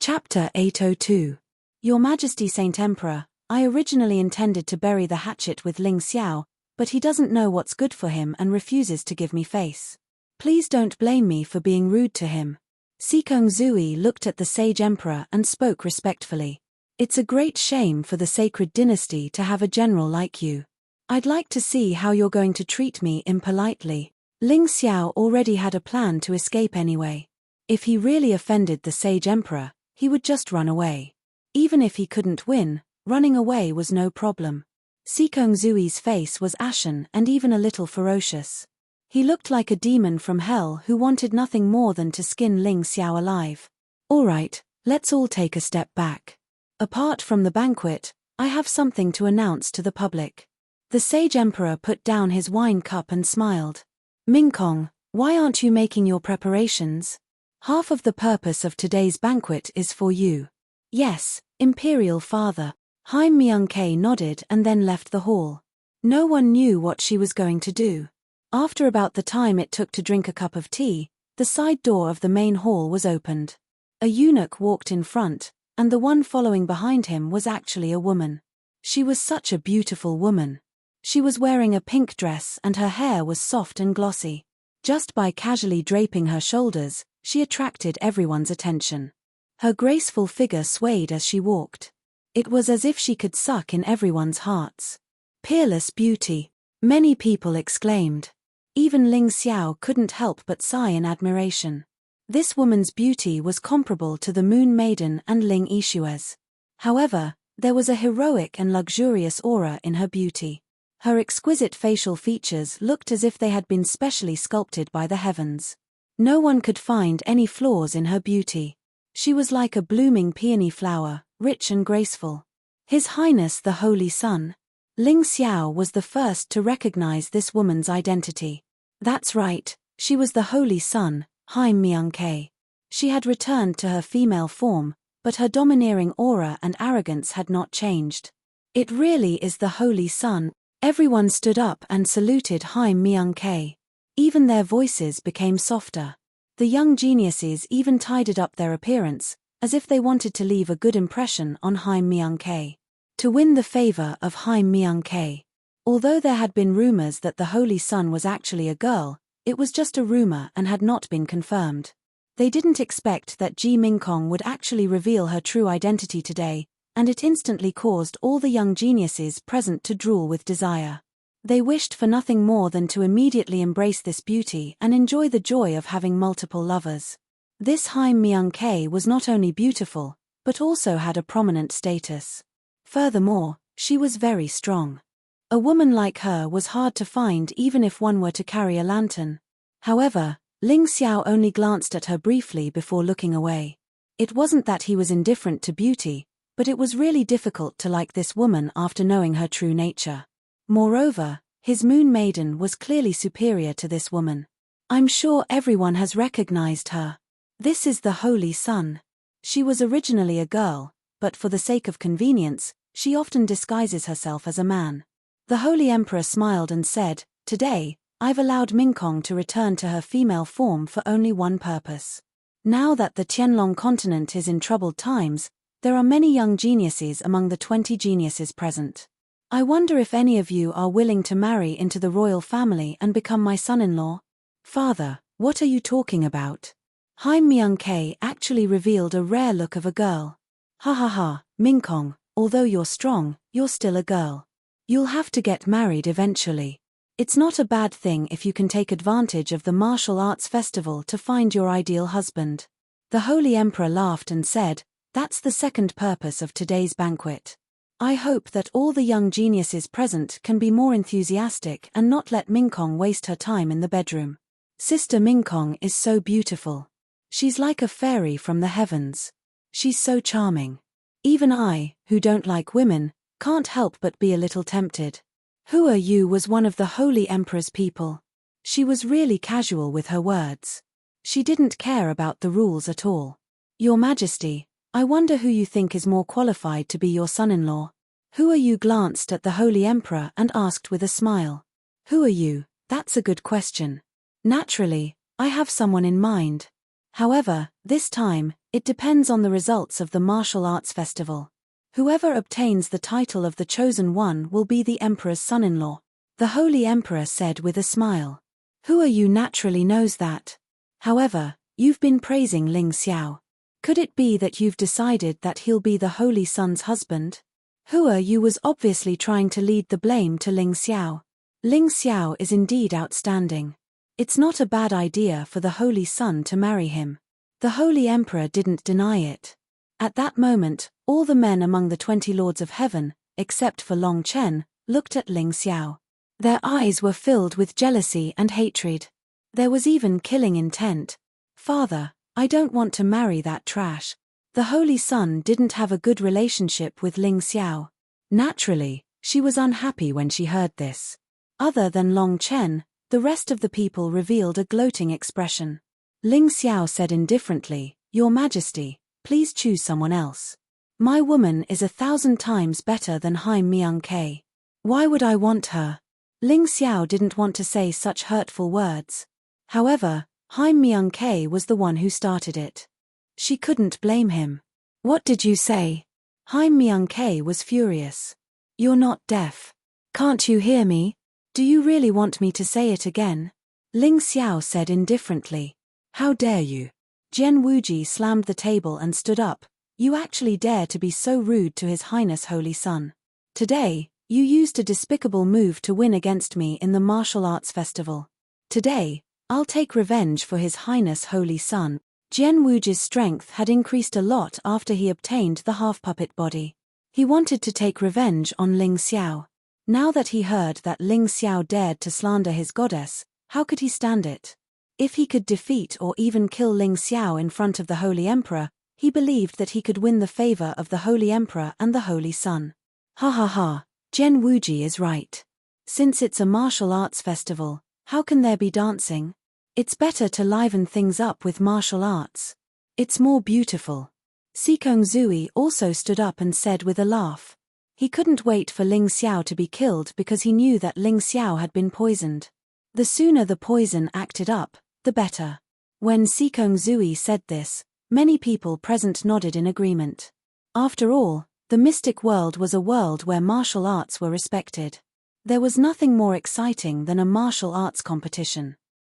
Chapter 802. Your Majesty Saint Emperor, I originally intended to bury the hatchet with Ling Xiao, but he doesn't know what's good for him and refuses to give me face. Please don't blame me for being rude to him. Sikong Zui looked at the sage emperor and spoke respectfully. It's a great shame for the sacred dynasty to have a general like you. I'd like to see how you're going to treat me impolitely. Ling Xiao already had a plan to escape anyway. If he really offended the sage emperor, he would just run away. Even if he couldn't win, running away was no problem. Sikong Zui's face was ashen and even a little ferocious. He looked like a demon from hell who wanted nothing more than to skin Ling Xiao alive. All right, let's all take a step back. Apart from the banquet, I have something to announce to the public. The sage emperor put down his wine cup and smiled. Mingkong, why aren't you making your preparations? Half of the purpose of today's banquet is for you. Yes, Imperial Father. Haim Myung-Ke nodded and then left the hall. No one knew what she was going to do. After about the time it took to drink a cup of tea, the side door of the main hall was opened. A eunuch walked in front, and the one following behind him was actually a woman. She was such a beautiful woman. She was wearing a pink dress and her hair was soft and glossy. Just by casually draping her shoulders, she attracted everyone's attention. Her graceful figure swayed as she walked. It was as if she could suck in everyone's hearts. Peerless beauty, many people exclaimed. Even Ling Xiao couldn't help but sigh in admiration. This woman's beauty was comparable to the Moon Maiden and Ling Yishua's. However, there was a heroic and luxurious aura in her beauty. Her exquisite facial features looked as if they had been specially sculpted by the heavens. No one could find any flaws in her beauty. She was like a blooming peony flower, rich and graceful. His Highness the Holy Sun. Ling Xiao was the first to recognize this woman's identity. That's right, she was the Holy Sun, Haim Myung-Ke. She had returned to her female form, but her domineering aura and arrogance had not changed. It really is the Holy Sun. Everyone stood up and saluted Haim Myung-Ke. Even their voices became softer. The young geniuses even tidied up their appearance, as if they wanted to leave a good impression on Haim Myung-Ke. To win the favor of Haim Myung-Ke. Although there had been rumors that the Holy Sun was actually a girl, it was just a rumor and had not been confirmed. They didn't expect that Ji Mingkong would actually reveal her true identity today, and it instantly caused all the young geniuses present to drool with desire. They wished for nothing more than to immediately embrace this beauty and enjoy the joy of having multiple lovers. This Haim Myung-Ke was not only beautiful, but also had a prominent status. Furthermore, she was very strong. A woman like her was hard to find even if one were to carry a lantern. However, Ling Xiao only glanced at her briefly before looking away. It wasn't that he was indifferent to beauty, but it was really difficult to like this woman after knowing her true nature. Moreover, his Moon Maiden was clearly superior to this woman. I'm sure everyone has recognized her. This is the Holy Sun. She was originally a girl, but for the sake of convenience, she often disguises herself as a man. The Holy Emperor smiled and said, "Today, I've allowed Mingkong to return to her female form for only one purpose. Now that the Tianlong continent is in troubled times, there are many young geniuses among the 20 geniuses present. I wonder if any of you are willing to marry into the royal family and become my son-in-law?" "Father, what are you talking about?" Haim Myung-Ke actually revealed a rare look of a girl. "Ha ha ha, Mingkong, although you're strong, you're still a girl. You'll have to get married eventually. It's not a bad thing if you can take advantage of the martial arts festival to find your ideal husband." The Holy Emperor laughed and said, "That's the second purpose of today's banquet. I hope that all the young geniuses present can be more enthusiastic and not let Mingkong waste her time in the bedroom. Sister Mingkong is so beautiful. She's like a fairy from the heavens. She's so charming. Even I, who don't like women, can't help but be a little tempted." Who are you was one of the Holy Emperor's people. She was really casual with her words. She didn't care about the rules at all. "Your Majesty, I wonder who you think is more qualified to be your son-in-law." "Who are you?" glanced at the Holy Emperor and asked with a smile. "Who are you? That's a good question. Naturally, I have someone in mind. However, this time, It depends on the results of the martial arts festival. Whoever obtains the title of the chosen one will be the emperor's son-in-law. The holy emperor said with a smile. Who are you naturally knows that. However, you've been praising Ling Xiao. Could it be that you've decided that he'll be the holy son's husband? Hua Yu was obviously trying to lead the blame to Ling Xiao. Ling Xiao is indeed outstanding. It's not a bad idea for the holy son to marry him. The holy emperor didn't deny it. At that moment, all the men among the 20 lords of heaven, except for Long Chen, looked at Ling Xiao. Their eyes were filled with jealousy and hatred. There was even killing intent. Father, I don't want to marry that trash. The holy son didn't have a good relationship with Ling Xiao. Naturally, she was unhappy when she heard this. Other than Long Chen, the rest of the people revealed a gloating expression. Ling Xiao said indifferently, Your Majesty, please choose someone else. My woman is 1,000 times better than Haim Myung-Ke. Why would I want her? Ling Xiao didn't want to say such hurtful words. However, Haim Myung-Ke was the one who started it. She couldn't blame him. What did you say? Haim Myung-Ke was furious. You're not deaf. Can't you hear me? Do you really want me to say it again? Ling Xiao said indifferently. How dare you? Jian Wuji slammed the table and stood up. You actually dare to be so rude to His Highness Holy Son. Today, you used a despicable move to win against me in the martial arts festival. Today, I'll take revenge for His Highness Holy Son. Jian Wuji's strength had increased a lot after he obtained the half-puppet body. He wanted to take revenge on Ling Xiao. Now that he heard that Ling Xiao dared to slander his goddess, how could he stand it? If he could defeat or even kill Ling Xiao in front of the Holy Emperor, he believed that he could win the favor of the Holy Emperor and the Holy Son. Ha ha ha, Jian Wuji is right. Since it's a martial arts festival, how can there be dancing? It's better to liven things up with martial arts. It's more beautiful. Sikong Zui also stood up and said with a laugh. He couldn't wait for Ling Xiao to be killed because he knew that Ling Xiao had been poisoned. The sooner the poison acted up, the better. When Sikong Zui said this, many people present nodded in agreement. After all, the mystic world was a world where martial arts were respected. There was nothing more exciting than a martial arts competition.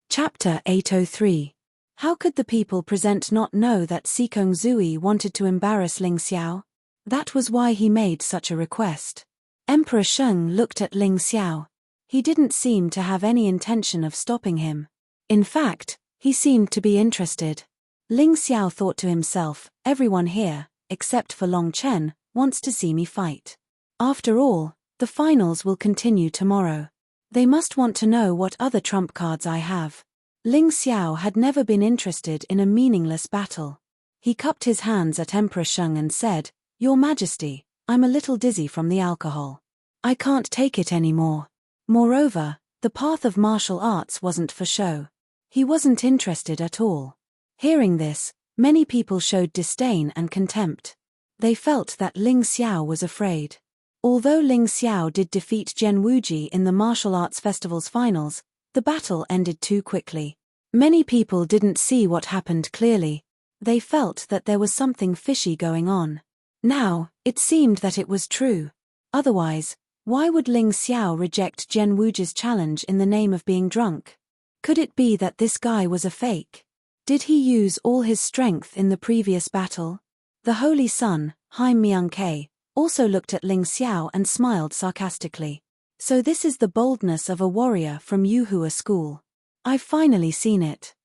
Chapter 803. How could the people present not know that Sikong Zui wanted to embarrass Ling Xiao? That was why he made such a request. Emperor Sheng looked at Ling Xiao. He didn't seem to have any intention of stopping him. In fact, he seemed to be interested. Ling Xiao thought to himself, everyone here, except for Long Chen, wants to see me fight. After all, the finals will continue tomorrow. They must want to know what other trump cards I have. Ling Xiao had never been interested in a meaningless battle. He cupped his hands at Emperor Sheng and said, Your Majesty, I'm a little dizzy from the alcohol. I can't take it anymore. Moreover, the path of martial arts wasn't for show. He wasn't interested at all. Hearing this, many people showed disdain and contempt. They felt that Ling Xiao was afraid. Although Ling Xiao did defeat Jian Wuji in the martial arts festival's finals, the battle ended too quickly. Many people didn't see what happened clearly. They felt that there was something fishy going on. Now, it seemed that it was true. Otherwise, why would Ling Xiao reject Jian Wuji's challenge in the name of being drunk? Could it be that this guy was a fake? Did he use all his strength in the previous battle? The Holy Son, Haim Myung-Ke, also looked at Ling Xiao and smiled sarcastically. So this is the boldness of a warrior from Yuhua school. I've finally seen it.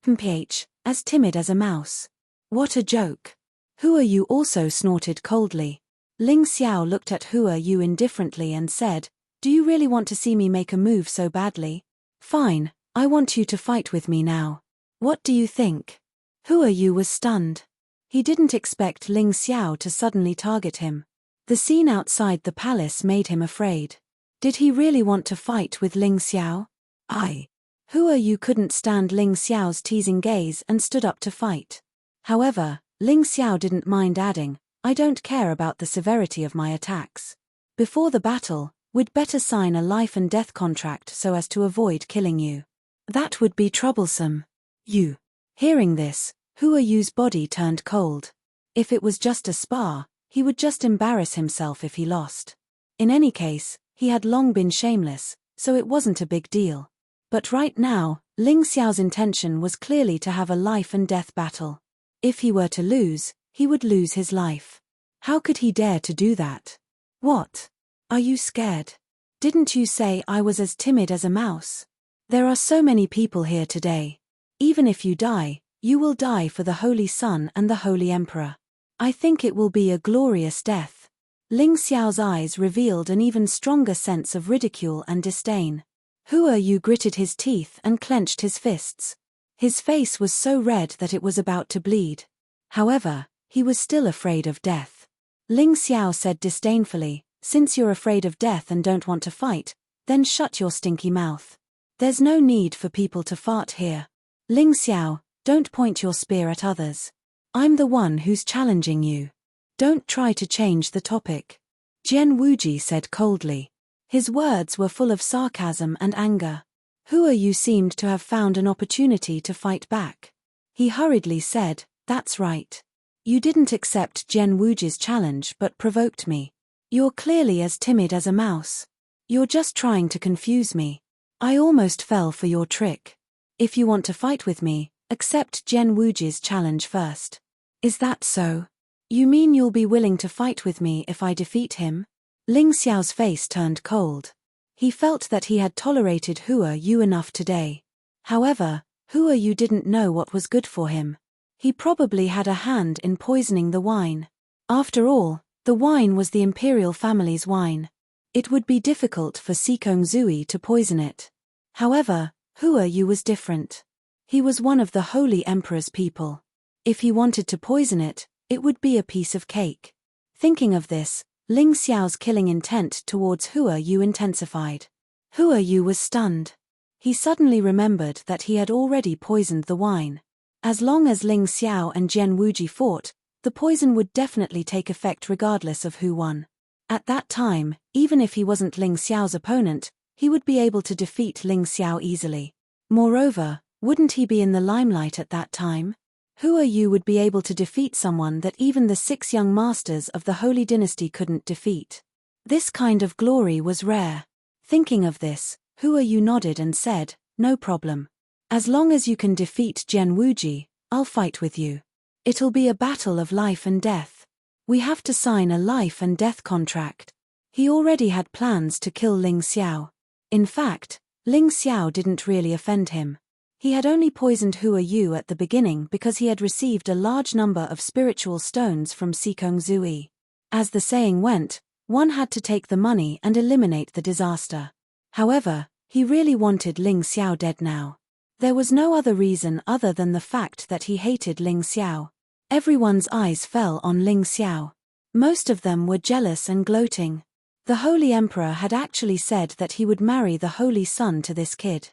Mph, as timid as a mouse. What a joke. Hua Yu also snorted coldly. Ling Xiao looked at Hua Yu indifferently and said, Do you really want to see me make a move so badly? Fine, I want you to fight with me now. What do you think? Hua Yu was stunned. He didn't expect Ling Xiao to suddenly target him. The scene outside the palace made him afraid. Did he really want to fight with Ling Xiao? Hua Yu couldn't stand Ling Xiao's teasing gaze and stood up to fight. However, Ling Xiao didn't mind adding, I don't care about the severity of my attacks. Before the battle, we'd better sign a life and death contract so as to avoid killing you. That would be troublesome. You. Hearing this, Hua Yu's body turned cold. If it was just a spar, he would just embarrass himself if he lost. In any case, he had long been shameless, so it wasn't a big deal. But right now, Ling Xiao's intention was clearly to have a life-and-death battle. If he were to lose, he would lose his life. How could he dare to do that? What? Are you scared? Didn't you say I was as timid as a mouse? There are so many people here today. Even if you die, you will die for the Holy Sun and the Holy Emperor. I think it will be a glorious death. Ling Xiao's eyes revealed an even stronger sense of ridicule and disdain. Hua Yu gritted his teeth and clenched his fists. His face was so red that it was about to bleed. However, he was still afraid of death. Ling Xiao said disdainfully, "Since you're afraid of death and don't want to fight, then shut your stinky mouth. There's no need for people to fart here. Ling Xiao, don't point your spear at others. I'm the one who's challenging you. Don't try to change the topic." Jian Wuji said coldly. His words were full of sarcasm and anger. Hua Yu seemed to have found an opportunity to fight back. He hurriedly said, "That's right. You didn't accept Jian Wuji's challenge but provoked me. You're clearly as timid as a mouse. You're just trying to confuse me. I almost fell for your trick. If you want to fight with me, accept Jian Wuji's challenge first." "Is that so? You mean you'll be willing to fight with me if I defeat him?" Ling Xiao's face turned cold. He felt that he had tolerated Hua Yu enough today. However, Hua Yu didn't know what was good for him. He probably had a hand in poisoning the wine. After all, the wine was the imperial family's wine. It would be difficult for Sikong Zui to poison it. However, Hua Yu was different. He was one of the Holy Emperor's people. If he wanted to poison it, it would be a piece of cake. Thinking of this, Ling Xiao's killing intent towards Hua Yu intensified. Hua Yu was stunned. He suddenly remembered that he had already poisoned the wine. As long as Ling Xiao and Jian Wuji fought, the poison would definitely take effect regardless of who won. At that time, even if he wasn't Ling Xiao's opponent, he would be able to defeat Ling Xiao easily. Moreover, wouldn't he be in the limelight at that time? Hua Yu would be able to defeat someone that even the 6 young masters of the Holy Dynasty couldn't defeat. This kind of glory was rare. Thinking of this, Hua Yu nodded and said, "No problem. As long as you can defeat Jian Wuji, I'll fight with you. It'll be a battle of life and death. We have to sign a life and death contract." He already had plans to kill Ling Xiao. In fact, Ling Xiao didn't really offend him. He had only poisoned Hua Yu at the beginning because he had received a large number of spiritual stones from Sikong Zui. As the saying went, one had to take the money and eliminate the disaster. However, he really wanted Ling Xiao dead now. There was no other reason other than the fact that he hated Ling Xiao. Everyone's eyes fell on Ling Xiao. Most of them were jealous and gloating. The Holy Emperor had actually said that he would marry the Holy Sun to this kid.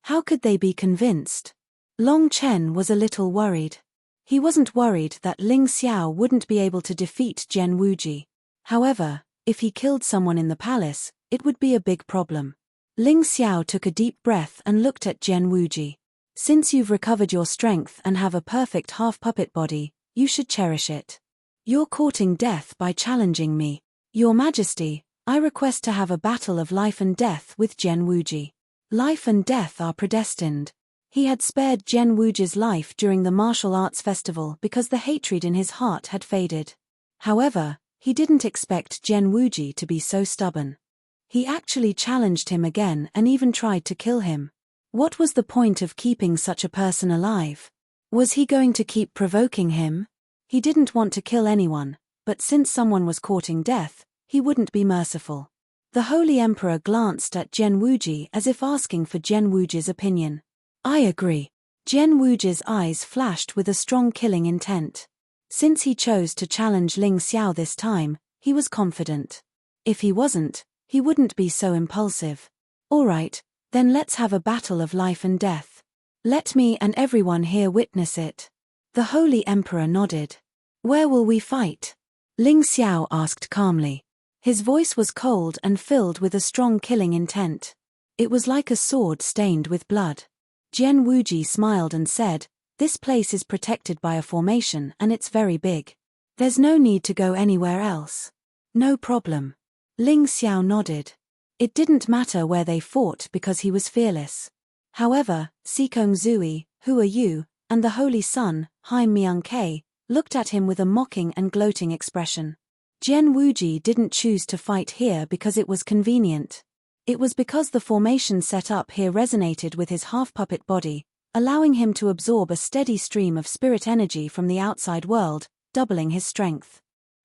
How could they be convinced? Long Chen was a little worried. He wasn't worried that Ling Xiao wouldn't be able to defeat Jian Wuji. However, if he killed someone in the palace, it would be a big problem. Ling Xiao took a deep breath and looked at Jian Wuji. "Since you've recovered your strength and have a perfect half-puppet body, you should cherish it. You're courting death by challenging me. Your Majesty, I request to have a battle of life and death with Jian Wuji. Life and death are predestined." He had spared Jian Wuji's life during the martial arts festival because the hatred in his heart had faded. However, he didn't expect Jian Wuji to be so stubborn. He actually challenged him again and even tried to kill him. What was the point of keeping such a person alive? Was he going to keep provoking him? He didn't want to kill anyone, but since someone was courting death, he wouldn't be merciful. The Holy Emperor glanced at Jian Wuji as if asking for Jian Wuji's opinion. "I agree." Jian Wuji's eyes flashed with a strong killing intent. Since he chose to challenge Ling Xiao this time, he was confident. If he wasn't, he wouldn't be so impulsive. "All right, then let's have a battle of life and death. Let me and everyone here witness it." The Holy Emperor nodded. "Where will we fight?" Ling Xiao asked calmly. His voice was cold and filled with a strong killing intent. It was like a sword stained with blood. Jian Wuji smiled and said, This place is protected by a formation and it's very big. There's no need to go anywhere else. No problem. Ling Xiao nodded. It didn't matter where they fought because he was fearless. However, Sikong Zui, who are you, and the Holy Sun, Hai Myung Ke, looked at him with a mocking and gloating expression. Jian Wuji didn't choose to fight here because it was convenient. It was because the formation set up here resonated with his half-puppet body, allowing him to absorb a steady stream of spirit energy from the outside world, doubling his strength.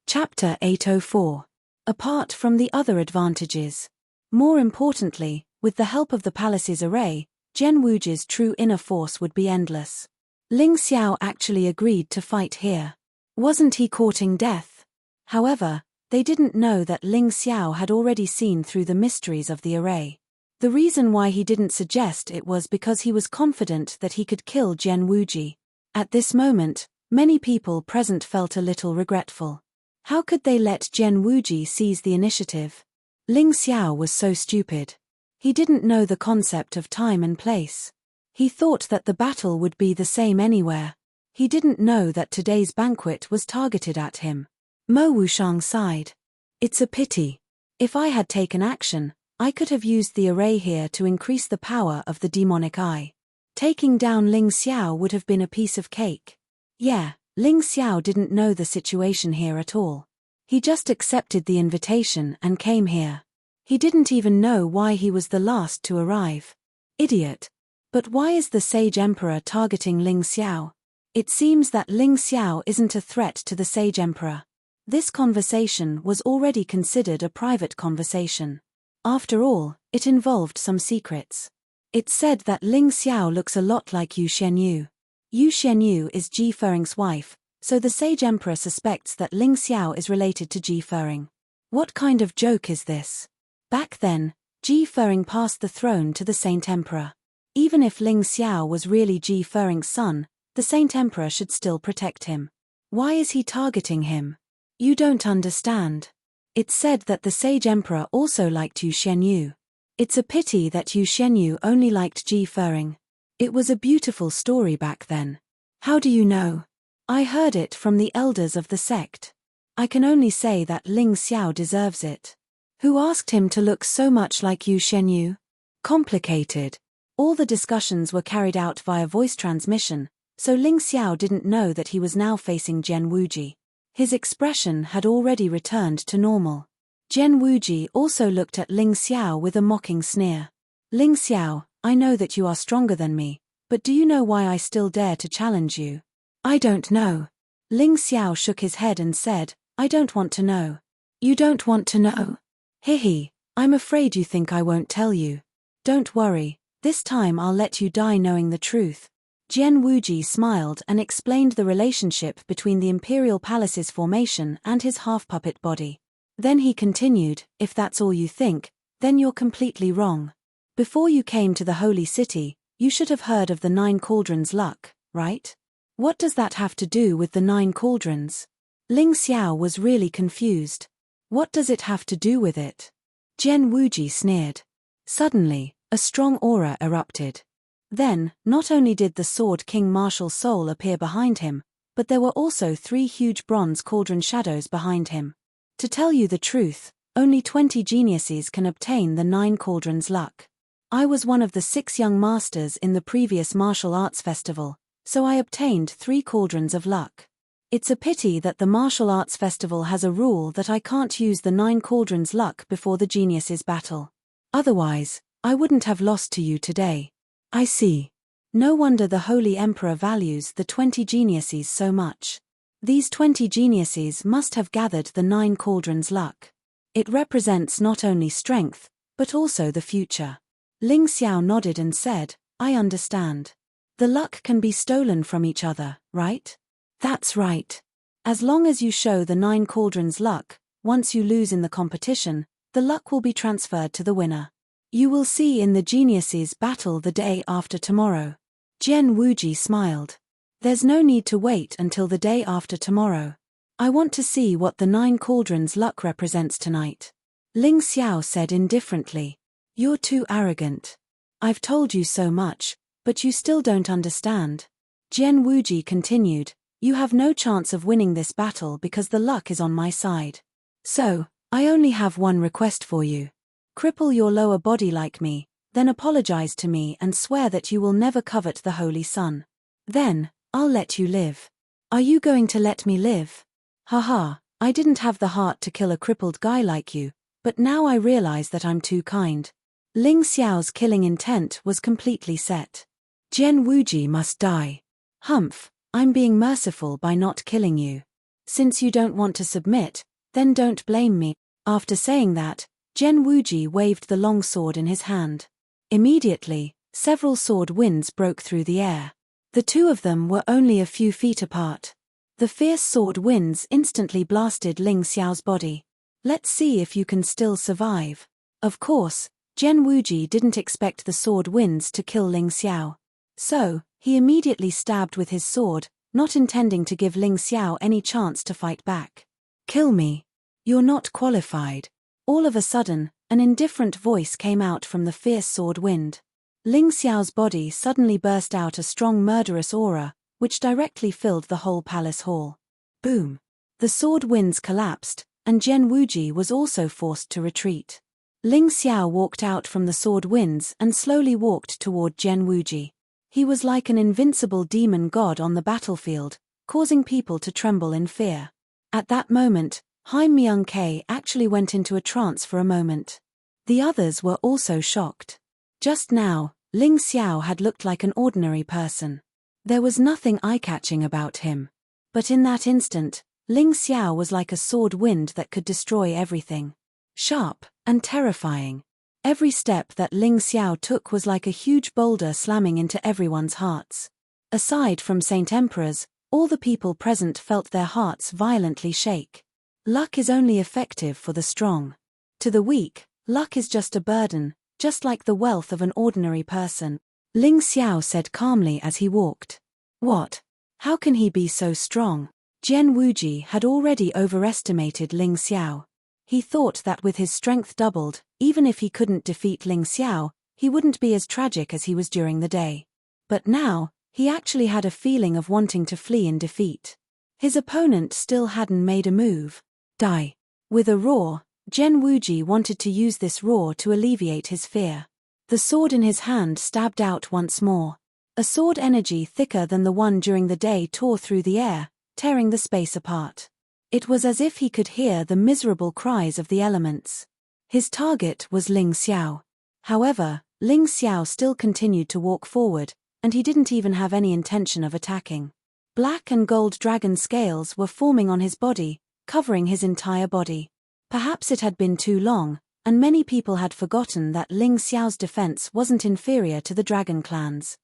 Chapter 804. Apart from the other advantages. More importantly, with the help of the palace's array, Jian Wuji's true inner force would be endless. Ling Xiao actually agreed to fight here. Wasn't he courting death? However, they didn't know that Ling Xiao had already seen through the mysteries of the array. The reason why he didn't suggest it was because he was confident that he could kill Jian Wuji. At this moment, many people present felt a little regretful. How could they let Jian Wuji seize the initiative? Ling Xiao was so stupid. He didn't know the concept of time and place. He thought that the battle would be the same anywhere. He didn't know that today's banquet was targeted at him. Mo Wushang sighed. It's a pity. If I had taken action, I could have used the array here to increase the power of the demonic eye. Taking down Ling Xiao would have been a piece of cake. Yeah, Ling Xiao didn't know the situation here at all. He just accepted the invitation and came here. He didn't even know why he was the last to arrive. Idiot. But why is the Sage Emperor targeting Ling Xiao? It seems that Ling Xiao isn't a threat to the Sage Emperor. This conversation was already considered a private conversation. After all, it involved some secrets. It's said that Ling Xiao looks a lot like Yu Xianyu. Yu Xianyu is Ji Feng's wife, so the Sage Emperor suspects that Ling Xiao is related to Ji Feng. What kind of joke is this? Back then, Ji Feng passed the throne to the Saint Emperor. Even if Ling Xiao was really Ji Feng's son, the Saint Emperor should still protect him. Why is he targeting him? You don't understand. It's said that the Sage Emperor also liked Yu Xianyu. It's a pity that Yu Xianyu only liked Ji Feng. It was a beautiful story back then. How do you know? I heard it from the elders of the sect. I can only say that Ling Xiao deserves it. Who asked him to look so much like Yu Xianyu? Complicated. All the discussions were carried out via voice transmission, so Ling Xiao didn't know that he was now facing Jian Wuji. His expression had already returned to normal. Jian Wuji also looked at Ling Xiao with a mocking sneer. Ling Xiao, I know that you are stronger than me, but do you know why I still dare to challenge you? I don't know. Ling Xiao shook his head and said, I don't want to know. You don't want to know? Hihi, I'm afraid you think I won't tell you. Don't worry, this time I'll let you die knowing the truth. Jian Wuji smiled and explained the relationship between the Imperial Palace's formation and his half-puppet body. Then he continued, if that's all you think, then you're completely wrong. Before you came to the Holy City, you should have heard of the 9 cauldrons luck, right? What does that have to do with the 9 cauldrons? Ling Xiao was really confused. What does it have to do with it? Jian Wuji sneered. Suddenly, a strong aura erupted. Then, not only did the Sword King Martial Soul appear behind him, but there were also 3 huge bronze cauldron shadows behind him. To tell you the truth, only 20 geniuses can obtain the 9 cauldrons luck. I was one of the 6 young masters in the previous martial arts festival, so I obtained 3 cauldrons of luck. It's a pity that the martial arts festival has a rule that I can't use the 9 cauldrons luck before the geniuses battle. Otherwise, I wouldn't have lost to you today. I see. No wonder the Holy Emperor values the 20 geniuses so much. These 20 geniuses must have gathered the 9 cauldrons luck. It represents not only strength, but also the future. Ling Xiao nodded and said, I understand. The luck can be stolen from each other, right? That's right. As long as you show the 9 cauldrons luck, once you lose in the competition, the luck will be transferred to the winner. You will see in the geniuses battle the day after tomorrow. Jian Wuji smiled. There's no need to wait until the day after tomorrow. I want to see what the 9 cauldrons luck represents tonight. Ling Xiao said indifferently. You're too arrogant. I've told you so much, but you still don't understand. Jian Wuji continued, "You have no chance of winning this battle because the luck is on my side. So, I only have one request for you. Cripple your lower body like me, then apologize to me and swear that you will never covet the Holy Sun. Then, I'll let you live." "Are you going to let me live?" "Haha, I didn't have the heart to kill a crippled guy like you, but now I realize that I'm too kind." Ling Xiao's killing intent was completely set. Jian Wuji must die. "Humph, I'm being merciful by not killing you. Since you don't want to submit, then don't blame me." After saying that, Jian Wuji waved the long sword in his hand. Immediately, several sword winds broke through the air. The two of them were only a few feet apart. The fierce sword winds instantly blasted Ling Xiao's body. "Let's see if you can still survive." Of course, Jian Wuji didn't expect the sword winds to kill Ling Xiao. So, he immediately stabbed with his sword, not intending to give Ling Xiao any chance to fight back. "Kill me. You're not qualified." All of a sudden, an indifferent voice came out from the fierce sword wind. Ling Xiao's body suddenly burst out a strong murderous aura, which directly filled the whole palace hall. Boom! The sword winds collapsed, and Jian Wuji was also forced to retreat. Ling Xiao walked out from the sword winds and slowly walked toward Jian Wuji. He was like an invincible demon god on the battlefield, causing people to tremble in fear. At that moment, Hai Myung-K actually went into a trance for a moment. The others were also shocked. Just now, Ling Xiao had looked like an ordinary person. There was nothing eye-catching about him. But in that instant, Ling Xiao was like a sword wind that could destroy everything. Sharp and terrifying. Every step that Ling Xiao took was like a huge boulder slamming into everyone's hearts. Aside from Saint Emperors, all the people present felt their hearts violently shake. Luck is only effective for the strong. To the weak, luck is just a burden, just like the wealth of an ordinary person. Ling Xiao said calmly as he walked. "What? How can he be so strong?" Jian Wuji had already overestimated Ling Xiao. He thought that with his strength doubled, even if he couldn't defeat Ling Xiao, he wouldn't be as tragic as he was during the day. But now, he actually had a feeling of wanting to flee in defeat. His opponent still hadn't made a move. Die. With a roar, Jian Wuji wanted to use this roar to alleviate his fear. The sword in his hand stabbed out once more. A sword energy thicker than the one during the day tore through the air, tearing the space apart. It was as if he could hear the miserable cries of the elements. His target was Ling Xiao. However, Ling Xiao still continued to walk forward, and he didn't even have any intention of attacking. Black and gold dragon scales were forming on his body, covering his entire body. Perhaps it had been too long, and many people had forgotten that Ling Xiao's defense wasn't inferior to the dragon clans.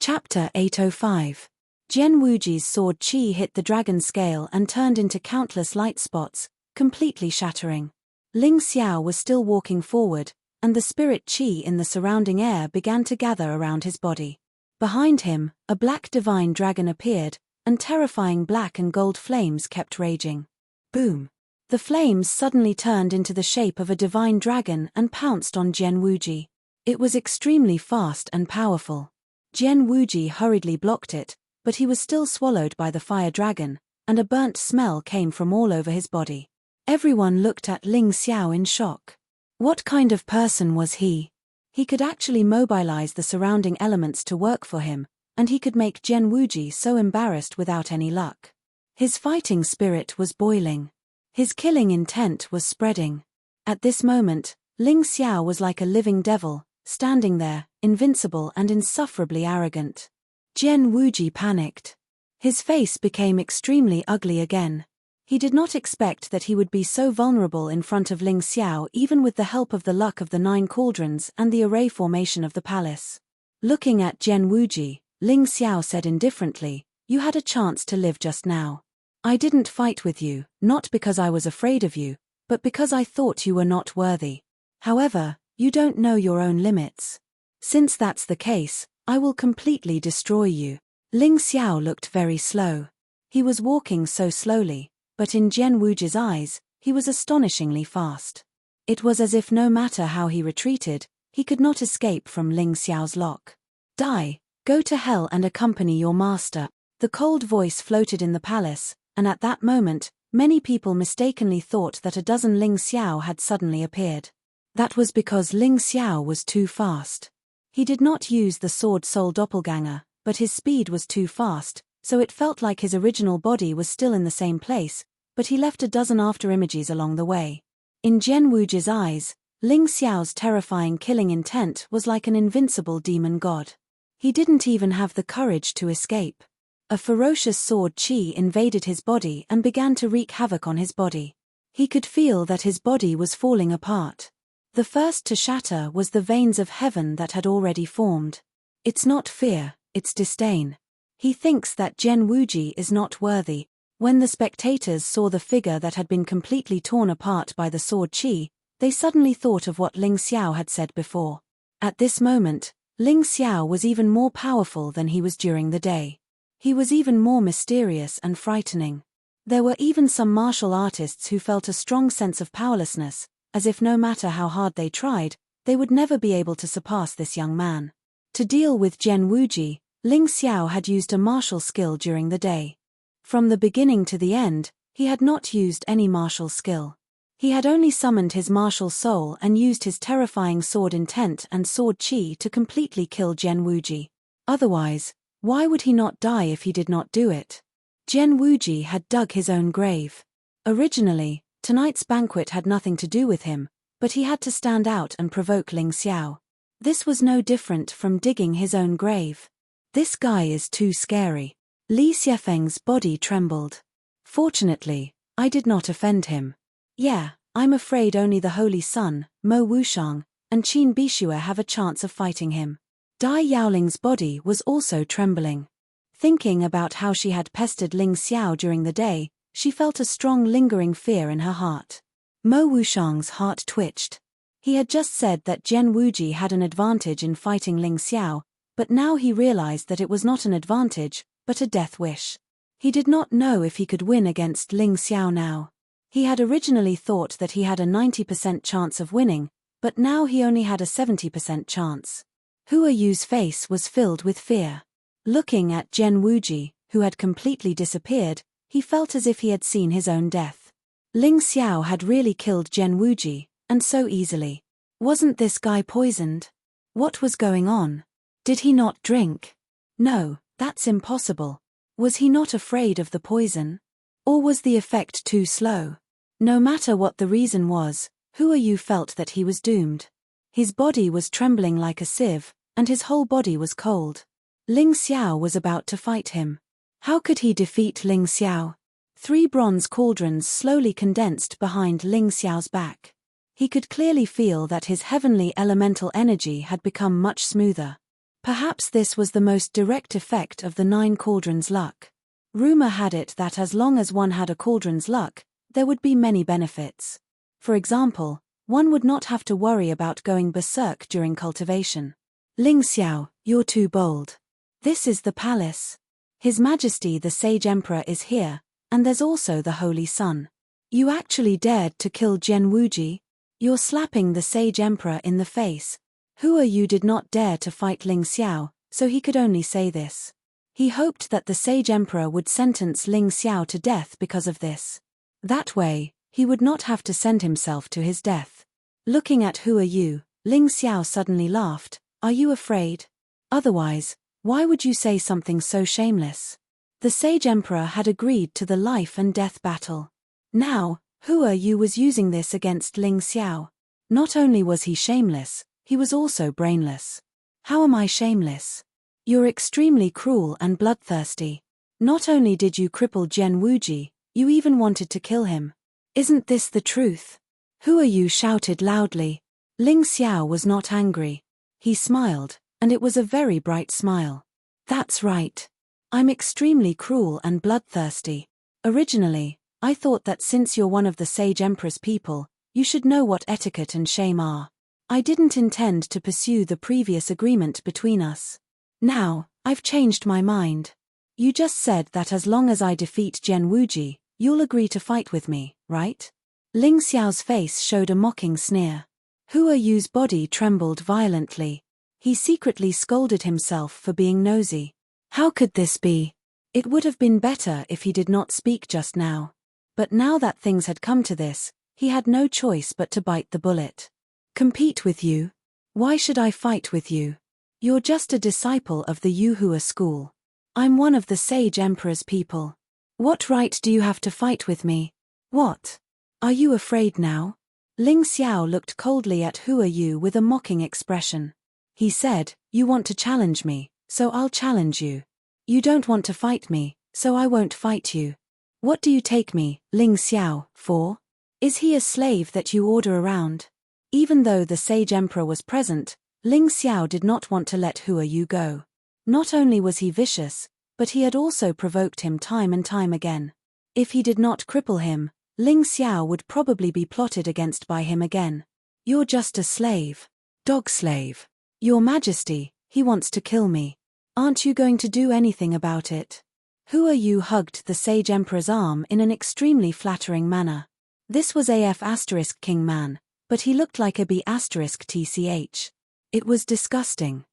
Chapter 805. Jian Wuji's sword qi hit the dragon scale and turned into countless light spots, completely shattering. Ling Xiao was still walking forward, and the spirit qi in the surrounding air began to gather around his body. Behind him, a black divine dragon appeared, and terrifying black and gold flames kept raging. Boom! The flames suddenly turned into the shape of a divine dragon and pounced on Jian Wuji. It was extremely fast and powerful. Jian Wuji hurriedly blocked it, but he was still swallowed by the fire dragon, and a burnt smell came from all over his body. Everyone looked at Ling Xiao in shock. What kind of person was he? He could actually mobilize the surrounding elements to work for him, and he could make Jian Wuji so embarrassed without any luck. His fighting spirit was boiling. His killing intent was spreading. At this moment, Ling Xiao was like a living devil, standing there, invincible and insufferably arrogant. Jian Wuji panicked. His face became extremely ugly again. He did not expect that he would be so vulnerable in front of Ling Xiao even with the help of the luck of the 9 cauldrons and the array formation of the palace. Looking at Jian Wuji, Ling Xiao said indifferently, "You had a chance to live just now. I didn't fight with you, not because I was afraid of you, but because I thought you were not worthy. However, you don't know your own limits. Since that's the case, I will completely destroy you." Ling Xiao looked very slow. He was walking so slowly, but in Jian Wuji's eyes, he was astonishingly fast. It was as if no matter how he retreated, he could not escape from Ling Xiao's lock. "Die, Go to hell and accompany your master. The cold voice floated in the palace, and at that moment, many people mistakenly thought that a dozen Ling Xiao had suddenly appeared. That was because Ling Xiao was too fast. He did not use the sword soul doppelganger, but his speed was too fast, so it felt like his original body was still in the same place, but he left a dozen afterimages along the way. In Jian Wuji's eyes, Ling Xiao's terrifying killing intent was like an invincible demon god. He didn't even have the courage to escape. A ferocious sword qi invaded his body and began to wreak havoc on his body. He could feel that his body was falling apart. The first to shatter was the veins of heaven that had already formed. It's not fear, it's disdain. He thinks that Jian Wuji is not worthy. When the spectators saw the figure that had been completely torn apart by the sword qi, they suddenly thought of what Ling Xiao had said before. At this moment, Ling Xiao was even more powerful than he was during the day. He was even more mysterious and frightening. There were even some martial artists who felt a strong sense of powerlessness, as if no matter how hard they tried, they would never be able to surpass this young man. To deal with Jian Wuji, Ling Xiao had used a martial skill during the day. From the beginning to the end, he had not used any martial skill. He had only summoned his martial soul and used his terrifying sword intent and sword qi to completely kill Jian Wuji. Otherwise, why would he not die if he did not do it? Jian Wuji had dug his own grave. Originally, tonight's banquet had nothing to do with him, but he had to stand out and provoke Ling Xiao. This was no different from digging his own grave. This guy is too scary. Li Xiefeng's body trembled. Fortunately, I did not offend him. Yeah, I'm afraid only the Holy Sun, Mo Wushang, and Qin Bishue have a chance of fighting him. Dai Yaoling's body was also trembling. Thinking about how she had pestered Ling Xiao during the day, she felt a strong lingering fear in her heart. Mo Wushang's heart twitched. He had just said that Jian Wuji had an advantage in fighting Ling Xiao, but now he realized that it was not an advantage, but a death wish. He did not know if he could win against Ling Xiao now. He had originally thought that he had a 90% chance of winning, but now he only had a 70% chance. Hua Yu's face was filled with fear. Looking at Jian Wuji, who had completely disappeared, he felt as if he had seen his own death. Ling Xiao had really killed Jian Wuji, and so easily. Wasn't this guy poisoned? What was going on? Did he not drink? No, that's impossible. Was he not afraid of the poison? Or was the effect too slow? No matter what the reason was, Hua Yu felt that he was doomed. His body was trembling like a sieve, and his whole body was cold. Ling Xiao was about to fight him. How could he defeat Ling Xiao? 3 bronze cauldrons slowly condensed behind Ling Xiao's back. He could clearly feel that his heavenly elemental energy had become much smoother. Perhaps this was the most direct effect of the 9 cauldrons' luck. Rumor had it that as long as one had a cauldron's luck, there would be many benefits. For example, one would not have to worry about going berserk during cultivation. Ling Xiao, you're too bold. This is the palace. His Majesty the Sage Emperor is here, and there's also the Holy Sun. You actually dared to kill Jian Wuji? You're slapping the Sage Emperor in the face. Hua Yu did not dare to fight Ling Xiao, so he could only say this. He hoped that the Sage Emperor would sentence Ling Xiao to death because of this. That way, he would not have to send himself to his death. Looking at Hua Yu, Ling Xiao suddenly laughed. Are you afraid? Otherwise, why would you say something so shameless? The Sage Emperor had agreed to the life and death battle. Now, Hua Yu was using this against Ling Xiao. Not only was he shameless, he was also brainless. How am I shameless? You're extremely cruel and bloodthirsty. Not only did you cripple Jian Wuji, you even wanted to kill him. Isn't this the truth? Hua Yu shouted loudly. Ling Xiao was not angry. He smiled, and it was a very bright smile. That's right. I'm extremely cruel and bloodthirsty. Originally, I thought that since you're one of the Sage Emperor's people, you should know what etiquette and shame are. I didn't intend to pursue the previous agreement between us. Now, I've changed my mind. You just said that as long as I defeat Jian Wuji, you'll agree to fight with me, right? Ling Xiao's face showed a mocking sneer. Hua Yu's body trembled violently. He secretly scolded himself for being nosy. How could this be? It would have been better if he did not speak just now. But now that things had come to this, he had no choice but to bite the bullet. Compete with you? Why should I fight with you? You're just a disciple of the Yuhua school. I'm one of the sage emperor's people. What right do you have to fight with me? What? Are you afraid now? Ling Xiao looked coldly at Hua Yu with a mocking expression. He said, you want to challenge me, so I'll challenge you. You don't want to fight me, so I won't fight you. What do you take me, Ling Xiao, for? Is he a slave that you order around? Even though the sage emperor was present, Ling Xiao did not want to let Hua Yu go. Not only was he vicious, but he had also provoked him time and time again. If he did not cripple him, Ling Xiao would probably be plotted against by him again. You're just a slave. Dog slave. Your Majesty, he wants to kill me. Aren't you going to do anything about it? Hua Yu hugged the sage emperor's arm in an extremely flattering manner. This was AF * King Man, but he looked like a B * TCH. It was disgusting.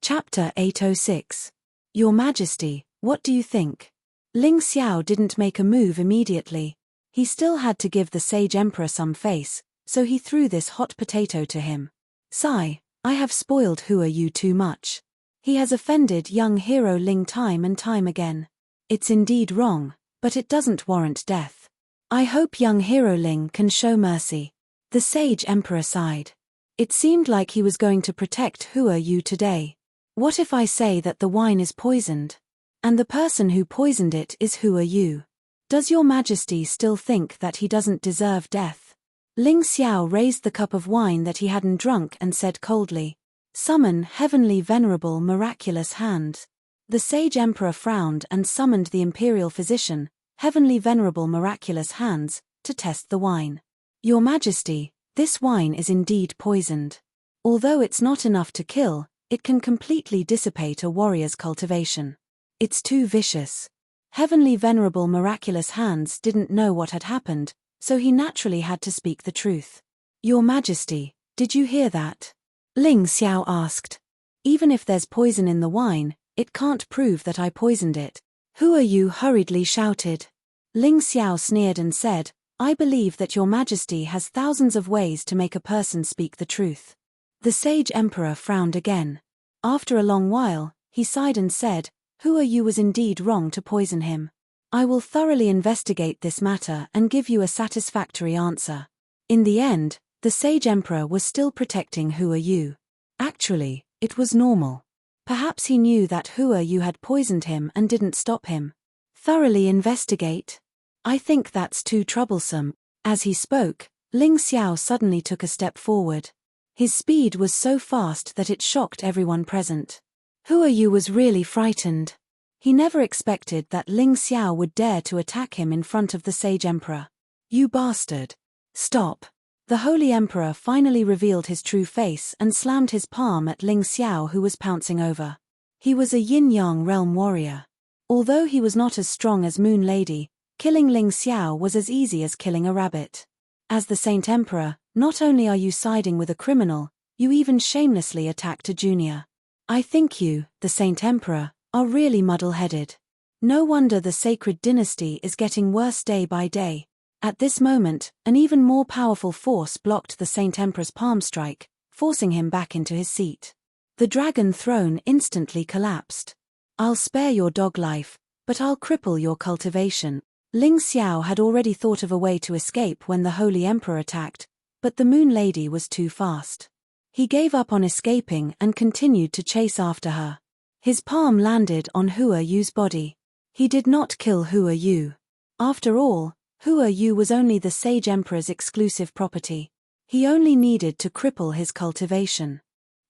Chapter 806. Your Majesty, what do you think? Ling Xiao didn't make a move immediately. He still had to give the sage emperor some face, so he threw this hot potato to him. Sigh, I have spoiled Hua Yu too much. He has offended young hero Ling time and time again. It's indeed wrong, but it doesn't warrant death. I hope young hero Ling can show mercy. The sage emperor sighed. It seemed like he was going to protect Hua Yu today. What if I say that the wine is poisoned? And the person who poisoned it is Hua Yu? Does your Majesty still think that he doesn't deserve death? Ling Xiao raised the cup of wine that he hadn't drunk and said coldly, summon heavenly venerable miraculous hand. The sage emperor frowned and summoned the imperial physician, heavenly venerable miraculous hands, to test the wine. Your Majesty, this wine is indeed poisoned. Although it's not enough to kill, it can completely dissipate a warrior's cultivation. It's too vicious. Heavenly venerable miraculous hands didn't know what had happened, so he naturally had to speak the truth. Your Majesty, did you hear that? Ling Xiao asked. Even if there's poison in the wine, it can't prove that I poisoned it. Hua Yu hurriedly shouted. Ling Xiao sneered and said, I believe that your Majesty has thousands of ways to make a person speak the truth. The sage emperor frowned again. After a long while, he sighed and said, Hua Yu was indeed wrong to poison him. I will thoroughly investigate this matter and give you a satisfactory answer. In the end, the sage emperor was still protecting Hua Yu. Actually, it was normal. Perhaps he knew that Hua Yu had poisoned him and didn't stop him. Thoroughly investigate? I think that's too troublesome. As he spoke, Ling Xiao suddenly took a step forward. His speed was so fast that it shocked everyone present. Hua Yu was really frightened. He never expected that Ling Xiao would dare to attack him in front of the sage emperor. You bastard. Stop. The holy emperor finally revealed his true face and slammed his palm at Ling Xiao, who was pouncing over. He was a yin-yang realm warrior. Although he was not as strong as Moon Lady, killing Ling Xiao was as easy as killing a rabbit. As the Saint Emperor, not only are you siding with a criminal, you even shamelessly attacked a junior. I think you, the Saint Emperor, are really muddle-headed. No wonder the sacred dynasty is getting worse day by day. At this moment, an even more powerful force blocked the Saint Emperor's palm strike, forcing him back into his seat. The dragon throne instantly collapsed. I'll spare your dog life, but I'll cripple your cultivation. Ling Xiao had already thought of a way to escape when the Holy Emperor attacked, but the Moon Lady was too fast. He gave up on escaping and continued to chase after her. His palm landed on Hua Yu's body. He did not kill Hua Yu. After all, Hua Yu was only the Sage Emperor's exclusive property. He only needed to cripple his cultivation.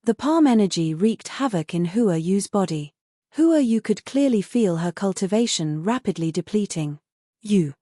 The palm energy wreaked havoc in Hua Yu's body. Hua Yu could clearly feel her cultivation rapidly depleting. You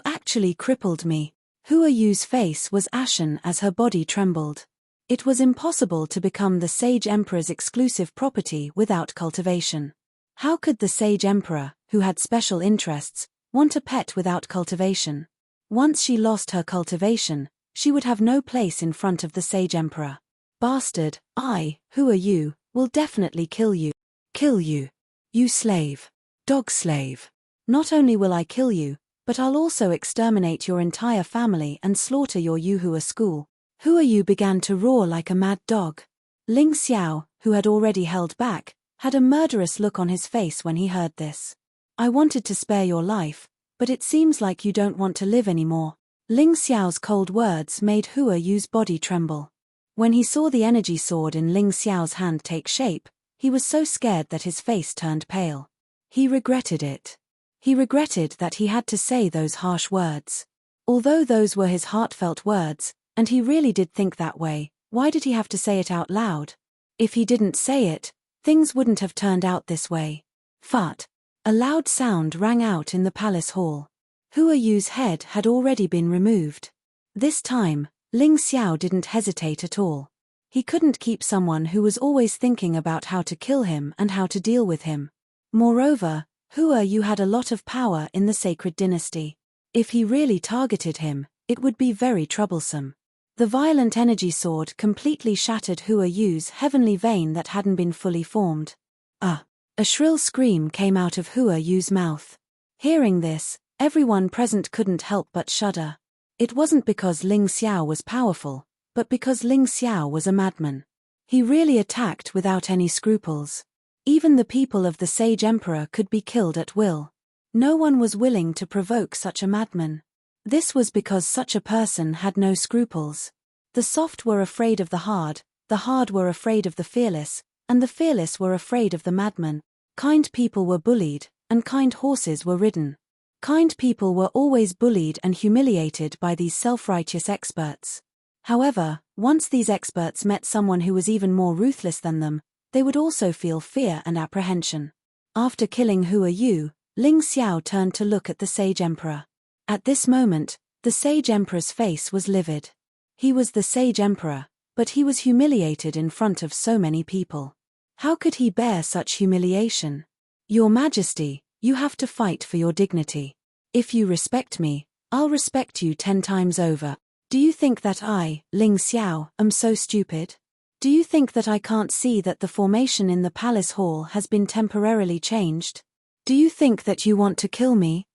actually crippled me. Hua Yu's face was ashen as her body trembled. It was impossible to become the Sage Emperor's exclusive property without cultivation. How could the Sage Emperor, who had special interests, want a pet without cultivation? Once she lost her cultivation, she would have no place in front of the Sage Emperor. Bastard, Hua Yu, will definitely kill you. Kill you. You slave. Dog slave. Not only will I kill you, but I'll also exterminate your entire family and slaughter your Yuhua school. Hua Yu began to roar like a mad dog. Ling Xiao, who had already held back, had a murderous look on his face when he heard this. I wanted to spare your life, but it seems like you don't want to live anymore. Ling Xiao's cold words made Hua Yu's body tremble. When he saw the energy sword in Ling Xiao's hand take shape, he was so scared that his face turned pale. He regretted it. He regretted that he had to say those harsh words. Although those were his heartfelt words, and he really did think that way, why did he have to say it out loud? If he didn't say it, things wouldn't have turned out this way. Fart. A loud sound rang out in the palace hall. Hua Yu's head had already been removed. This time, Ling Xiao didn't hesitate at all. He couldn't keep someone who was always thinking about how to kill him and how to deal with him. Moreover, Hua Yu had a lot of power in the sacred dynasty. If he really targeted him, it would be very troublesome. The violent energy sword completely shattered Hua Yu's heavenly vein that hadn't been fully formed. A shrill scream came out of Hua Yu's mouth. Hearing this, everyone present couldn't help but shudder. It wasn't because Ling Xiao was powerful, but because Ling Xiao was a madman. He really attacked without any scruples. Even the people of the Sage Emperor could be killed at will. No one was willing to provoke such a madman. This was because such a person had no scruples. The soft were afraid of the hard were afraid of the fearless, and the fearless were afraid of the madman. Kind people were bullied, and kind horses were ridden. Kind people were always bullied and humiliated by these self-righteous experts. However, once these experts met someone who was even more ruthless than them, they would also feel fear and apprehension. After killing Hua Yu, Ling Xiao turned to look at the Sage Emperor. At this moment, the Sage Emperor's face was livid. He was the Sage Emperor, but he was humiliated in front of so many people. How could he bear such humiliation? Your Majesty, you have to fight for your dignity. If you respect me, I'll respect you 10 times over. Do you think that I, Ling Xiao, am so stupid? Do you think that I can't see that the formation in the palace hall has been temporarily changed? Do you think that you want to kill me?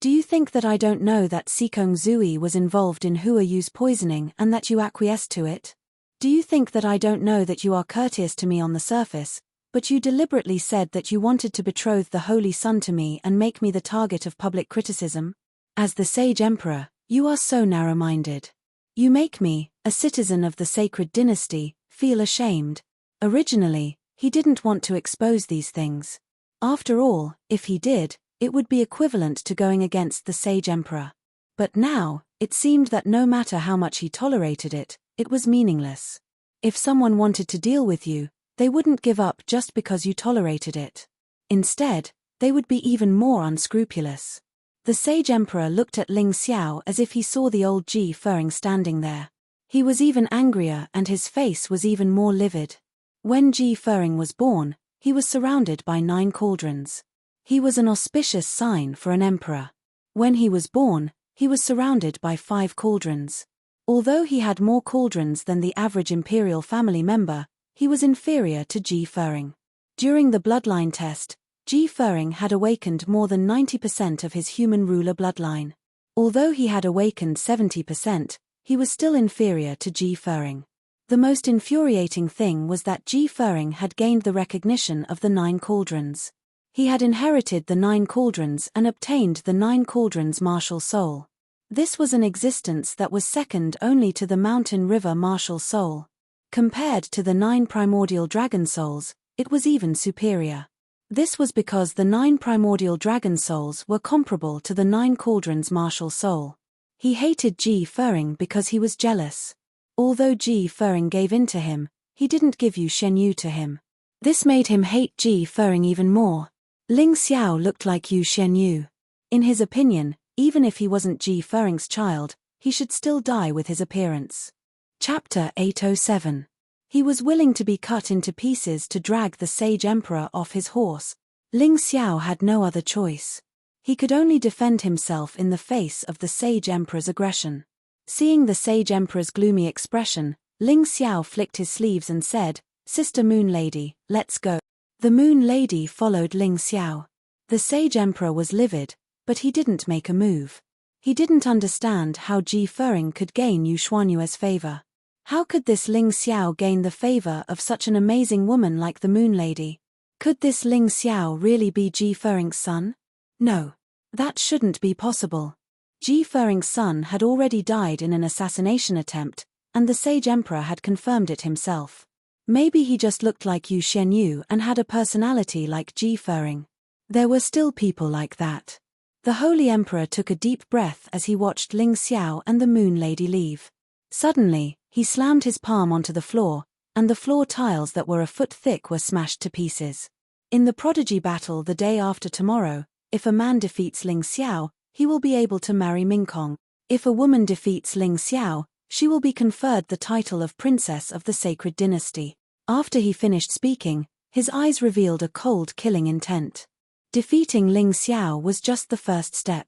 Do you think that I don't know that Sikong Zui was involved in Hua Yu's poisoning and that you acquiesced to it? Do you think that I don't know that you are courteous to me on the surface, but you deliberately said that you wanted to betroth the Holy Sun to me and make me the target of public criticism? As the Sage Emperor, you are so narrow-minded. You make me, a citizen of the sacred dynasty, feel ashamed. Originally, he didn't want to expose these things. After all, if he did, it would be equivalent to going against the Sage Emperor. But now, it seemed that no matter how much he tolerated it, it was meaningless. If someone wanted to deal with you, they wouldn't give up just because you tolerated it. Instead, they would be even more unscrupulous. The Sage Emperor looked at Ling Xiao as if he saw the old Ji Fering standing there. He was even angrier and his face was even more livid. When Ji Fering was born, he was surrounded by 9 cauldrons. He was an auspicious sign for an emperor. When he was born, he was surrounded by 5 cauldrons. Although he had more cauldrons than the average imperial family member, he was inferior to Ji Fering. During the bloodline test, Ji Fering had awakened more than 90% of his human ruler bloodline. Although he had awakened 70%, he was still inferior to Ji Fering. The most infuriating thing was that Ji Fering had gained the recognition of the 9 cauldrons. He had inherited the 9 cauldrons and obtained the 9 cauldrons martial soul. This was an existence that was second only to the mountain river martial soul. Compared to the 9 primordial dragon souls, it was even superior. This was because the 9 primordial dragon souls were comparable to the 9 cauldrons martial soul. He hated Ji Fering because he was jealous. Although Ji Fering gave in to him, he didn't give Yu Shenyu to him. This made him hate Ji Fering even more. Ling Xiao looked like Yu Shenyu. In his opinion, even if he wasn't Ji Fering's child, he should still die with his appearance. Chapter 807. He was willing to be cut into pieces to drag the Sage Emperor off his horse. Ling Xiao had no other choice. He could only defend himself in the face of the Sage Emperor's aggression. Seeing the Sage Emperor's gloomy expression, Ling Xiao flicked his sleeves and said, Sister Moon Lady, let's go. The Moon Lady followed Ling Xiao. The Sage Emperor was livid, but he didn't make a move. He didn't understand how Ji Fering could gain Yu Xuanyue's favor. How could this Ling Xiao gain the favor of such an amazing woman like the Moon Lady? Could this Ling Xiao really be Ji Fering's son? No. That shouldn't be possible. Ji Fering's son had already died in an assassination attempt, and the Sage Emperor had confirmed it himself. Maybe he just looked like Yu Xianyu and had a personality like Ji Fering. There were still people like that. The Holy Emperor took a deep breath as he watched Ling Xiao and the Moon Lady leave. Suddenly, he slammed his palm onto the floor, and the floor tiles that were a foot thick were smashed to pieces. In the prodigy battle the day after tomorrow, if a man defeats Ling Xiao, he will be able to marry Mingkong. If a woman defeats Ling Xiao, she will be conferred the title of Princess of the Sacred Dynasty. After he finished speaking, his eyes revealed a cold killing intent. Defeating Ling Xiao was just the first step.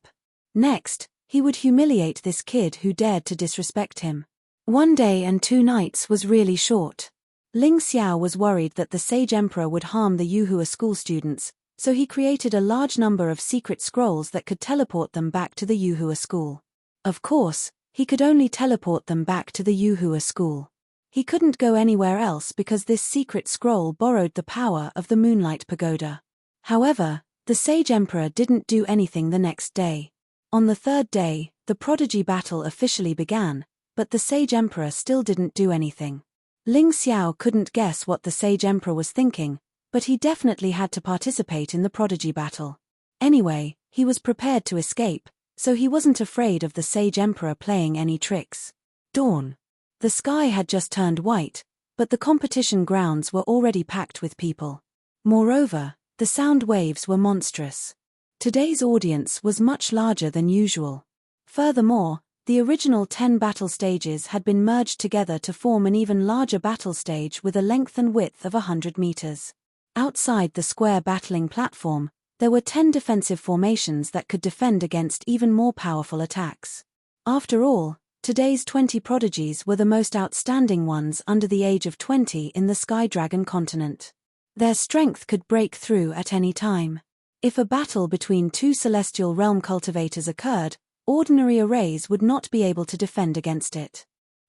Next, he would humiliate this kid who dared to disrespect him. 1 day and 2 nights was really short. Ling Xiao was worried that the Sage Emperor would harm the Yuhua school students, so he created a large number of secret scrolls that could teleport them back to the Yuhua school. Of course, he could only teleport them back to the Yuhua school. He couldn't go anywhere else because this secret scroll borrowed the power of the Moonlight Pagoda. However, the Sage Emperor didn't do anything the next day. On the 3rd day, the prodigy battle officially began, but the Sage Emperor still didn't do anything. Ling Xiao couldn't guess what the Sage Emperor was thinking, but he definitely had to participate in the prodigy battle. Anyway, he was prepared to escape, so he wasn't afraid of the Sage Emperor playing any tricks. Dawn. The sky had just turned white, but the competition grounds were already packed with people. Moreover, the sound waves were monstrous. Today's audience was much larger than usual. Furthermore, the original 10 battle stages had been merged together to form an even larger battle stage with a length and width of 100 meters. Outside the square battling platform, there were 10 defensive formations that could defend against even more powerful attacks. After all, today's 20 prodigies were the most outstanding ones under the age of 20 in the Sky Dragon continent. Their strength could break through at any time. If a battle between 2 celestial realm cultivators occurred, ordinary arrays would not be able to defend against it.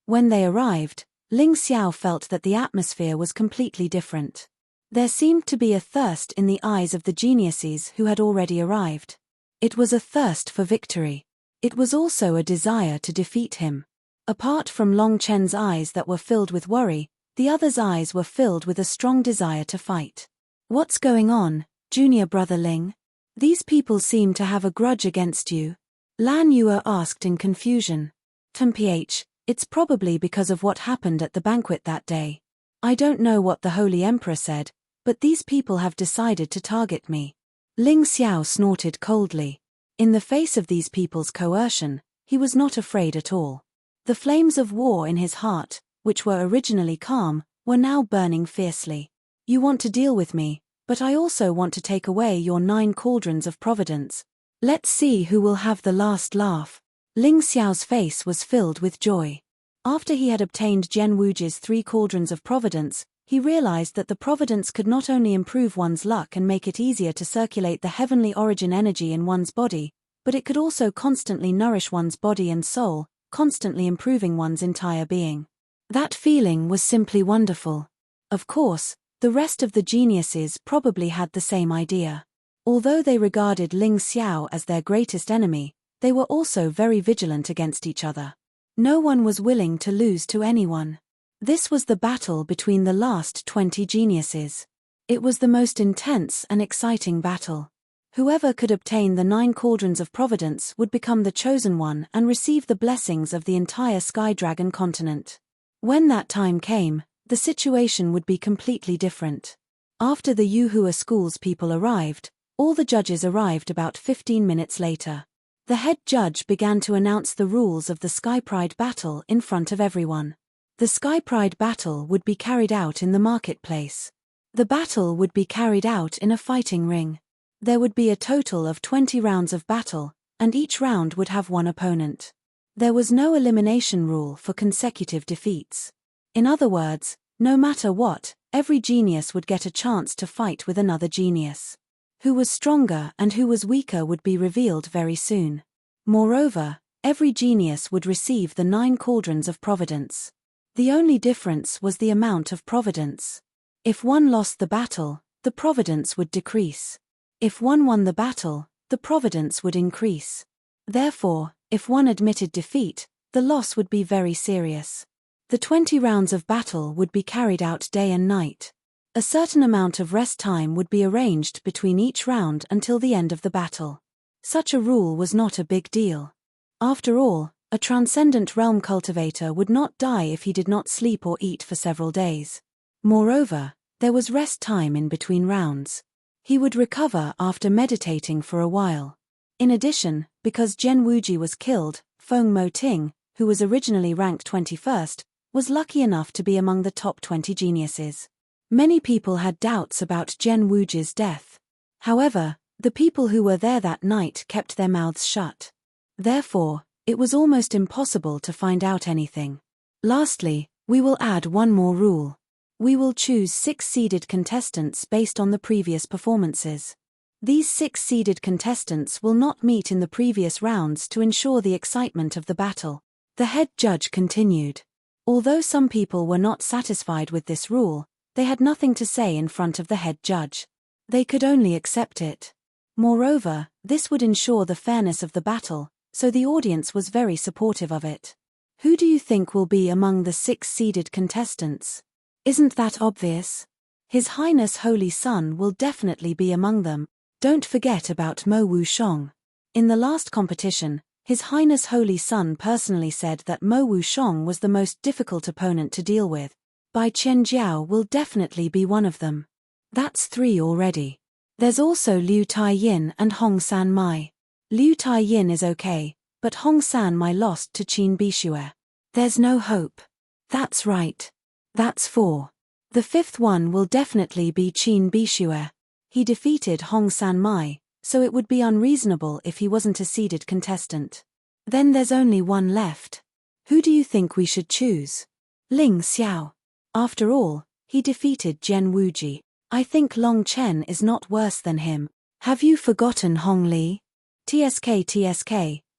When they arrived, Ling Xiao felt that the atmosphere was completely different. There seemed to be a thirst in the eyes of the geniuses who had already arrived. It was a thirst for victory. It was also a desire to defeat him. Apart from Long Chen's eyes that were filled with worry, the others' eyes were filled with a strong desire to fight. What's going on, junior brother Ling? These people seem to have a grudge against you. Lan Yue asked in confusion. Mph, it's probably because of what happened at the banquet that day. I don't know what the Holy Emperor said, but these people have decided to target me. Ling Xiao snorted coldly. In the face of these people's coercion, he was not afraid at all. The flames of war in his heart, which were originally calm, were now burning fiercely. You want to deal with me, but I also want to take away your 9 cauldrons of providence. Let's see who will have the last laugh. Ling Xiao's face was filled with joy. After he had obtained Jian Wuji's 3 cauldrons of providence, he realized that the providence could not only improve one's luck and make it easier to circulate the heavenly origin energy in one's body, but it could also constantly nourish one's body and soul, constantly improving one's entire being. That feeling was simply wonderful. Of course, the rest of the geniuses probably had the same idea. Although they regarded Ling Xiao as their greatest enemy, they were also very vigilant against each other. No one was willing to lose to anyone. This was the battle between the last 20 geniuses. It was the most intense and exciting battle. Whoever could obtain the 9 cauldrons of providence would become the chosen one and receive the blessings of the entire Sky Dragon continent. When that time came, the situation would be completely different. After the Yuhua school's people arrived, all the judges arrived about 15 minutes later. The head judge began to announce the rules of the Sky Pride battle in front of everyone. The Sky Pride battle would be carried out in the marketplace. The battle would be carried out in a fighting ring. There would be a total of 20 rounds of battle, and each round would have 1 opponent. There was no elimination rule for consecutive defeats. In other words, no matter what, every genius would get a chance to fight with another genius. Who was stronger and who was weaker would be revealed very soon. Moreover, every genius would receive the 9 cauldrons of providence. The only difference was the amount of providence. If one lost the battle, the providence would decrease. If one won the battle, the providence would increase. Therefore, if one admitted defeat, the loss would be very serious. The 20 rounds of battle would be carried out day and night. A certain amount of rest time would be arranged between each round until the end of the battle. Such a rule was not a big deal. After all, a transcendent realm cultivator would not die if he did not sleep or eat for several days. Moreover, there was rest time in between rounds. He would recover after meditating for a while. In addition, because Zhen Wuji was killed, Feng Mo Ting, who was originally ranked 21st, was lucky enough to be among the top 20 geniuses. Many people had doubts about Zhen Wuji's death. However, the people who were there that night kept their mouths shut. Therefore, it was almost impossible to find out anything. Lastly, we will add one more rule. We will choose 6 seeded contestants based on the previous performances. These 6 seeded contestants will not meet in the previous rounds to ensure the excitement of the battle. The head judge continued. Although some people were not satisfied with this rule, they had nothing to say in front of the head judge. They could only accept it. Moreover, this would ensure the fairness of the battle, so the audience was very supportive of it. Who do you think will be among the 6 seeded contestants? Isn't that obvious? His Highness Holy Sun will definitely be among them. Don't forget about Mo Wushong. In the last competition, His Highness Holy Sun personally said that Mo Wushong was the most difficult opponent to deal with. Bai Qianjiao will definitely be one of them. That's 3 already. There's also Liu Taiyin and Hong San Mai. Liu Taiyin is okay, but Hong San Mai lost to Qin Bishue. There's no hope. That's right. That's 4. The 5th one will definitely be Qin Bishue. He defeated Hong San Mai, so it would be unreasonable if he wasn't a seeded contestant. Then there's only one left. Who do you think we should choose? Ling Xiao. After all, he defeated Zhen Wuji. I think Long Chen is not worse than him. Have you forgotten Hong Li? TSK,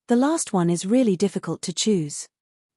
the last one is really difficult to choose.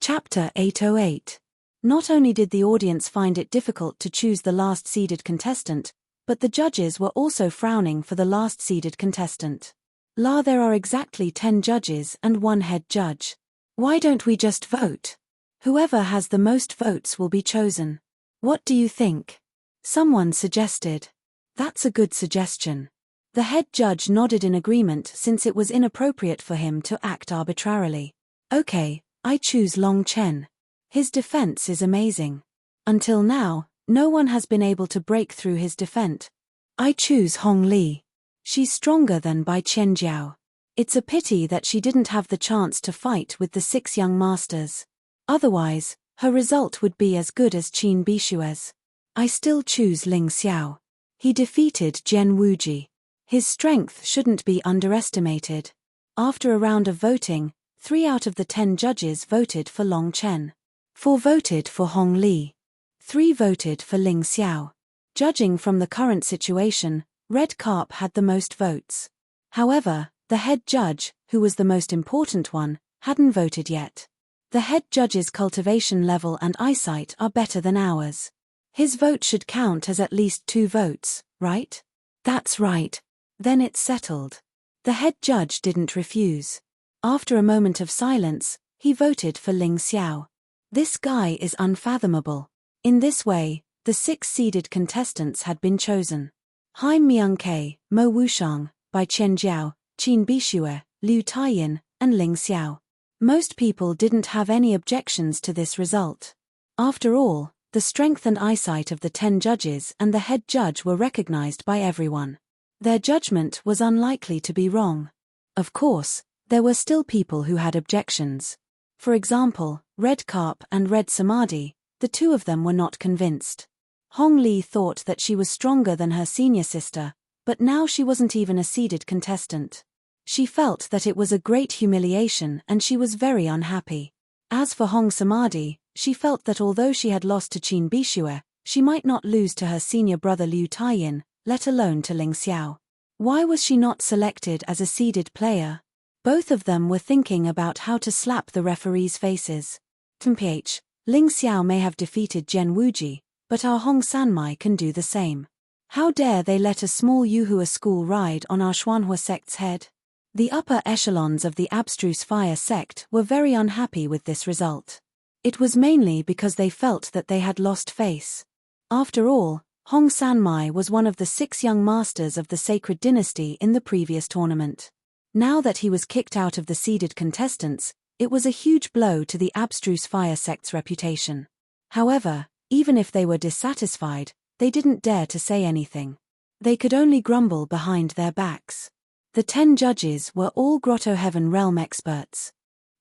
Chapter 808. Not only did the audience find it difficult to choose the last seeded contestant, but the judges were also frowning for the last seeded contestant. There are exactly 10 judges and 1 head judge. Why don't we just vote? Whoever has the most votes will be chosen. What do you think? Someone suggested. That's a good suggestion. The head judge nodded in agreement since it was inappropriate for him to act arbitrarily. Okay, I choose Long Chen. His defense is amazing. Until now, no one has been able to break through his defense. I choose Hong Li. She's stronger than Bai Qianjiao. It's a pity that she didn't have the chance to fight with the 6 young masters. Otherwise, her result would be as good as Qin Bishue's. I still choose Ling Xiao. He defeated Zhen Wuji. His strength shouldn't be underestimated. After a round of voting, 3 out of the 10 judges voted for Long Chen. 4 voted for Hong Li. 3 voted for Ling Xiao. Judging from the current situation, Red Carp had the most votes. However, the head judge, who was the most important one, hadn't voted yet. The head judge's cultivation level and eyesight are better than ours. His vote should count as at least 2 votes, right? That's right. Then it's settled. The head judge didn't refuse. After a moment of silence, he voted for Ling Xiao. This guy is unfathomable. In this way, the 6 seeded contestants had been chosen. Hai Myung-Ke, Mo Wushang, Bai Qianjiao, Qin Bishue, Liu Taiyin, and Ling Xiao. Most people didn't have any objections to this result. After all, the strength and eyesight of the 10 judges and the head judge were recognized by everyone. Their judgment was unlikely to be wrong. Of course, there were still people who had objections. For example, Red Carp and Red Samadhi, the 2 of them were not convinced. Hong Li thought that she was stronger than her senior sister, but now she wasn't even a seeded contestant. She felt that it was a great humiliation and she was very unhappy. As for Hong Samadhi, she felt that although she had lost to Qin Bishue, She might not lose to her senior brother Liu Taiyin, let alone to Ling Xiao. Why was she not selected as a seeded player? Both of them were thinking about how to slap the referees' faces. TMPH, Ling Xiao may have defeated Zhen Wuji, but our Hong Sanmai can do the same. How dare they let a small Yuhua school ride on our Xuanhua sect's head? The upper echelons of the abstruse fire sect were very unhappy with this result. It was mainly because they felt that they had lost face. After all, Hong Sanmai was one of the 6 young masters of the sacred dynasty in the previous tournament. Now that he was kicked out of the seeded contestants, it was a huge blow to the abstruse fire sect's reputation. However, even if they were dissatisfied, they didn't dare to say anything. They could only grumble behind their backs. The 10 judges were all Grotto Heaven realm experts.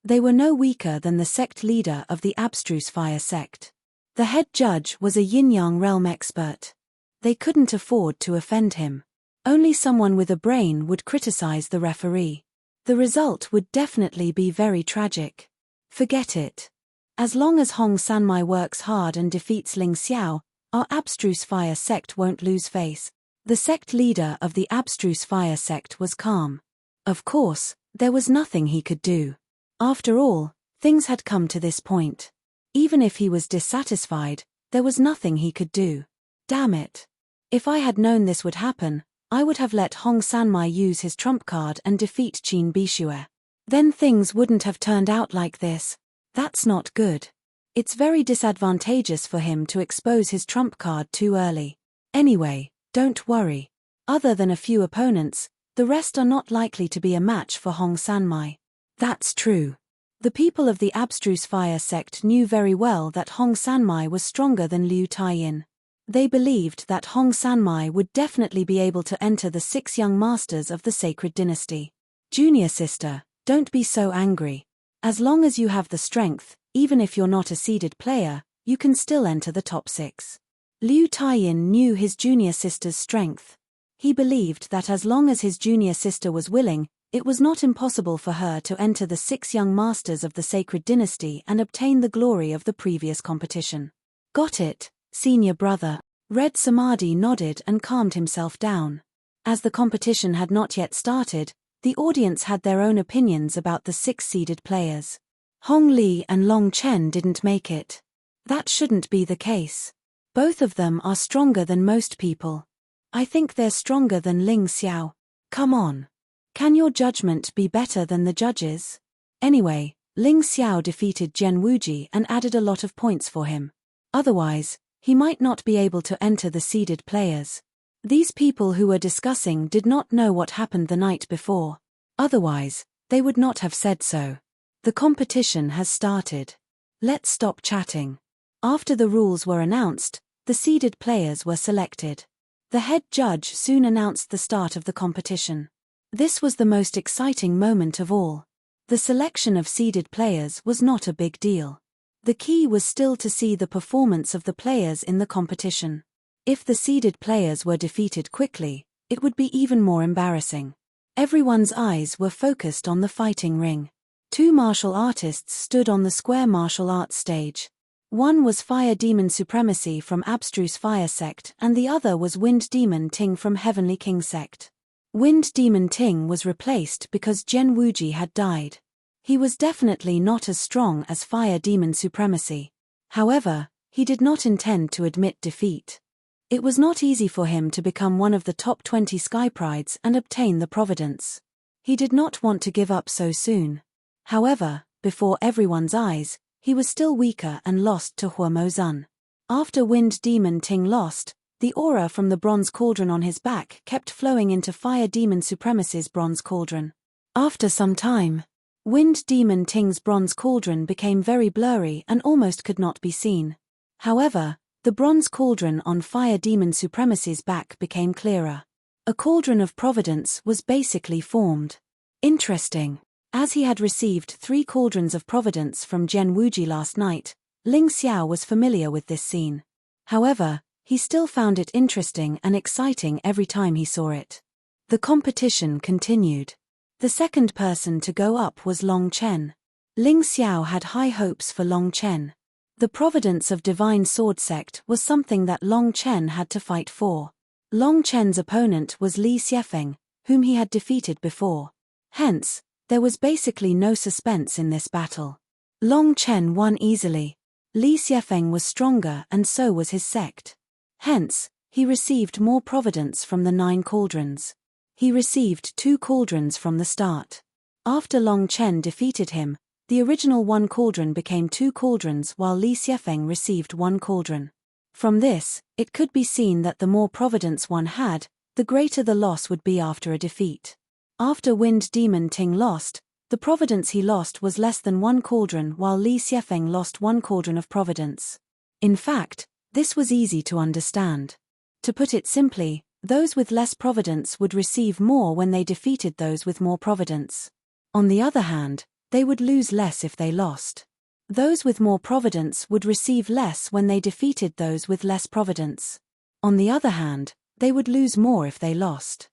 They were no weaker than the sect leader of the abstruse fire sect. The head judge was a yin-yang realm expert. They couldn't afford to offend him. Only someone with a brain would criticize the referee. The result would definitely be very tragic. Forget it. As long as Hong Sanmai works hard and defeats Ling Xiao, our abstruse fire sect won't lose face. The sect leader of the abstruse fire sect was calm. Of course, there was nothing he could do. After all, things had come to this point. Even if he was dissatisfied, there was nothing he could do. Damn it. If I had known this would happen, I would have let Hong Sanmai use his trump card and defeat Qin Bishue. Then things wouldn't have turned out like this. That's not good. It's very disadvantageous for him to expose his trump card too early. Anyway, don't worry. Other than a few opponents, the rest are not likely to be a match for Hong Sanmai. That's true. The people of the abstruse fire sect knew very well that Hong Sanmai was stronger than Liu Taiyin. They believed that Hong Sanmai would definitely be able to enter the 6 young masters of the sacred dynasty. Junior sister, don't be so angry. As long as you have the strength, even if you're not a seeded player, you can still enter the top 6. Liu Taiyin knew his junior sister's strength. He believed that as long as his junior sister was willing, it was not impossible for her to enter the 6 young masters of the sacred dynasty and obtain the glory of the previous competition. Got it, senior brother. Red Samadhi nodded and calmed himself down. As the competition had not yet started, the audience had their own opinions about the 6 seeded players. Hong Li and Long Chen didn't make it. That shouldn't be the case. Both of them are stronger than most people. I think they're stronger than Ling Xiao. Come on. Can your judgment be better than the judges? Anyway, Ling Xiao defeated Zhen Wuji and added a lot of points for him. Otherwise, he might not be able to enter the seeded players. These people who were discussing did not know what happened the night before. Otherwise, they would not have said so. The competition has started. Let's stop chatting. After the rules were announced, the seeded players were selected. The head judge soon announced the start of the competition. This was the most exciting moment of all. The selection of seeded players was not a big deal. The key was still to see the performance of the players in the competition. If the seeded players were defeated quickly, it would be even more embarrassing. Everyone's eyes were focused on the fighting ring. 2 martial artists stood on the square martial arts stage. One was Fire Demon Supremacy from Abstruse Fire Sect and the other was Wind Demon Ting from Heavenly King Sect. Wind Demon Ting was replaced because Zhen Wuji had died. He was definitely not as strong as Fire Demon Supremacy. However, he did not intend to admit defeat. It was not easy for him to become one of the top 20 Sky Prides and obtain the Providence. He did not want to give up so soon. However, before everyone's eyes, he was still weaker and lost to Hua Mozun. After Wind Demon Ting lost, the aura from the bronze cauldron on his back kept flowing into Fire Demon Supremacy's bronze cauldron. After some time, Wind Demon Ting's bronze cauldron became very blurry and almost could not be seen. However, the bronze cauldron on Fire Demon Supremacy's back became clearer. A cauldron of providence was basically formed. Interesting. As he had received 3 cauldrons of providence from Zhen Wuji last night, Ling Xiao was familiar with this scene. However, he still found it interesting and exciting every time he saw it. The competition continued. The second person to go up was Long Chen. Ling Xiao had high hopes for Long Chen. The providence of divine sword sect was something that Long Chen had to fight for. Long Chen's opponent was Li Xiefeng, whom he had defeated before. Hence, there was basically no suspense in this battle. Long Chen won easily. Li Xiefeng was stronger and so was his sect. Hence, he received more providence from the 9 cauldrons. He received 2 cauldrons from the start. After Long Chen defeated him, the original 1 cauldron became 2 cauldrons while Li Xiefeng received 1 cauldron. From this, it could be seen that the more providence one had, the greater the loss would be after a defeat. After Wind Demon Ting lost, the providence he lost was less than 1 cauldron while Li Xiefeng lost 1 cauldron of providence. In fact, this was easy to understand. To put it simply, those with less providence would receive more when they defeated those with more providence. On the other hand, they would lose less if they lost. Those with more providence would receive less when they defeated those with less providence. On the other hand, they would lose more if they lost.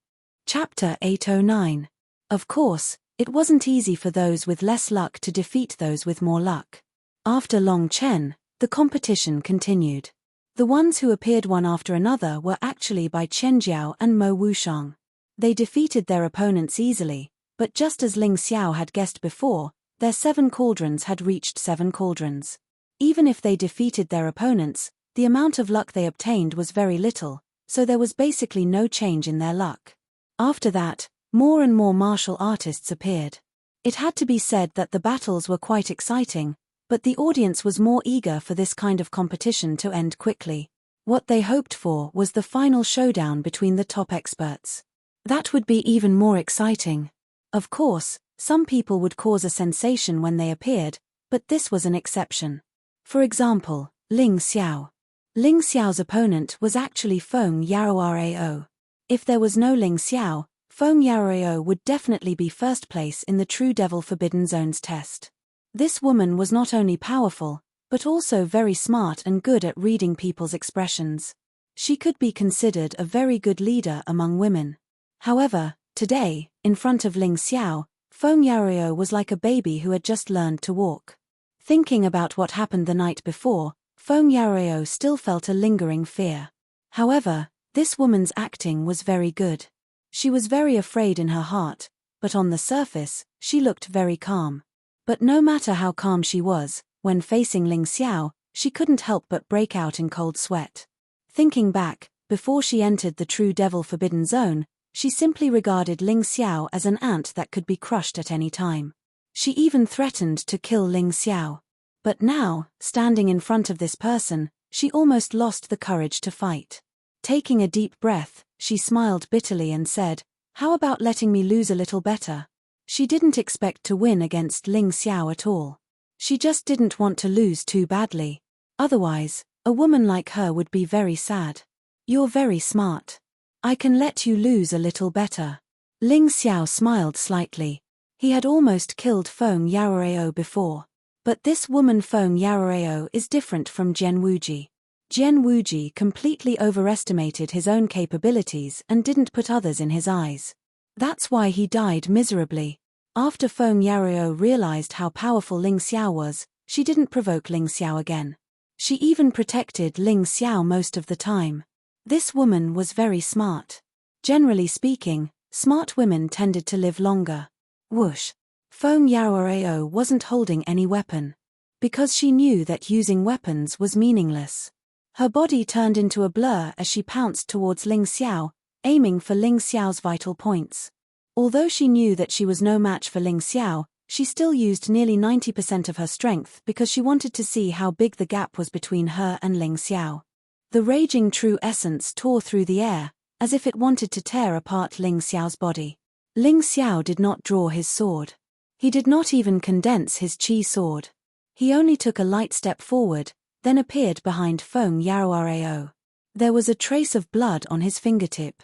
Chapter 809. Of course, it wasn't easy for those with less luck to defeat those with more luck. After Long Chen, the competition continued. The ones who appeared one after another were actually by Chen Jiao and Mo Wushang. They defeated their opponents easily, but just as Ling Xiao had guessed before, their 7 cauldrons had reached 7 cauldrons. Even if they defeated their opponents, the amount of luck they obtained was very little, so there was basically no change in their luck. After that, more and more martial artists appeared. It had to be said that the battles were quite exciting, but the audience was more eager for this kind of competition to end quickly. What they hoped for was the final showdown between the top experts. That would be even more exciting. Of course, some people would cause a sensation when they appeared, but this was an exception. For example, Ling Xiao. Ling Xiao's opponent was actually Feng Yarao. If there was no Ling Xiao, Feng Yarao would definitely be first place in the True Devil Forbidden Zones test. This woman was not only powerful, but also very smart and good at reading people's expressions. She could be considered a very good leader among women. However, today, in front of Ling Xiao, Feng Yarao was like a baby who had just learned to walk. Thinking about what happened the night before, Feng Yarao still felt a lingering fear. However, this woman's acting was very good. She was very afraid in her heart, but on the surface, she looked very calm. But no matter how calm she was, when facing Ling Xiao, she couldn't help but break out in cold sweat. Thinking back, before she entered the True Devil Forbidden Zone, she simply regarded Ling Xiao as an ant that could be crushed at any time. She even threatened to kill Ling Xiao. But now, standing in front of this person, she almost lost the courage to fight. Taking a deep breath, she smiled bitterly and said, "How about letting me lose a little better?" She didn't expect to win against Ling Xiao at all. She just didn't want to lose too badly. Otherwise, a woman like her would be very sad. "You're very smart. I can let you lose a little better." Ling Xiao smiled slightly. He had almost killed Feng Yarao before. But this woman Feng Yarao is different from Jian Wuji. Jian Wuji completely overestimated his own capabilities and didn't put others in his eyes. That's why he died miserably. After Feng Yarao realized how powerful Ling Xiao was, she didn't provoke Ling Xiao again. She even protected Ling Xiao most of the time. This woman was very smart. Generally speaking, smart women tended to live longer. Whoosh! Feng Yarao wasn't holding any weapon. Because she knew that using weapons was meaningless. Her body turned into a blur as she pounced towards Ling Xiao, aiming for Ling Xiao's vital points. Although she knew that she was no match for Ling Xiao, she still used nearly 90% of her strength because she wanted to see how big the gap was between her and Ling Xiao. The raging true essence tore through the air, as if it wanted to tear apart Ling Xiao's body. Ling Xiao did not draw his sword. He did not even condense his chi sword. He only took a light step forward, then appeared behind Feng Yarao. There was a trace of blood on his fingertip.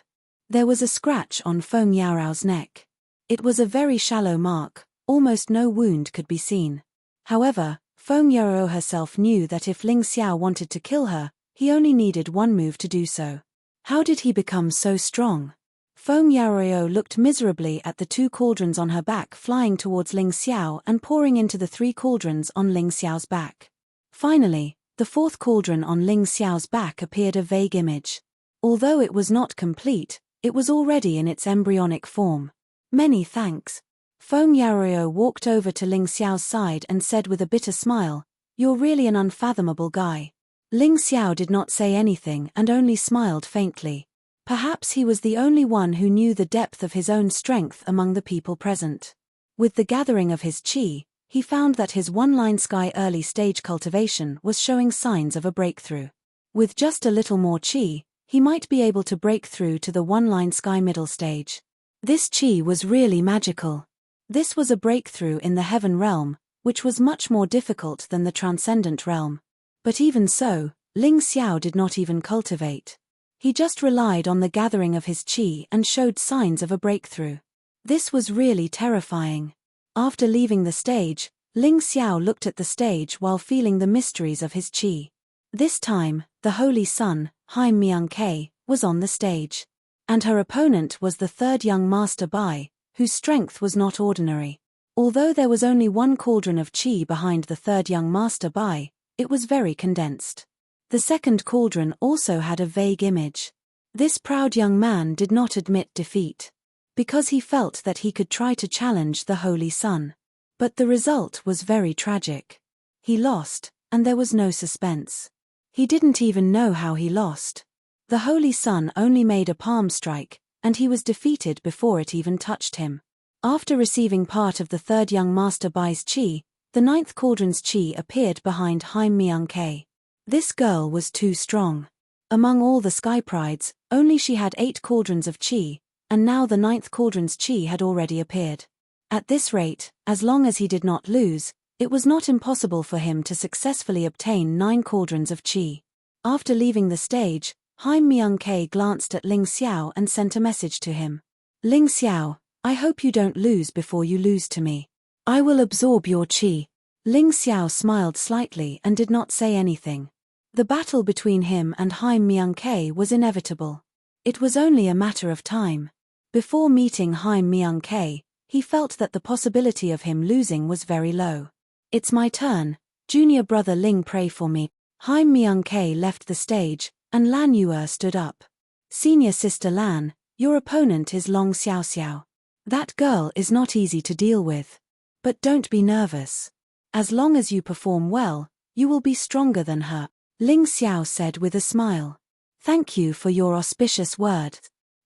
There was a scratch on Feng Yarao's neck. It was a very shallow mark, almost no wound could be seen. However, Feng Yarao herself knew that if Ling Xiao wanted to kill her, he only needed one move to do so. How did he become so strong? Feng Yarao looked miserably at the 2 cauldrons on her back flying towards Ling Xiao and pouring into the 3 cauldrons on Ling Xiao's back. Finally, the fourth cauldron on Ling Xiao's back appeared, a vague image. Although it was not complete, it was already in its embryonic form. Many thanks. Feng Yaorio walked over to Ling Xiao's side and said with a bitter smile, "You're really an unfathomable guy." Ling Xiao did not say anything and only smiled faintly. Perhaps he was the only one who knew the depth of his own strength among the people present. With the gathering of his qi, he found that his one-line sky early stage cultivation was showing signs of a breakthrough. With just a little more qi, he might be able to break through to the one-line sky middle stage. This qi was really magical. This was a breakthrough in the heaven realm, which was much more difficult than the transcendent realm. But even so, Ling Xiao did not even cultivate. He just relied on the gathering of his qi and showed signs of a breakthrough. This was really terrifying. After leaving the stage, Ling Xiao looked at the stage while feeling the mysteries of his qi. This time, the Holy Sun, Haim Myung-Ke, was on the stage. And her opponent was the third young master Bai, whose strength was not ordinary. Although there was only one cauldron of qi behind the third young master Bai, it was very condensed. The second cauldron also had a vague image. This proud young man did not admit defeat, because he felt that he could try to challenge the Holy Sun. But the result was very tragic. He lost, and there was no suspense. He didn't even know how he lost. The Holy Sun only made a palm strike, and he was defeated before it even touched him. After receiving part of the third young master Bai's qi, the ninth cauldron's qi appeared behind Haim Myung-Ke. This girl was too strong. Among all the sky prides, only she had 8 cauldrons of qi, and now the ninth cauldron's qi had already appeared. At this rate, as long as he did not lose, it was not impossible for him to successfully obtain 9 cauldrons of qi. After leaving the stage, Haim Myung-Ke glanced at Ling Xiao and sent a message to him. "Ling Xiao, I hope you don't lose before you lose to me. I will absorb your qi." Ling Xiao smiled slightly and did not say anything. The battle between him and Haim Myung-Ke was inevitable. It was only a matter of time. Before meeting Haim Myung-Ke, he felt that the possibility of him losing was very low. "It's my turn. Junior brother Ling, pray for me." Haim Myung-Ke left the stage, and Lan Yue stood up. "Senior sister Lan, your opponent is Long Xiaoxiao. That girl is not easy to deal with. But don't be nervous. As long as you perform well, you will be stronger than her," Ling Xiao said with a smile. "Thank you for your auspicious words."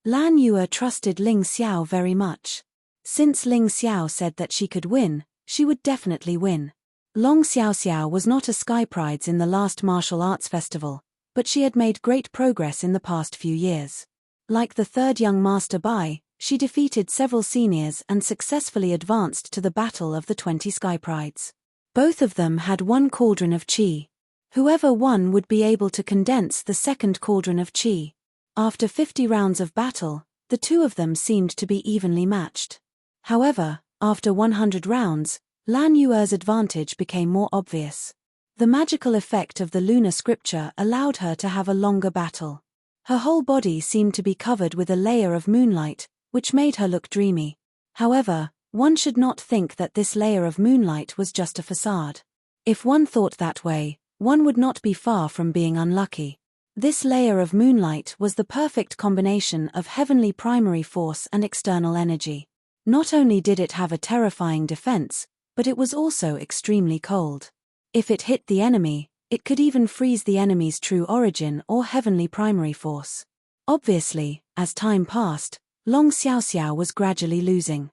Lan Yue trusted Ling Xiao very much. Since Ling Xiao said that she could win, she would definitely win. Long Xiaoxiao was not a Sky Prides in the last martial arts festival, but she had made great progress in the past few years. Like the third young master Bai, she defeated several seniors and successfully advanced to the battle of the 20 Sky Prides. Both of them had 1 cauldron of qi. Whoever won would be able to condense the second cauldron of qi. After 50 rounds of battle, the two of them seemed to be evenly matched. However, after 100 rounds, Lan Yue's advantage became more obvious. The magical effect of the lunar scripture allowed her to have a longer battle. Her whole body seemed to be covered with a layer of moonlight, which made her look dreamy. However, one should not think that this layer of moonlight was just a facade. If one thought that way, one would not be far from being unlucky. This layer of moonlight was the perfect combination of heavenly primary force and external energy. Not only did it have a terrifying defense, but it was also extremely cold. If it hit the enemy, it could even freeze the enemy's true origin or heavenly primary force. Obviously, as time passed, Long Xiaoxiao was gradually losing.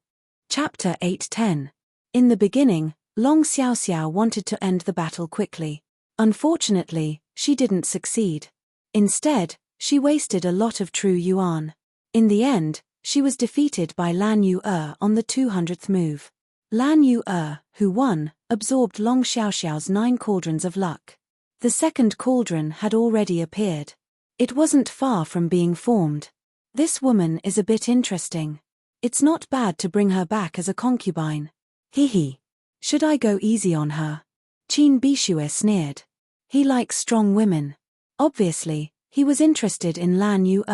Chapter 8:10. In the beginning, Long Xiaoxiao wanted to end the battle quickly. Unfortunately, she didn't succeed. Instead, she wasted a lot of true yuan. In the end, she was defeated by Lan Yue on the 200th move. Lan Yue, who won, absorbed Long Xiaoxiao's 9 cauldrons of luck. The second cauldron had already appeared. It wasn't far from being formed. This woman is a bit interesting. It's not bad to bring her back as a concubine. Hihi. Should I go easy on her? Qin Bishue sneered. He likes strong women. Obviously, he was interested in Lan Yue.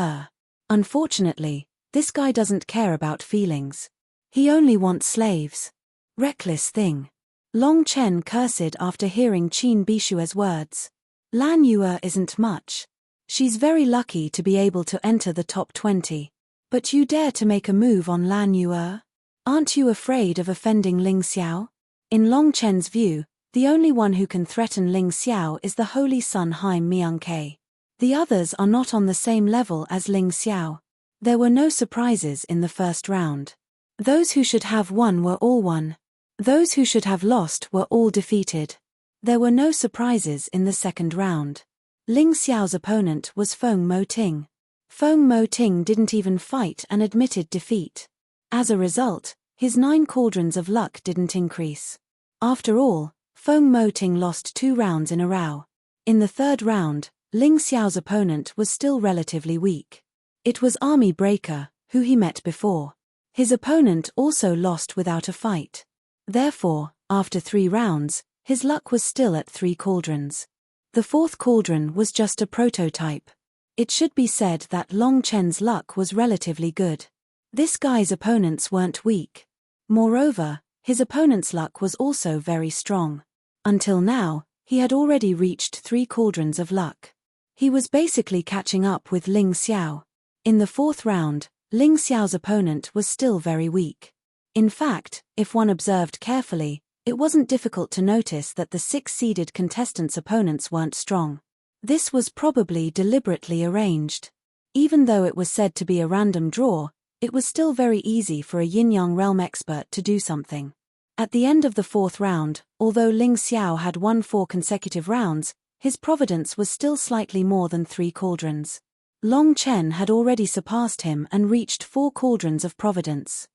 Unfortunately, this guy doesn't care about feelings. He only wants slaves. Reckless thing. Long Chen cursed after hearing Qin Bishua's words. Lan Yue isn't much. She's very lucky to be able to enter the top 20. But you dare to make a move on Lan Yue? Aren't you afraid of offending Ling Xiao? In Long Chen's view, the only one who can threaten Ling Xiao is the holy son Haim Miangke. The others are not on the same level as Ling Xiao. There were no surprises in the first round. Those who should have won were all won. Those who should have lost were all defeated. There were no surprises in the second round. Ling Xiao's opponent was Feng Moting. Feng Moting didn't even fight and admitted defeat. As a result, his 9 cauldrons of luck didn't increase. After all, Feng Moting lost 2 rounds in a row. In the third round, Ling Xiao's opponent was still relatively weak. It was Army Breaker, who he met before. His opponent also lost without a fight. Therefore, after 3 rounds, his luck was still at 3 cauldrons. The 4th cauldron was just a prototype. It should be said that Long Chen's luck was relatively good. This guy's opponents weren't weak. Moreover, his opponent's luck was also very strong. Until now, he had already reached 3 cauldrons of luck. He was basically catching up with Ling Xiao. In the 4th round, Ling Xiao's opponent was still very weak. In fact, if one observed carefully, it wasn't difficult to notice that the 6-seeded contestants' opponents weren't strong. This was probably deliberately arranged. Even though it was said to be a random draw, it was still very easy for a yin-yang realm expert to do something. At the end of the 4th round, although Ling Xiao had won 4 consecutive rounds, his providence was still slightly more than 3 cauldrons. Long Chen had already surpassed him and reached 4 cauldrons of providence.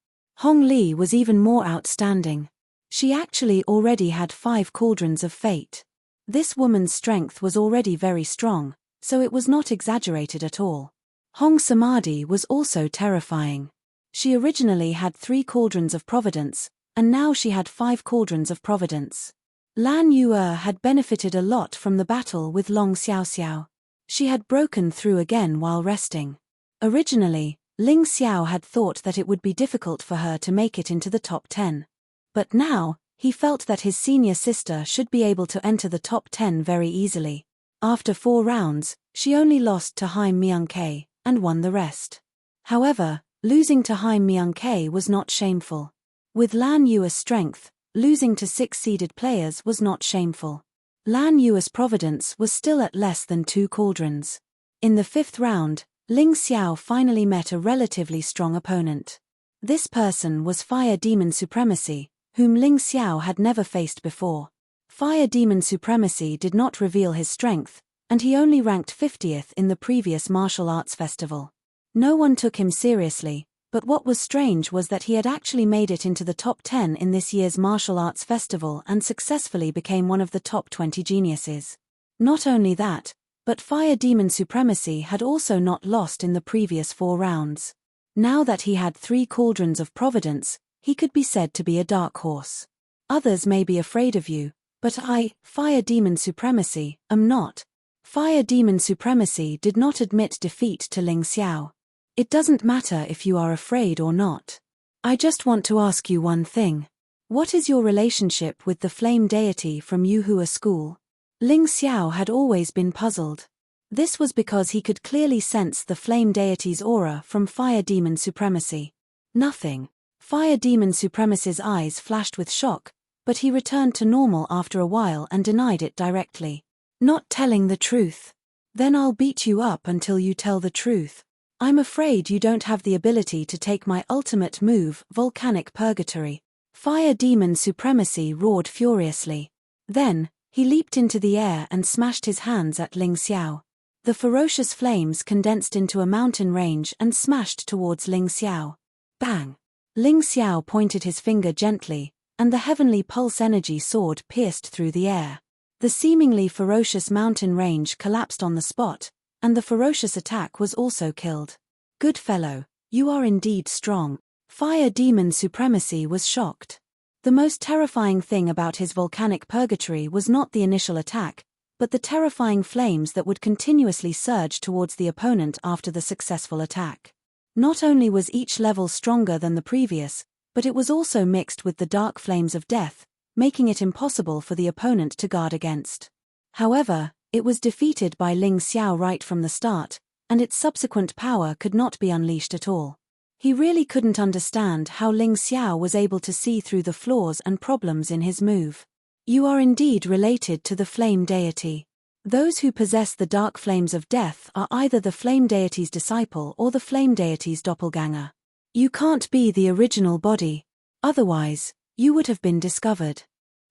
Hong Li was even more outstanding. She actually already had 5 cauldrons of fate. This woman's strength was already very strong, so it was not exaggerated at all. Hong Samadhi was also terrifying. She originally had 3 cauldrons of providence, and now she had 5 cauldrons of providence. Lan Yue had benefited a lot from the battle with Long Xiaoxiao. She had broken through again while resting. Originally, Ling Xiao had thought that it would be difficult for her to make it into the top 10. But now, he felt that his senior sister should be able to enter the top 10 very easily. After 4 rounds, she only lost to Haim Miangke, and won the rest. However, losing to Haim Miangke was not shameful. With Lan Yue's strength, losing to 6-seeded players was not shameful. Lan Yue's providence was still at less than 2 cauldrons. In the 5th round, Ling Xiao finally met a relatively strong opponent. This person was Fire Demon Supremacy, whom Ling Xiao had never faced before. Fire Demon Supremacy did not reveal his strength, and he only ranked 50th in the previous martial arts festival. No one took him seriously, but what was strange was that he had actually made it into the top 10 in this year's martial arts festival and successfully became one of the top 20 geniuses. Not only that, but Fire Demon Supremacy had also not lost in the previous 4 rounds. Now that he had 3 cauldrons of providence, he could be said to be a dark horse. Others may be afraid of you, but I, Fire Demon Supremacy, am not. Fire Demon Supremacy did not admit defeat to Ling Xiao. It doesn't matter if you are afraid or not. I just want to ask you one thing. What is your relationship with the flame deity from Yuhua school? Ling Xiao had always been puzzled. This was because he could clearly sense the flame deity's aura from Fire Demon Supremacy. Nothing. Fire Demon Supremacy's eyes flashed with shock, but he returned to normal after a while and denied it directly. Not telling the truth. Then I'll beat you up until you tell the truth. I'm afraid you don't have the ability to take my ultimate move, Volcanic Purgatory. Fire Demon Supremacy roared furiously. Then, he leaped into the air and smashed his hands at Ling Xiao. The ferocious flames condensed into a mountain range and smashed towards Ling Xiao. Bang! Ling Xiao pointed his finger gently, and the heavenly pulse energy sword pierced through the air. The seemingly ferocious mountain range collapsed on the spot, and the ferocious attack was also killed. Good fellow, you are indeed strong. Fire Demon Supremacy was shocked. The most terrifying thing about his volcanic purgatory was not the initial attack, but the terrifying flames that would continuously surge towards the opponent after the successful attack. Not only was each level stronger than the previous, but it was also mixed with the dark flames of death, making it impossible for the opponent to guard against. However, it was defeated by Ling Xiao right from the start, and its subsequent power could not be unleashed at all. He really couldn't understand how Ling Xiao was able to see through the flaws and problems in his move. You are indeed related to the flame deity. Those who possess the dark flames of death are either the flame deity's disciple or the flame deity's doppelganger. You can't be the original body. Otherwise, you would have been discovered.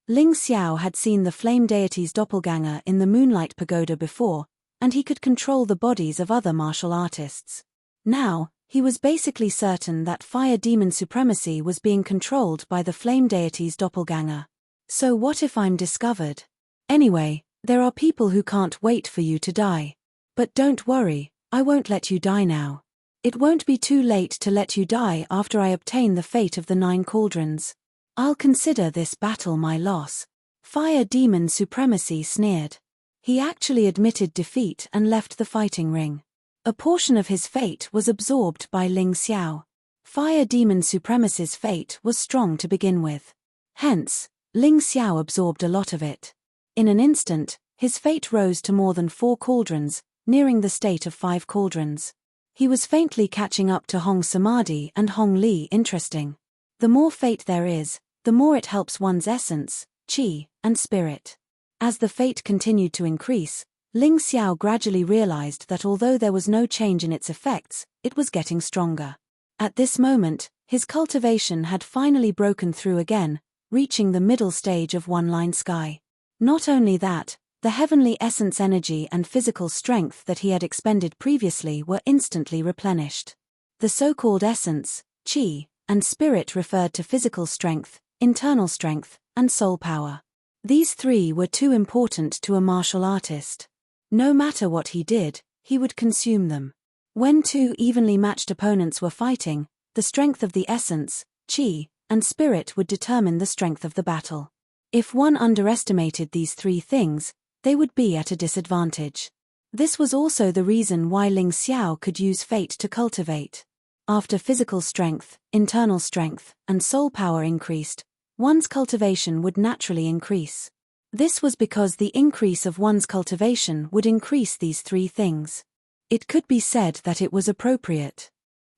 Ling Xiao had seen the flame deity's doppelganger in the Moonlight Pagoda before, and he could control the bodies of other martial artists. Now, he was basically certain that fire demon supremacy was being controlled by the flame deity's doppelganger. So what if I'm discovered? Anyway, there are people who can't wait for you to die. But don't worry, I won't let you die now. It won't be too late to let you die after I obtain the fate of the 9 cauldrons. I'll consider this battle my loss. Fire demon supremacy sneered. He actually admitted defeat and left the fighting ring. A portion of his fate was absorbed by Ling Xiao. Fire demon supremacy's fate was strong to begin with. Hence, Ling Xiao absorbed a lot of it. In an instant, his fate rose to more than 4 cauldrons, nearing the state of 5 cauldrons. He was faintly catching up to Hong Samadhi and Hong Li. Interesting. The more fate there is, the more it helps one's essence, qi, and spirit. As the fate continued to increase, Ling Xiao gradually realized that although there was no change in its effects, it was getting stronger. At this moment, his cultivation had finally broken through again, reaching the middle stage of one-line sky. Not only that, the heavenly essence energy and physical strength that he had expended previously were instantly replenished. The so-called essence, qi, and spirit referred to physical strength, internal strength, and soul power. These 3 were too important to a martial artist. No matter what he did, he would consume them. When 2 evenly matched opponents were fighting, the strength of the essence, qi, and spirit would determine the strength of the battle. If one underestimated these 3 things, they would be at a disadvantage. This was also the reason why Ling Xiao could use fate to cultivate. After physical strength, internal strength, and soul power increased, one's cultivation would naturally increase. This was because the increase of one's cultivation would increase these 3 things. It could be said that it was appropriate.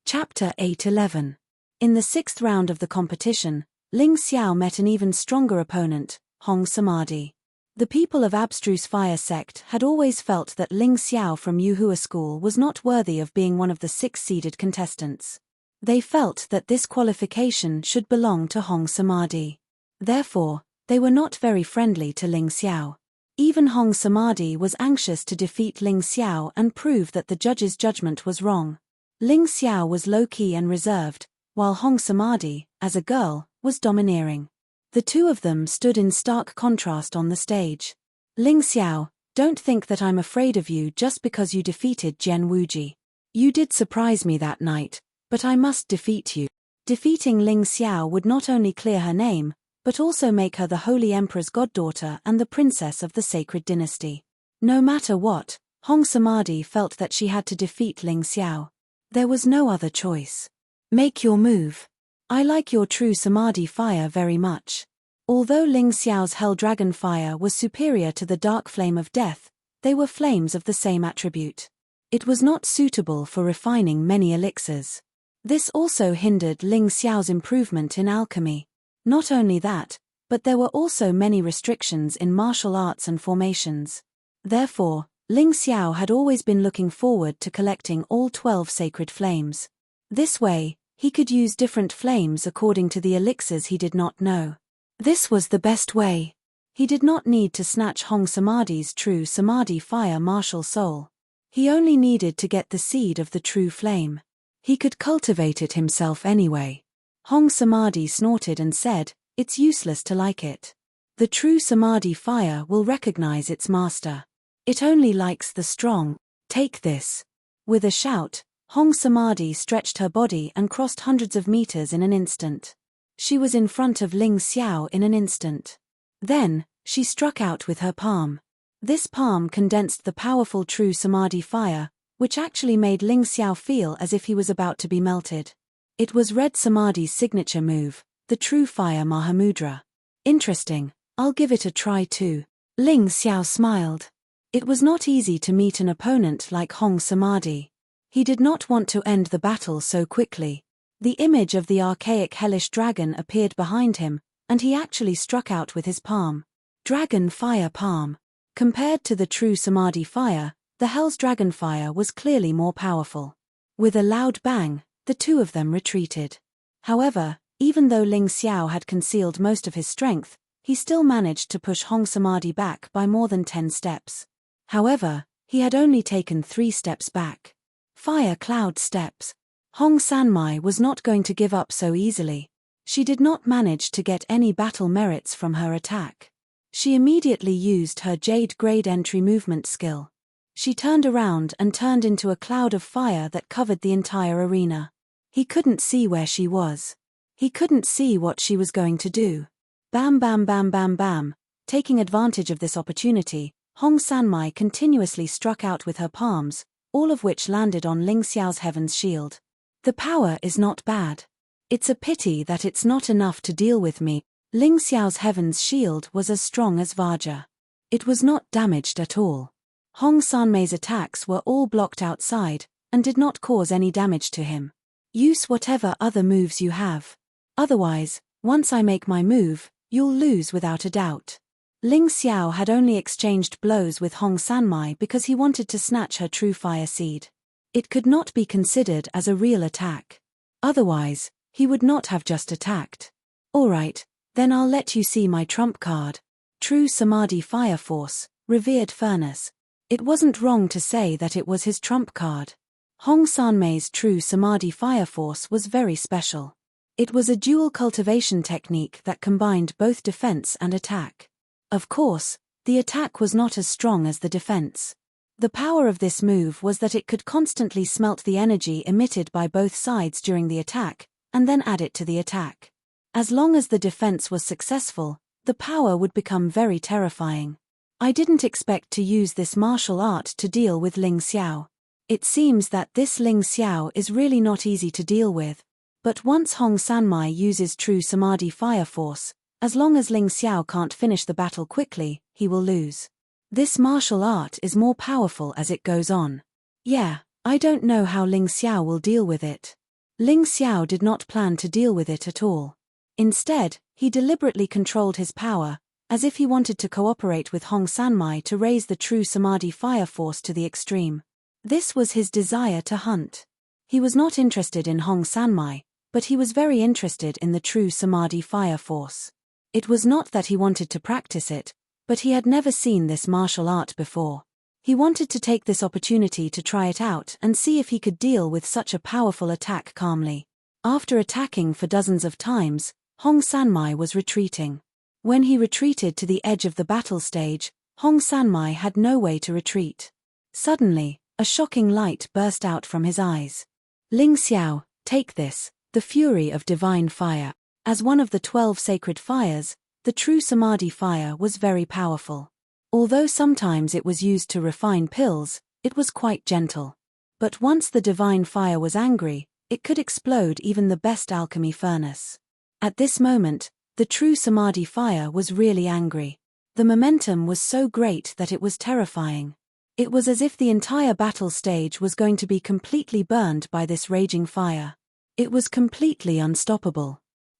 Chapter 8:11. In the 6th round of the competition, Ling Xiao met an even stronger opponent, Hong Samadhi. The people of Abstruse Fire Sect had always felt that Ling Xiao from Yuhua School was not worthy of being one of the 6-seeded contestants. They felt that this qualification should belong to Hong Samadhi. Therefore, they were not very friendly to Ling Xiao. Even Hong Samadhi was anxious to defeat Ling Xiao and prove that the judge's judgment was wrong. Ling Xiao was low-key and reserved, while Hong Samadhi, as a girl, was domineering. The 2 of them stood in stark contrast on the stage. Ling Xiao, don't think that I'm afraid of you just because you defeated Jian Wuji. You did surprise me that night, but I must defeat you. Defeating Ling Xiao would not only clear her name, but also make her the Holy Emperor's goddaughter and the princess of the sacred dynasty. No matter what, Hong Samadhi felt that she had to defeat Ling Xiao. There was no other choice. Make your move. I like your true Samadhi fire very much. Although Ling Xiao's Hell Dragon fire was superior to the dark flame of death, they were flames of the same attribute. It was not suitable for refining many elixirs. This also hindered Ling Xiao's improvement in alchemy. Not only that, but there were also many restrictions in martial arts and formations. Therefore, Ling Xiao had always been looking forward to collecting all 12 sacred flames. This way, he could use different flames according to the elixirs he did not know. This was the best way. He did not need to snatch Hong Samadhi's true Samadhi fire martial soul. He only needed to get the seed of the true flame. He could cultivate it himself anyway. Hong Samadhi snorted and said, "It's useless to like it. The true Samadhi fire will recognize its master. It only likes the strong. Take this." With a shout, Hong Samadhi stretched her body and crossed hundreds of meters in an instant. She was in front of Ling Xiao in an instant. Then, she struck out with her palm. This palm condensed the powerful true Samadhi fire, which actually made Ling Xiao feel as if he was about to be melted. It was Red Samadhi's signature move, the True Fire Mahamudra. Interesting, I'll give it a try too. Ling Xiao smiled. It was not easy to meet an opponent like Hong Samadhi. He did not want to end the battle so quickly. The image of the archaic hellish dragon appeared behind him, and he actually struck out with his palm. Dragon fire palm. Compared to the true Samadhi fire, the Hell's dragon fire was clearly more powerful. With a loud bang, the two of them retreated. However, even though Ling Xiao had concealed most of his strength, he still managed to push Hong Samadhi back by more than 10 steps. However, he had only taken 3 steps back. Fire cloud steps. Hong Sanmai was not going to give up so easily. She did not manage to get any battle merits from her attack. She immediately used her Jade Grade entry movement skill. She turned around and turned into a cloud of fire that covered the entire arena. He couldn't see where she was. He couldn't see what she was going to do. Bam bam bam bam bam. Taking advantage of this opportunity, Hong Sanmai continuously struck out with her palms, all of which landed on Ling Xiao's Heaven's Shield. The power is not bad. It's a pity that it's not enough to deal with me. Ling Xiao's Heaven's Shield was as strong as Vajra. It was not damaged at all. Hong Sanmai's attacks were all blocked outside, and did not cause any damage to him. Use whatever other moves you have. Otherwise, once I make my move, you'll lose without a doubt. Ling Xiao had only exchanged blows with Hong Sanmai because he wanted to snatch her true fire seed. It could not be considered as a real attack. Otherwise, he would not have just attacked. Alright, then I'll let you see my trump card. True Samadhi Fire Force, Revered Furnace. It wasn't wrong to say that it was his trump card. Hong Sanmai's True Samadhi Fire Force was very special. It was a dual cultivation technique that combined both defense and attack. Of course, the attack was not as strong as the defense. The power of this move was that it could constantly smelt the energy emitted by both sides during the attack, and then add it to the attack. As long as the defense was successful, the power would become very terrifying. I didn't expect to use this martial art to deal with Ling Xiao. It seems that this Ling Xiao is really not easy to deal with. But once Hong Sanmai uses True Samadhi Fire Force, as long as Ling Xiao can't finish the battle quickly, he will lose. This martial art is more powerful as it goes on. Yeah, I don't know how Ling Xiao will deal with it. Ling Xiao did not plan to deal with it at all. Instead, he deliberately controlled his power, as if he wanted to cooperate with Hong Sanmai to raise the True Samadhi Fire Force to the extreme. This was his desire to hunt. He was not interested in Hong Sanmai, but he was very interested in the True Samadhi Fire Force. It was not that he wanted to practice it, but he had never seen this martial art before. He wanted to take this opportunity to try it out and see if he could deal with such a powerful attack calmly. After attacking for dozens of times, Hong Sanmai was retreating. When he retreated to the edge of the battle stage, Hong Sanmai had no way to retreat. Suddenly, a shocking light burst out from his eyes. Ling Xiao, take this, the fury of divine fire. As one of the 12 sacred fires, the true Samadhi fire was very powerful. Although sometimes it was used to refine pills, it was quite gentle. But once the divine fire was angry, it could explode even the best alchemy furnace. At this moment, the true Samadhi fire was really angry. The momentum was so great that it was terrifying. It was as if the entire battle stage was going to be completely burned by this raging fire. It was completely unstoppable.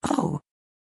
Oh,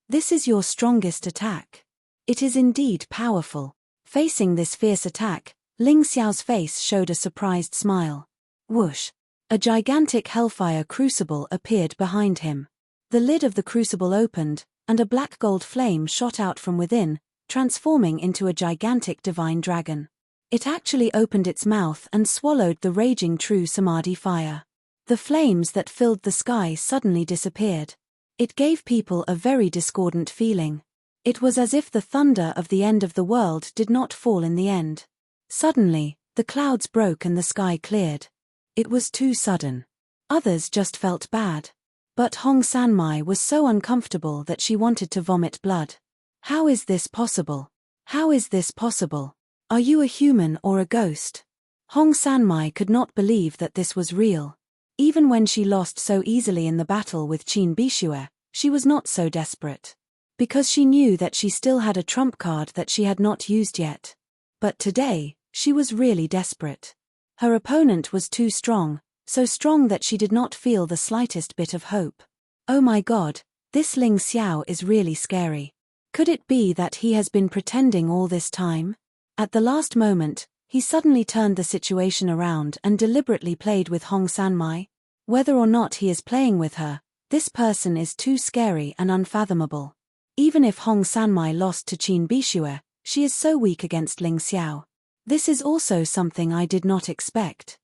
this is your strongest attack. It is indeed powerful. Facing this fierce attack, Ling Xiao's face showed a surprised smile. Whoosh! A gigantic hellfire crucible appeared behind him. The lid of the crucible opened, and a black gold flame shot out from within, transforming into a gigantic divine dragon. It actually opened its mouth and swallowed the raging true Samadhi fire. The flames that filled the sky suddenly disappeared. It gave people a very discordant feeling. It was as if the thunder of the end of the world did not fall in the end. Suddenly, the clouds broke and the sky cleared. It was too sudden. Others just felt bad. But Hong Sanmai was so uncomfortable that she wanted to vomit blood. How is this possible? How is this possible? Are you a human or a ghost? Hong Sanmai could not believe that this was real. Even when she lost so easily in the battle with Qin Bishue, she was not so desperate. because she knew that she still had a trump card that she had not used yet. But today, she was really desperate. Her opponent was too strong, so strong that she did not feel the slightest bit of hope. Oh my god, this Ling Xiao is really scary. Could it be that he has been pretending all this time? At the last moment, he suddenly turned the situation around and deliberately played with Hong Sanmai. Whether or not he is playing with her, this person is too scary and unfathomable. Even if Hong Sanmai lost to Qin Bishue, she is so weak against Ling Xiao. This is also something I did not expect.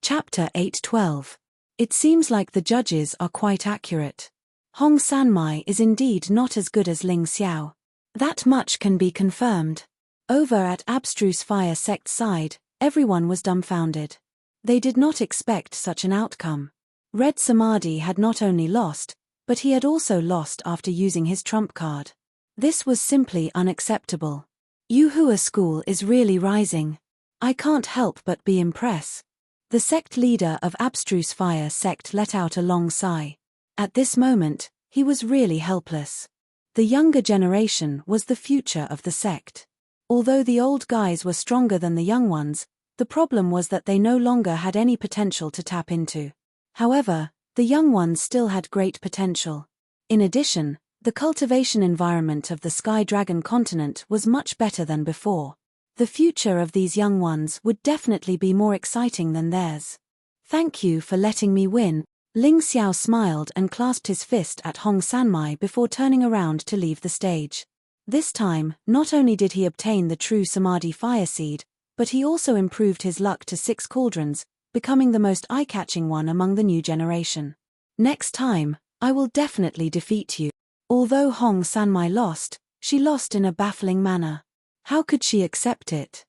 Chapter 8:12. It seems like the judges are quite accurate. Hong Sanmai is indeed not as good as Ling Xiao. That much can be confirmed. Over at Abstruse Fire Sect's side, everyone was dumbfounded. They did not expect such an outcome. Red Samadhi had not only lost, but he had also lost after using his trump card. This was simply unacceptable. Yuhua school is really rising. I can't help but be impressed. The sect leader of Abstruse Fire Sect let out a long sigh. At this moment, he was really helpless. The younger generation was the future of the sect. Although the old guys were stronger than the young ones, the problem was that they no longer had any potential to tap into. However, the young ones still had great potential. In addition, the cultivation environment of the Sky Dragon continent was much better than before. The future of these young ones would definitely be more exciting than theirs. Thank you for letting me win. Ling Xiao smiled and clasped his fist at Hong Sanmai before turning around to leave the stage. This time, not only did he obtain the true Samadhi Fire Seed, but he also improved his luck to 6 cauldrons, becoming the most eye-catching one among the new generation. Next time, I will definitely defeat you. Although Hong Sanmai lost, she lost in a baffling manner. How could she accept it?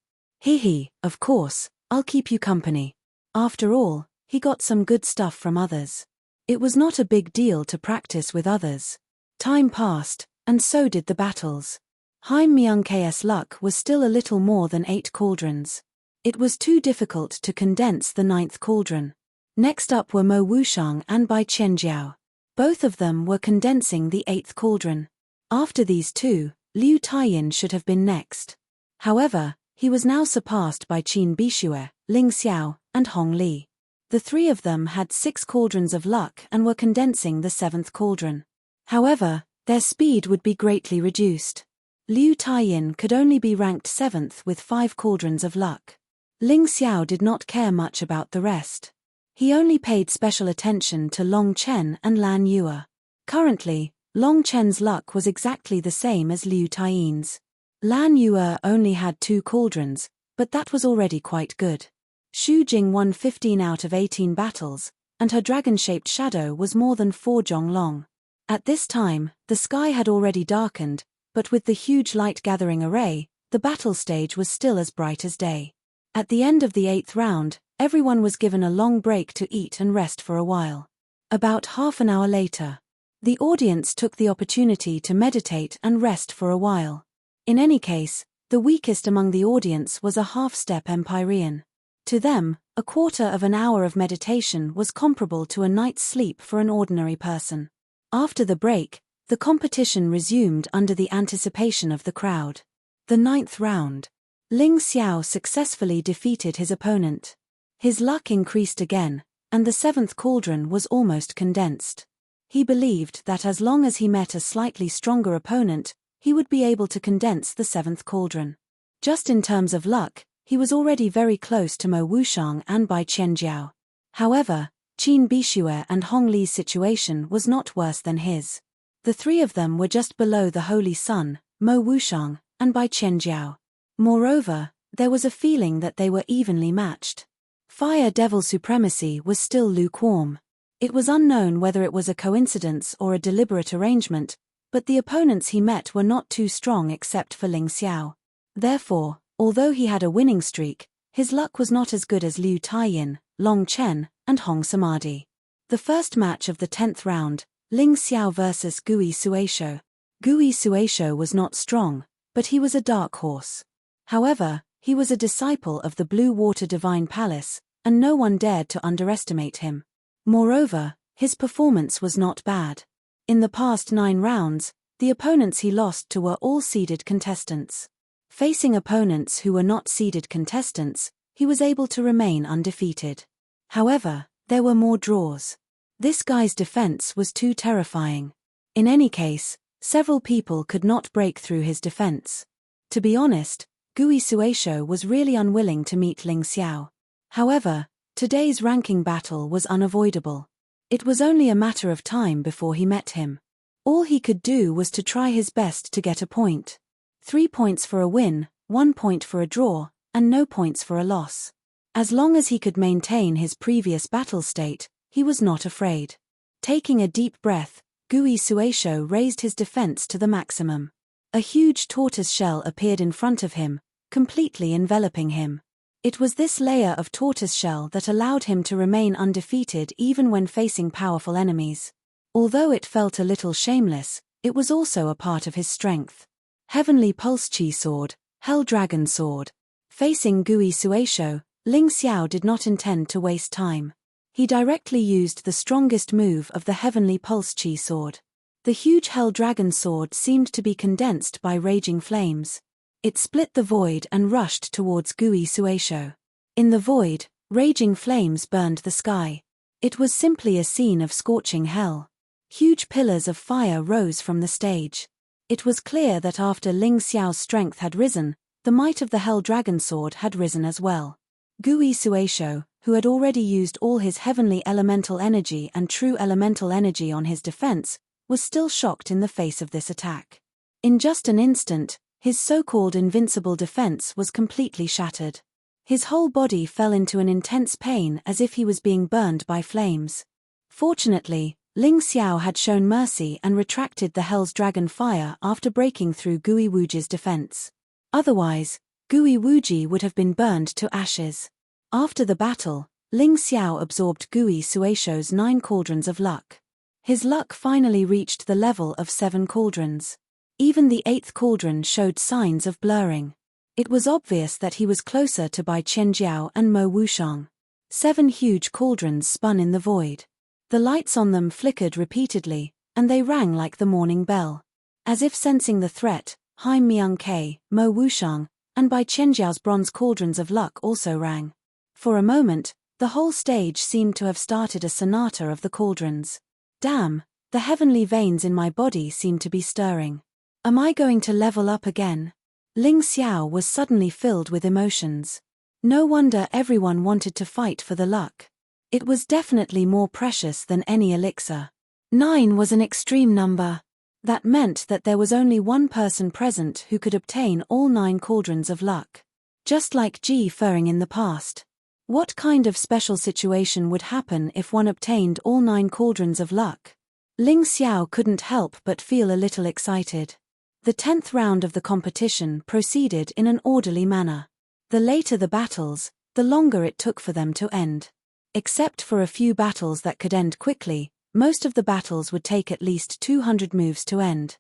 Of course, I'll keep you company. After all, he got some good stuff from others. It was not a big deal to practice with others. Time passed, and so did the battles. Haim Myung-k's luck was still a little more than 8 cauldrons. It was too difficult to condense the 9th cauldron. Next up were Mo Wushang and Bai Qianjiao. Both of them were condensing the 8th cauldron. After these two, Liu Taiyin should have been next. However, he was now surpassed by Qin Bishue, Ling Xiao, and Hong Li. The 3 of them had 6 cauldrons of luck and were condensing the 7th cauldron. However, their speed would be greatly reduced. Liu Taiyin could only be ranked 7th with 5 cauldrons of luck. Ling Xiao did not care much about the rest. He only paid special attention to Long Chen and Lan Yue. Currently, Long Chen's luck was exactly the same as Liu Taiyin's. Lan Yue only had 2 cauldrons, but that was already quite good. Xu Jing won 15 out of 18 battles, and her dragon-shaped shadow was more than 4 zhong long. At this time, the sky had already darkened, but with the huge light-gathering array, the battle stage was still as bright as day. At the end of the 8th round, everyone was given a long break to eat and rest for a while. About half an hour later, the audience took the opportunity to meditate and rest for a while. In any case, the weakest among the audience was a half-step Empyrean. To them, a quarter of an hour of meditation was comparable to a night's sleep for an ordinary person. After the break, the competition resumed under the anticipation of the crowd. The 9th round. Ling Xiao successfully defeated his opponent. His luck increased again, and the 7th cauldron was almost condensed. He believed that as long as he met a slightly stronger opponent, he would be able to condense the 7th cauldron. Just in terms of luck, he was already very close to Mo Wushang and Bai Qianjiao. However, Qin Bishue and Hong Li's situation was not worse than his. The 3 of them were just below the Holy Sun, Mo Wushang, and Bai Qianjiao. Moreover, there was a feeling that they were evenly matched. Fire Devil supremacy was still lukewarm. It was unknown whether it was a coincidence or a deliberate arrangement, but the opponents he met were not too strong except for Ling Xiao. Therefore, although he had a winning streak, his luck was not as good as Liu Taiyin, Long Chen, and Hong Samadhi. The first match of the 10th round, Ling Xiao vs Gui Suisho. Gui Suisho was not strong, but he was a dark horse. However, he was a disciple of the Blue Water Divine Palace, and no one dared to underestimate him. Moreover, his performance was not bad. In the past 9 rounds, The opponents he lost to were all seeded contestants. Facing opponents who were not seeded contestants, he was able to remain undefeated. However, there were more draws. This guy's defense was too terrifying. In any case, several people could not break through his defense. To be honest, Gui Suesho was really unwilling to meet Ling Xiao. However, today's ranking battle was unavoidable. It was only a matter of time before he met him. All he could do was to try his best to get a point. 3 points for a win, 1 point for a draw, and no points for a loss. As long as he could maintain his previous battle state, he was not afraid. Taking a deep breath, Gui Suesho raised his defense to the maximum. A huge tortoise shell appeared in front of him, completely enveloping him. It was this layer of tortoise shell that allowed him to remain undefeated even when facing powerful enemies. Although it felt a little shameless, it was also a part of his strength. Heavenly Pulse Chi Sword, Hell Dragon Sword. Facing Gui Suesho, Ling Xiao did not intend to waste time. He directly used the strongest move of the Heavenly Pulse Chi Sword. The huge Hell Dragon Sword seemed to be condensed by raging flames. It split the void and rushed towards Gui Suesho. In the void, raging flames burned the sky. It was simply a scene of scorching hell. Huge pillars of fire rose from the stage. It was clear that after Ling Xiao's strength had risen, the might of the Hell Dragon Sword had risen as well. Gui Suesho, who had already used all his heavenly elemental energy and true elemental energy on his defense, was still shocked in the face of this attack. In just an instant, his so-called invincible defense was completely shattered. His whole body fell into an intense pain as if he was being burned by flames. Fortunately, Ling Xiao had shown mercy and retracted the Hell's Dragon Fire after breaking through Gui Wuji's defense. Otherwise, Gui Wuji would have been burned to ashes. After the battle, Ling Xiao absorbed Gui Suesho's 9 cauldrons of luck. His luck finally reached the level of 7 cauldrons. Even the 8th cauldron showed signs of blurring. It was obvious that he was closer to Bai Qianjiao and Mo Wushang. 7 huge cauldrons spun in the void. The lights on them flickered repeatedly, and they rang like the morning bell. As if sensing the threat, Haim Myung-Ke, Mo Wushang, and Bai Qianjiao's bronze cauldrons of luck also rang. For a moment, the whole stage seemed to have started a sonata of the cauldrons. Damn, the heavenly veins in my body seem to be stirring. Am I going to level up again? Ling Xiao was suddenly filled with emotions. No wonder everyone wanted to fight for the luck. It was definitely more precious than any elixir. 9 was an extreme number. That meant that there was only one person present who could obtain all 9 cauldrons of luck. Just like Ji Fering in the past. What kind of special situation would happen if one obtained all 9 cauldrons of luck? Ling Xiao couldn't help but feel a little excited. The 10th round of the competition proceeded in an orderly manner. The later the battles, the longer it took for them to end. Except for a few battles that could end quickly, most of the battles would take at least 200 moves to end.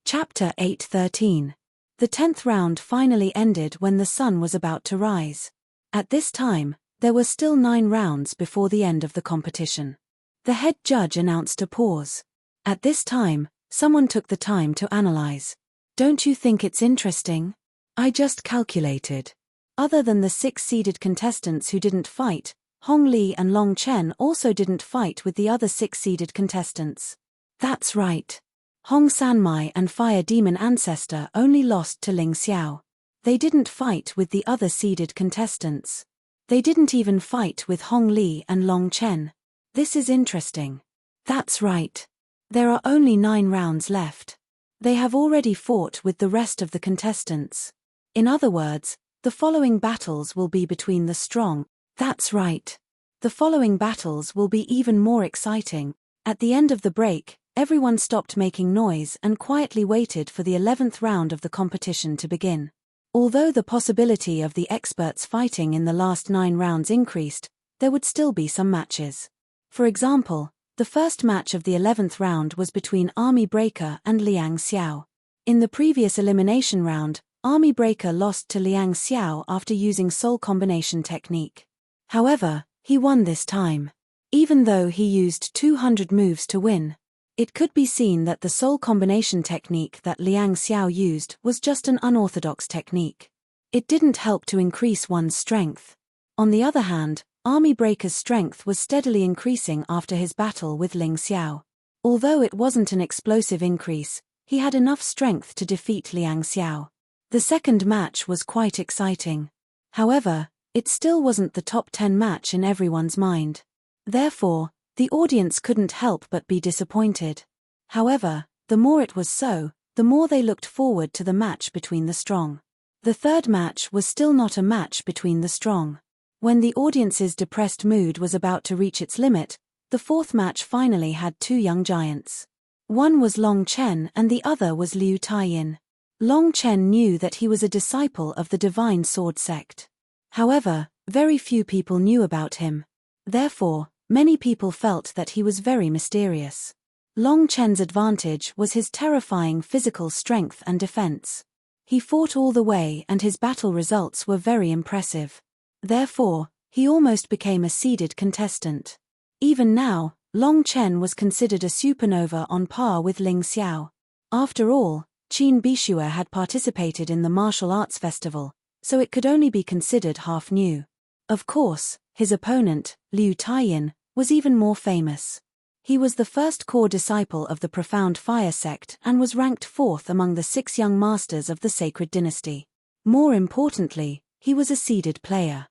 Chapter 8:13. The 10th round finally ended when the sun was about to rise. At this time, there were still 9 rounds before the end of the competition. The head judge announced a pause. At this time, someone took the time to analyze. Don't you think it's interesting? I just calculated. Other than the 6 seeded contestants who didn't fight, Hong Li and Long Chen also didn't fight with the other 6 seeded contestants. That's right. Hong Sanmai and Fire Demon Ancestor only lost to Ling Xiao. They didn't fight with the other seeded contestants. They didn't even fight with Hong Li and Long Chen. This is interesting. That's right. There are only 9 rounds left. They have already fought with the rest of the contestants. In other words, the following battles will be between the strong. That's right. The following battles will be even more exciting. At the end of the break, everyone stopped making noise and quietly waited for the 11th round of the competition to begin. Although the possibility of the experts fighting in the last 9 rounds increased, there would still be some matches. For example, the first match of the 11th round was between Army Breaker and Liang Xiao. In the previous elimination round, Army Breaker lost to Liang Xiao after using soul combination technique. However, he won this time. Even though he used 200 moves to win. It could be seen that the soul combination technique that Liang Xiao used was just an unorthodox technique. It didn't help to increase one's strength. On the other hand, Army Breaker's strength was steadily increasing after his battle with Ling Xiao. Although it wasn't an explosive increase, he had enough strength to defeat Liang Xiao. The second match was quite exciting. However, it still wasn't the top 10 match in everyone's mind. Therefore, the audience couldn't help but be disappointed. However, the more it was so, the more they looked forward to the match between the strong. The third match was still not a match between the strong. When the audience's depressed mood was about to reach its limit, the fourth match finally had two young giants. One was Long Chen and the other was Liu Taiyin. Long Chen knew that he was a disciple of the Divine Sword sect. However, very few people knew about him. Therefore, many people felt that he was very mysterious. Long Chen's advantage was his terrifying physical strength and defense. He fought all the way and his battle results were very impressive. Therefore, he almost became a seeded contestant. Even now, Long Chen was considered a supernova on par with Ling Xiao. After all, Qin Bishua had participated in the martial arts festival, so it could only be considered half new. Of course, his opponent, Liu Taiyin, was even more famous. He was the first core disciple of the Profound Fire sect and was ranked fourth among the 6 young masters of the Sacred Dynasty. More importantly, he was a seeded player.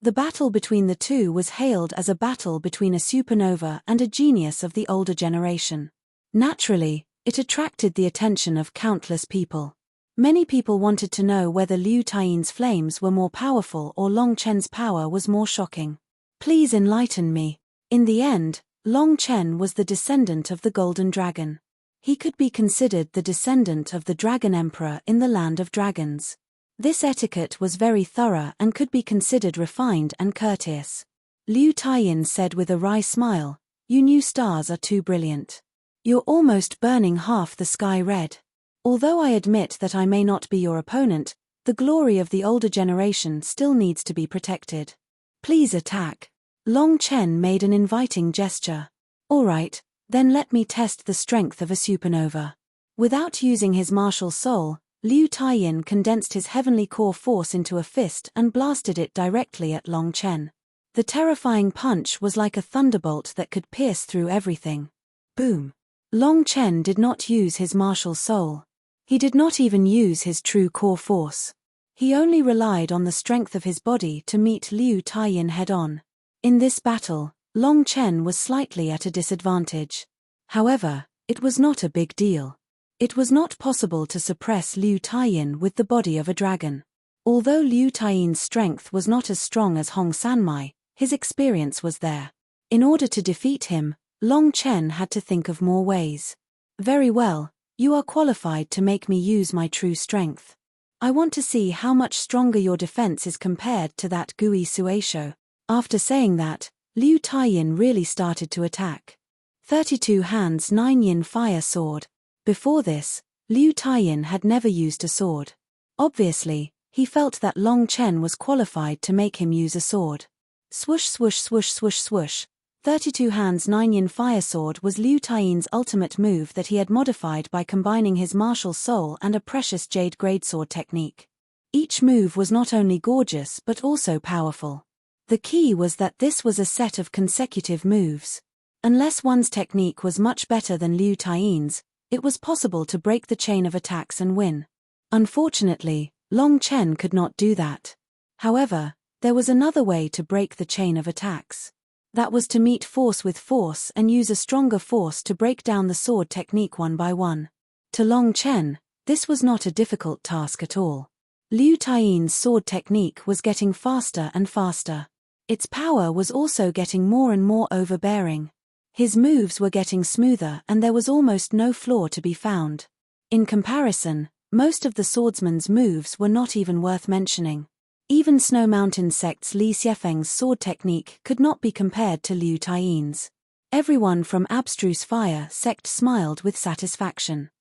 The battle between the two was hailed as a battle between a supernova and a genius of the older generation. Naturally, it attracted the attention of countless people. Many people wanted to know whether Liu Taiyin's flames were more powerful or Long Chen's power was more shocking. Please enlighten me. In the end, Long Chen was the descendant of the Golden Dragon. He could be considered the descendant of the Dragon Emperor in the Land of Dragons. This etiquette was very thorough and could be considered refined and courteous. Liu Taiyin said with a wry smile, "You new stars are too brilliant. You're almost burning half the sky red. Although I admit that I may not be your opponent, the glory of the older generation still needs to be protected. Please attack." Long Chen made an inviting gesture. "All right, then let me test the strength of a supernova." Without using his martial soul, Liu Taiyin condensed his heavenly core force into a fist and blasted it directly at Long Chen. The terrifying punch was like a thunderbolt that could pierce through everything. Boom! Long Chen did not use his martial soul. He did not even use his true core force. He only relied on the strength of his body to meet Liu Taiyin head-on. In this battle, Long Chen was slightly at a disadvantage. However, it was not a big deal. It was not possible to suppress Liu Taiyin with the body of a dragon. Although Liu Taiyin's strength was not as strong as Hong Sanmai, his experience was there. In order to defeat him, Long Chen had to think of more ways. "Very well, you are qualified to make me use my true strength. I want to see how much stronger your defense is compared to that Gui Suaisho." After saying that, Liu Taiyin really started to attack. 32 hands 9 yin fire sword. Before this, Liu Taiyin had never used a sword. Obviously, he felt that Long Chen was qualified to make him use a sword. Swoosh swoosh swoosh swoosh swoosh. 32 hands 9 yin fire sword was Liu Taiyin's ultimate move that he had modified by combining his martial soul and a precious jade gradesword technique. Each move was not only gorgeous but also powerful. The key was that this was a set of consecutive moves. Unless one's technique was much better than Liu Taiyin's, it was possible to break the chain of attacks and win. Unfortunately, Long Chen could not do that. However, there was another way to break the chain of attacks. That was to meet force with force and use a stronger force to break down the sword technique one by one. To Long Chen, this was not a difficult task at all. Liu Taiyin's sword technique was getting faster and faster. Its power was also getting more and more overbearing. His moves were getting smoother and there was almost no flaw to be found. In comparison, most of the swordsman's moves were not even worth mentioning. Even Snow Mountain sect's Li Xiefeng's sword technique could not be compared to Liu Taiyin's. Everyone from Abstruse Fire sect smiled with satisfaction.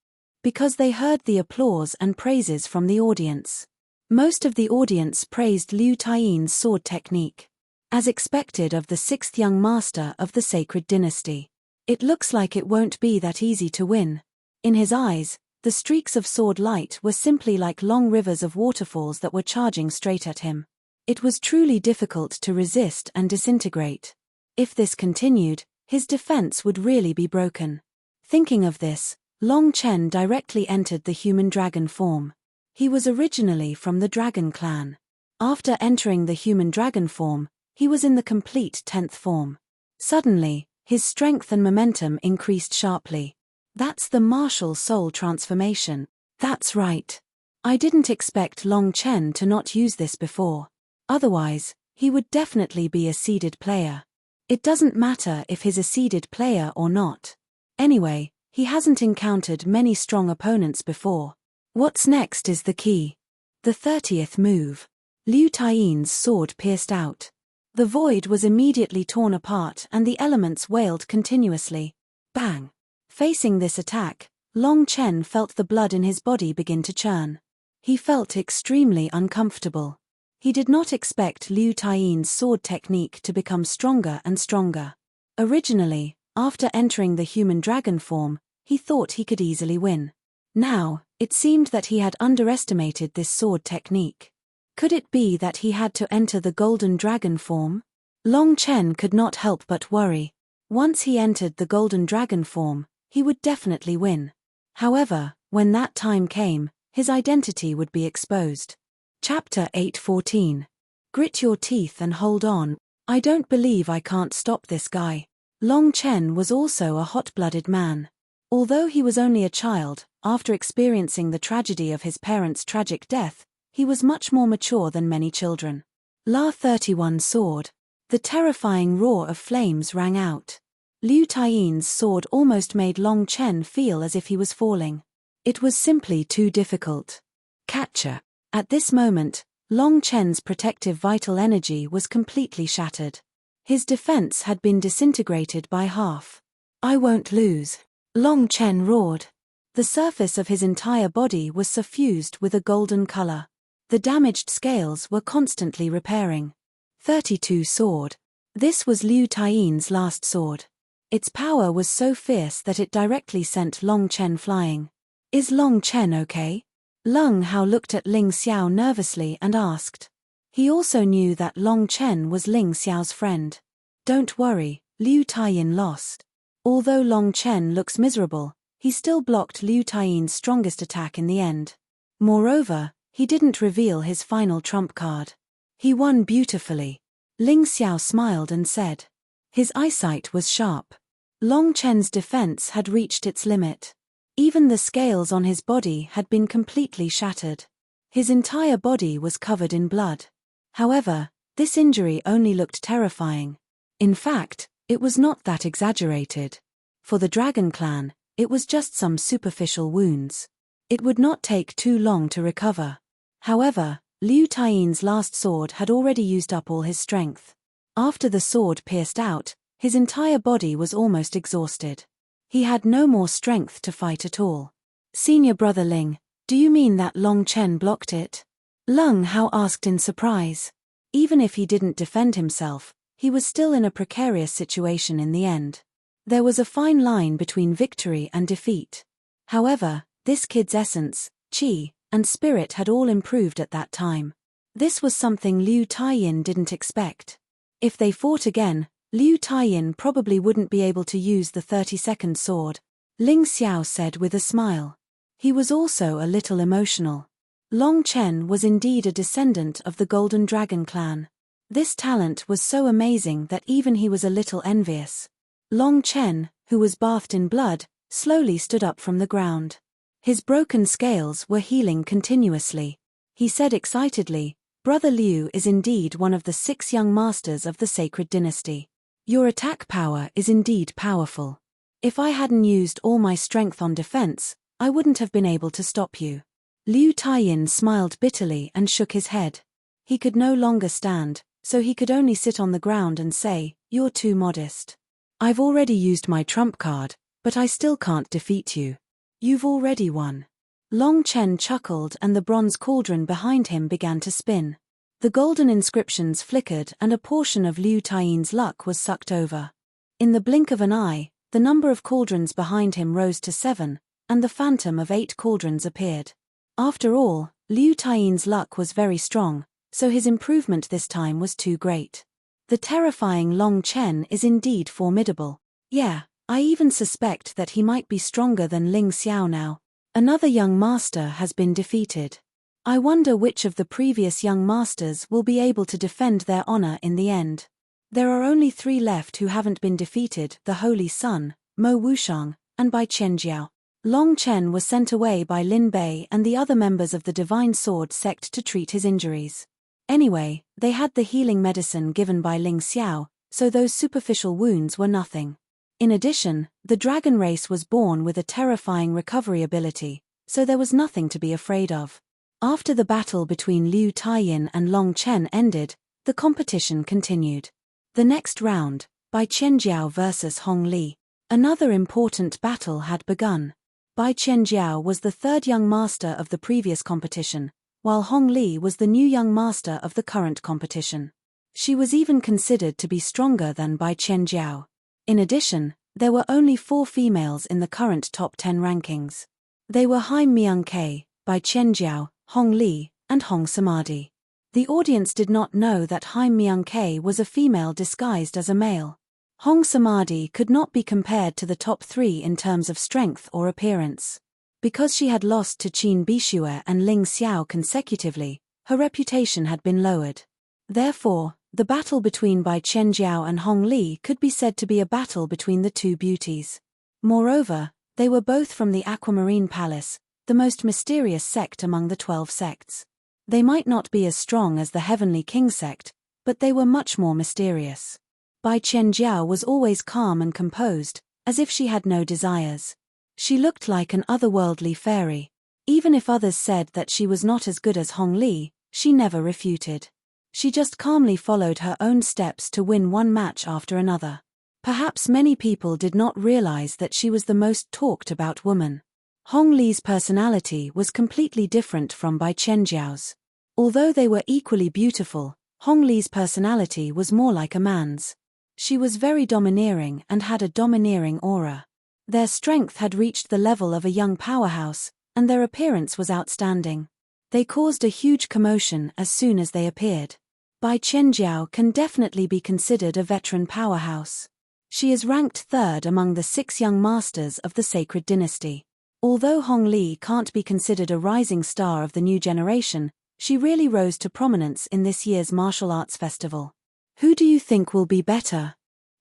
Because they heard the applause and praises from the audience. Most of the audience praised Liu Taiyin's sword technique. As expected of the 6th young master of the Sacred Dynasty. It looks like it won't be that easy to win. In his eyes, the streaks of sword light were simply like long rivers of waterfalls that were charging straight at him. It was truly difficult to resist and disintegrate. If this continued, his defense would really be broken. Thinking of this, Long Chen directly entered the human dragon form. He was originally from the dragon clan. After entering the human dragon form, he was in the complete 10th form. Suddenly, his strength and momentum increased sharply. That's the martial soul transformation. That's right. I didn't expect Long Chen to not use this before. Otherwise, he would definitely be a seeded player. It doesn't matter if he's a seeded player or not. Anyway, he hasn't encountered many strong opponents before. What's next is the key. The 30th move. Liu Taiyin's sword pierced out. The void was immediately torn apart and the elements wailed continuously. Bang! Facing this attack, Long Chen felt the blood in his body begin to churn. He felt extremely uncomfortable. He did not expect Liu Taiyin's sword technique to become stronger and stronger. Originally, after entering the human dragon form, he thought he could easily win. Now, it seemed that he had underestimated this sword technique. Could it be that he had to enter the golden dragon form? Long Chen could not help but worry. Once he entered the golden dragon form, he would definitely win. However, when that time came, his identity would be exposed. Chapter 8:14. Grit your teeth and hold on. I don't believe I can't stop this guy. Long Chen was also a hot-blooded man. Although he was only a child, after experiencing the tragedy of his parents' tragic death, he was much more mature than many children. La 31 sword. The terrifying roar of flames rang out. Liu Taiyin's sword almost made Long Chen feel as if he was falling. It was simply too difficult. Catcher. At this moment, Long Chen's protective vital energy was completely shattered. His defense had been disintegrated by half. I won't lose. Long Chen roared. The surface of his entire body was suffused with a golden color. The damaged scales were constantly repairing. 32 sword. This was Liu Taiyin's last sword. Its power was so fierce that it directly sent Long Chen flying. Is Long Chen okay? Leng Hao looked at Ling Xiao nervously and asked. He also knew that Long Chen was Ling Xiao's friend. Don't worry, Liu Taiyin lost. Although Long Chen looks miserable, he still blocked Liu Taiyin's strongest attack in the end. Moreover, he didn't reveal his final trump card. He won beautifully. Ling Xiao smiled and said. His eyesight was sharp. Long Chen's defense had reached its limit. Even the scales on his body had been completely shattered. His entire body was covered in blood. However, this injury only looked terrifying. In fact, it was not that exaggerated. For the Dragon Clan, it was just some superficial wounds. It would not take too long to recover. However, Liu Taiyin's last sword had already used up all his strength. After the sword pierced out, his entire body was almost exhausted. He had no more strength to fight at all. Senior brother Ling, do you mean that Long Chen blocked it? Leng Hao asked in surprise. Even if he didn't defend himself, he was still in a precarious situation in the end. There was a fine line between victory and defeat. However, this kid's essence, qi, and spirit had all improved at that time. This was something Liu Taiyin didn't expect. If they fought again, Liu Taiyin probably wouldn't be able to use the 32nd sword, Ling Xiao said with a smile. He was also a little emotional. Long Chen was indeed a descendant of the Golden Dragon clan. This talent was so amazing that even he was a little envious. Long Chen, who was bathed in blood, slowly stood up from the ground. His broken scales were healing continuously. He said excitedly, Brother Liu is indeed one of the 6 young masters of the sacred dynasty. Your attack power is indeed powerful. If I hadn't used all my strength on defense, I wouldn't have been able to stop you. Liu Taiyin smiled bitterly and shook his head. He could no longer stand, so he could only sit on the ground and say, You're too modest. I've already used my trump card, but I still can't defeat you. You've already won. Long Chen chuckled and the bronze cauldron behind him began to spin. The golden inscriptions flickered and a portion of Liu Taiyin's luck was sucked over. In the blink of an eye, The number of cauldrons behind him rose to 7, and the phantom of 8 cauldrons appeared. After all, Liu Taiyin's luck was very strong, so his improvement this time was too great. The terrifying Long Chen is indeed formidable. Yeah, I even suspect that he might be stronger than Ling Xiao now. Another young master has been defeated. I wonder which of the previous young masters will be able to defend their honor in the end. There are only 3 left who haven't been defeated: the Holy Sun, Mo Wushang, and Bai Qianjiao. Long Chen was sent away by Lin Bei and the other members of the Divine Sword sect to treat his injuries. Anyway, they had the healing medicine given by Ling Xiao, so those superficial wounds were nothing. In addition, the dragon race was born with a terrifying recovery ability, so there was nothing to be afraid of. After the battle between Liu Taiyin and Long Chen ended, the competition continued. The next round, Bai Qianjiao versus Hong Li. Another important battle had begun. Bai Qianjiao was the 3rd young master of the previous competition, while Hong Li was the new young master of the current competition. She was even considered to be stronger than Bai Qianjiao. In addition, there were only 4 females in the current top 10 rankings. They were Haim Myung-Kei, Bai Qianjiao, Hong Li, and Hong Samadhi. The audience did not know that Haim Myung-Kei was a female disguised as a male. Hong Samadhi could not be compared to the top 3 in terms of strength or appearance. Because she had lost to Qin Bishue and Ling Xiao consecutively, her reputation had been lowered. Therefore, the battle between Bai Qianjiao and Hong Li could be said to be a battle between the 2 beauties. Moreover, they were both from the Aquamarine Palace, the most mysterious sect among the 12 sects. They might not be as strong as the Heavenly King sect, but they were much more mysterious. Bai Qianjiao was always calm and composed, as if she had no desires. She looked like an otherworldly fairy. Even if others said that she was not as good as Hong Li, she never refuted. She just calmly followed her own steps to win one match after another. Perhaps many people did not realize that she was the most talked about woman. Hong Li's personality was completely different from Bai Qianjiao's. Although they were equally beautiful, Hong Li's personality was more like a man's. She was very domineering and had a domineering aura. Their strength had reached the level of a young powerhouse, and their appearance was outstanding. They caused a huge commotion as soon as they appeared. Bai Qianjiao can definitely be considered a veteran powerhouse. She is ranked 3rd among the 6 young masters of the Sacred Dynasty. Although Hong Li can't be considered a rising star of the new generation, she really rose to prominence in this year's martial arts festival. Who do you think will be better?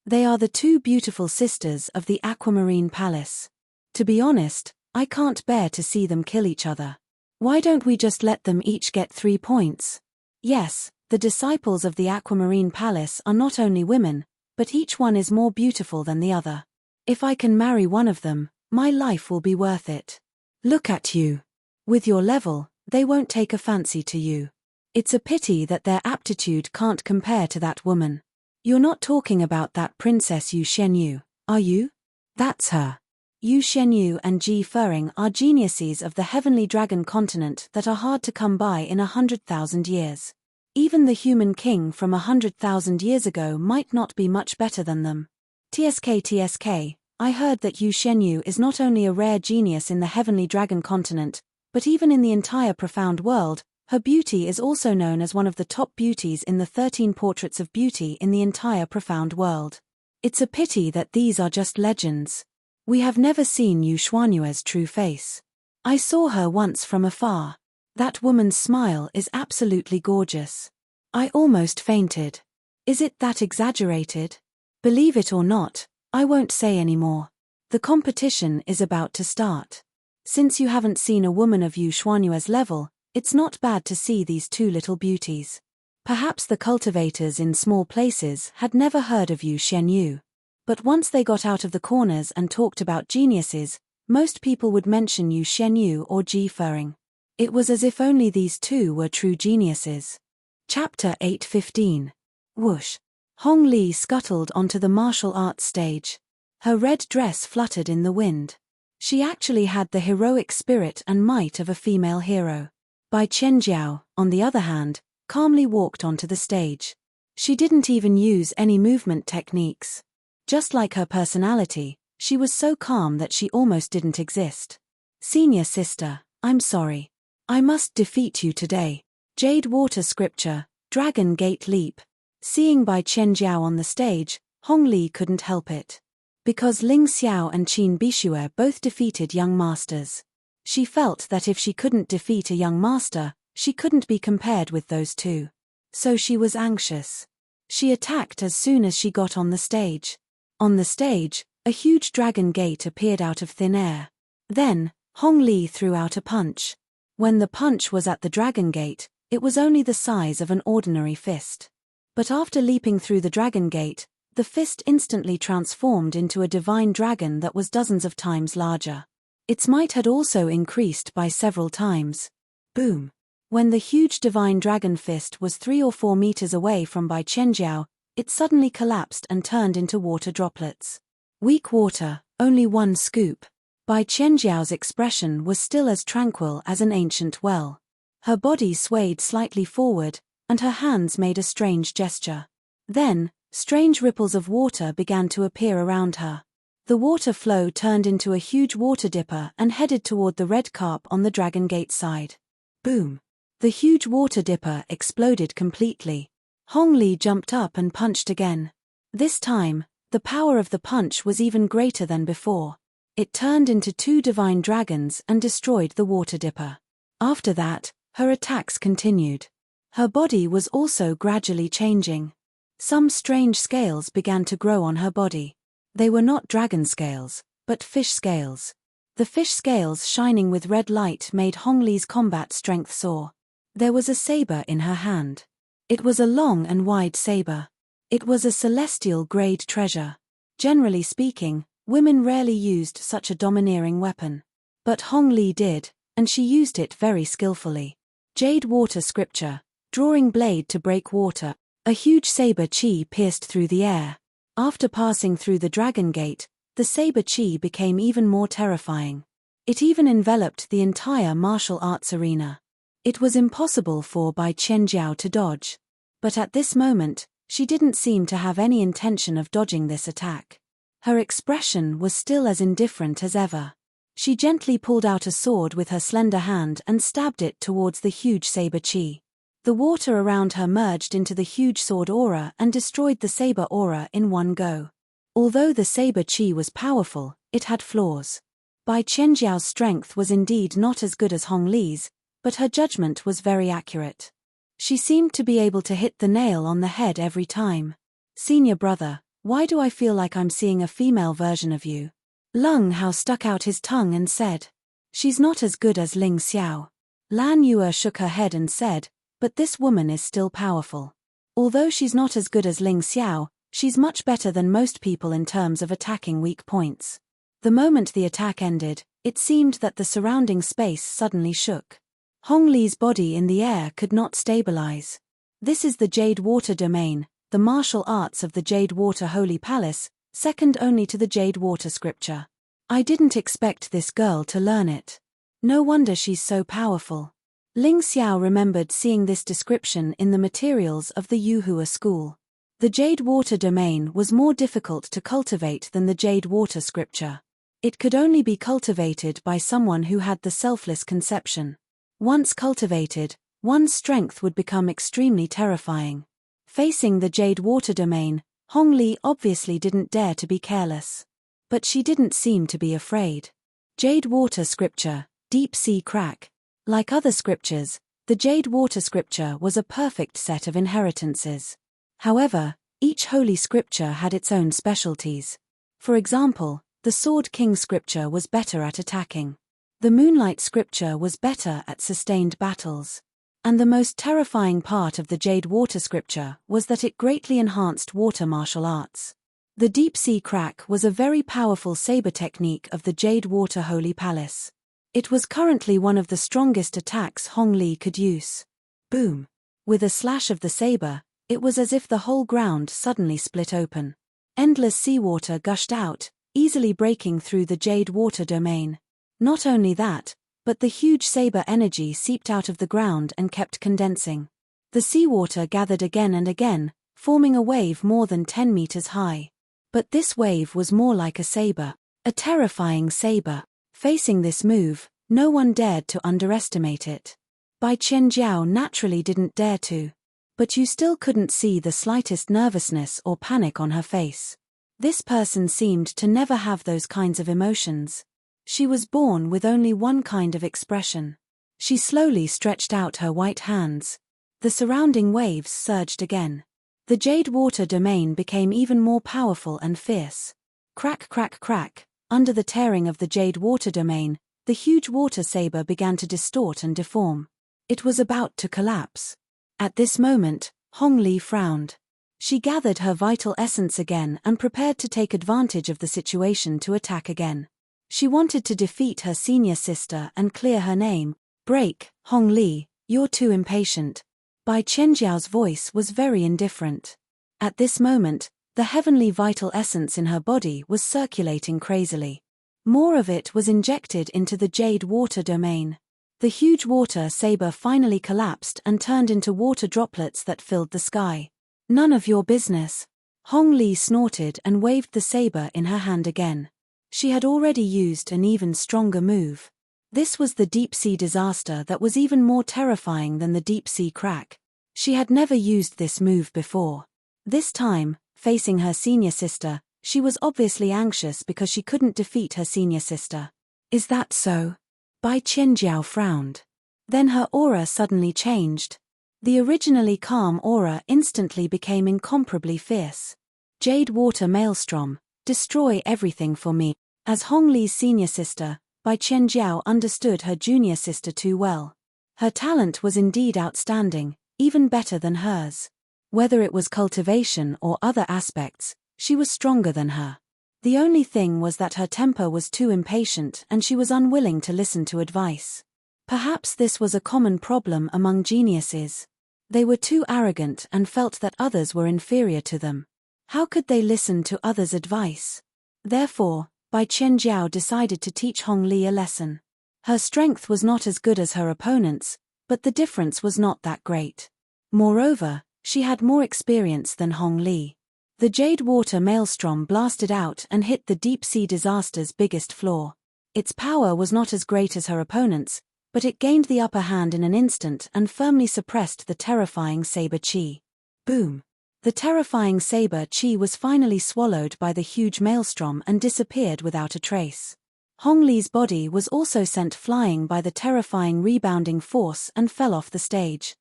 They are the 2 beautiful sisters of the Aquamarine Palace. To be honest, I can't bear to see them kill each other. Why don't we just let them each get 3 points? Yes, the disciples of the Aquamarine Palace are not only women, but each one is more beautiful than the other. If I can marry one of them, my life will be worth it. Look at you. With your level, they won't take a fancy to you. It's a pity that their aptitude can't compare to that woman. You're not talking about that Princess Yu Shenyu, are you? That's her. Yu Shenyu and Ji Fering are geniuses of the Heavenly Dragon continent that are hard to come by in 100,000 years. Even the human king from 100,000 years ago might not be much better than them. TSK, I heard that Yu Shenyu is not only a rare genius in the Heavenly Dragon continent, but even in the entire profound world. Her beauty is also known as one of the top beauties in the 13 portraits of beauty in the entire profound world. It's a pity that these are just legends. We have never seen Yu Xuanyue's true face. I saw her once from afar. That woman's smile is absolutely gorgeous. I almost fainted. Is it that exaggerated? Believe it or not, I won't say any more. The competition is about to start. Since you haven't seen a woman of Yu Xuanyue's level, it's not bad to see these 2 little beauties. Perhaps the cultivators in small places had never heard of Yu Shenyu. But once they got out of the corners and talked about geniuses, most people would mention Yu Shenyu or Ji Fering. It was as if only these 2 were true geniuses. Chapter 8:15. Whoosh. Hong Li scuttled onto the martial arts stage. Her red dress fluttered in the wind. She actually had the heroic spirit and might of a female hero. Bai Qianjiao, on the other hand, calmly walked onto the stage. She didn't even use any movement techniques. Just like her personality, She was so calm that she almost didn't exist. Senior sister, I'm sorry. I must defeat you today. Jade Water Scripture, Dragon Gate Leap. Seeing Bai Qianjiao on the stage, Hong Li couldn't help it. Because Ling Xiao and Qin Bishue both defeated young masters. She felt that if she couldn't defeat a young master, she couldn't be compared with those two. So she was anxious. She attacked as soon as she got on the stage. On the stage, a huge dragon gate appeared out of thin air. Then, Hong Li threw out a punch. When the punch was at the dragon gate, it was only the size of an ordinary fist. But after leaping through the dragon gate, the fist instantly transformed into a divine dragon that was dozens of times larger. Its might had also increased by several times. Boom! When the huge divine dragon fist was 3 or 4 meters away from Bai Qianjiao, it suddenly collapsed and turned into water droplets. Weak water, only one scoop. Bai Qianjiao's expression was still as tranquil as an ancient well. Her body swayed slightly forward, and her hands made a strange gesture. Then, strange ripples of water began to appear around her. The water flow turned into a huge water dipper and headed toward the red carp on the Dragon Gate side. Boom! The huge water dipper exploded completely. Hong Li jumped up and punched again. This time, the power of the punch was even greater than before. It turned into 2 divine dragons and destroyed the water dipper. After that, her attacks continued. Her body was also gradually changing. Some strange scales began to grow on her body. They were not dragon scales, but fish scales. The fish scales shining with red light made Hong Li's combat strength soar. There was a saber in her hand. It was a long and wide saber. It was a celestial grade treasure. Generally speaking, women rarely used such a domineering weapon. But Hong Li did, and she used it very skillfully. Jade Water Scripture, drawing blade to break water. A huge saber chi pierced through the air. After passing through the Dragon Gate, the saber chi became even more terrifying. It even enveloped the entire martial arts arena. It was impossible for Bai Qianjiao to dodge. But at this moment, she didn't seem to have any intention of dodging this attack. Her expression was still as indifferent as ever. She gently pulled out a sword with her slender hand and stabbed it towards the huge saber chi. The water around her merged into the huge sword aura and destroyed the saber aura in one go. Although the saber chi was powerful, it had flaws. Bai Qianjiao's strength was indeed not as good as Hong Li's, but her judgment was very accurate. She seemed to be able to hit the nail on the head every time. Senior brother, why do I feel like I'm seeing a female version of you? Leng Hao stuck out his tongue and said. She's not as good as Ling Xiao. Lan Yue shook her head and said, but this woman is still powerful. Although she's not as good as Ling Xiao, she's much better than most people in terms of attacking weak points. The moment the attack ended, it seemed that the surrounding space suddenly shook. Hong Li's body in the air could not stabilize. This is the Jade Water Domain, the martial arts of the Jade Water Holy Palace, second only to the Jade Water Scripture. I didn't expect this girl to learn it. No wonder she's so powerful. Ling Xiao remembered seeing this description in the materials of the Yuhua school. The Jade Water Domain was more difficult to cultivate than the Jade Water Scripture. It could only be cultivated by someone who had the selfless conception. Once cultivated, one's strength would become extremely terrifying. Facing the Jade Water Domain, Hong Li obviously didn't dare to be careless. But she didn't seem to be afraid. Jade Water Scripture, Deep Sea Crack. Like other scriptures, the Jade Water Scripture was a perfect set of inheritances. However, each holy scripture had its own specialties. For example, the Sword King Scripture was better at attacking. The Moonlight Scripture was better at sustained battles. And the most terrifying part of the Jade Water Scripture was that it greatly enhanced water martial arts. The Deep Sea Crack was a very powerful saber technique of the Jade Water Holy Palace. It was currently one of the strongest attacks Hong Li could use. Boom! With a slash of the saber, it was as if the whole ground suddenly split open. Endless seawater gushed out, easily breaking through the Jade Water Domain. Not only that, but the huge saber energy seeped out of the ground and kept condensing. The seawater gathered again and again, forming a wave more than 10 meters high. But this wave was more like a saber. A terrifying saber. Facing this move, no one dared to underestimate it. Bai Qianjiao naturally didn't dare to. But you still couldn't see the slightest nervousness or panic on her face. This person seemed to never have those kinds of emotions. She was born with only one kind of expression. She slowly stretched out her white hands. The surrounding waves surged again. The jade water domain became even more powerful and fierce. Crack, crack, crack. Under the tearing of the jade water domain, the huge water saber began to distort and deform. It was about to collapse. At this moment, Hong Li frowned. She gathered her vital essence again and prepared to take advantage of the situation to attack again. She wanted to defeat her senior sister and clear her name. Break, Hong Li, you're too impatient. Bai Qianjiao's voice was very indifferent. At this moment, the heavenly vital essence in her body was circulating crazily. More of it was injected into the jade water domain. The huge water saber finally collapsed and turned into water droplets that filled the sky. None of your business. Hong Li snorted and waved the saber in her hand again. She had already used an even stronger move. This was the deep-sea disaster that was even more terrifying than the deep-sea crack. She had never used this move before. This time, facing her senior sister, she was obviously anxious because she couldn't defeat her senior sister. Is that so? Bai Qianjiao frowned. Then her aura suddenly changed. The originally calm aura instantly became incomparably fierce. Jade water maelstrom, destroy everything for me. As Hong Li's senior sister, Bai Qianjiao understood her junior sister too well. Her talent was indeed outstanding, even better than hers. Whether it was cultivation or other aspects, she was stronger than her. The only thing was that her temper was too impatient and she was unwilling to listen to advice. Perhaps this was a common problem among geniuses. They were too arrogant and felt that others were inferior to them. How could they listen to others' advice? Therefore, Bai Qianjiao decided to teach Hong Li a lesson. Her strength was not as good as her opponent's, but the difference was not that great. Moreover, she had more experience than Hong Li. The jade water maelstrom blasted out and hit the deep-sea disaster's biggest flaw. Its power was not as great as her opponent's, but it gained the upper hand in an instant and firmly suppressed the terrifying saber chi. Boom! The terrifying saber chi was finally swallowed by the huge maelstrom and disappeared without a trace. Hong Li's body was also sent flying by the terrifying rebounding force and fell off the stage.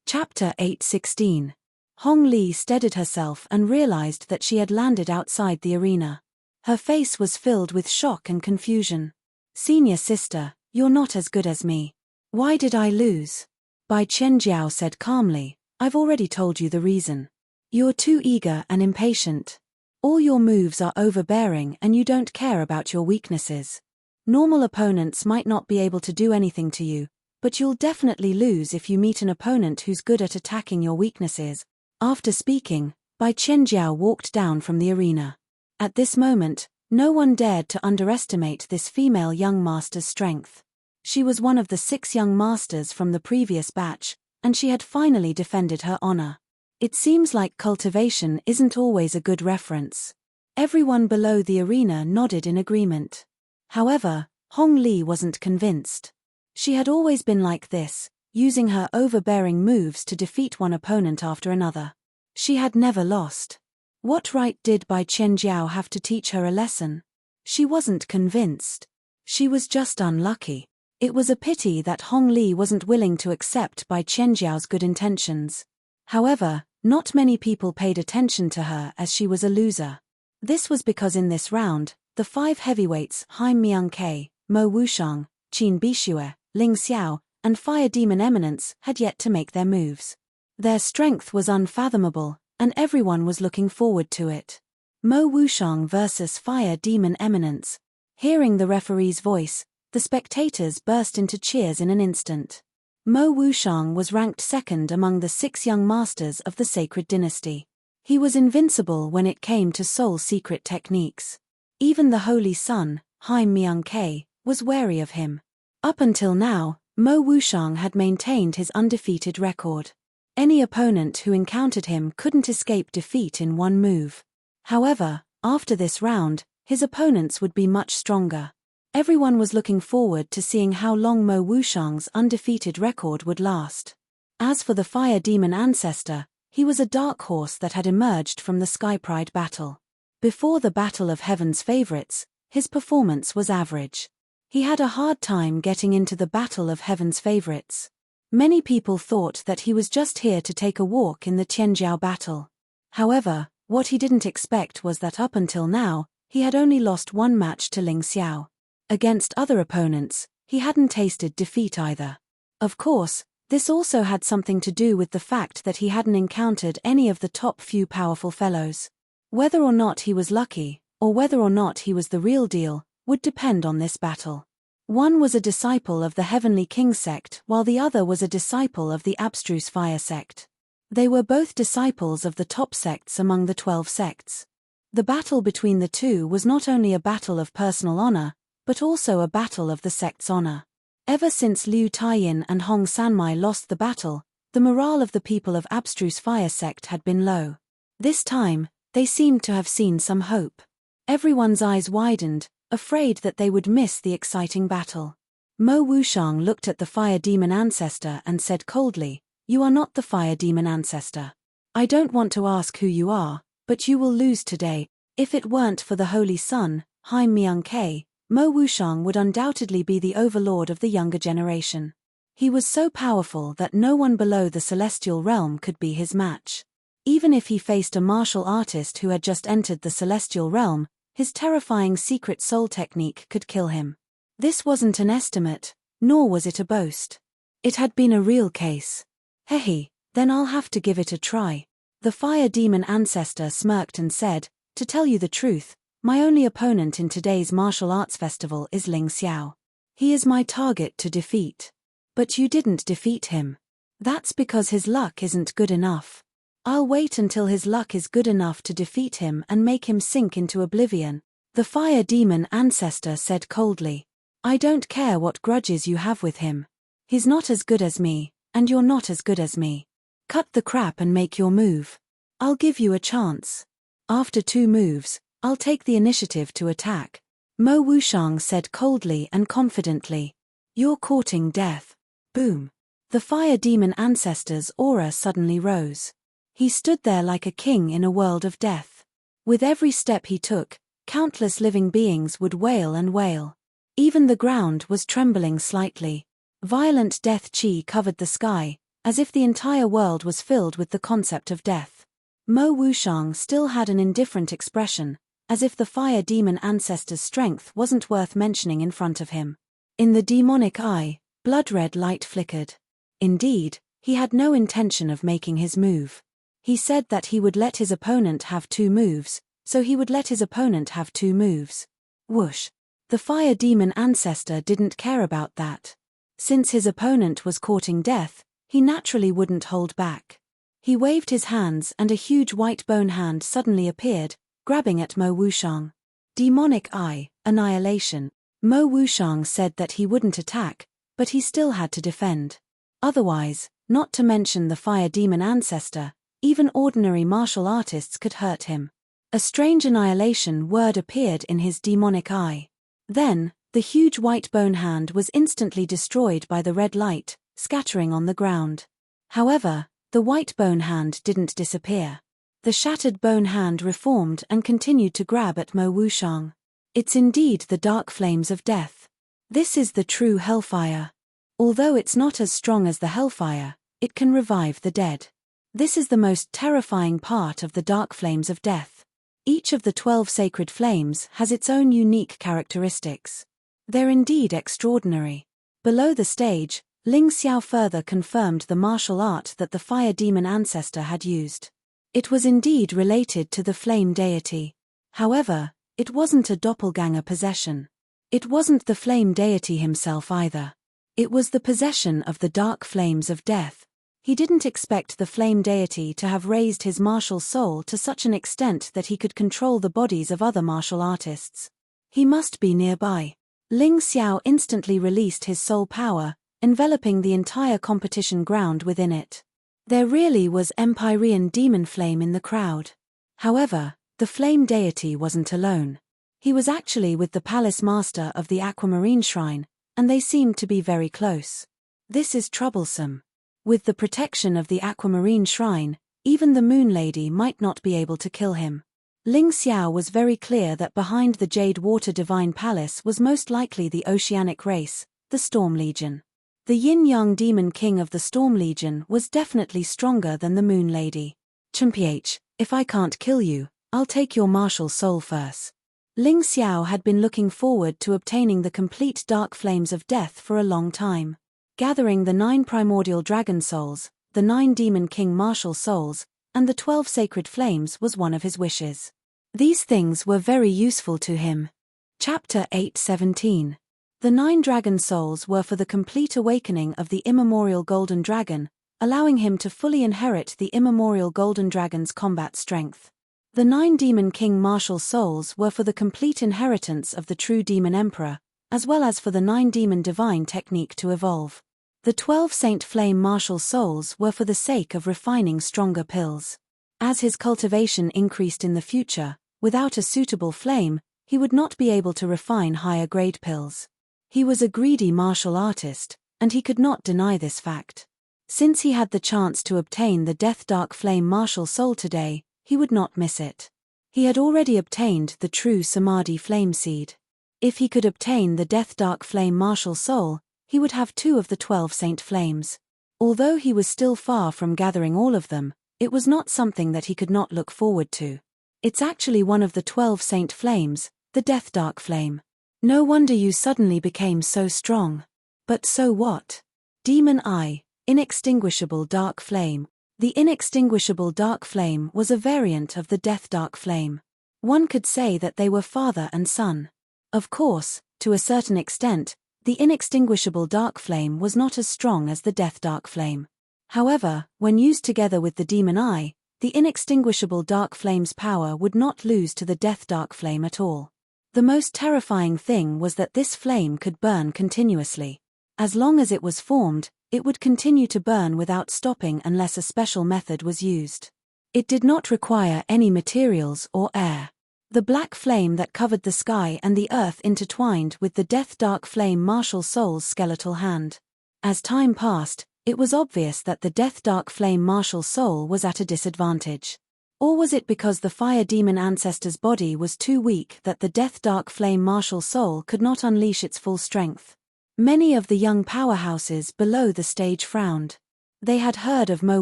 Chapter 8:16. Hong Li steadied herself and realized that she had landed outside the arena. Her face was filled with shock and confusion. Senior sister, you're not as good as me. Why did I lose? Bai Qianjiao said calmly, I've already told you the reason. You're too eager and impatient. All your moves are overbearing and you don't care about your weaknesses. Normal opponents might not be able to do anything to you, but you'll definitely lose if you meet an opponent who's good at attacking your weaknesses. After speaking, Bai Qianjiao walked down from the arena. At this moment, no one dared to underestimate this female young master's strength. She was one of the 6 young masters from the previous batch, and she had finally defended her honor. It seems like cultivation isn't always a good reference. Everyone below the arena nodded in agreement. However, Hong Li wasn't convinced. She had always been like this, using her overbearing moves to defeat one opponent after another. She had never lost. What right did Bai Qianjiao have to teach her a lesson? She wasn't convinced. She was just unlucky. It was a pity that Hong Li wasn't willing to accept Bai Qianjiao's good intentions. However, not many people paid attention to her as she was a loser. This was because in this round, the 5 heavyweights Haim Miangke, Mo Wushang, Qin Bishue, Ling Xiao, and Fire Demon Eminence had yet to make their moves. Their strength was unfathomable, and everyone was looking forward to it. Mo Wushang versus Fire Demon Eminence. Hearing the referee's voice, the spectators burst into cheers in an instant. Mo Wushang was ranked second among the 6 young masters of the Sacred Dynasty. He was invincible when it came to soul secret techniques. Even the Holy Sun, Haim Miangke, was wary of him. Up until now, Mo Wushang had maintained his undefeated record. Any opponent who encountered him couldn't escape defeat in one move. However, after this round, His opponents would be much stronger. Everyone was looking forward to seeing how long Mo Wuxiang's undefeated record would last. As for the fire demon ancestor, he was a dark horse that had emerged from the Sky Pride battle. Before the Battle of Heaven's Favorites, his performance was average. He had a hard time getting into the Battle of Heaven's Favorites. Many people thought that he was just here to take a walk in the Tianjiao battle. However, what he didn't expect was that up until now, he had only lost one match to Ling Xiao. Against other opponents, he hadn't tasted defeat either. Of course, this also had something to do with the fact that he hadn't encountered any of the top few powerful fellows. Whether or not he was lucky, or whether or not he was the real deal, would depend on this battle. One was a disciple of the Heavenly King sect while the other was a disciple of the Abstruse Fire sect. They were both disciples of the top sects among the 12 sects. The battle between the two was not only a battle of personal honor, but also a battle of the sect's honor. Ever since Liu Taiyin and Hong Sanmai lost the battle, the morale of the people of Abstruse Fire sect had been low. This time, they seemed to have seen some hope. Everyone's eyes widened, afraid that they would miss the exciting battle. Mo Wuxiang looked at the fire demon ancestor and said coldly, "You are not the fire demon ancestor. I don't want to ask who you are, but you will lose today. If it weren't for the Holy Sun, Hai Myung-Ke, Mo Wuxiang would undoubtedly be the overlord of the younger generation. He was so powerful that no one below the celestial realm could be his match. Even if he faced a martial artist who had just entered the celestial realm, his terrifying secret soul technique could kill him. This wasn't an estimate, nor was it a boast. It had been a real case. Hehe, then I'll have to give it a try." The fire demon ancestor smirked and said, "To tell you the truth, my only opponent in today's martial arts festival is Ling Xiao. He is my target to defeat. But you didn't defeat him. That's because his luck isn't good enough. I'll wait until his luck is good enough to defeat him and make him sink into oblivion." The fire demon ancestor said coldly, "I don't care what grudges you have with him. He's not as good as me, and you're not as good as me. Cut the crap and make your move. I'll give you a chance. After 2 moves, I'll take the initiative to attack." Mo Wuxiang said coldly and confidently, "You're courting death." Boom. The fire demon ancestor's aura suddenly rose. He stood there like a king in a world of death. With every step he took, countless living beings would wail and wail. Even the ground was trembling slightly. Violent death chi covered the sky, as if the entire world was filled with the concept of death. Mo Wuxiang still had an indifferent expression, as if the fire demon ancestor's strength wasn't worth mentioning in front of him. In the demonic eye, blood-red light flickered. Indeed, he had no intention of making his move. He said that he would let his opponent have 2 moves, so he would let his opponent have 2 moves. Whoosh. The fire demon ancestor didn't care about that. Since his opponent was courting death, he naturally wouldn't hold back. He waved his hands and a huge white bone hand suddenly appeared, grabbing at Mo Wuxiang. Demonic eye, annihilation. Mo Wuxiang said that he wouldn't attack, but he still had to defend. Otherwise, not to mention the fire demon ancestor, even ordinary martial artists could hurt him. A strange annihilation word appeared in his demonic eye. Then, the huge white bone hand was instantly destroyed by the red light, scattering on the ground. However, the white bone hand didn't disappear. The shattered bone hand reformed and continued to grab at Mo Wuxiang. It's indeed the dark flames of death. This is the true hellfire. Although it's not as strong as the hellfire, it can revive the dead. This is the most terrifying part of the dark flames of death. Each of the 12 sacred flames has its own unique characteristics. They're indeed extraordinary. Below the stage, Ling Xiao further confirmed the martial art that the fire demon ancestor had used. It was indeed related to the flame deity. However, it wasn't a doppelganger possession. It wasn't the flame deity himself either. It was the possession of the dark flames of death. He didn't expect the flame deity to have raised his martial soul to such an extent that he could control the bodies of other martial artists. He must be nearby. Ling Xiao instantly released his soul power, enveloping the entire competition ground within it. There really was Empyrean demon flame in the crowd. However, the flame deity wasn't alone. He was actually with the palace master of the aquamarine shrine, and they seemed to be very close. This is troublesome. With the protection of the aquamarine shrine, even the Moon Lady might not be able to kill him. Ling Xiao was very clear that behind the Jade Water Divine Palace was most likely the oceanic race, the Storm Legion. The Yin-Yang Demon King of the Storm Legion was definitely stronger than the Moon Lady. "Chimph, if I can't kill you, I'll take your martial soul first." Ling Xiao had been looking forward to obtaining the complete dark flames of death for a long time. Gathering the 9 primordial dragon souls, the 9 Demon King martial souls, and the 12 sacred flames was one of his wishes. These things were very useful to him. Chapter 8:17. The 9 dragon souls were for the complete awakening of the immemorial golden dragon, allowing him to fully inherit the immemorial golden dragon's combat strength. The 9 Demon King martial souls were for the complete inheritance of the true Demon Emperor, as well as for the 9 Demon Divine technique to evolve. The 12 Saint Flame martial souls were for the sake of refining stronger pills. As his cultivation increased in the future, without a suitable flame, he would not be able to refine higher grade pills. He was a greedy martial artist, and he could not deny this fact. Since he had the chance to obtain the Death Dark Flame martial soul today, he would not miss it. He had already obtained the true Samadhi flame seed. If he could obtain the Death Dark Flame martial soul, he would have 2 of the 12 Saint Flames. Although he was still far from gathering all of them, it was not something that he could not look forward to. It's actually one of the 12 Saint Flames, the Death Dark Flame. No wonder you suddenly became so strong. But so what? Demon Eye, Inextinguishable Dark Flame. The Inextinguishable Dark Flame was a variant of the Death Dark Flame. One could say that they were father and son. Of course, to a certain extent, the Inextinguishable Dark Flame was not as strong as the Death Dark Flame. However, when used together with the Demon Eye, the Inextinguishable Dark Flame's power would not lose to the Death Dark Flame at all. The most terrifying thing was that this flame could burn continuously. As long as it was formed, it would continue to burn without stopping unless a special method was used. It did not require any materials or air. The black flame that covered the sky and the earth intertwined with the Death Dark Flame martial soul's skeletal hand. As time passed, it was obvious that the Death Dark Flame martial soul was at a disadvantage. Or was it because the Fire Demon ancestor's body was too weak that the Death Dark Flame martial soul could not unleash its full strength? Many of the young powerhouses below the stage frowned. They had heard of Mo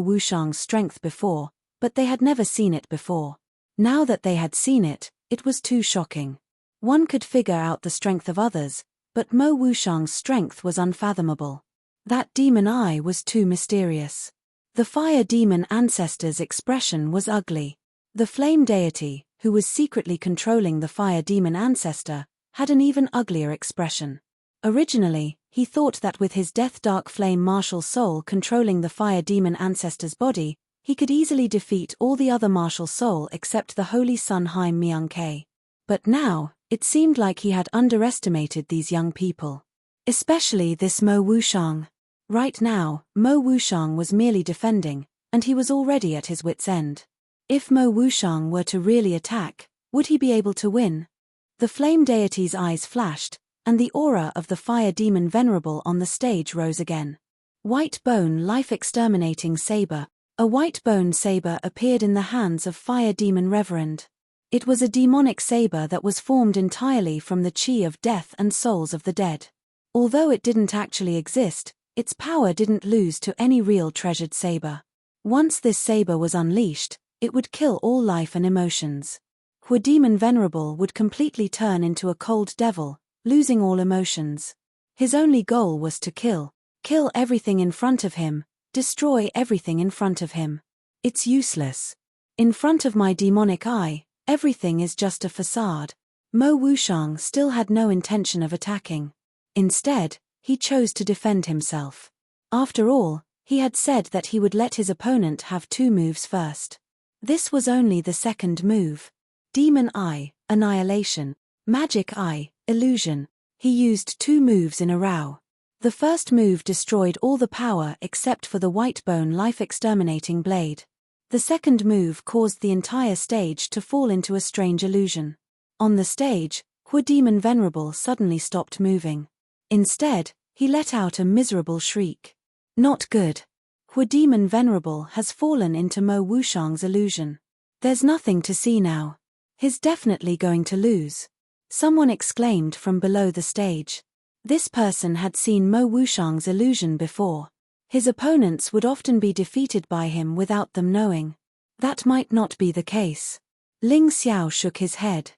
Wushang's strength before, but they had never seen it before. Now that they had seen it, it was too shocking. One could figure out the strength of others, but Mo Wushang's strength was unfathomable. That demon eye was too mysterious. The fire demon ancestor's expression was ugly. The flame deity, who was secretly controlling the fire demon ancestor, had an even uglier expression. Originally, he thought that with his Death Dark Flame martial soul controlling the fire demon ancestor's body, he could easily defeat all the other martial soul except the Holy Sun Haim Myung-K. But now, it seemed like he had underestimated these young people. Especially this Mo Wushang. Right now, Mo Wushang was merely defending, and he was already at his wit's end. If Mo Wushang were to really attack, would he be able to win? The flame deity's eyes flashed, and the aura of the fire demon venerable on the stage rose again. White Bone Life-Exterminating Saber. A white bone saber appeared in the hands of Fire Demon Reverend. It was a demonic saber that was formed entirely from the chi of death and souls of the dead. Although it didn't actually exist, its power didn't lose to any real treasured saber. Once this saber was unleashed, it would kill all life and emotions. Hua Demon Venerable would completely turn into a cold devil, losing all emotions. His only goal was to kill everything in front of him, destroy everything in front of him. It's useless. In front of my demonic eye, everything is just a facade. Mo Wushang still had no intention of attacking. Instead, he chose to defend himself. After all, he had said that he would let his opponent have 2 moves first. This was only the second move. Demon Eye, Annihilation. Magic Eye, Illusion. He used 2 moves in a row. The first move destroyed all the power except for the white bone life-exterminating blade. The second move caused the entire stage to fall into a strange illusion. On the stage, Hu Demon Venerable suddenly stopped moving. Instead, he let out a miserable shriek. Not good. Hu Demon Venerable has fallen into Mo Wushang's illusion. There's nothing to see now. He's definitely going to lose. Someone exclaimed from below the stage. This person had seen Mo Wushang's illusion before. His opponents would often be defeated by him without them knowing. That might not be the case. Ling Xiao shook his head.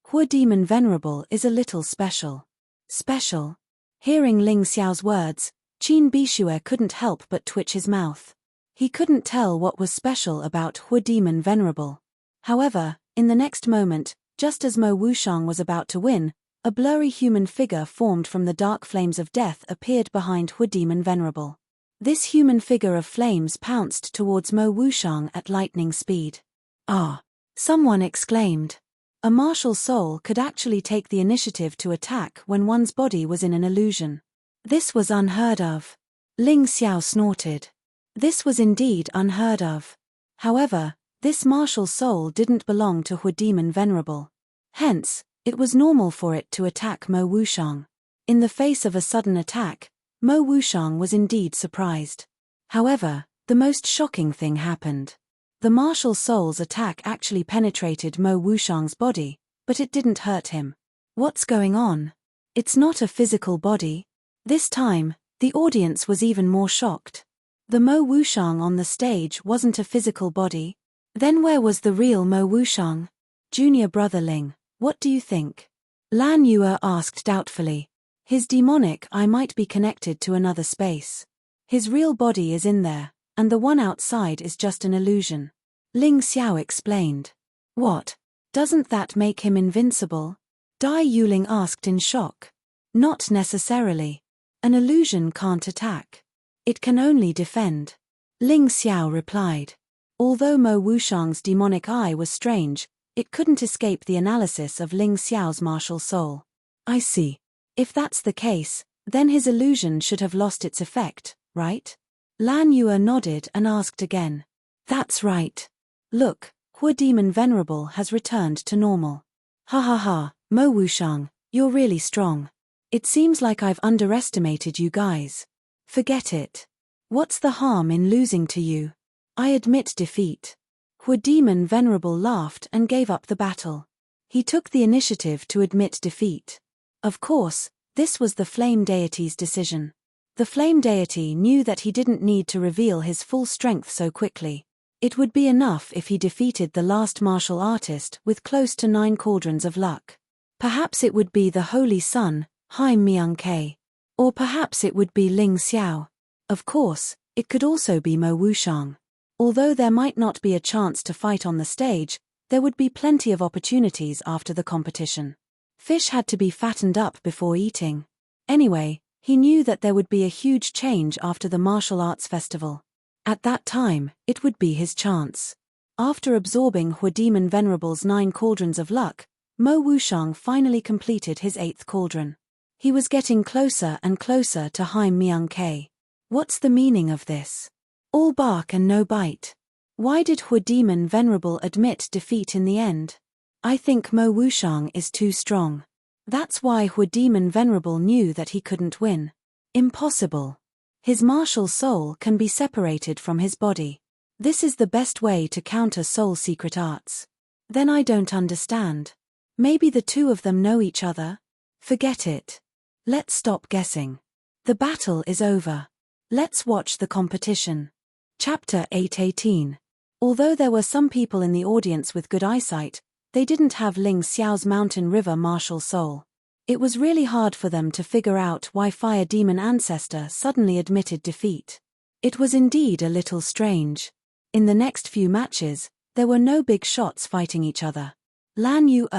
Hu Demon Venerable is a little special. Special? Hearing Ling Xiao's words, Qin Bishue couldn't help but twitch his mouth. He couldn't tell what was special about Hu Demon Venerable. However, in the next moment, just as Mo Wushang was about to win, a blurry human figure formed from the dark flames of death appeared behind Hu Demon Venerable. This human figure of flames pounced towards Mo Wushang at lightning speed. Ah! Someone exclaimed. A martial soul could actually take the initiative to attack when one's body was in an illusion. This was unheard of. Ling Xiao snorted. This was indeed unheard of. However, this martial soul didn't belong to Hu Demon Venerable. Hence, it was normal for it to attack Mo Wushang. In the face of a sudden attack, Mo Wushang was indeed surprised. However, the most shocking thing happened. The martial soul's attack actually penetrated Mo Wushang's body, but it didn't hurt him. What's going on? It's not a physical body. This time, the audience was even more shocked. The Mo Wushang on the stage wasn't a physical body. Then where was the real Mo Wushang? Junior brother Ling, what do you think? Lan Yue asked doubtfully. His demonic eye might be connected to another space. His real body is in there, and the one outside is just an illusion. Ling Xiao explained. What? Doesn't that make him invincible? Dai Yuling asked in shock. Not necessarily. An illusion can't attack. It can only defend. Ling Xiao replied. Although Mo Wushang's demonic eye was strange, it couldn't escape the analysis of Ling Xiao's martial soul. I see. If that's the case, then his illusion should have lost its effect, right? Lan Yue nodded and asked again. That's right. Look, Hu Demon Venerable has returned to normal. Ha ha ha, Mo Wushang, you're really strong. It seems like I've underestimated you guys. Forget it. What's the harm in losing to you? I admit defeat. Hu Demon Venerable laughed and gave up the battle. He took the initiative to admit defeat. Of course, this was the Flame Deity's decision. The Flame Deity knew that he didn't need to reveal his full strength so quickly. It would be enough if he defeated the last martial artist with close to 9 cauldrons of luck. Perhaps it would be the Holy Sun, Hai Miang-Ke. Or perhaps it would be Ling Xiao. Of course, it could also be Mo Wushang. Although there might not be a chance to fight on the stage, there would be plenty of opportunities after the competition. Fish had to be fattened up before eating. Anyway, he knew that there would be a huge change after the martial arts festival. At that time, it would be his chance. After absorbing Hu Demon Venerable's 9 cauldrons of luck, Mo Wushang finally completed his 8th cauldron. He was getting closer and closer to Hai Miang-Ke. What's the meaning of this? All bark and no bite. Why did Hu Demon Venerable admit defeat in the end? I think Mo Wushang is too strong. That's why Hu Demon Venerable knew that he couldn't win. Impossible. His martial soul can be separated from his body. This is the best way to counter soul secret arts. Then I don't understand. Maybe the two of them know each other? Forget it. Let's stop guessing. The battle is over. Let's watch the competition. Chapter 8:18. Although there were some people in the audience with good eyesight, they didn't have Ling Xiao's Mountain River martial soul. It was really hard for them to figure out why Fire Demon Ancestor suddenly admitted defeat. It was indeed a little strange. In the next few matches, there were no big shots fighting each other. Lan Yue,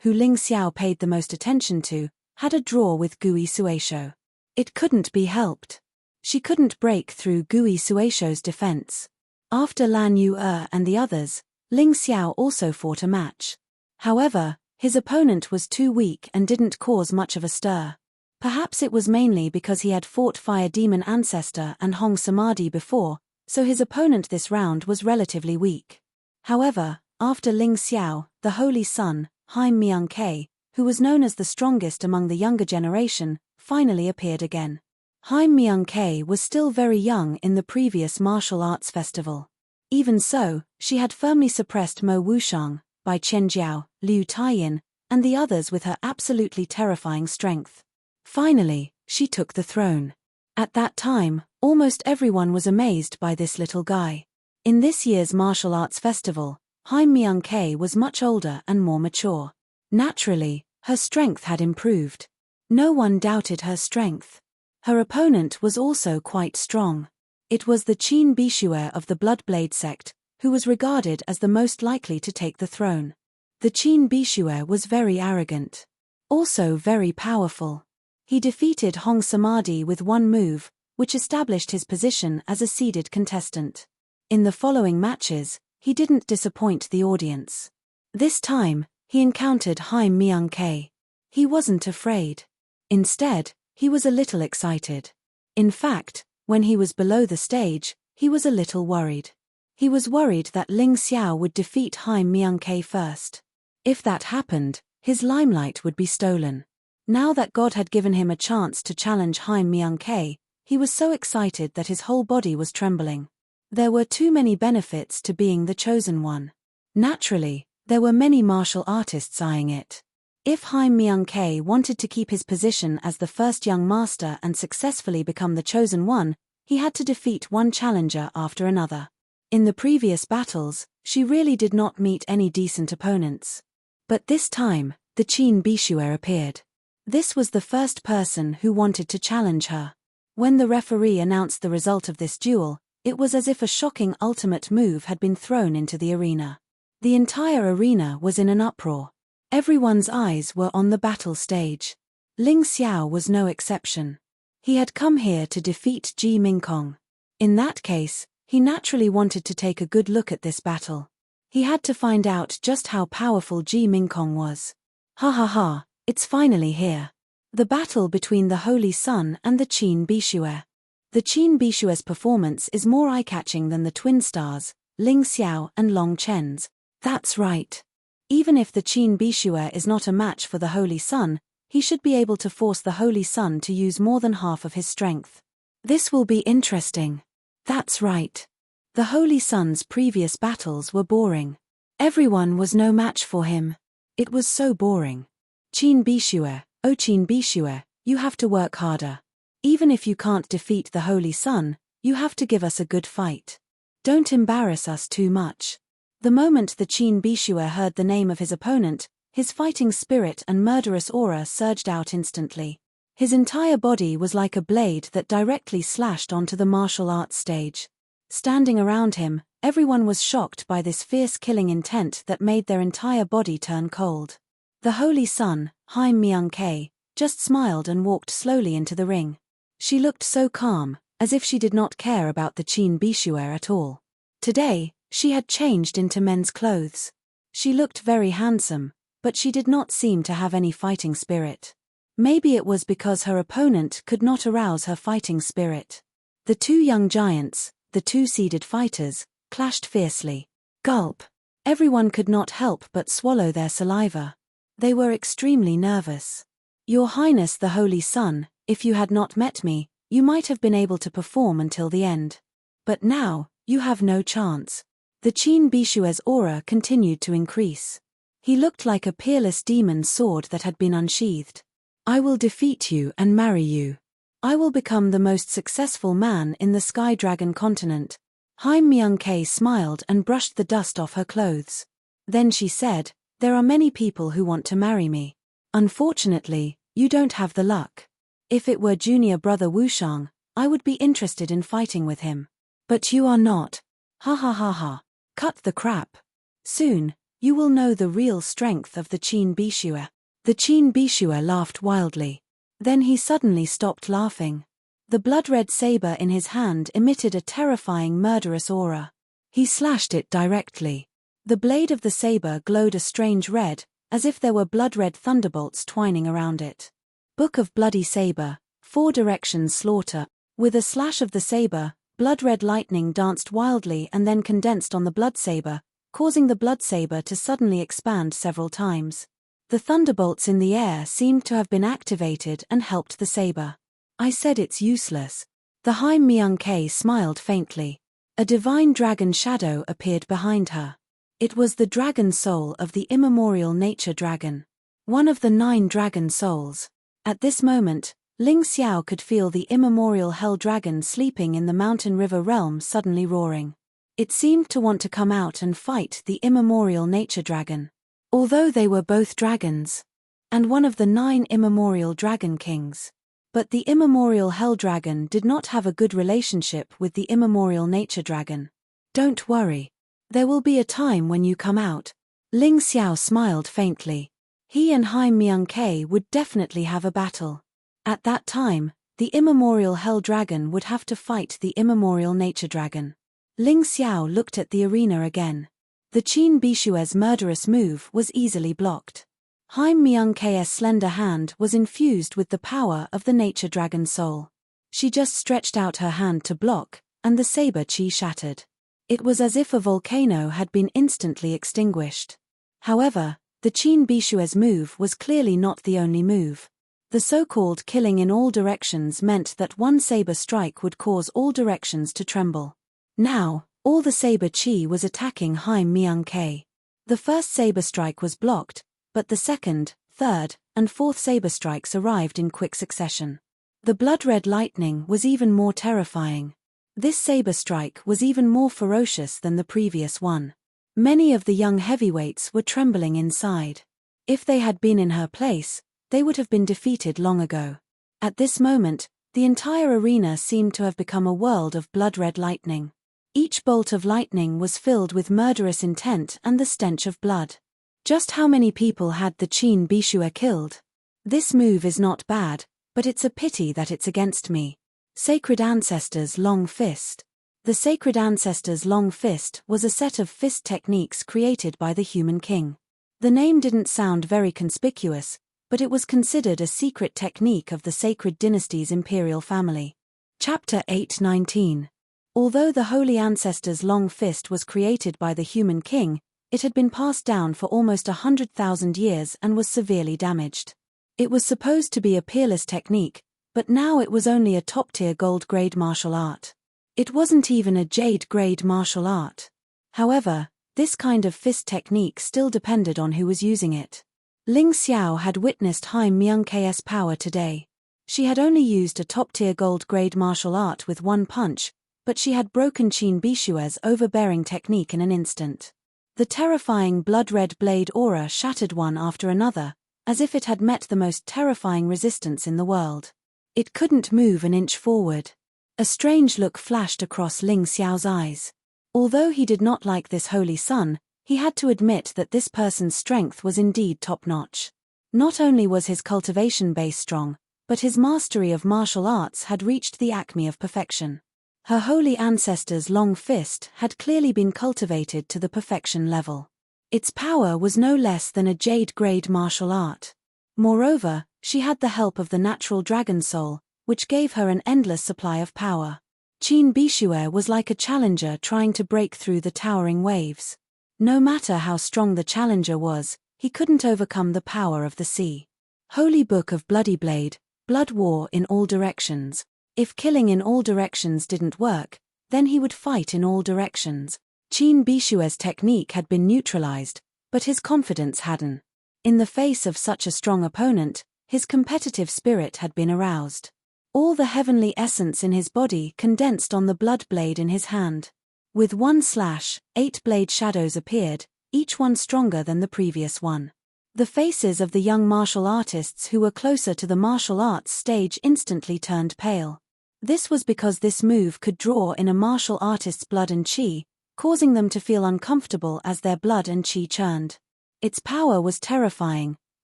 who Ling Xiao paid the most attention to, had a draw with Gui Suisho. It couldn't be helped. She couldn't break through Gui Suisho's defense. After Lan Yue and the others, Ling Xiao also fought a match. However, his opponent was too weak and didn't cause much of a stir. Perhaps it was mainly because he had fought Fire Demon Ancestor and Hong Samadhi before, so his opponent this round was relatively weak. However, after Ling Xiao, the Holy Sun, Hai Miang-Ke, who was known as the strongest among the younger generation, finally appeared again. Haim Myung-K was still very young in the previous martial arts festival. Even so, she had firmly suppressed Mo Wuxiang, Bai Qianjiao, Liu Taiyin, and the others with her absolutely terrifying strength. Finally, she took the throne. At that time, almost everyone was amazed by this little guy. In this year's martial arts festival, Haim Myung-K was much older and more mature. Naturally, her strength had improved. No one doubted her strength. Her opponent was also quite strong. It was the Qin Bishue of the Bloodblade sect, who was regarded as the most likely to take the throne. The Qin Bishue was very arrogant. Also very powerful. He defeated Hong Samadhi with one move, which established his position as a seeded contestant. In the following matches, he didn't disappoint the audience. This time, he encountered Haim Myung-K. He wasn't afraid. Instead, he was a little excited. In fact, when he was below the stage, he was a little worried. He was worried that Ling Xiao would defeat Haim Myung-K first. If that happened, his limelight would be stolen. Now that God had given him a chance to challenge Haim Myung-K, he was so excited that his whole body was trembling. There were too many benefits to being the chosen one. Naturally, there were many martial artists eyeing it. If Haim Myung-K wanted to keep his position as the first young master and successfully become the chosen one, he had to defeat one challenger after another. In the previous battles, she really did not meet any decent opponents. But this time, the Qin Bishue appeared. This was the first person who wanted to challenge her. When the referee announced the result of this duel, it was as if a shocking ultimate move had been thrown into the arena. The entire arena was in an uproar. Everyone's eyes were on the battle stage. Ling Xiao was no exception. He had come here to defeat Ji Mingkong. In that case, he naturally wanted to take a good look at this battle. He had to find out just how powerful Ji Mingkong was. Ha ha ha, it's finally here. The battle between the Holy Sun and the Qin Bishue. The Qin Bishue's performance is more eye-catching than the twin stars, Ling Xiao and Long Chen's. That's right. Even if the Qin Bishue is not a match for the Holy Sun, he should be able to force the Holy Sun to use more than half of his strength. This will be interesting. That's right. The Holy Sun's previous battles were boring. Everyone was no match for him. It was so boring. Qin Bishue, oh Qin Bishue, you have to work harder. Even if you can't defeat the Holy Sun, you have to give us a good fight. Don't embarrass us too much. The moment the Qin Bishue heard the name of his opponent, his fighting spirit and murderous aura surged out instantly. His entire body was like a blade that directly slashed onto the martial arts stage. Standing around him, everyone was shocked by this fierce killing intent that made their entire body turn cold. The Holy Sun, Haim Myung-K, just smiled and walked slowly into the ring. She looked so calm, as if she did not care about the Qin Bishue at all. Today, she had changed into men's clothes. She looked very handsome, but she did not seem to have any fighting spirit. Maybe it was because her opponent could not arouse her fighting spirit. The two young giants, the two seeded fighters, clashed fiercely. Gulp. Everyone could not help but swallow their saliva. They were extremely nervous. Your Highness the Holy Sun, if you had not met me, you might have been able to perform until the end. But now, you have no chance. The Qin Bishue's aura continued to increase. He looked like a peerless demon's sword that had been unsheathed. I will defeat you and marry you. I will become the most successful man in the Sky Dragon continent. Haim Myung-K smiled and brushed the dust off her clothes. Then she said, there are many people who want to marry me. Unfortunately, you don't have the luck. If it were junior brother Wuxiang, I would be interested in fighting with him. But you are not. Ha ha ha ha. Cut the crap. Soon, you will know the real strength of the Qin Bishue. The Qin Bishue laughed wildly. Then he suddenly stopped laughing. The blood-red saber in his hand emitted a terrifying murderous aura. He slashed it directly. The blade of the saber glowed a strange red, as if there were blood-red thunderbolts twining around it. Book of Bloody Saber, 4 Directions Slaughter. With a slash of the saber, blood-red lightning danced wildly and then condensed on the blood saber, causing the blood saber to suddenly expand several times. The thunderbolts in the air seemed to have been activated and helped the saber. I said it's useless. The Haim Myung-K smiled faintly. A divine dragon shadow appeared behind her. It was the dragon soul of the immemorial nature dragon. One of the 9 dragon souls. At this moment, Ling Xiao could feel the immemorial hell dragon sleeping in the mountain river realm suddenly roaring. It seemed to want to come out and fight the immemorial nature dragon. Although they were both dragons, and one of the 9 immemorial dragon kings. But the immemorial hell dragon did not have a good relationship with the immemorial nature dragon. Don't worry. There will be a time when you come out. Ling Xiao smiled faintly. He and Haim Myung-K would definitely have a battle. At that time, the immemorial hell dragon would have to fight the immemorial nature dragon. Ling Xiao looked at the arena again. The Qin Bishue's murderous move was easily blocked. Haim Myung-K's slender hand was infused with the power of the nature dragon soul. She just stretched out her hand to block, and the saber chi shattered. It was as if a volcano had been instantly extinguished. However, the Qin Bishue's move was clearly not the only move. The so-called killing in all directions meant that one saber strike would cause all directions to tremble. Now, all the saber chi was attacking Haim Myung-K. The first saber strike was blocked, but the second, third, and fourth saber strikes arrived in quick succession. The blood-red lightning was even more terrifying. This saber strike was even more ferocious than the previous one. Many of the young heavyweights were trembling inside. If they had been in her place, they would have been defeated long ago. At this moment, the entire arena seemed to have become a world of blood-red lightning. Each bolt of lightning was filled with murderous intent and the stench of blood. Just how many people had the Qin Bishue killed? This move is not bad, but it's a pity that it's against me. Sacred Ancestors' Long Fist. The Sacred Ancestors' Long Fist was a set of fist techniques created by the Human King. The name didn't sound very conspicuous, but it was considered a secret technique of the Sacred Dynasty's imperial family. Chapter 8:19. Although the Holy Ancestors' Long Fist was created by the Human King, it had been passed down for almost 100,000 years and was severely damaged. It was supposed to be a peerless technique, but now it was only a top-tier gold-grade martial art. It wasn't even a jade-grade martial art. However, this kind of fist technique still depended on who was using it. Ling Xiao had witnessed Haim Myung-K's power today. She had only used a top-tier gold-grade martial art with one punch, but she had broken Qin Bishue's overbearing technique in an instant. The terrifying blood-red blade aura shattered one after another, as if it had met the most terrifying resistance in the world. It couldn't move an inch forward. A strange look flashed across Ling Xiao's eyes. Although he did not like this holy son, he had to admit that this person's strength was indeed top-notch. Not only was his cultivation base strong, but his mastery of martial arts had reached the acme of perfection. Her holy ancestor's long fist had clearly been cultivated to the perfection level. Its power was no less than a jade-grade martial art. Moreover, she had the help of the natural dragon soul, which gave her an endless supply of power. Qin Bishue was like a challenger trying to break through the towering waves. No matter how strong the challenger was, he couldn't overcome the power of the sea. Holy Book of Bloody Blade, Blood War in all directions. If killing in all directions didn't work, then he would fight in all directions. Qin Bishue's technique had been neutralized, but his confidence hadn't. In the face of such a strong opponent, his competitive spirit had been aroused. All the heavenly essence in his body condensed on the blood blade in his hand. With one slash, 8 blade shadows appeared, each one stronger than the previous one. The faces of the young martial artists who were closer to the martial arts stage instantly turned pale. This was because this move could draw in a martial artist's blood and chi, causing them to feel uncomfortable as their blood and chi churned. Its power was terrifying,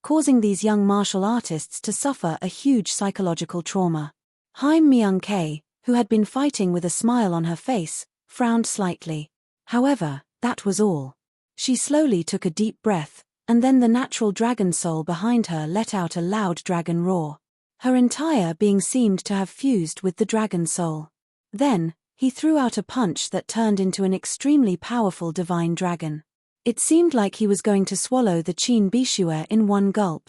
causing these young martial artists to suffer a huge psychological trauma. Haim Myung-K, who had been fighting with a smile on her face, frowned slightly. However, that was all. She slowly took a deep breath, and then the natural dragon soul behind her let out a loud dragon roar. Her entire being seemed to have fused with the dragon soul. Then, he threw out a punch that turned into an extremely powerful divine dragon. It seemed like he was going to swallow the Qin Bishue in one gulp.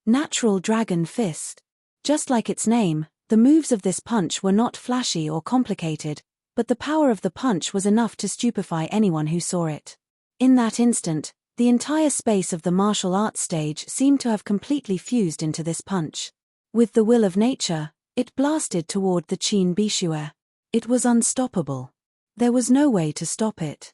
Natural Dragon Fist. Just like its name, the moves of this punch were not flashy or complicated, but the power of the punch was enough to stupefy anyone who saw it. In that instant, the entire space of the martial arts stage seemed to have completely fused into this punch. With the will of nature, it blasted toward the Qin Bishue. It was unstoppable. There was no way to stop it.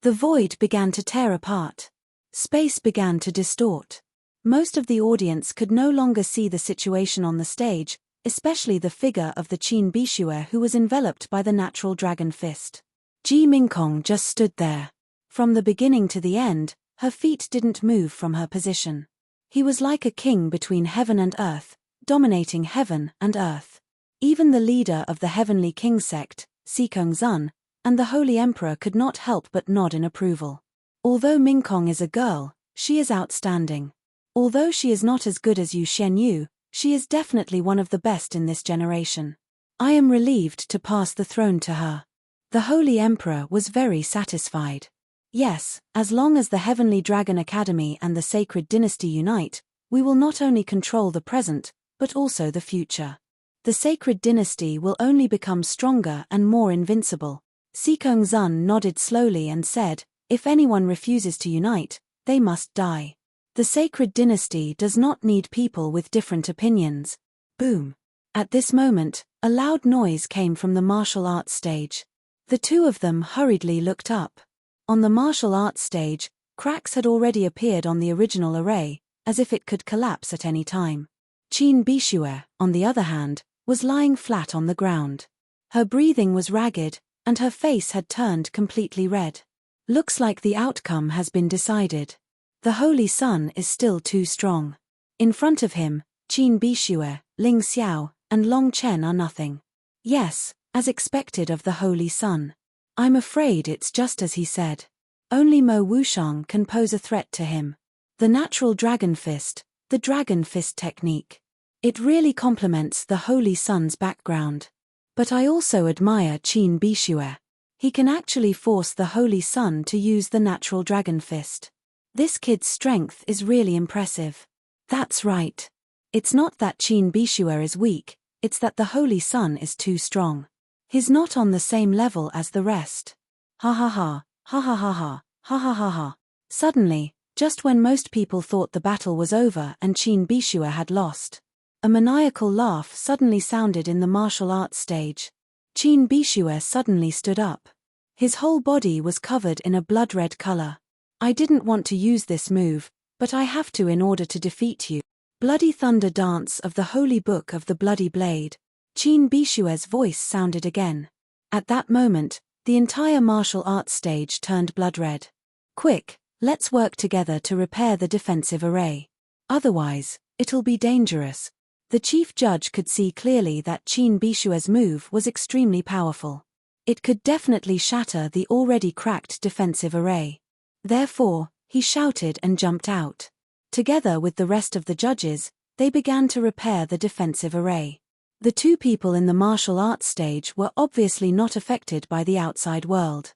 The void began to tear apart. Space began to distort. Most of the audience could no longer see the situation on the stage, especially the figure of the Qin Bishue who was enveloped by the natural dragon fist. Ji Mingkong just stood there. From the beginning to the end, her feet didn't move from her position. He was like a king between heaven and earth, dominating heaven and earth. Even the leader of the Heavenly King sect, Sikong Zun, and the Holy Emperor could not help but nod in approval. Although Mingkong is a girl, she is outstanding. Although she is not as good as Yu Xianyu, she is definitely one of the best in this generation. I am relieved to pass the throne to her. The Holy Emperor was very satisfied. Yes, as long as the Heavenly Dragon Academy and the Sacred Dynasty unite, we will not only control the present, but also the future. The Sacred Dynasty will only become stronger and more invincible. Sikong Zun nodded slowly and said, if anyone refuses to unite, they must die. The Sacred Dynasty does not need people with different opinions. Boom. At this moment, a loud noise came from the martial arts stage. The two of them hurriedly looked up. On the martial arts stage, cracks had already appeared on the original array, as if it could collapse at any time. Qin Bishue, on the other hand, was lying flat on the ground. Her breathing was ragged, and her face had turned completely red. Looks like the outcome has been decided. The Holy Sun is still too strong. In front of him, Qin Bishue, Ling Xiao, and Long Chen are nothing. Yes, as expected of the Holy Sun. I'm afraid it's just as he said. Only Mo Wushang can pose a threat to him. The natural dragon fist, the dragon fist technique. It really complements the Holy Sun's background. But I also admire Qin Bishue. He can actually force the Holy Sun to use the natural dragon fist. This kid's strength is really impressive. That's right. It's not that Qin Bishue is weak, it's that the Holy Sun is too strong. He's not on the same level as the rest. Ha ha ha, ha ha ha ha, ha ha ha ha. Suddenly, just when most people thought the battle was over and Qin Bishue had lost, a maniacal laugh suddenly sounded in the martial arts stage. Qin Bishue suddenly stood up. His whole body was covered in a blood-red color. I didn't want to use this move, but I have to in order to defeat you. Bloody thunder dance of the Holy Book of the Bloody Blade. Qin Bishue's voice sounded again. At that moment, the entire martial arts stage turned blood-red. Quick, let's work together to repair the defensive array. Otherwise, it'll be dangerous. The chief judge could see clearly that Qin Bishue's move was extremely powerful. It could definitely shatter the already cracked defensive array. Therefore, he shouted and jumped out. Together with the rest of the judges, they began to repair the defensive array. The two people in the martial arts stage were obviously not affected by the outside world.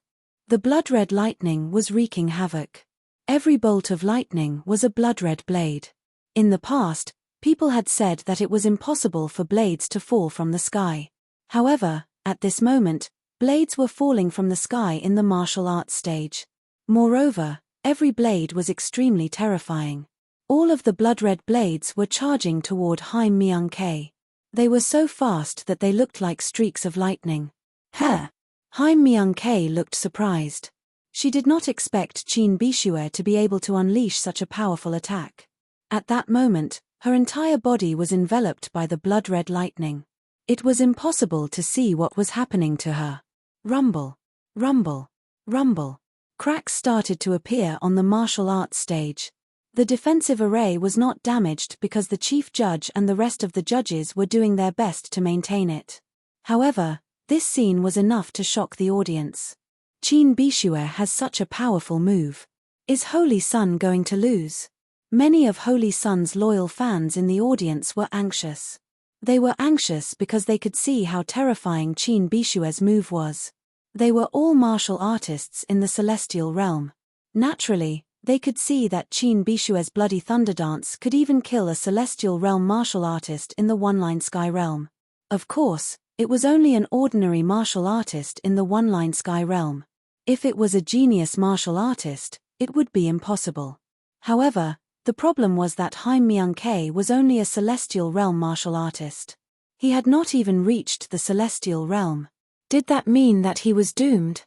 The blood-red lightning was wreaking havoc. Every bolt of lightning was a blood-red blade. In the past, people had said that it was impossible for blades to fall from the sky. However, at this moment, blades were falling from the sky in the martial arts stage. Moreover, every blade was extremely terrifying. All of the blood-red blades were charging toward Haim Myung-K. They were so fast that they looked like streaks of lightning. Huh! Haim Myung-K looked surprised. She did not expect Qin Bishue to be able to unleash such a powerful attack. At that moment, her entire body was enveloped by the blood-red lightning. It was impossible to see what was happening to her. Rumble. Rumble. Rumble. Cracks started to appear on the martial arts stage. The defensive array was not damaged because the chief judge and the rest of the judges were doing their best to maintain it. However, this scene was enough to shock the audience. Qin Bishue has such a powerful move. Is Holy Sun going to lose? Many of Holy Sun's loyal fans in the audience were anxious. They were anxious because they could see how terrifying Qin Bishue's move was. They were all martial artists in the celestial realm. Naturally, they could see that Qin Bishue's bloody thunder dance could even kill a celestial realm martial artist in the one-line sky realm. Of course, it was only an ordinary martial artist in the one-line sky realm. If it was a genius martial artist, it would be impossible. However, the problem was that Haim Myung-K was only a celestial realm martial artist. He had not even reached the celestial realm. Did that mean that he was doomed?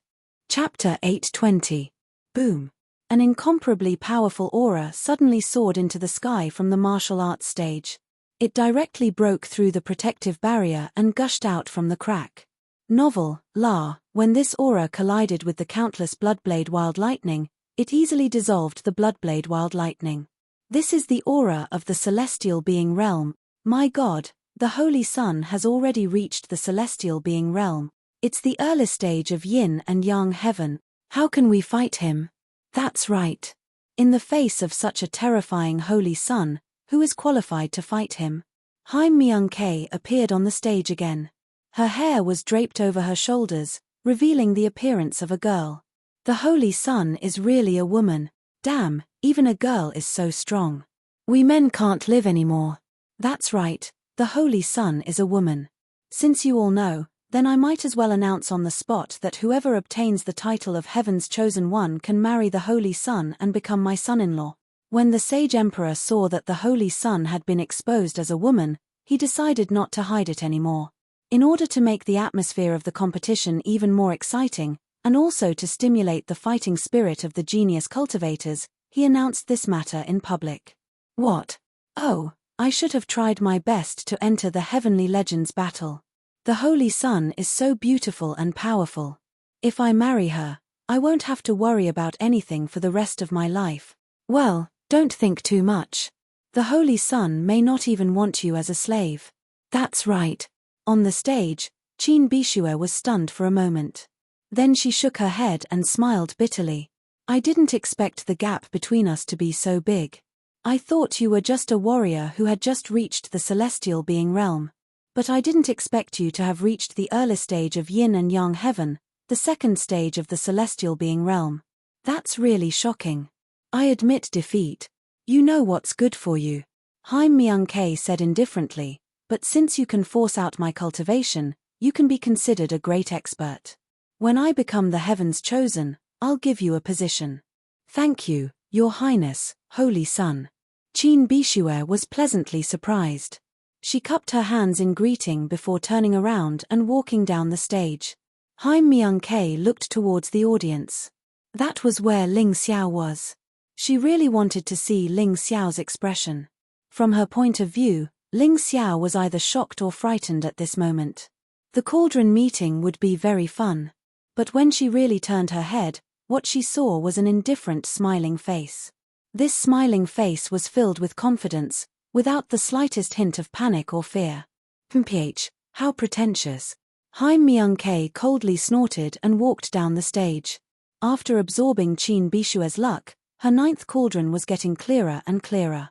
Chapter 820. Boom. An incomparably powerful aura suddenly soared into the sky from the martial arts stage. It directly broke through the protective barrier and gushed out from the crack. Novel, when this aura collided with the countless Bloodblade Wild Lightning, it easily dissolved the Bloodblade Wild Lightning. This is the aura of the celestial being realm. My God, the Holy Sun has already reached the celestial being realm. It's the early stage of yin and yang heaven. How can we fight him? That's right. In the face of such a terrifying Holy Sun, who is qualified to fight him? Haim Myung-K appeared on the stage again. Her hair was draped over her shoulders, revealing the appearance of a girl. The Holy Sun is really a woman. Damn, even a girl is so strong. We men can't live anymore. That's right, the Holy Sun is a woman. Since you all know, then I might as well announce on the spot that whoever obtains the title of Heaven's Chosen One can marry the Holy Sun and become my son-in-law. When the sage emperor saw that the Holy Sun had been exposed as a woman, he decided not to hide it anymore. In order to make the atmosphere of the competition even more exciting, and also to stimulate the fighting spirit of the genius cultivators, he announced this matter in public. What? Oh, I should have tried my best to enter the Heavenly Legends battle. The Holy Sun is so beautiful and powerful. If I marry her, I won't have to worry about anything for the rest of my life. Well, don't think too much. The Holy Sun may not even want you as a slave. That's right. On the stage, Qin Bishue was stunned for a moment. Then she shook her head and smiled bitterly. I didn't expect the gap between us to be so big. I thought you were just a warrior who had just reached the celestial being realm. But I didn't expect you to have reached the early stage of yin and yang heaven, the second stage of the celestial being realm. That's really shocking. I admit defeat. You know what's good for you. Haim Myung-K said indifferently, but since you can force out my cultivation, you can be considered a great expert. When I become the Heaven's Chosen, I'll give you a position. Thank you, Your Highness, Holy Sun. Qin Bishue was pleasantly surprised. She cupped her hands in greeting before turning around and walking down the stage. Haim Myung-K looked towards the audience. That was where Ling Xiao was. She really wanted to see Ling Xiao's expression. From her point of view, Ling Xiao was either shocked or frightened at this moment. The cauldron meeting would be very fun. But when she really turned her head, what she saw was an indifferent smiling face. This smiling face was filled with confidence, without the slightest hint of panic or fear. Ph, how pretentious. Haim Myung-K coldly snorted and walked down the stage. After absorbing Qin Bishue's luck, her ninth cauldron was getting clearer and clearer.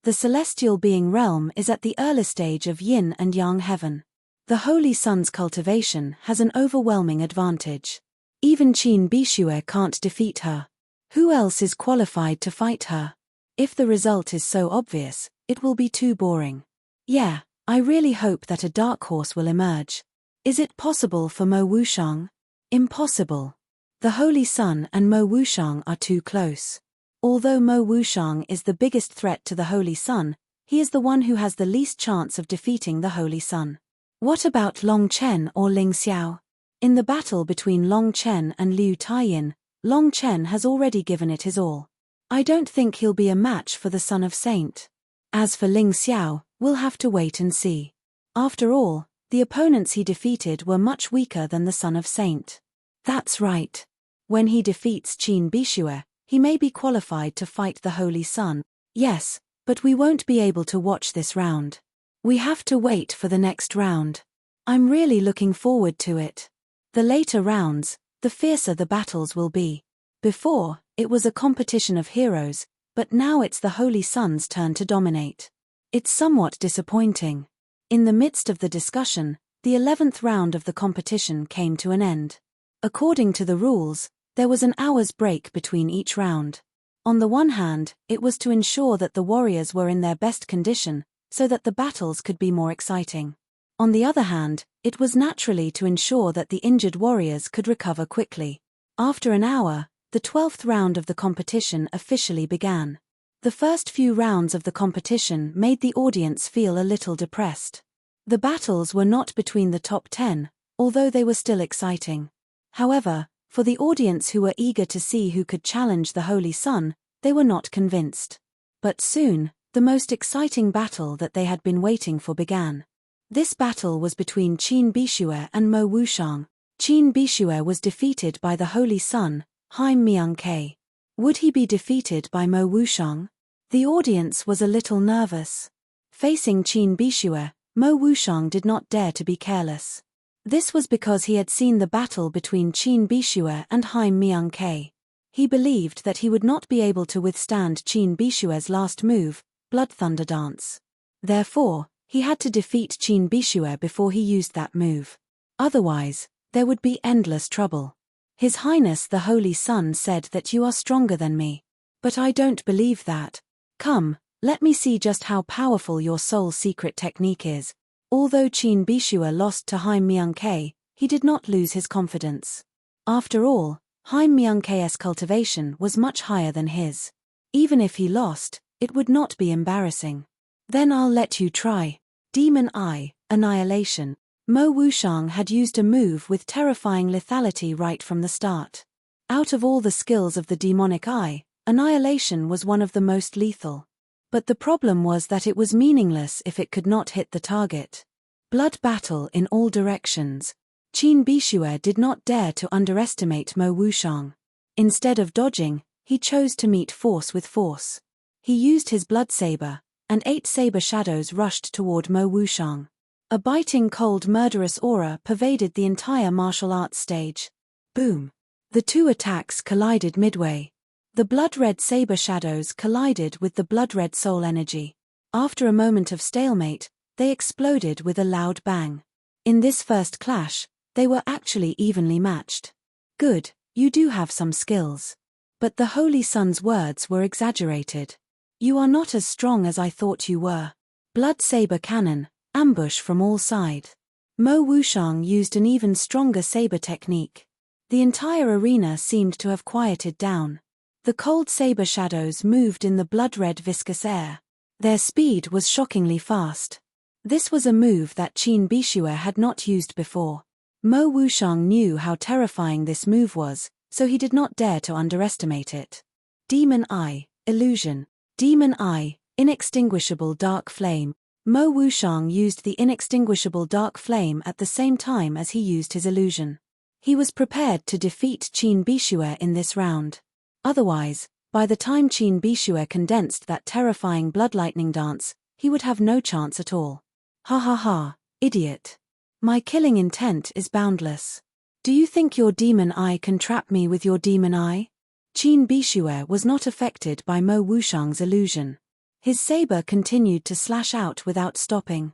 The celestial being realm is at the early stage of yin and yang heaven. The Holy Sun's cultivation has an overwhelming advantage. Even Qin Bishue can't defeat her. Who else is qualified to fight her? If the result is so obvious, it will be too boring. Yeah, I really hope that a dark horse will emerge. Is it possible for Mo Wushang? Impossible. The Holy Sun and Mo Wushang are too close. Although Mo Wushang is the biggest threat to the Holy Sun, he is the one who has the least chance of defeating the Holy Sun. What about Long Chen or Ling Xiao? In the battle between Long Chen and Liu Taiyin, Long Chen has already given it his all. I don't think he'll be a match for the Son of Saint. As for Ling Xiao, we'll have to wait and see. After all, the opponents he defeated were much weaker than the Son of Saint. That's right. When he defeats Qin Bishue, he may be qualified to fight the Holy Sun. Yes, but we won't be able to watch this round. We have to wait for the next round. I'm really looking forward to it. The later rounds, the fiercer the battles will be. Before, it was a competition of heroes, but now it's the Holy Sun's turn to dominate. It's somewhat disappointing. In the midst of the discussion, the 11th round of the competition came to an end. According to the rules, There was an hour's break between each round. On the one hand, it was to ensure that the warriors were in their best condition, so that the battles could be more exciting. On the other hand, it was naturally to ensure that the injured warriors could recover quickly. After an hour, the 12th round of the competition officially began. The first few rounds of the competition made the audience feel a little depressed. The battles were not between the top 10, although they were still exciting. However, for the audience who were eager to see who could challenge the Holy Sun, they were not convinced. But soon, the most exciting battle that they had been waiting for began. This battle was between Qin Bishue and Mo Wushang. Qin Bishue was defeated by the Holy Sun, Haim Myung-Ke. Would he be defeated by Mo Wushang? The audience was a little nervous. Facing Qin Bishue, Mo Wushang did not dare to be careless. This was because he had seen the battle between Qin Bishue and Haim Myung-Ke. He believed that he would not be able to withstand Qin Bishue's last move, Blood Thunder Dance. Therefore, he had to defeat Qin Bishue before he used that move. Otherwise, there would be endless trouble. His Highness the Holy Sun said that you are stronger than me. But I don't believe that. Come, let me see just how powerful your soul secret technique is. Although Qin Bishue lost to Haim Myung-Ke, he did not lose his confidence. After all, Haim Myung-Ke's cultivation was much higher than his. Even if he lost, it would not be embarrassing. Then I'll let you try. Demon Eye, Annihilation. Mo Wushang had used a move with terrifying lethality right from the start. Out of all the skills of the demonic eye, Annihilation was one of the most lethal. But the problem was that it was meaningless if it could not hit the target. Blood battle in all directions. Qin Bishue did not dare to underestimate Mo Wushang. Instead of dodging, he chose to meet force with force. He used his blood saber, and 8 saber shadows rushed toward Mo Wushang. A biting cold murderous aura pervaded the entire martial arts stage. Boom! The two attacks collided midway. The blood-red saber shadows collided with the blood-red soul energy. After a moment of stalemate, they exploded with a loud bang. In this first clash, they were actually evenly matched. Good, you do have some skills. But the Holy Sun's words were exaggerated. You are not as strong as I thought you were. Blood saber cannon, ambush from all sides. Mo Wushang used an even stronger saber technique. The entire arena seemed to have quieted down. The cold saber shadows moved in the blood-red viscous air. Their speed was shockingly fast. This was a move that Qin Bishue had not used before. Mo Wushang knew how terrifying this move was, so he did not dare to underestimate it. Demon Eye, Illusion. Demon Eye, Inextinguishable Dark Flame. Mo Wushang used the Inextinguishable Dark Flame at the same time as he used his illusion. He was prepared to defeat Qin Bishue in this round. Otherwise, by the time Qin Bishue condensed that terrifying blood lightning dance, he would have no chance at all. Ha ha ha, idiot. My killing intent is boundless. Do you think your demon eye can trap me with your demon eye? Qin Bishue was not affected by Mo Wushang's illusion. His saber continued to slash out without stopping.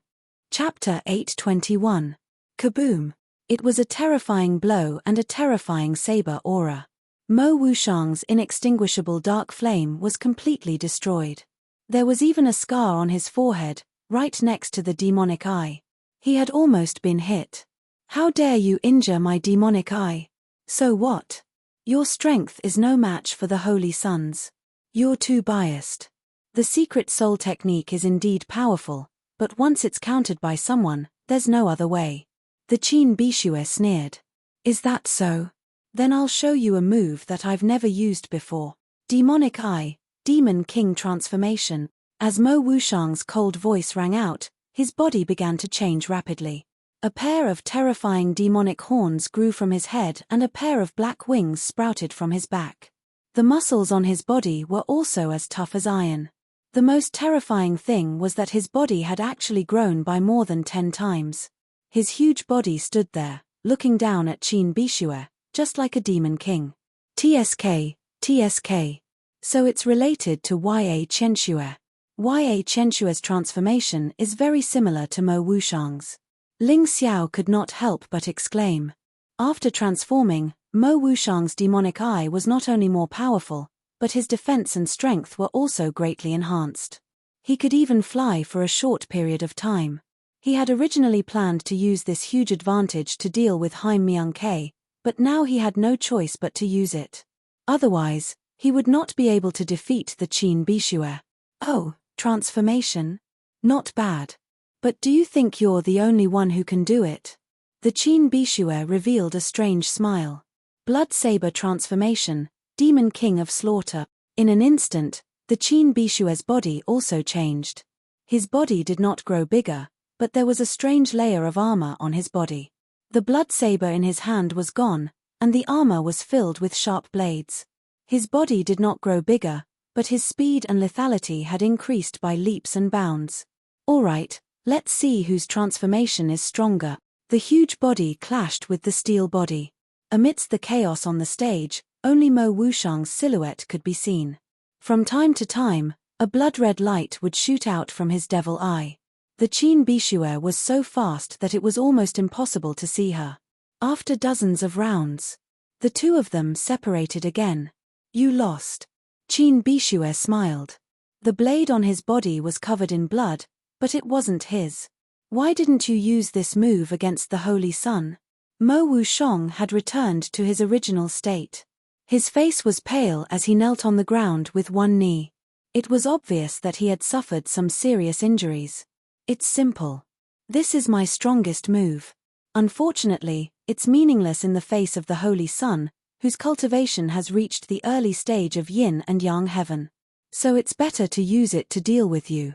Chapter 821. Kaboom! It was a terrifying blow and a terrifying saber aura. Mo Wushang's inextinguishable dark flame was completely destroyed. There was even a scar on his forehead, right next to the demonic eye. He had almost been hit. How dare you injure my demonic eye? So what? Your strength is no match for the Holy Sun's. You're too biased. The secret soul technique is indeed powerful, but once it's countered by someone, there's no other way. The Qin Bishue sneered. Is that so? Then I'll show you a move that I've never used before. Demonic Eye, Demon King Transformation. As Mo Wushang's cold voice rang out, his body began to change rapidly. A pair of terrifying demonic horns grew from his head and a pair of black wings sprouted from his back. The muscles on his body were also as tough as iron. The most terrifying thing was that his body had actually grown by more than 10 times. His huge body stood there, looking down at Qin Bishue, just like a demon king. TSK, TSK. So it's related to Ya Qianxue. Ya Qianxue's transformation is very similar to Mo Wushang's. Ling Xiao could not help but exclaim. After transforming, Mo Wushang's demonic eye was not only more powerful, but his defense and strength were also greatly enhanced. He could even fly for a short period of time. He had originally planned to use this huge advantage to deal with Haim Myung-K, but now he had no choice but to use it. Otherwise, he would not be able to defeat the Qin Bishue. Oh, transformation? Not bad. But do you think you're the only one who can do it? The Qin Bishue revealed a strange smile. Blood Saber transformation, Demon King of Slaughter. In an instant, the Qin Bishue's body also changed. His body did not grow bigger, but there was a strange layer of armor on his body. The blood saber in his hand was gone, and the armor was filled with sharp blades. His body did not grow bigger, but his speed and lethality had increased by leaps and bounds. Alright, let's see whose transformation is stronger. The huge body clashed with the steel body. Amidst the chaos on the stage, only Mo Wushang's silhouette could be seen. From time to time, a blood-red light would shoot out from his devil eye. The Qin Bishue was so fast that it was almost impossible to see her. After dozens of rounds, the two of them separated again. You lost. Qin Bishue smiled. The blade on his body was covered in blood, but it wasn't his. Why didn't you use this move against the Holy Sun? Mo Wushang had returned to his original state. His face was pale as he knelt on the ground with one knee. It was obvious that he had suffered some serious injuries. It's simple. This is my strongest move. Unfortunately, it's meaningless in the face of the Holy Sun, whose cultivation has reached the early stage of yin and yang heaven. So it's better to use it to deal with you.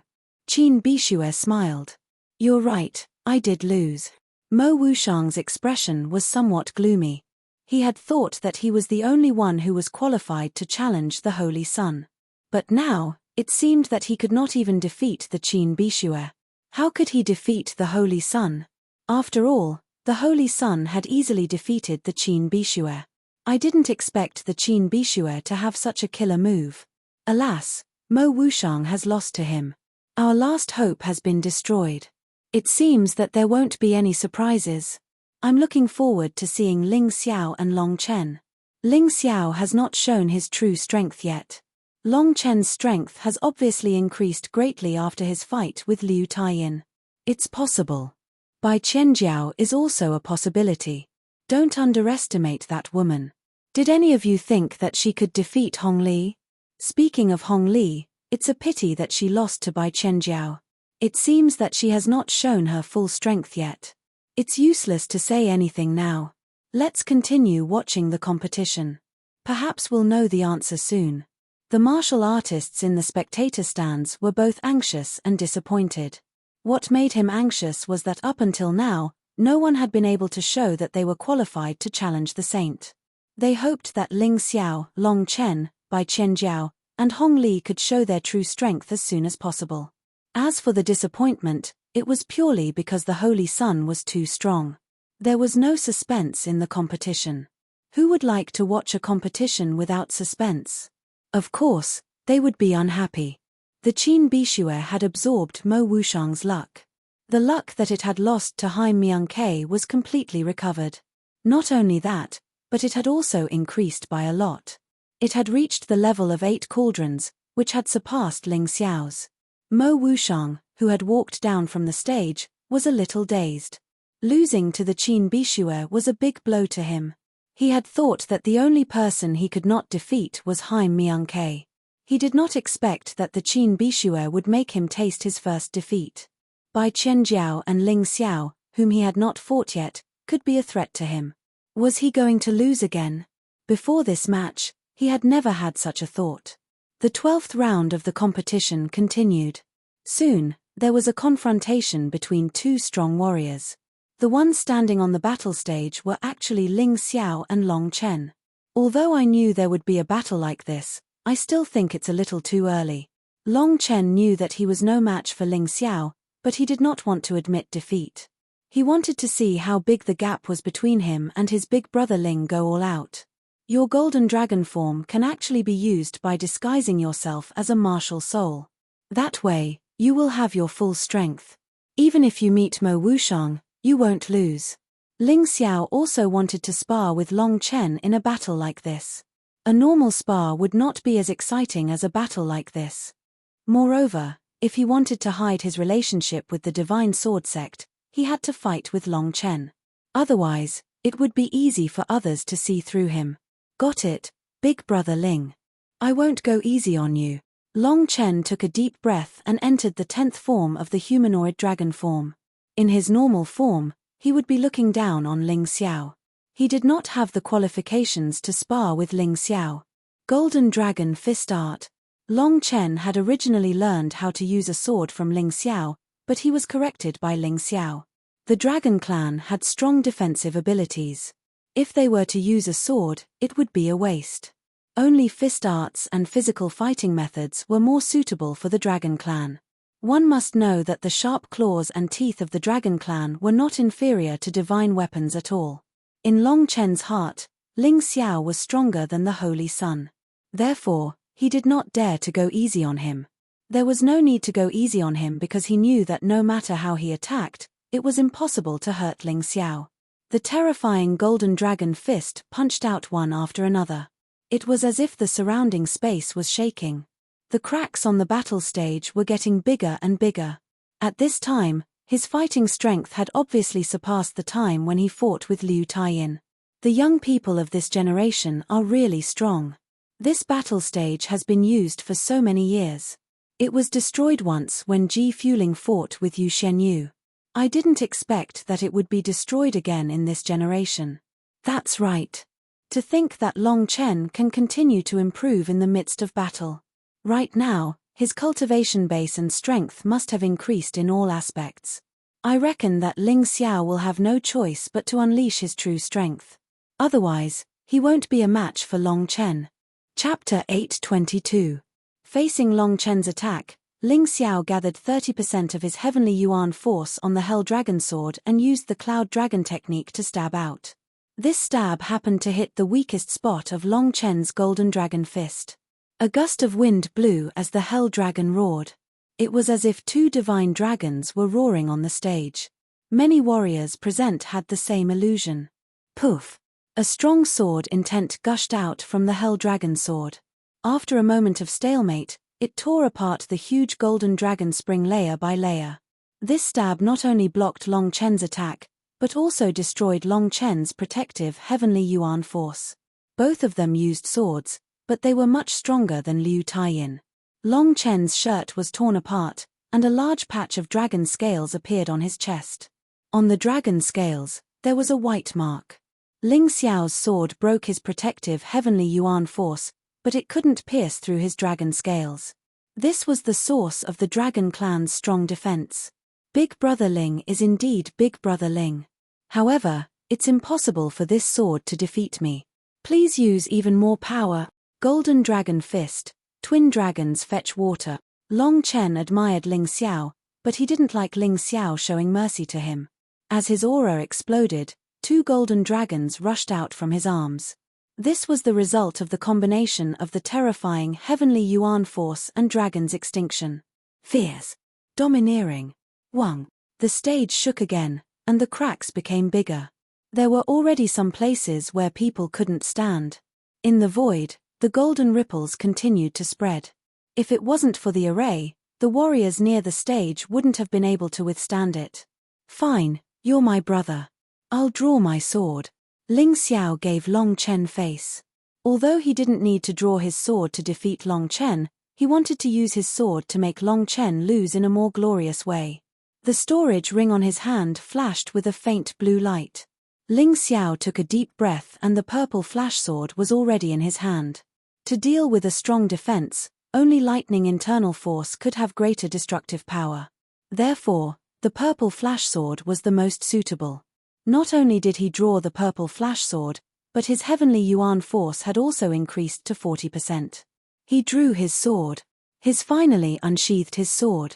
Qin Bishue smiled. You're right, I did lose. Mo Wushang's expression was somewhat gloomy. He had thought that he was the only one who was qualified to challenge the Holy Sun. But now, it seemed that he could not even defeat the Qin Bishue. How could he defeat the Holy Sun? After all, the Holy Sun had easily defeated the Qin Bishue. I didn't expect the Qin Bishue to have such a killer move. Alas, Mo Wushang has lost to him. Our last hope has been destroyed. It seems that there won't be any surprises. I'm looking forward to seeing Ling Xiao and Long Chen. Ling Xiao has not shown his true strength yet. Long Chen's strength has obviously increased greatly after his fight with Liu Taiyin. It's possible. Bai Qianjiao is also a possibility. Don't underestimate that woman. Did any of you think that she could defeat Hong Li? Speaking of Hong Li, it's a pity that she lost to Bai Qianjiao. It seems that she has not shown her full strength yet. It's useless to say anything now. Let's continue watching the competition. Perhaps we'll know the answer soon. The martial artists in the spectator stands were both anxious and disappointed. What made him anxious was that up until now, no one had been able to show that they were qualified to challenge the Saint. They hoped that Ling Xiao, Long Chen, Bai Qianjiao, and Hong Li could show their true strength as soon as possible. As for the disappointment, it was purely because the Holy Sun was too strong. There was no suspense in the competition. Who would like to watch a competition without suspense? Of course, they would be unhappy. The Qin Bishue had absorbed Mo Wushang's luck. The luck that it had lost to Haim Myung-K was completely recovered. Not only that, but it had also increased by a lot. It had reached the level of 8 cauldrons, which had surpassed Ling Xiao's. Mo Wushang, who had walked down from the stage, was a little dazed. Losing to the Qin Bishue was a big blow to him. He had thought that the only person he could not defeat was Haim Myung-K. He did not expect that the Qin Bishue would make him taste his first defeat. Bai Qianjiao and Ling Xiao, whom he had not fought yet, could be a threat to him. Was he going to lose again? Before this match, he had never had such a thought. The 12th round of the competition continued. Soon, there was a confrontation between 2 strong warriors. The ones standing on the battle stage were actually Ling Xiao and Long Chen. Although I knew there would be a battle like this, I still think it's a little too early. Long Chen knew that he was no match for Ling Xiao, but he did not want to admit defeat. He wanted to see how big the gap was between him and his big brother Ling go all out. Your golden dragon form can actually be used by disguising yourself as a martial soul. That way, you will have your full strength. Even if you meet Mo Wushang, you won't lose. Ling Xiao also wanted to spar with Long Chen in a battle like this. A normal spar would not be as exciting as a battle like this. Moreover, if he wanted to hide his relationship with the Divine Sword Sect, he had to fight with Long Chen. Otherwise, it would be easy for others to see through him. Got it, big brother Ling. I won't go easy on you. Long Chen took a deep breath and entered the 10th form of the humanoid dragon form. In his normal form, he would be looking down on Ling Xiao. He did not have the qualifications to spar with Ling Xiao. Golden Dragon Fist Art. Long Chen had originally learned how to use a sword from Ling Xiao, but he was corrected by Ling Xiao. The Dragon Clan had strong defensive abilities. If they were to use a sword, it would be a waste. Only fist arts and physical fighting methods were more suitable for the Dragon Clan. One must know that the sharp claws and teeth of the Dragon Clan were not inferior to divine weapons at all. In Long Chen's heart, Ling Xiao was stronger than the Holy Sun. Therefore, he did not dare to go easy on him. There was no need to go easy on him because he knew that no matter how he attacked, it was impossible to hurt Ling Xiao. The terrifying Golden Dragon Fist punched out one after another. It was as if the surrounding space was shaking. The cracks on the battle stage were getting bigger and bigger. At this time, his fighting strength had obviously surpassed the time when he fought with Liu Taiyin. The young people of this generation are really strong. This battle stage has been used for so many years. It was destroyed once when Ji Fuling fought with Yu Shenyu. I didn't expect that it would be destroyed again in this generation. That's right. To think that Long Chen can continue to improve in the midst of battle. Right now, his cultivation base and strength must have increased in all aspects. I reckon that Ling Xiao will have no choice but to unleash his true strength. Otherwise, he won't be a match for Long Chen. Chapter 822. Facing Long Chen's attack, Ling Xiao gathered 30% of his heavenly yuan force on the Hell Dragon Sword and used the Cloud Dragon technique to stab out. This stab happened to hit the weakest spot of Long Chen's Golden Dragon Fist. A gust of wind blew as the Hell Dragon roared. It was as if two divine dragons were roaring on the stage. Many warriors present had the same illusion. Poof! A strong sword intent gushed out from the Hell Dragon Sword. After a moment of stalemate, it tore apart the huge Golden Dragon Spring layer by layer. This stab not only blocked Long Chen's attack, but also destroyed Long Chen's protective heavenly yuan force. Both of them used swords, but they were much stronger than Liu Taiyin. Long Chen's shirt was torn apart, and a large patch of dragon scales appeared on his chest. On the dragon scales, there was a white mark. Ling Xiao's sword broke his protective heavenly yuan force, but it couldn't pierce through his dragon scales. This was the source of the Dragon Clan's strong defense. Big Brother Ling is indeed Big Brother Ling. However, it's impossible for this sword to defeat me. Please use even more power. Golden Dragon Fist, Twin Dragons Fetch Water. Long Chen admired Ling Xiao, but he didn't like Ling Xiao showing mercy to him. As his aura exploded, two golden dragons rushed out from his arms. This was the result of the combination of the terrifying heavenly yuan force and dragon's extinction. Fierce. Domineering. Wang. The stage shook again, and the cracks became bigger. There were already some places where people couldn't stand. In the void, the golden ripples continued to spread. If it wasn't for the array, the warriors near the stage wouldn't have been able to withstand it. Fine, you're my brother. I'll draw my sword. Ling Xiao gave Long Chen face. Although he didn't need to draw his sword to defeat Long Chen, he wanted to use his sword to make Long Chen lose in a more glorious way. The storage ring on his hand flashed with a faint blue light. Ling Xiao took a deep breath and the purple flash sword was already in his hand. To deal with a strong defense, only lightning internal force could have greater destructive power. Therefore, the purple flash sword was the most suitable. Not only did he draw the purple flash sword, but his heavenly yuan force had also increased to 40%. He drew his sword. He's finally unsheathed his sword.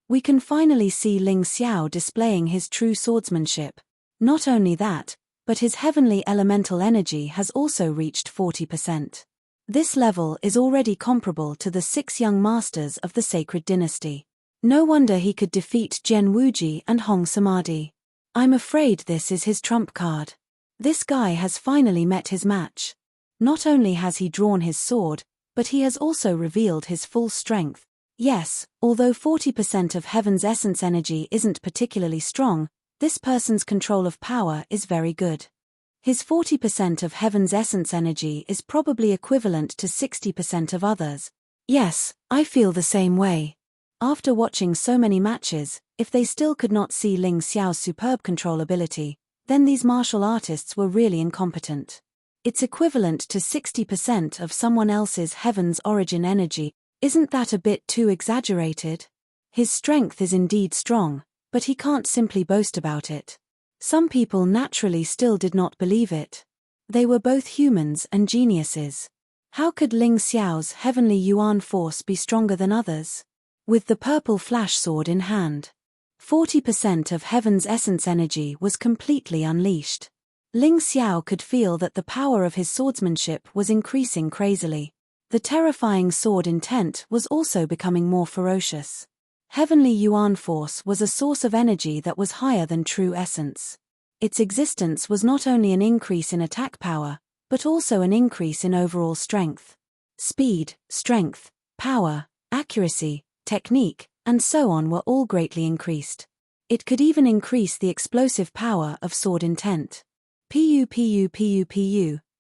We can finally see Ling Xiao displaying his true swordsmanship. Not only that, but his heavenly elemental energy has also reached 40%. This level is already comparable to the 6 young masters of the sacred dynasty. No wonder he could defeat Jian Wuji and Hong Samadhi. I'm afraid this is his trump card. This guy has finally met his match. Not only has he drawn his sword, but he has also revealed his full strength. Yes, although 40% of heaven's essence energy isn't particularly strong, this person's control of power is very good. His 40% of heaven's essence energy is probably equivalent to 60% of others. Yes, I feel the same way. After watching so many matches, if they still could not see Ling Xiao's superb control ability, then these martial artists were really incompetent. It's equivalent to 60% of someone else's heaven's origin energy. Isn't that a bit too exaggerated? His strength is indeed strong, but he can't simply boast about it. Some people naturally still did not believe it. They were both humans and geniuses. How could Ling Xiao's heavenly yuan force be stronger than others? With the purple flash sword in hand, 40% of heaven's essence energy was completely unleashed. Ling Xiao could feel that the power of his swordsmanship was increasing crazily. The terrifying sword intent was also becoming more ferocious. Heavenly yuan force was a source of energy that was higher than true essence. Its existence was not only an increase in attack power, but also an increase in overall strength. Speed, strength, power, accuracy, technique, and so on were all greatly increased. It could even increase the explosive power of sword intent. Pu,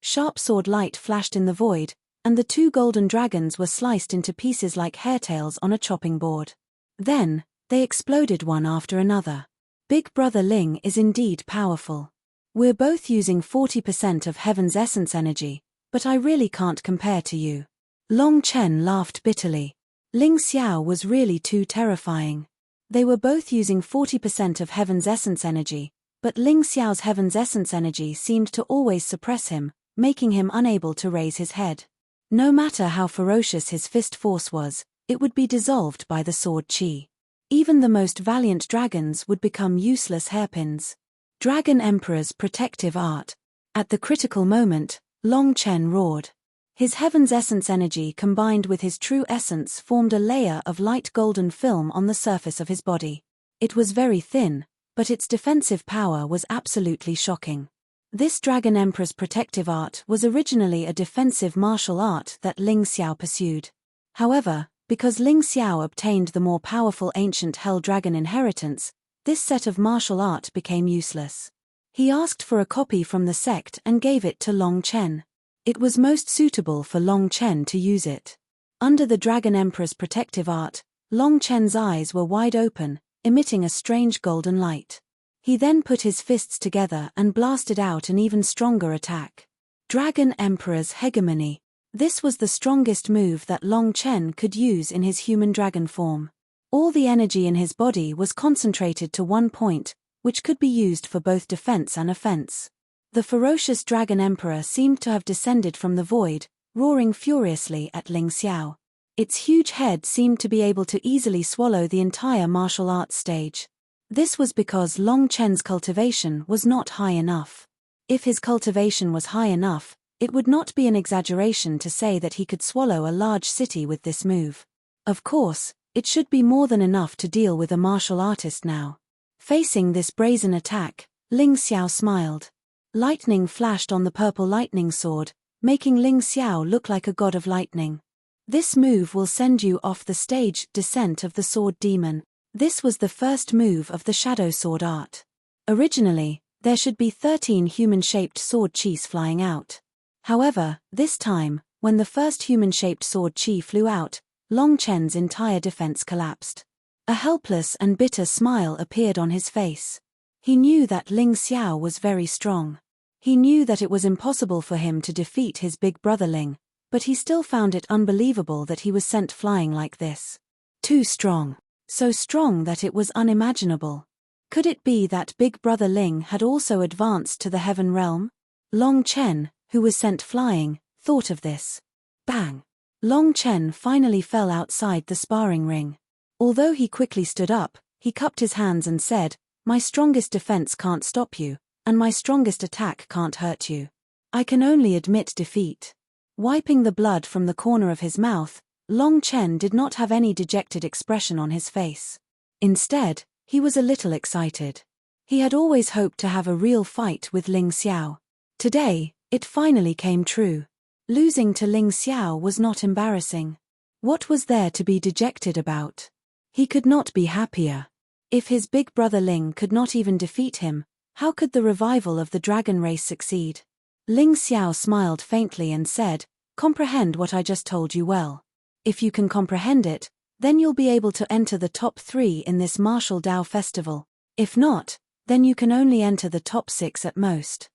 sharp sword light flashed in the void, and the two golden dragons were sliced into pieces like hairtails on a chopping board. Then, they exploded one after another. Big Brother Ling is indeed powerful. We're both using 40% of heaven's essence energy, but I really can't compare to you. Long Chen laughed bitterly. Ling Xiao was really too terrifying. They were both using 40% of heaven's essence energy, but Ling Xiao's heaven's essence energy seemed to always suppress him, making him unable to raise his head. No matter how ferocious his fist force was, it would be dissolved by the sword qi. Even the most valiant dragons would become useless hairpins. Dragon Emperor's protective art. At the critical moment, Long Chen roared. His heaven's essence energy combined with his true essence formed a layer of light golden film on the surface of his body. It was very thin, but its defensive power was absolutely shocking. This Dragon Emperor's protective art was originally a defensive martial art that Ling Xiao pursued. However, because Ling Xiao obtained the more powerful ancient Hell Dragon inheritance, this set of martial art became useless. He asked for a copy from the sect and gave it to Long Chen. It was most suitable for Long Chen to use it. Under the Dragon Emperor's protective art, Long Chen's eyes were wide open, emitting a strange golden light. He then put his fists together and blasted out an even stronger attack. Dragon Emperor's hegemony. This was the strongest move that Long Chen could use in his human dragon form. All the energy in his body was concentrated to one point, which could be used for both defense and offense. The ferocious Dragon Emperor seemed to have descended from the void, roaring furiously at Ling Xiao. Its huge head seemed to be able to easily swallow the entire martial arts stage. This was because Long Chen's cultivation was not high enough. If his cultivation was high enough, it would not be an exaggeration to say that he could swallow a large city with this move. Of course, it should be more than enough to deal with a martial artist now. Facing this brazen attack, Ling Xiao smiled. Lightning flashed on the purple lightning sword, making Ling Xiao look like a god of lightning. This move will send you off the stage. Descent of the Sword Demon. This was the first move of the Shadow Sword art. Originally, there should be 13 human-shaped sword qis flying out. However, this time, when the first human-shaped sword qi flew out, Long Chen's entire defense collapsed. A helpless and bitter smile appeared on his face. He knew that Ling Xiao was very strong. He knew that it was impossible for him to defeat his big brother Ling, but he still found it unbelievable that he was sent flying like this. Too strong. So strong that it was unimaginable. Could it be that big brother Ling had also advanced to the heaven realm? Long Chen, who was sent flying, thought of this. Bang! Long Chen finally fell outside the sparring ring. Although he quickly stood up, he cupped his hands and said, "My strongest defense can't stop you, and my strongest attack can't hurt you. I can only admit defeat." Wiping the blood from the corner of his mouth, Long Chen did not have any dejected expression on his face. Instead, he was a little excited. He had always hoped to have a real fight with Ling Xiao. Today, it finally came true. Losing to Ling Xiao was not embarrassing. What was there to be dejected about? He could not be happier. If his big brother Ling could not even defeat him, how could the revival of the dragon race succeed? Ling Xiao smiled faintly and said, "Comprehend what I just told you well. If you can comprehend it, then you'll be able to enter the top 3 in this martial Dao festival. If not, then you can only enter the top 6 at most."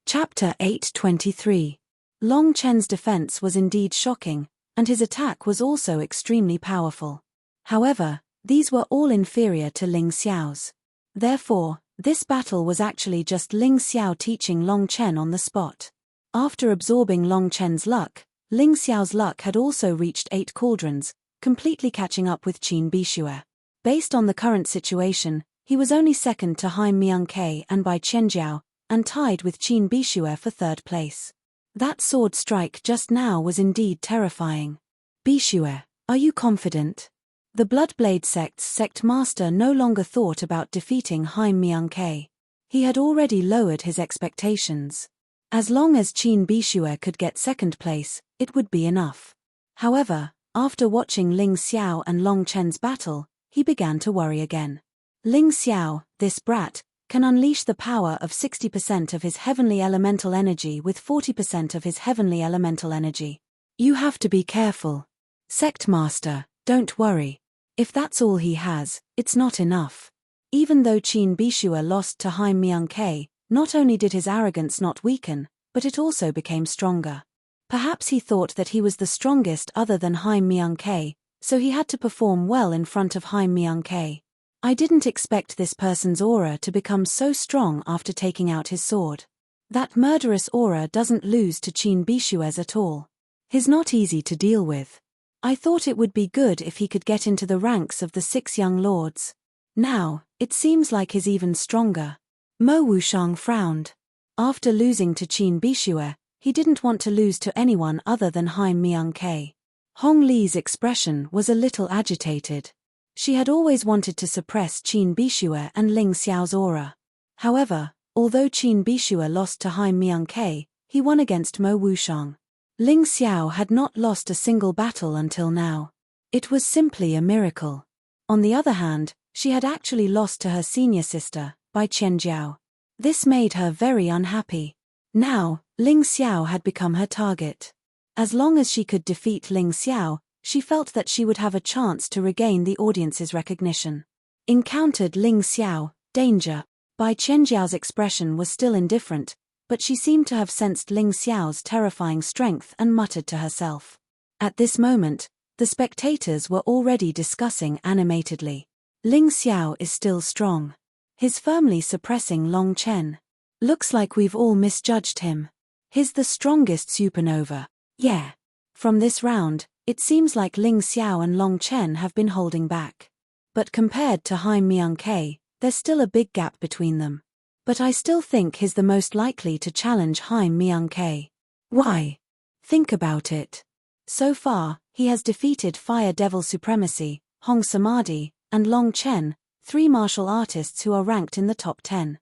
Chapter 823. Long Chen's defense was indeed shocking, and his attack was also extremely powerful. However, these were all inferior to Ling Xiao's. Therefore, this battle was actually just Ling Xiao teaching Long Chen on the spot. After absorbing Long Chen's luck, Ling Xiao's luck had also reached 8 cauldrons, completely catching up with Qin Bishue. Based on the current situation, he was only second to Haim Miangke and Bai Qianjiao, and tied with Qin Bishue for 3rd place. That sword strike just now was indeed terrifying. "Bishue, are you confident?" The Bloodblade sect's sect master no longer thought about defeating Haim Miangke. He had already lowered his expectations. As long as Qin Bishue could get 2nd place, it would be enough. However, after watching Ling Xiao and Long Chen's battle, he began to worry again. Ling Xiao, this brat, can unleash the power of 60% of his heavenly elemental energy with 40% of his heavenly elemental energy. You have to be careful. Sect master, don't worry. If that's all he has, it's not enough. Even though Qin Bishue lost to Haim Miangke, not only did his arrogance not weaken, but it also became stronger. Perhaps he thought that he was the strongest other than Haim Miangke, so he had to perform well in front of Haim Miangke. I didn't expect this person's aura to become so strong after taking out his sword. That murderous aura doesn't lose to Qin Bishue's at all. He's not easy to deal with. I thought it would be good if he could get into the ranks of the 6 young lords. Now, it seems like he's even stronger. Mo Wushang frowned. After losing to Qin Bishue, he didn't want to lose to anyone other than Haim Miangke. Hong Li's expression was a little agitated. She had always wanted to suppress Qin Bishue and Ling Xiao's aura. However, although Qin Bishue lost to Haim Miangke, he won against Mo Wushang. Ling Xiao had not lost a single battle until now. It was simply a miracle. On the other hand, she had actually lost to her senior sister, Bai Qianjiao. This made her very unhappy. Now, Ling Xiao had become her target. As long as she could defeat Ling Xiao, she felt that she would have a chance to regain the audience's recognition. Encountered Ling Xiao, danger. Bai Qianjiao's expression was still indifferent, but she seemed to have sensed Ling Xiao's terrifying strength and muttered to herself. At this moment, the spectators were already discussing animatedly. Ling Xiao is still strong. He's firmly suppressing Long Chen. Looks like we've all misjudged him. He's the strongest supernova. Yeah. From this round, it seems like Ling Xiao and Long Chen have been holding back. But compared to Haim Miangke, there's still a big gap between them. But I still think he's the most likely to challenge Haim Miangke. Why? Think about it. So far, he has defeated Fire Devil Supremacy, Hong Samadhi, and Long Chen, 3 martial artists who are ranked in the top 10.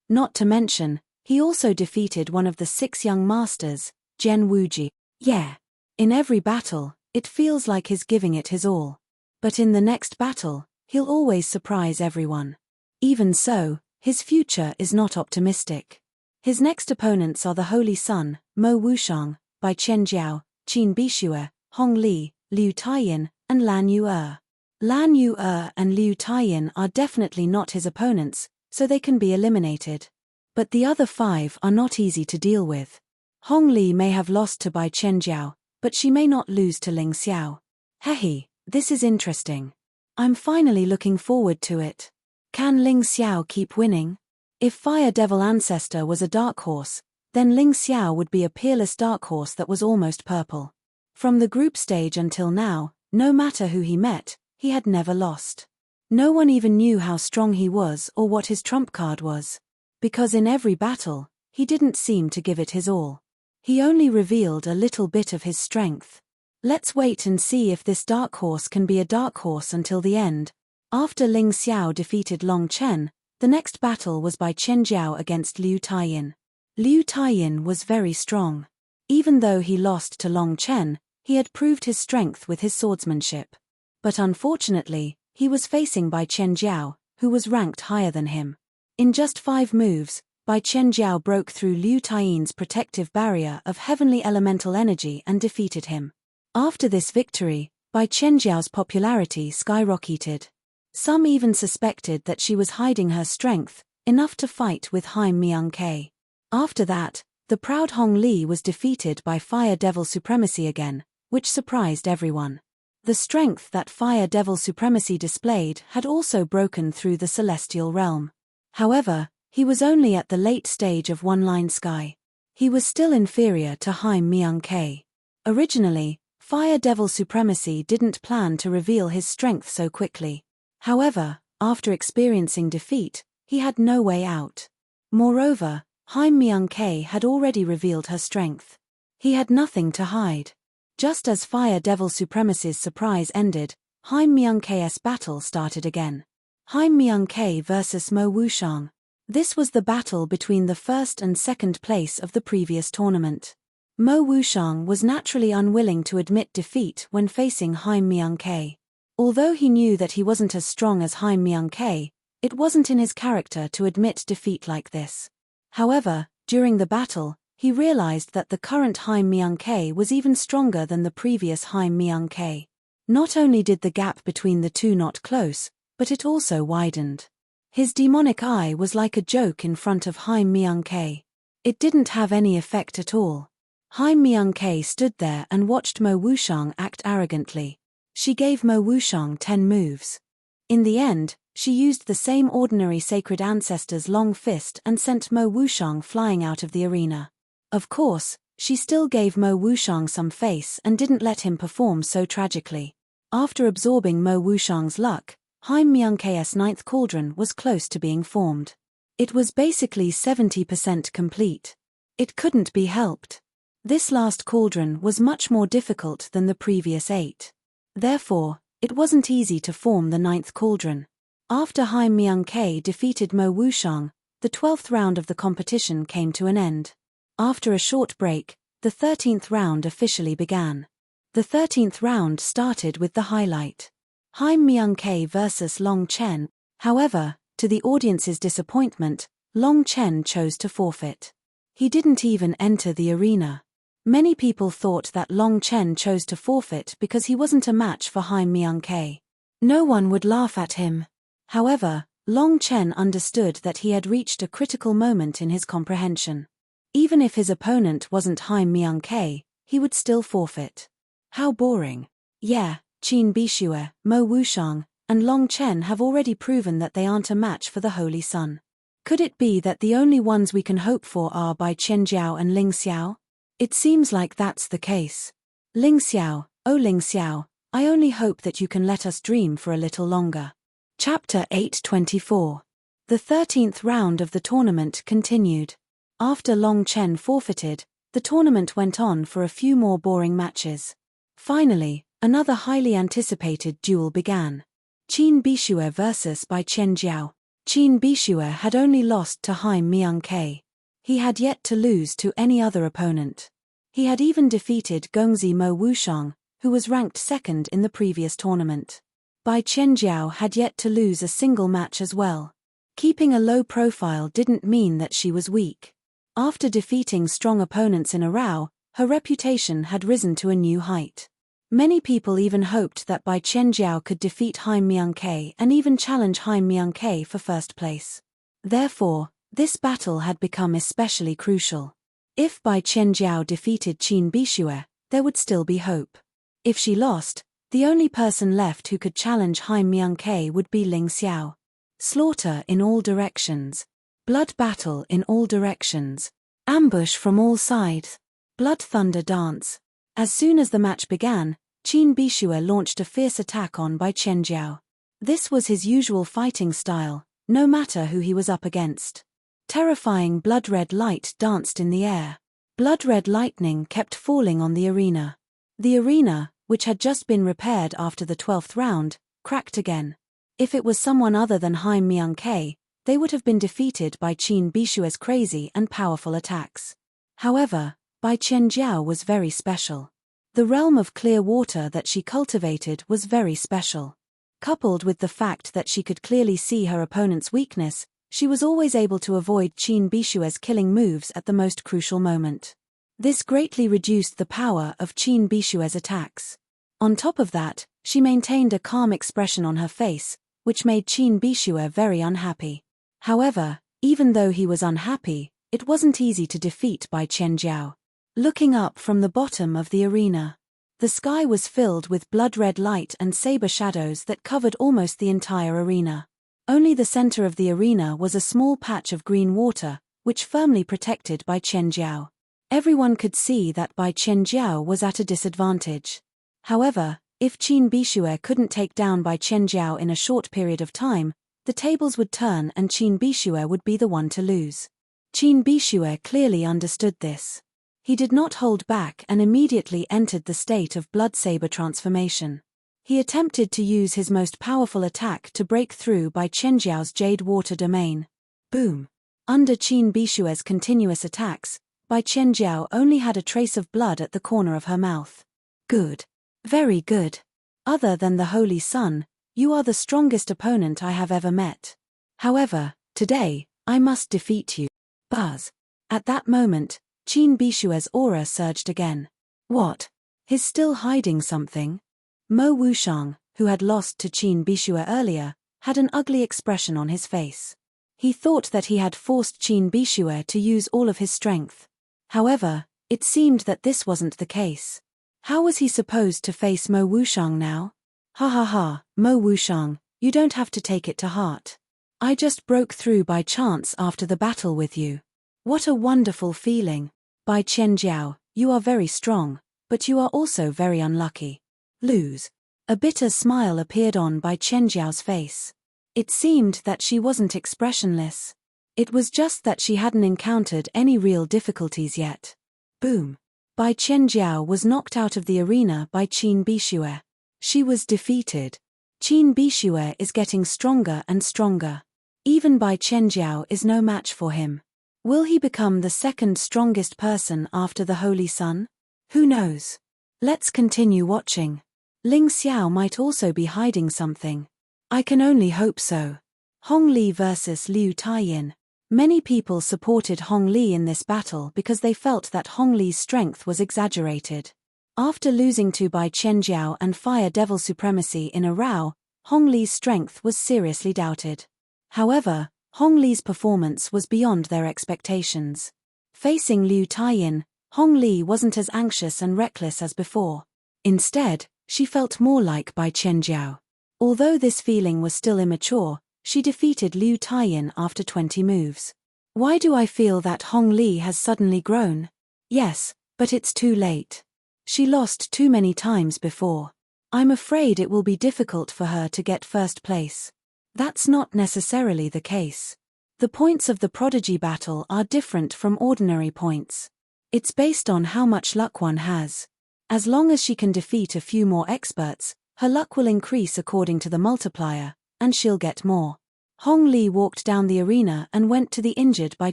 Not to mention, he also defeated one of the 6 young masters, Jian Wuji. Yeah. In every battle, it feels like he's giving it his all. But in the next battle, he'll always surprise everyone. Even so, his future is not optimistic. His next opponents are the Holy Sun, Mo Wushang, Bai Qianjiao, Qin Bishue, Hong Li, Liu Taiyin, and Lan Yu'er. Lan Yu'er and Liu Taiyin are definitely not his opponents, so they can be eliminated. But the other 5 are not easy to deal with. Hong Li may have lost to Bai Qianjiao, but she may not lose to Ling Xiao. Hey, this is interesting. I'm finally looking forward to it. Can Ling Xiao keep winning? If Fire Devil Ancestor was a dark horse, then Ling Xiao would be a peerless dark horse that was almost purple. From the group stage until now, no matter who he met, he had never lost. No one even knew how strong he was or what his trump card was. Because in every battle, he didn't seem to give it his all. He only revealed a little bit of his strength. Let's wait and see if this dark horse can be a dark horse until the end. After Ling Xiao defeated Long Chen, The next battle was by Chen Jiao against Liu Taiyin. Liu Taiyin was very strong. Even though he lost to Long Chen, he had proved his strength with his swordsmanship. But unfortunately, he was facing Bai Chen Jiao, who was ranked higher than him. In just 5 moves, Bai Chen Jiao broke through Liu Taiyin's protective barrier of heavenly elemental energy and defeated him. After this victory, Bai Chen Jiao's popularity skyrocketed. Some even suspected that she was hiding her strength, enough to fight with Haim Myung-Ke. After that, the proud Hong Li was defeated by Fire Devil Supremacy again, which surprised everyone. The strength that Fire Devil Supremacy displayed had also broken through the celestial realm. However, he was only at the late stage of One-Line Sky. He was still inferior to Haim Myung-Ke. Originally, Fire Devil Supremacy didn't plan to reveal his strength so quickly. However, after experiencing defeat, he had no way out. Moreover, Haim Myung-Ke had already revealed her strength. He had nothing to hide. Just as Fire Devil Supremacy's surprise ended, Haim Myung-Ke's battle started again. Haim Myung-Ke vs Mo Wuxiang. This was the battle between the first and second place of the previous tournament. Mo Wuxiang was naturally unwilling to admit defeat when facing Haim Myung-Ke. Although he knew that he wasn't as strong as Haim Myung-Ke, it wasn't in his character to admit defeat like this. However, during the battle, he realized that the current Haim Myung-Ke was even stronger than the previous Haim Myung-Ke. Not only did the gap between the two not close, but it also widened. His demonic eye was like a joke in front of Haim Myung-Ke. It didn't have any effect at all. Haim Myung-Ke stood there and watched Mo Wuxiang act arrogantly. She gave Mo Wuxiang 10 moves. In the end, she used the same ordinary Sacred Ancestor's long fist and sent Mo Wuxiang flying out of the arena. Of course, she still gave Mo Wuxiang some face and didn't let him perform so tragically. After absorbing Mo Wuxiang's luck, Haim Myung-Ke's 9th cauldron was close to being formed. It was basically 70% complete. It couldn't be helped. This last cauldron was much more difficult than the previous 8. Therefore, it wasn't easy to form the 9th cauldron. After Haim Myung-Ke defeated Mo Wuxiang, the 12th round of the competition came to an end. After a short break, the 13th round officially began. The 13th round started with the highlight. Haim Myung-Ke vs Long Chen. However, to the audience's disappointment, Long Chen chose to forfeit. He didn't even enter the arena. Many people thought that Long Chen chose to forfeit because he wasn't a match for Haim Myung-Ke. No one would laugh at him. However, Long Chen understood that he had reached a critical moment in his comprehension. Even if his opponent wasn't Haim Myung-Ke, he would still forfeit. How boring. Yeah, Qin Bishue, Mo Wuxiang, and Long Chen have already proven that they aren't a match for the Holy Sun. Could it be that the only ones we can hope for are Bai Chen Jiao and Ling Xiao? It seems like that's the case. Ling Xiao, oh Ling Xiao, I only hope that you can let us dream for a little longer. Chapter 824. The 13th round of the tournament continued. After Long Chen forfeited, the tournament went on for a few more boring matches. Finally, another highly anticipated duel began. Qin Bishue vs Bai Chen Jiao. Qin Bishue had only lost to Haim Myung-Ke. He had yet to lose to any other opponent. He had even defeated Gongzi Mo Wuxiang, who was ranked 2nd in the previous tournament. Bai Chen Jiao had yet to lose a single match as well. Keeping a low profile didn't mean that she was weak. After defeating strong opponents in a row, her reputation had risen to a new height. Many people even hoped that Bai Chen Jiao could defeat Haim Myung-Ke and even challenge Haim Myung-Ke for first place. Therefore, this battle had become especially crucial. If Bai Chen Jiao defeated Qin Bishue, there would still be hope. If she lost, the only person left who could challenge Haim Myung-Ke would be Ling Xiao. Slaughter in all directions. Blood battle in all directions. Ambush from all sides. Blood thunder dance. As soon as the match began, Qin Bishue launched a fierce attack on Bai Chen Jiao. This was his usual fighting style, no matter who he was up against. Terrifying blood-red light danced in the air. Blood-red lightning kept falling on the arena. The arena, which had just been repaired after the 12th round, cracked again. If it was someone other than Haim Myung-Ke, they would have been defeated by Qin Bishue's crazy and powerful attacks. However, Bai Qianjiao was very special. The realm of clear water that she cultivated was very special. Coupled with the fact that she could clearly see her opponent's weakness, she was always able to avoid Qin Bishue's killing moves at the most crucial moment. This greatly reduced the power of Qin Bishue's attacks. On top of that, she maintained a calm expression on her face, which made Qin Bishue very unhappy. However, even though he was unhappy, it wasn't easy to defeat Bai Qianjiao. Looking up from the bottom of the arena, the sky was filled with blood-red light and saber shadows that covered almost the entire arena. Only the center of the arena was a small patch of green water, which firmly protected Bai Qianjiao. Everyone could see that Bai Qianjiao was at a disadvantage. However, if Qin Bishue couldn't take down Bai Qianjiao in a short period of time, the tables would turn and Qin Bishue would be the one to lose. Qin Bishue clearly understood this. He did not hold back and immediately entered the state of blood saber transformation. He attempted to use his most powerful attack to break through Bai Qianjiao's jade water domain. Boom! Under Qin Bishue's continuous attacks, Bai Qianjiao only had a trace of blood at the corner of her mouth. Good. Very good. Other than the Holy Sun, you are the strongest opponent I have ever met. However, today, I must defeat you. Buzz. At that moment, Qin Bishue's aura surged again. What? He's still hiding something? Mo Wushang, who had lost to Qin Bishue earlier, had an ugly expression on his face. He thought that he had forced Qin Bishue to use all of his strength. However, it seemed that this wasn't the case. How was he supposed to face Mo Wushang now? Ha ha ha, Mo Wushang, you don't have to take it to heart. I just broke through by chance after the battle with you. What a wonderful feeling. Bai Qianjiao, you are very strong, but you are also very unlucky. Lose. A bitter smile appeared on Bai Qianjiao's face. It seemed that she wasn't expressionless. It was just that she hadn't encountered any real difficulties yet. Boom. Bai Qianjiao was knocked out of the arena by Qin Bishue. She was defeated. Qin Bishue is getting stronger and stronger. Even Bai Qianjiao is no match for him. Will he become the second strongest person after the Holy Sun? Who knows? Let's continue watching. Ling Xiao might also be hiding something. I can only hope so. Hong Li vs Liu Taiyin. Many people supported Hong Li in this battle because they felt that Hong Li's strength was exaggerated. After losing to Bai Qianjiao and Fire Devil Supremacy in a row, Hong Li's strength was seriously doubted. However, Hong Li's performance was beyond their expectations. Facing Liu Taiyin, Hong Li wasn't as anxious and reckless as before. Instead, she felt more like Bai Qianjiao. Although this feeling was still immature, she defeated Liu Taiyin after 20 moves. Why do I feel that Hong Li has suddenly grown? Yes, but it's too late. She lost too many times before. I'm afraid it will be difficult for her to get first place. That's not necessarily the case. The points of the prodigy battle are different from ordinary points. It's based on how much luck one has. As long as she can defeat a few more experts, her luck will increase according to the multiplier, and she'll get more. Hong Li walked down the arena and went to the injured Bai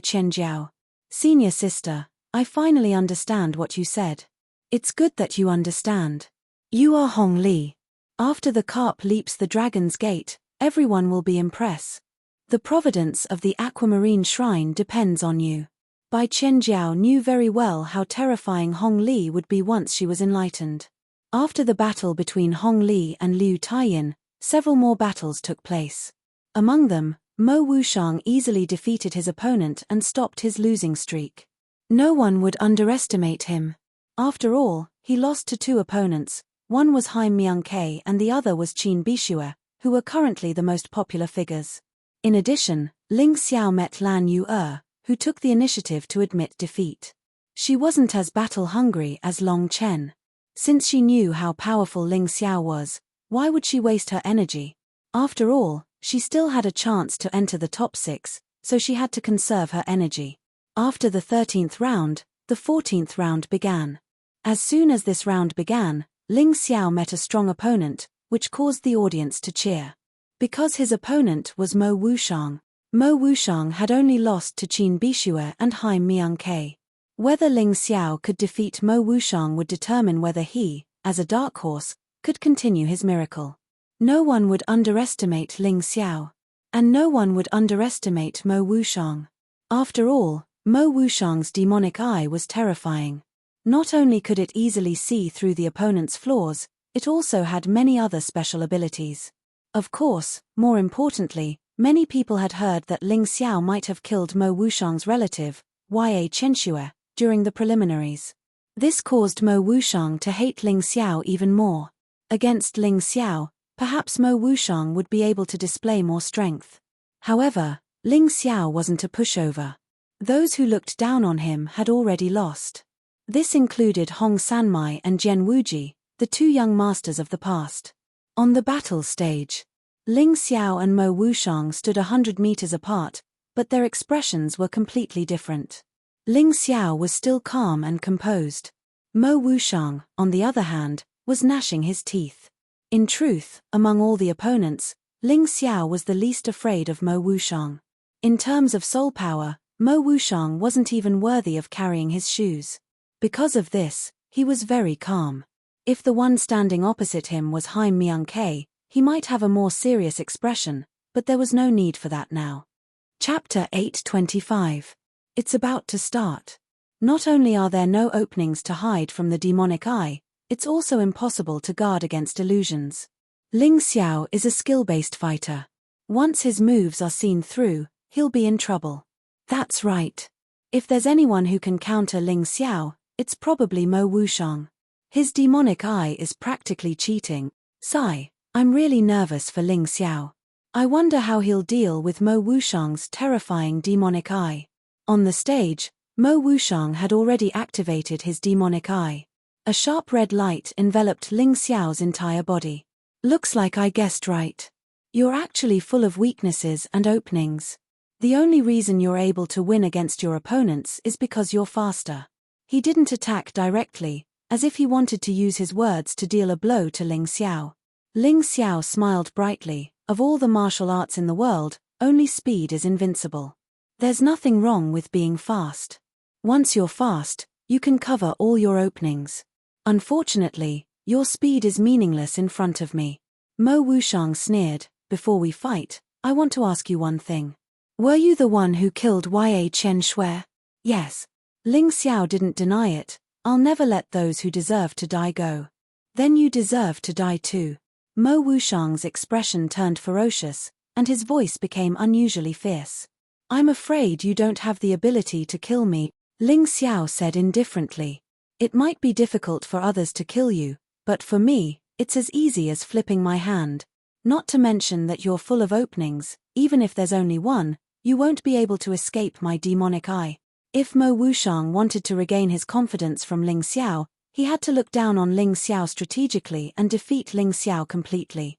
Qianjiao. Senior sister, I finally understand what you said. It's good that you understand. You are Hong Li. After the carp leaps the dragon's gate, everyone will be impressed. The providence of the aquamarine shrine depends on you. Bai Qianjiao knew very well how terrifying Hong Li would be once she was enlightened. After the battle between Hong Li and Liu Taiyin, several more battles took place. Among them, Mo Wushang easily defeated his opponent and stopped his losing streak. No one would underestimate him. After all, he lost to two opponents, one was Haim Myung-Ke and the other was Qin Bishue, who were currently the most popular figures. In addition, Ling Xiao met Lan Yu-er, who took the initiative to admit defeat. She wasn't as battle-hungry as Long Chen. Since she knew how powerful Ling Xiao was, why would she waste her energy? After all, she still had a chance to enter the top 6, so she had to conserve her energy. After the 13th round, the 14th round began. As soon as this round began, Ling Xiao met a strong opponent, which caused the audience to cheer. Because his opponent was Mo Wushang, Mo Wuxiang had only lost to Qin Bishue and Haim Miangke. Whether Ling Xiao could defeat Mo Wuxiang would determine whether he, as a dark horse, could continue his miracle. No one would underestimate Ling Xiao. And no one would underestimate Mo Wuxiang. After all, Mo Wuxiang's demonic eye was terrifying. Not only could it easily see through the opponent's flaws, it also had many other special abilities. Of course, more importantly, many people had heard that Ling Xiao might have killed Mo Wuxiang's relative, Ya Chenxue, during the preliminaries. This caused Mo Wuxiang to hate Ling Xiao even more. Against Ling Xiao, perhaps Mo Wuxiang would be able to display more strength. However, Ling Xiao wasn't a pushover. Those who looked down on him had already lost. This included Hong Sanmai and Jian Wuji, the two young masters of the past. On the battle stage, Ling Xiao and Mo Wuxiang stood 100 meters apart, but their expressions were completely different. Ling Xiao was still calm and composed. Mo Wuxiang, on the other hand, was gnashing his teeth. In truth, among all the opponents, Ling Xiao was the least afraid of Mo Wuxiang. In terms of soul power, Mo Wuxiang wasn't even worthy of carrying his shoes. Because of this, he was very calm. If the one standing opposite him was Haim Miangke, he might have a more serious expression, but there was no need for that now. Chapter 825. It's about to start. Not only are there no openings to hide from the demonic eye, it's also impossible to guard against illusions. Ling Xiao is a skill-based fighter. Once his moves are seen through, he'll be in trouble. That's right. If there's anyone who can counter Ling Xiao, it's probably Mo Wuxiang. His demonic eye is practically cheating. Sigh, I'm really nervous for Ling Xiao. I wonder how he'll deal with Mo Wuxiang's terrifying demonic eye. On the stage, Mo Wuxiang had already activated his demonic eye. A sharp red light enveloped Ling Xiao's entire body. Looks like I guessed right. You're actually full of weaknesses and openings. The only reason you're able to win against your opponents is because you're faster. He didn't attack directly, as if he wanted to use his words to deal a blow to Ling Xiao. Ling Xiao smiled brightly. Of all the martial arts in the world, only speed is invincible. There's nothing wrong with being fast. Once you're fast, you can cover all your openings. Unfortunately, your speed is meaningless in front of me. Mo Wuxiang sneered. Before we fight, I want to ask you one thing. Were you the one who killed Ya Chenxue? Yes. Ling Xiao didn't deny it. I'll never let those who deserve to die go. Then you deserve to die too. Mo Wuxiang's expression turned ferocious, and his voice became unusually fierce. I'm afraid you don't have the ability to kill me, Ling Xiao said indifferently. It might be difficult for others to kill you, but for me, it's as easy as flipping my hand. Not to mention that you're full of openings. Even if there's only one, you won't be able to escape my demonic eye. If Mo Wuxiang wanted to regain his confidence from Ling Xiao, he had to look down on Ling Xiao strategically and defeat Ling Xiao completely.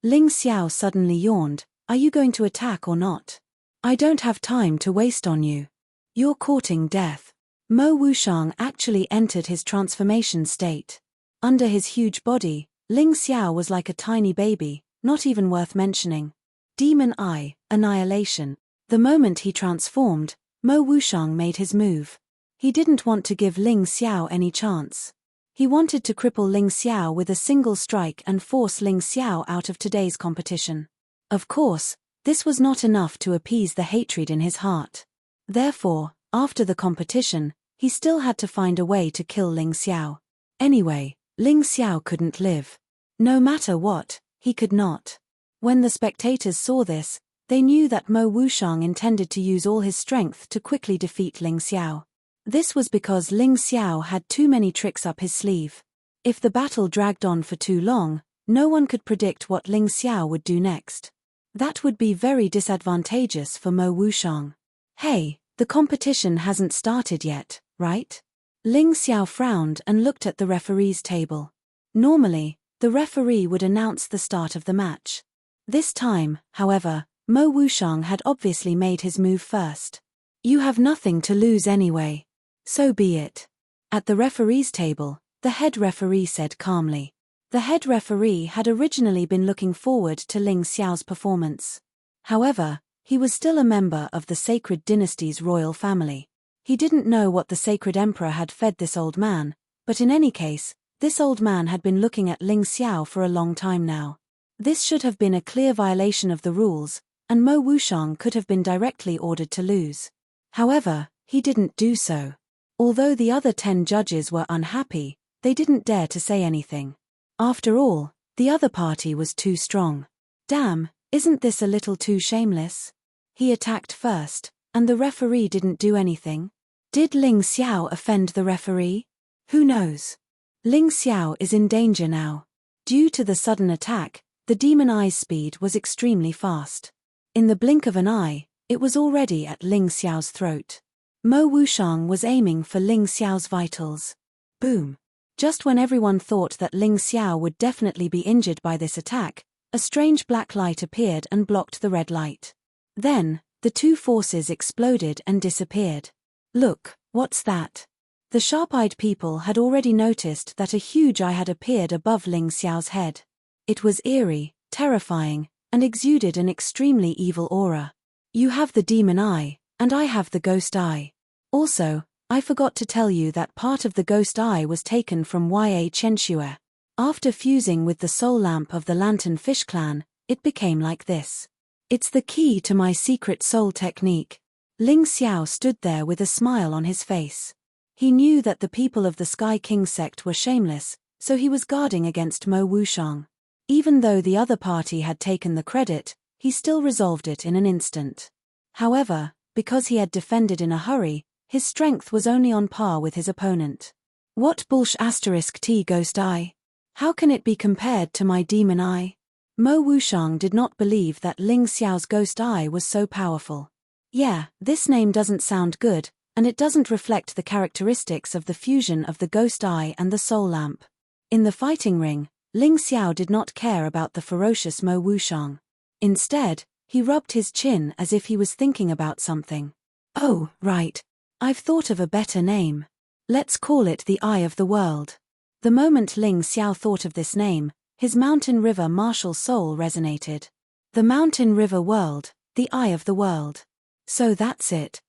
Ling Xiao suddenly yawned. Are you going to attack or not? I don't have time to waste on you. You're courting death. Mo Wuxiang actually entered his transformation state. Under his huge body, Ling Xiao was like a tiny baby, not even worth mentioning. Demon Eye, Annihilation. The moment he transformed, Mo Wuxiang made his move. He didn't want to give Ling Xiao any chance. He wanted to cripple Ling Xiao with a single strike and force Ling Xiao out of today's competition. Of course, this was not enough to appease the hatred in his heart. Therefore, after the competition, he still had to find a way to kill Ling Xiao. Anyway, Ling Xiao couldn't live. No matter what, he could not. When the spectators saw this, they knew that Mo Wuxiang intended to use all his strength to quickly defeat Ling Xiao. This was because Ling Xiao had too many tricks up his sleeve. If the battle dragged on for too long, no one could predict what Ling Xiao would do next. That would be very disadvantageous for Mo Wuxiang. Hey, the competition hasn't started yet, right? Ling Xiao frowned and looked at the referee's table. Normally, the referee would announce the start of the match. This time, however, Mo Wuxiang had obviously made his move first. You have nothing to lose anyway. So be it. At the referee's table, the head referee said calmly. The head referee had originally been looking forward to Ling Xiao's performance. However, He was still a member of the Sacred Dynasty's royal family. He didn't know what the Sacred Emperor had fed this old man, but in any case, this old man had been looking at Ling Xiao for a long time now. This should have been a clear violation of the rules, and Mo Wushang could have been directly ordered to lose. However, he didn't do so. Although the other 10 judges were unhappy, they didn't dare to say anything. After all, the other party was too strong. Damn, isn't this a little too shameless? He attacked first, and the referee didn't do anything. Did Ling Xiao offend the referee? Who knows? Ling Xiao is in danger now. Due to the sudden attack, the demon eye's speed was extremely fast. In the blink of an eye, it was already at Ling Xiao's throat. Mo Wushang was aiming for Ling Xiao's vitals. Boom. Just when everyone thought that Ling Xiao would definitely be injured by this attack, a strange black light appeared and blocked the red light. Then, the two forces exploded and disappeared. Look, what's that? The sharp-eyed people had already noticed that a huge eye had appeared above Ling Xiao's head. It was eerie, terrifying, and exuded an extremely evil aura. You have the demon eye, and I have the ghost eye. Also, I forgot to tell you that part of the ghost eye was taken from Ya Chenxue. After fusing with the soul lamp of the Lantern Fish clan, it became like this. It's the key to my secret soul technique. Ling Xiao stood there with a smile on his face. He knew that the people of the Sky King sect were shameless, so he was guarding against Mo Wushang. Even though the other party had taken the credit, he still resolved it in an instant. However, because he had defended in a hurry, his strength was only on par with his opponent. What bullsh** T ghost eye? How can it be compared to my demon eye? Mo Wushang did not believe that Ling Xiao's ghost eye was so powerful. Yeah, this name doesn't sound good, and it doesn't reflect the characteristics of the fusion of the ghost eye and the soul lamp. In the fighting ring, Ling Xiao did not care about the ferocious Mo Wushang. Instead, he rubbed his chin as if he was thinking about something. Oh, right. I've thought of a better name. Let's call it the Eye of the World. The moment Ling Xiao thought of this name, his mountain river martial soul resonated. The mountain river world, the Eye of the World. So that's it.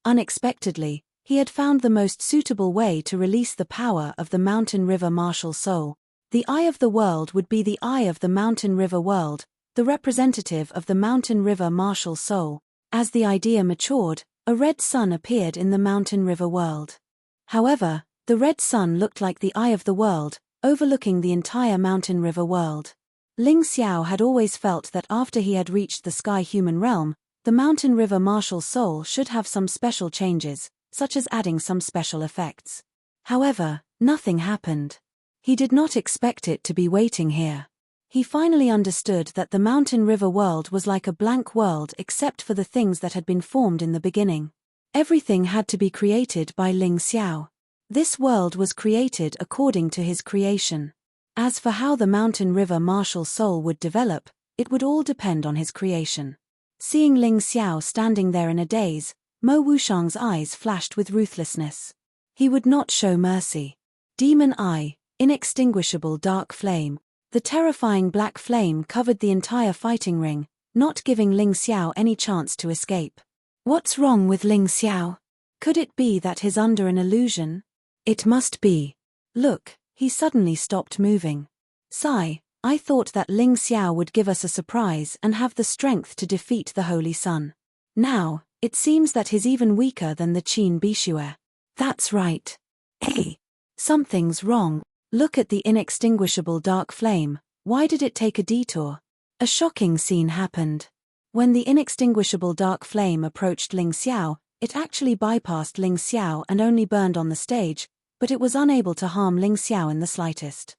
Unexpectedly, he had found the most suitable way to release the power of the mountain river martial soul. The Eye of the World would be the eye of the mountain river world, the representative of the mountain river martial soul. As the idea matured, a red sun appeared in the mountain river world. However, the red sun looked like the Eye of the World, overlooking the entire mountain river world. Ling Xiao had always felt that after he had reached the sky human realm, the mountain river martial soul should have some special changes, such as adding some special effects. However, nothing happened. He did not expect it to be waiting here. He finally understood that the mountain river world was like a blank world except for the things that had been formed in the beginning. Everything had to be created by Ling Xiao. This world was created according to his creation. As for how the mountain river martial soul would develop, it would all depend on his creation. Seeing Ling Xiao standing there in a daze, Mo Wushang's eyes flashed with ruthlessness. He would not show mercy. Demon Eye, inextinguishable dark flame. The terrifying black flame covered the entire fighting ring, not giving Ling Xiao any chance to escape. What's wrong with Ling Xiao? Could it be that he's under an illusion? It must be. Look, he suddenly stopped moving. Sigh, I thought that Ling Xiao would give us a surprise and have the strength to defeat the Holy Sun. Now, it seems that he's even weaker than the Qin Bishue. That's right. Hey, something's wrong. Look at the inextinguishable dark flame. Why did it take a detour? A shocking scene happened. When the inextinguishable dark flame approached Ling Xiao, it actually bypassed Ling Xiao and only burned on the stage, but it was unable to harm Ling Xiao in the slightest.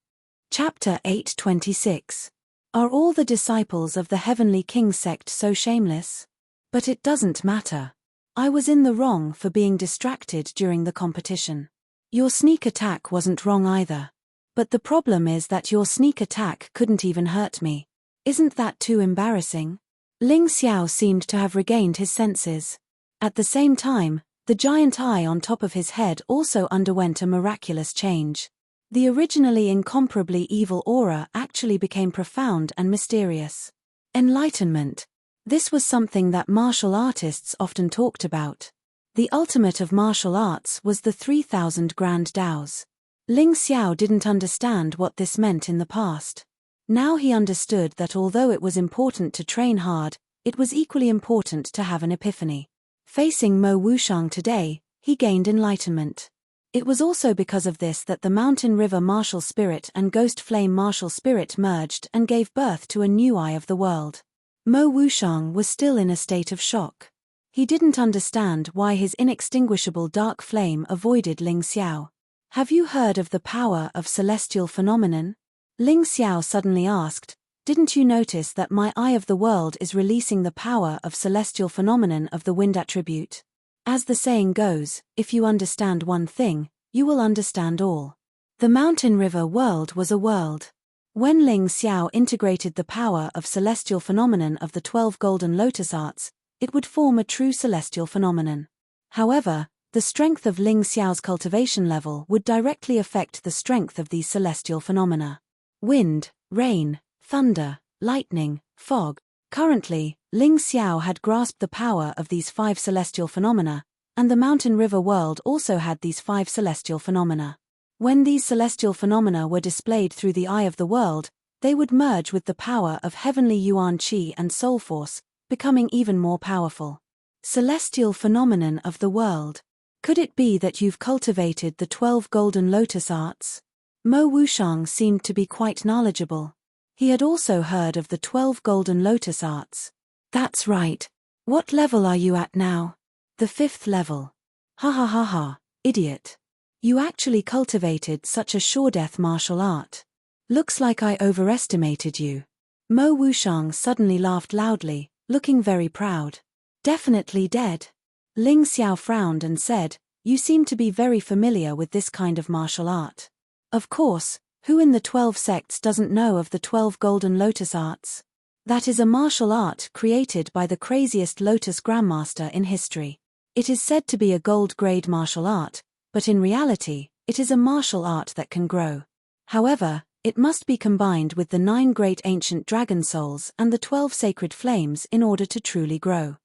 Chapter 826. Are all the disciples of the Heavenly King sect so shameless? But it doesn't matter. I was in the wrong for being distracted during the competition. Your sneak attack wasn't wrong either. But the problem is that your sneak attack couldn't even hurt me. Isn't that too embarrassing? Ling Xiao seemed to have regained his senses. At the same time, the giant eye on top of his head also underwent a miraculous change. The originally incomparably evil aura actually became profound and mysterious. Enlightenment. This was something that martial artists often talked about. The ultimate of martial arts was the 3,000 grand daos. Ling Xiao didn't understand what this meant in the past. Now he understood that although it was important to train hard, it was equally important to have an epiphany. Facing Mo Wushang today, he gained enlightenment. It was also because of this that the Mountain River martial spirit and Ghost Flame martial spirit merged and gave birth to a new Eye of the World. Mo Wushang was still in a state of shock. He didn't understand why his inextinguishable dark flame avoided Ling Xiao. Have you heard of the power of celestial phenomenon? Ling Xiao suddenly asked, didn't you notice that my Eye of the World is releasing the power of celestial phenomenon of the wind attribute? As the saying goes, if you understand one thing, you will understand all. The Mountain River world was a world. When Ling Xiao integrated the power of celestial phenomenon of the 12 golden lotus arts, it would form a true celestial phenomenon. However, the strength of Ling Xiao's cultivation level would directly affect the strength of these celestial phenomena. Wind, rain, thunder, lightning, fog. Currently, Ling Xiao had grasped the power of these 5 celestial phenomena, and the Mountain River world also had these 5 celestial phenomena. When these celestial phenomena were displayed through the Eye of the World, they would merge with the power of heavenly Yuan Qi and Soul Force, becoming even more powerful. Celestial phenomenon of the world. Could it be that you've cultivated the 12 golden lotus arts? Mo Wushang seemed to be quite knowledgeable. He had also heard of the 12 golden lotus arts. That's right. What level are you at now? The 5th level. Ha ha ha ha, idiot. You actually cultivated such a sure-death martial art. Looks like I overestimated you. Mo Wushang suddenly laughed loudly, looking very proud. Definitely dead. Ling Xiao frowned and said, you seem to be very familiar with this kind of martial art. Of course, who in the 12 sects doesn't know of the 12 golden lotus arts? That is a martial art created by the craziest lotus grandmaster in history. It is said to be a gold-grade martial art, but in reality, it is a martial art that can grow. However, it must be combined with the 9 great ancient dragon souls and the 12 sacred flames in order to truly grow.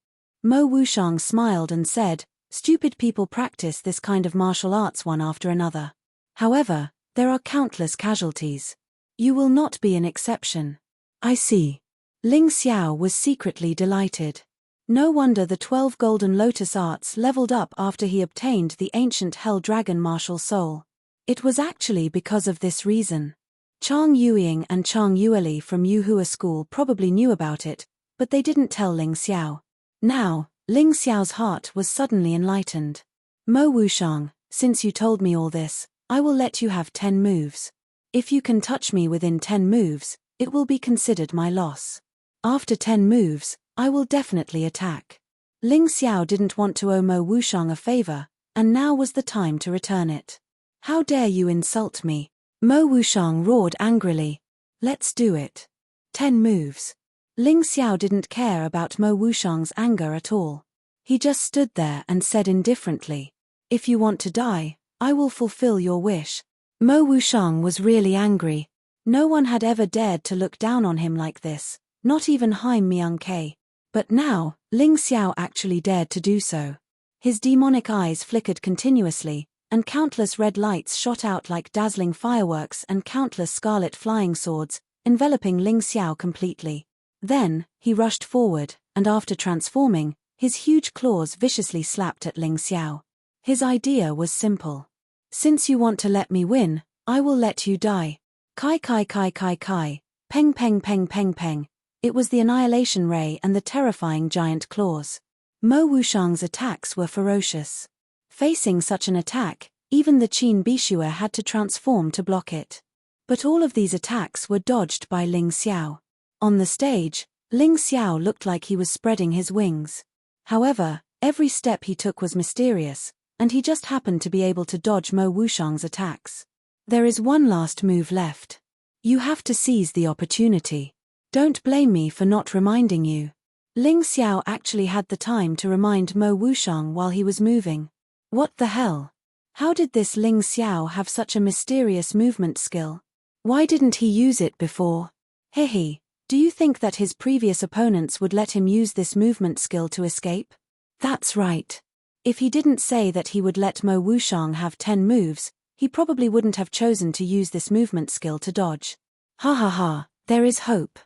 Mo Wushang smiled and said, stupid people practice this kind of martial arts one after another. However, there are countless casualties. You will not be an exception. I see. Ling Xiao was secretly delighted. No wonder the 12 golden lotus arts leveled up after he obtained the ancient hell dragon martial soul. It was actually because of this reason. Chang Yueying and Chang Yueli from Yuhua school probably knew about it, but they didn't tell Ling Xiao. Now, Ling Xiao's heart was suddenly enlightened. Mo Wushang, since you told me all this, I will let you have 10 moves. If you can touch me within 10 moves, it will be considered my loss. After 10 moves, I will definitely attack. Ling Xiao didn't want to owe Mo Wushang a favor, and now was the time to return it. How dare you insult me? Mo Wushang roared angrily. Let's do it. 10 moves. Ling Xiao didn't care about Mo Wushang's anger at all. He just stood there and said indifferently, if you want to die, I will fulfill your wish. Mo Wushang was really angry. No one had ever dared to look down on him like this, not even Haim Myung-Ke. But now, Ling Xiao actually dared to do so. His demonic eyes flickered continuously, and countless red lights shot out like dazzling fireworks and countless scarlet flying swords, enveloping Ling Xiao completely. Then, he rushed forward, and after transforming, his huge claws viciously slapped at Ling Xiao. His idea was simple. Since you want to let me win, I will let you die. Kai kai kai kai kai, peng peng peng peng peng. It was the annihilation ray and the terrifying giant claws. Mo Wushang's attacks were ferocious. Facing such an attack, even the Qin Bishua had to transform to block it. But all of these attacks were dodged by Ling Xiao. On the stage, Ling Xiao looked like he was spreading his wings. However, every step he took was mysterious, and he just happened to be able to dodge Mo Wushang's attacks. There is one last move left. You have to seize the opportunity. Don't blame me for not reminding you. Ling Xiao actually had the time to remind Mo Wushang while he was moving. What the hell? How did this Ling Xiao have such a mysterious movement skill? Why didn't he use it before? Hehe, Do you think that his previous opponents would let him use this movement skill to escape? That's right. If he didn't say that he would let Mo Wuxiang have 10 moves, he probably wouldn't have chosen to use this movement skill to dodge. Ha ha ha, there is hope.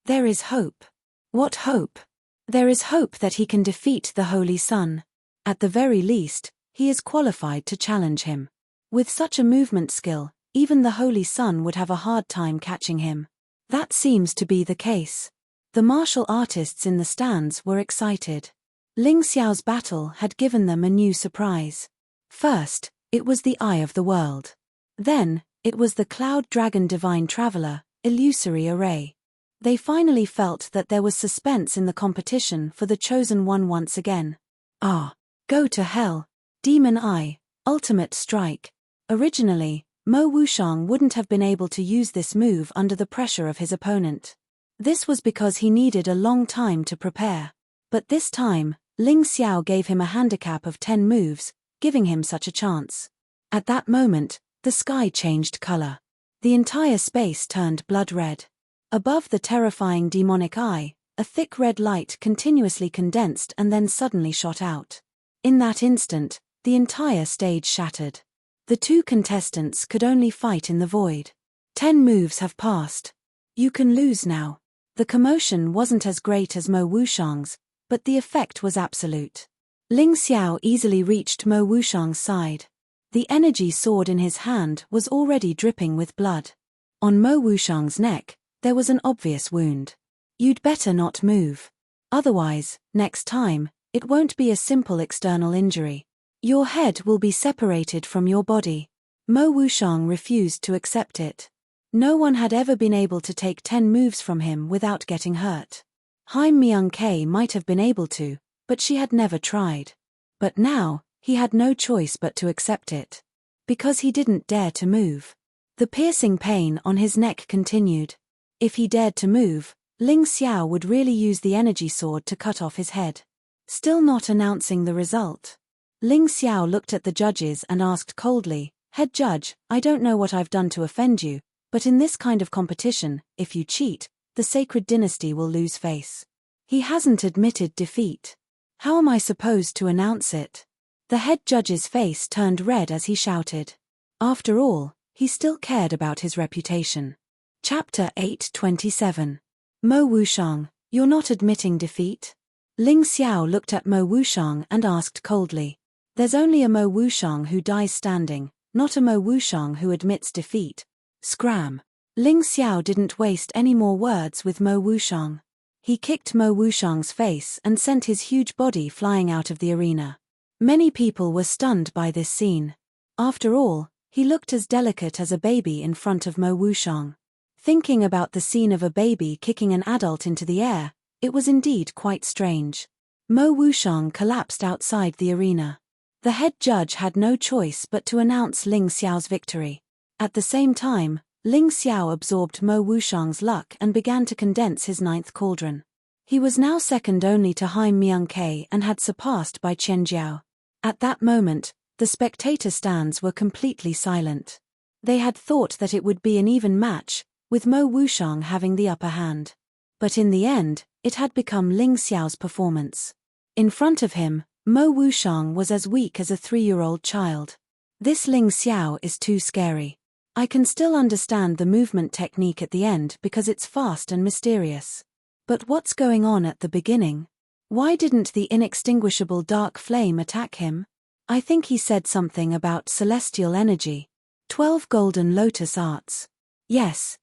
There is hope. What hope? There is hope that he can defeat the Holy Sun. At the very least, he is qualified to challenge him. With such a movement skill, even the Holy Sun would have a hard time catching him. That seems to be the case. The martial artists in the stands were excited. Ling Xiao's battle had given them a new surprise. First, it was the Eye of the World. Then, it was the Cloud Dragon Divine Traveler, Illusory Array. They finally felt that there was suspense in the competition for the chosen one once again. Ah, go to hell. Demon Eye, Ultimate Strike. Originally, Mo Wuxiang wouldn't have been able to use this move under the pressure of his opponent. This was because he needed a long time to prepare. But this time, Ling Xiao gave him a handicap of 10 moves, giving him such a chance. At that moment, the sky changed color. The entire space turned blood red. Above the terrifying demonic eye, a thick red light continuously condensed and then suddenly shot out. In that instant, the entire stage shattered. The two contestants could only fight in the void. 10 moves have passed. You can lose now. The commotion wasn't as great as Mo Wuxiang's, but the effect was absolute. Ling Xiao easily reached Mo Wuxiang's side. The energy sword in his hand was already dripping with blood. On Mo Wuxiang's neck, there was an obvious wound. You'd better not move. Otherwise, next time, it won't be a simple external injury. Your head will be separated from your body. Mo Wuxiang refused to accept it. No one had ever been able to take 10 moves from him without getting hurt. Haim Myung-K might have been able to, but she had never tried. But now, he had no choice but to accept it. Because he didn't dare to move. The piercing pain on his neck continued. If he dared to move, Ling Xiao would really use the energy sword to cut off his head. Still not announcing the result. Ling Xiao looked at the judges and asked coldly, "Head judge, I don't know what I've done to offend you, but in this kind of competition, if you cheat, the sacred dynasty will lose face." He hasn't admitted defeat. How am I supposed to announce it? The head judge's face turned red as he shouted. After all, he still cared about his reputation. Chapter 8:27. Mo Wuxiang, you're not admitting defeat? Ling Xiao looked at Mo Wuxiang and asked coldly. There's only a Mo Wuxiang who dies standing, not a Mo Wuxiang who admits defeat. Scram. Ling Xiao didn't waste any more words with Mo Wuxiang. He kicked Mo Wuxiang's face and sent his huge body flying out of the arena. Many people were stunned by this scene. After all, he looked as delicate as a baby in front of Mo Wuxiang. Thinking about the scene of a baby kicking an adult into the air, it was indeed quite strange. Mo Wuxiang collapsed outside the arena. The head judge had no choice but to announce Ling Xiao's victory. At the same time, Ling Xiao absorbed Mo Wuxiang's luck and began to condense his 9th cauldron. He was now second only to Haim Myung-K and had surpassed by Chen Jiao. At that moment, the spectator stands were completely silent. They had thought that it would be an even match, with Mo Wuxiang having the upper hand. But in the end, it had become Ling Xiao's performance. In front of him, Mo Wuxiang was as weak as a 3-year-old child. This Ling Xiao is too scary. I can still understand the movement technique at the end because it's fast and mysterious. But what's going on at the beginning? Why didn't the inextinguishable dark flame attack him? I think he said something about celestial energy. 12 golden lotus arts. Yes.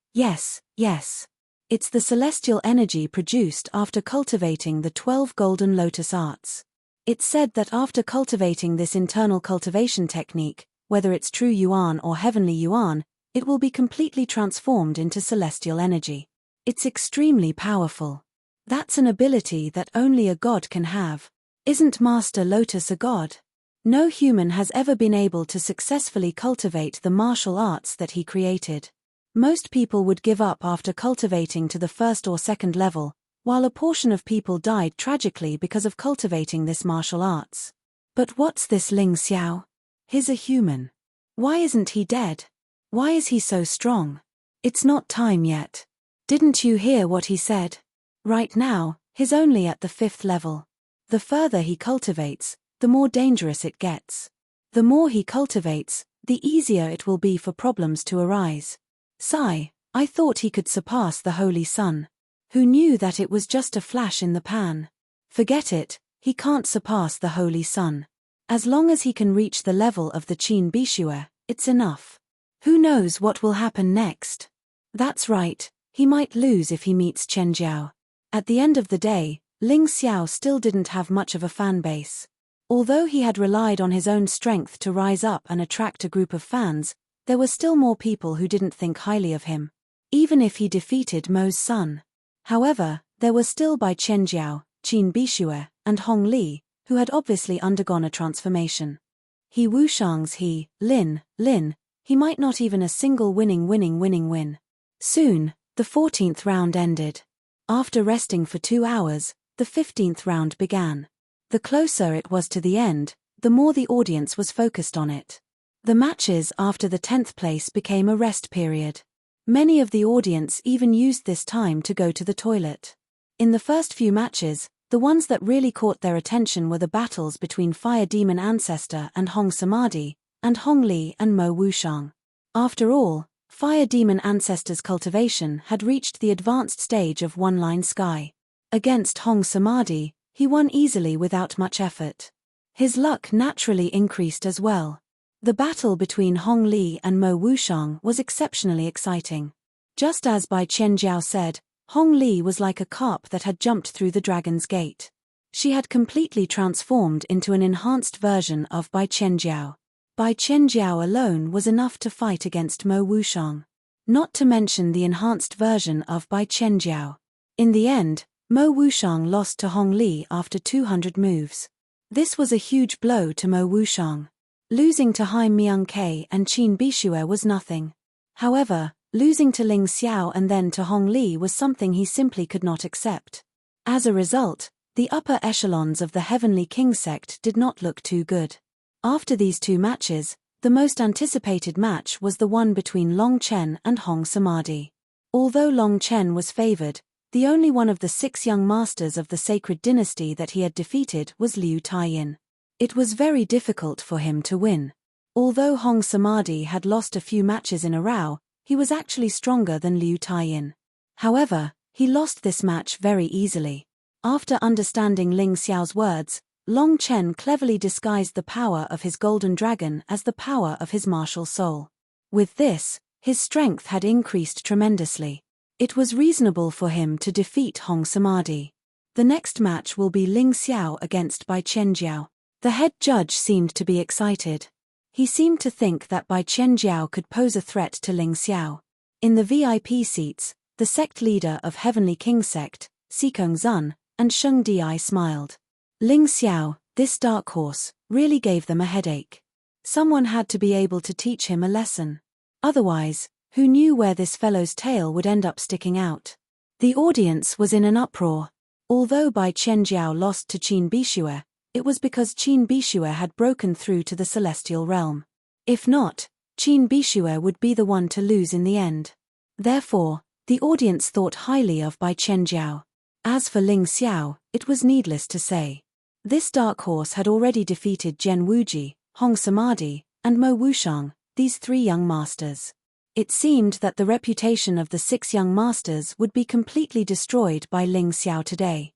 It's the celestial energy produced after cultivating the 12 golden lotus arts. It's said that after cultivating this internal cultivation technique, whether it's true yuan or heavenly yuan, it will be completely transformed into celestial energy. It's extremely powerful. That's an ability that only a god can have. Isn't Master Lotus a god? No human has ever been able to successfully cultivate the martial arts that he created. Most people would give up after cultivating to the 1st or 2nd level, while a portion of people died tragically because of cultivating this martial arts. But what's this Ling Xiao? He's a human. Why isn't he dead? Why is he so strong? It's not time yet. Didn't you hear what he said? Right now, he's only at the 5th level. The further he cultivates, the more dangerous it gets. The more he cultivates, the easier it will be for problems to arise. Sigh, I thought he could surpass the Holy Sun. Who knew that it was just a flash in the pan? Forget it, he can't surpass the Holy Sun. As long as he can reach the level of the Qin Bishue, it's enough. Who knows what will happen next? That's right, he might lose if he meets Chen Jiao. At the end of the day, Ling Xiao still didn't have much of a fan base. Although he had relied on his own strength to rise up and attract a group of fans, there were still more people who didn't think highly of him. Even if he defeated Mo's son. However, there were still Bai Chenjiao, Qin Bishue, and Hong Li, who had obviously undergone a transformation. He Wushang's Lin, he might not even a single win. Soon, the 14th round ended. After resting for 2 hours, the 15th round began. The closer it was to the end, the more the audience was focused on it. The matches after the 10th place became a rest period. Many of the audience even used this time to go to the toilet. In the first few matches, the ones that really caught their attention were the battles between Fire Demon Ancestor and Hong Samadhi, and Hong Li and Mo Wushang. After all, Fire Demon Ancestor's cultivation had reached the advanced stage of One-Line Sky. Against Hong Samadhi, he won easily without much effort. His luck naturally increased as well. The battle between Hong Li and Mo Wushang was exceptionally exciting. Just as Bai Chenjiao said, Hong Li was like a carp that had jumped through the dragon's gate. She had completely transformed into an enhanced version of Bai Chenjiao. Bai Chenjiao alone was enough to fight against Mo Wushang. Not to mention the enhanced version of Bai Chenjiao. In the end, Mo Wushang lost to Hong Li after 200 moves. This was a huge blow to Mo Wushang. Losing to Hai Miang-Ke and Qin Bishue was nothing. However, losing to Ling Xiao and then to Hong Li was something he simply could not accept. As a result, the upper echelons of the Heavenly King sect did not look too good. After these 2 matches, the most anticipated match was the one between Long Chen and Hong Samadhi. Although Long Chen was favored, the only one of the 6 young masters of the sacred dynasty that he had defeated was Liu Taiyin. It was very difficult for him to win. Although Hong Samadhi had lost a few matches in a row, he was actually stronger than Liu Taiyin. However, he lost this match very easily. After understanding Ling Xiao's words, Long Chen cleverly disguised the power of his golden dragon as the power of his martial soul. With this, his strength had increased tremendously. It was reasonable for him to defeat Hong Samadhi. The next match will be Ling Xiao against Bai Chenjiao. The head judge seemed to be excited. He seemed to think that Bai Chenjiao could pose a threat to Ling Xiao. In the VIP seats, the sect leader of Heavenly King sect, Sikong Zun, and Sheng Di smiled. Ling Xiao, this dark horse, really gave them a headache. Someone had to be able to teach him a lesson. Otherwise, who knew where this fellow's tail would end up sticking out? The audience was in an uproar. Although Bai Chenjiao lost to Qin Bishue, it was because Qin Bishue had broken through to the celestial realm. If not, Qin Bishue would be the one to lose in the end. Therefore, the audience thought highly of Bai Chenjiao. As for Ling Xiao, it was needless to say. This dark horse had already defeated Zhen Wuji, Hong Samadhi, and Mo Wushang, these 3 young masters. It seemed that the reputation of the 6 young masters would be completely destroyed by Ling Xiao today.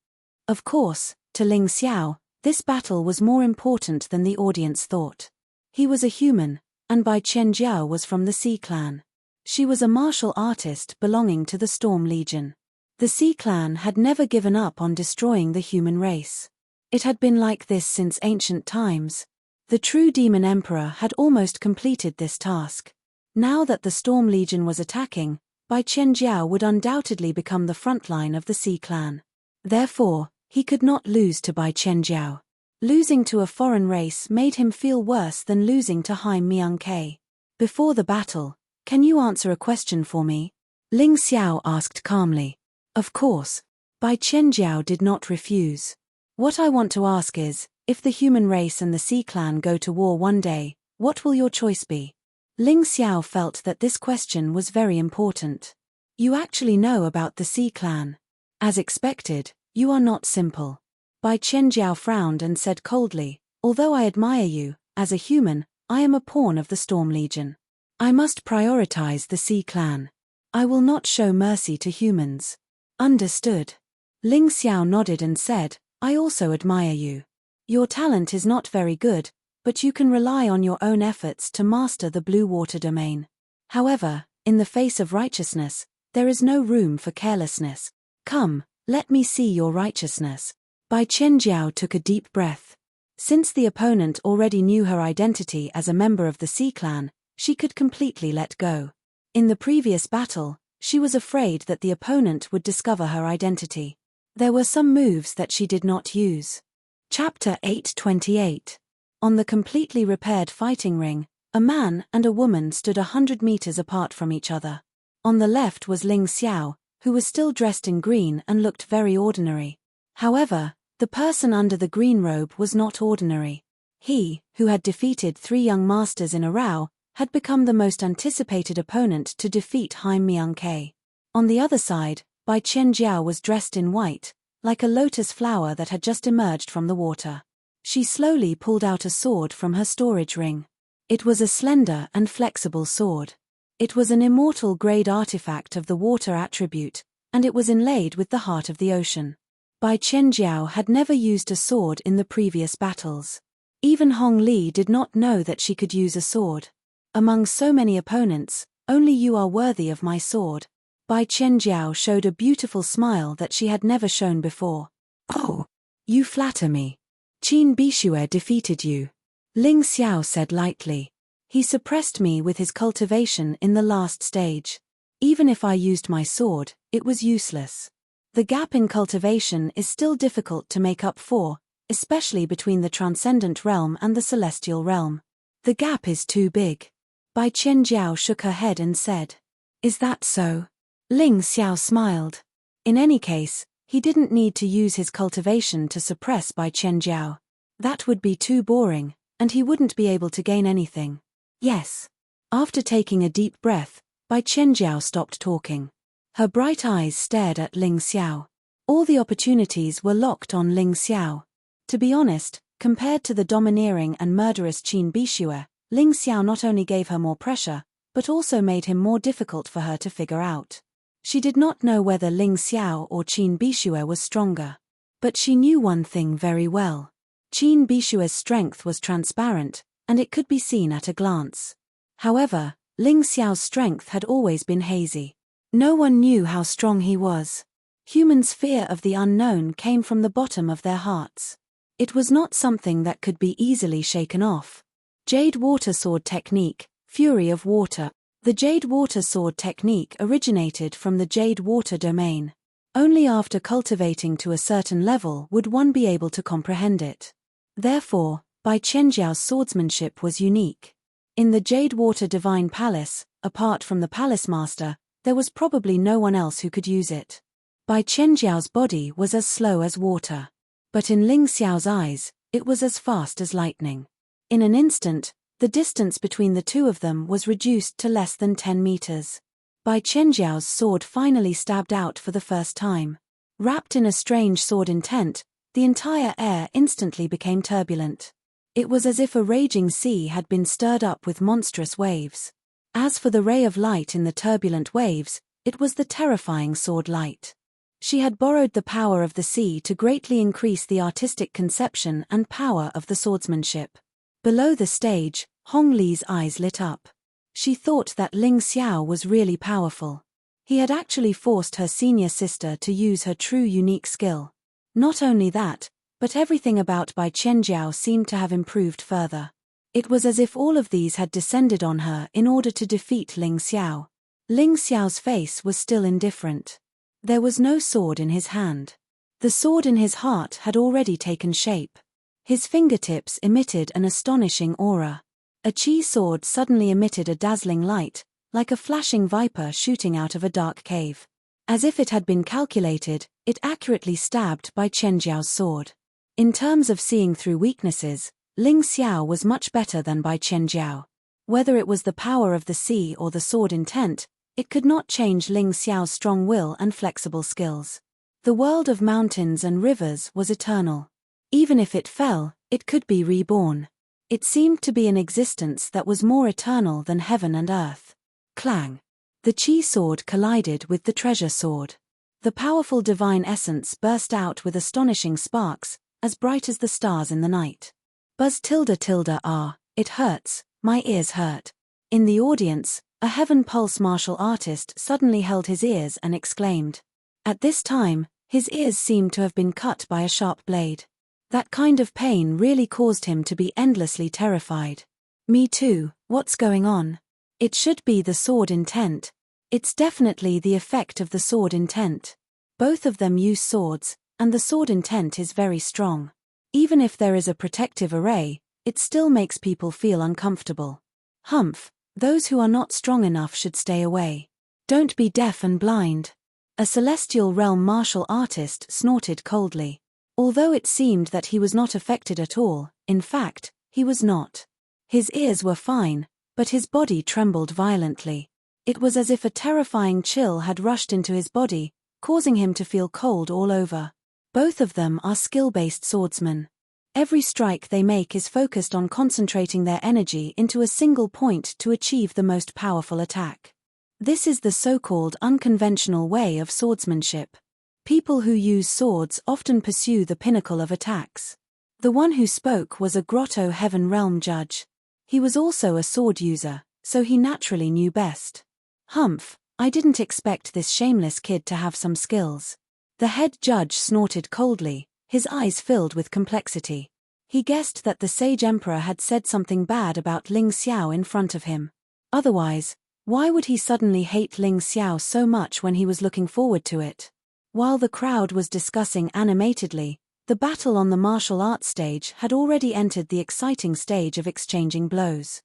Of course, to Ling Xiao, this battle was more important than the audience thought. He was a human, and Bai Chenjiao was from the Sea Clan. She was a martial artist belonging to the Storm Legion. The Sea Clan had never given up on destroying the human race. It had been like this since ancient times. The true Demon Emperor had almost completed this task. Now that the Storm Legion was attacking, Bai Chenjiao would undoubtedly become the front line of the Sea Clan. Therefore, he could not lose to Bai Chenjiao. Losing to a foreign race made him feel worse than losing to Hai Miang-Ke. Before the battle, "Can you answer a question for me?" Ling Xiao asked calmly. Of course. Bai Chenjiao did not refuse. "What I want to ask is, if the human race and the Sea Clan go to war one day, what will your choice be?" Ling Xiao felt that this question was very important. You actually know about the Sea Clan. As expected, you are not simple. Bai Qianjiao frowned and said coldly, although I admire you, as a human, I am a pawn of the Storm Legion. I must prioritize the Sea Clan. I will not show mercy to humans. Understood. Ling Xiao nodded and said, I also admire you. Your talent is not very good, but you can rely on your own efforts to master the blue water domain. However, in the face of righteousness, there is no room for carelessness. Come, let me see your righteousness. Bai Qianjiao took a deep breath. Since the opponent already knew her identity as a member of the Sea Clan, she could completely let go. In the previous battle, she was afraid that the opponent would discover her identity. There were some moves that she did not use. Chapter 828. On the completely repaired fighting ring, a man and a woman stood 100 meters apart from each other. On the left was Ling Xiao, who was still dressed in green and looked very ordinary. However, the person under the green robe was not ordinary. He, who had defeated 3 young masters in a row, had become the most anticipated opponent to defeat Haim Myung-K. On the other side, Bai Qianjiao was dressed in white, like a lotus flower that had just emerged from the water. She slowly pulled out a sword from her storage ring. It was a slender and flexible sword. It was an immortal-grade artifact of the water attribute, and it was inlaid with the heart of the ocean. Bai Qianjiao had never used a sword in the previous battles. Even Hong Li did not know that she could use a sword. Among so many opponents, only you are worthy of my sword. Bai Qianjiao showed a beautiful smile that she had never shown before. Oh, you flatter me. Qin Bishue defeated you. Ling Xiao said lightly. He suppressed me with his cultivation in the last stage. Even if I used my sword, it was useless. The gap in cultivation is still difficult to make up for, especially between the transcendent realm and the celestial realm. The gap is too big. Bai Qianjiao shook her head and said, Is that so? Ling Xiao smiled. In any case, he didn't need to use his cultivation to suppress Bai Qianjiao. That would be too boring, and he wouldn't be able to gain anything. Yes. After taking a deep breath, Bai Qianjiao stopped talking. Her bright eyes stared at Ling Xiao. All the opportunities were locked on Ling Xiao. To be honest, compared to the domineering and murderous Qin Bishue, Ling Xiao not only gave her more pressure, but also made him more difficult for her to figure out. She did not know whether Ling Xiao or Qin Bishue was stronger. But she knew one thing very well. Qin Bishue's strength was transparent, and it could be seen at a glance. However, Ling Xiao's strength had always been hazy. No one knew how strong he was. Humans' fear of the unknown came from the bottom of their hearts. It was not something that could be easily shaken off. Jade Water Sword Technique, Fury of Water. The Jade Water Sword technique originated from the Jade Water domain. Only after cultivating to a certain level would one be able to comprehend it. Therefore, Bai Qianjiao's swordsmanship was unique. In the Jade Water Divine Palace, apart from the Palace Master, there was probably no one else who could use it. Bai Qianjiao's body was as slow as water. But in Ling Xiao's eyes, it was as fast as lightning. In an instant, the distance between the two of them was reduced to less than 10 meters. Bai Qianjiao's sword finally stabbed out for the first time. Wrapped in a strange sword intent, the entire air instantly became turbulent. It was as if a raging sea had been stirred up with monstrous waves. As for the ray of light in the turbulent waves, it was the terrifying sword light. She had borrowed the power of the sea to greatly increase the artistic conception and power of the swordsmanship. Below the stage, Hong Li's eyes lit up. She thought that Ling Xiao was really powerful. He had actually forced her senior sister to use her true unique skill. Not only that, but everything about Bai Qianjiao seemed to have improved further. It was as if all of these had descended on her in order to defeat Ling Xiao. Ling Xiao's face was still indifferent. There was no sword in his hand. The sword in his heart had already taken shape. His fingertips emitted an astonishing aura. A chi sword suddenly emitted a dazzling light, like a flashing viper shooting out of a dark cave. As if it had been calculated, it accurately stabbed Bai Qianjiao's sword. In terms of seeing through weaknesses, Ling Xiao was much better than Bai Qianjiao. Whether it was the power of the sea or the sword intent, It could not change Ling Xiao's strong will and flexible skills. The world of mountains and rivers was eternal. Even if it fell, it could be reborn. It seemed to be an existence that was more eternal than heaven and earth. Clang! The Qi sword collided with the treasure sword. The powerful divine essence burst out with astonishing sparks, as bright as the stars in the night. Buzz tilde tilde ah, it hurts, my ears hurt. In the audience, a Heaven Pulse martial artist suddenly held his ears and exclaimed. At this time, his ears seemed to have been cut by a sharp blade. That kind of pain really caused him to be endlessly terrified. Me too, what's going on? It should be the sword intent. It's definitely the effect of the sword intent. Both of them use swords, and the sword intent is very strong. Even if there is a protective array, it still makes people feel uncomfortable. Humph, those who are not strong enough should stay away. Don't be deaf and blind. A celestial realm martial artist snorted coldly. Although it seemed that he was not affected at all, in fact, he was not. His ears were fine, but his body trembled violently. It was as if a terrifying chill had rushed into his body, causing him to feel cold all over. Both of them are skill-based swordsmen. Every strike they make is focused on concentrating their energy into a single point to achieve the most powerful attack. This is the so-called unconventional way of swordsmanship. People who use swords often pursue the pinnacle of attacks. The one who spoke was a Grotto Heaven Realm judge. He was also a sword user, so he naturally knew best. Humph, I didn't expect this shameless kid to have some skills. The head judge snorted coldly, his eyes filled with complexity. He guessed that the sage emperor had said something bad about Ling Xiao in front of him. Otherwise, why would he suddenly hate Ling Xiao so much when he was looking forward to it? While the crowd was discussing animatedly, the battle on the martial arts stage had already entered the exciting stage of exchanging blows.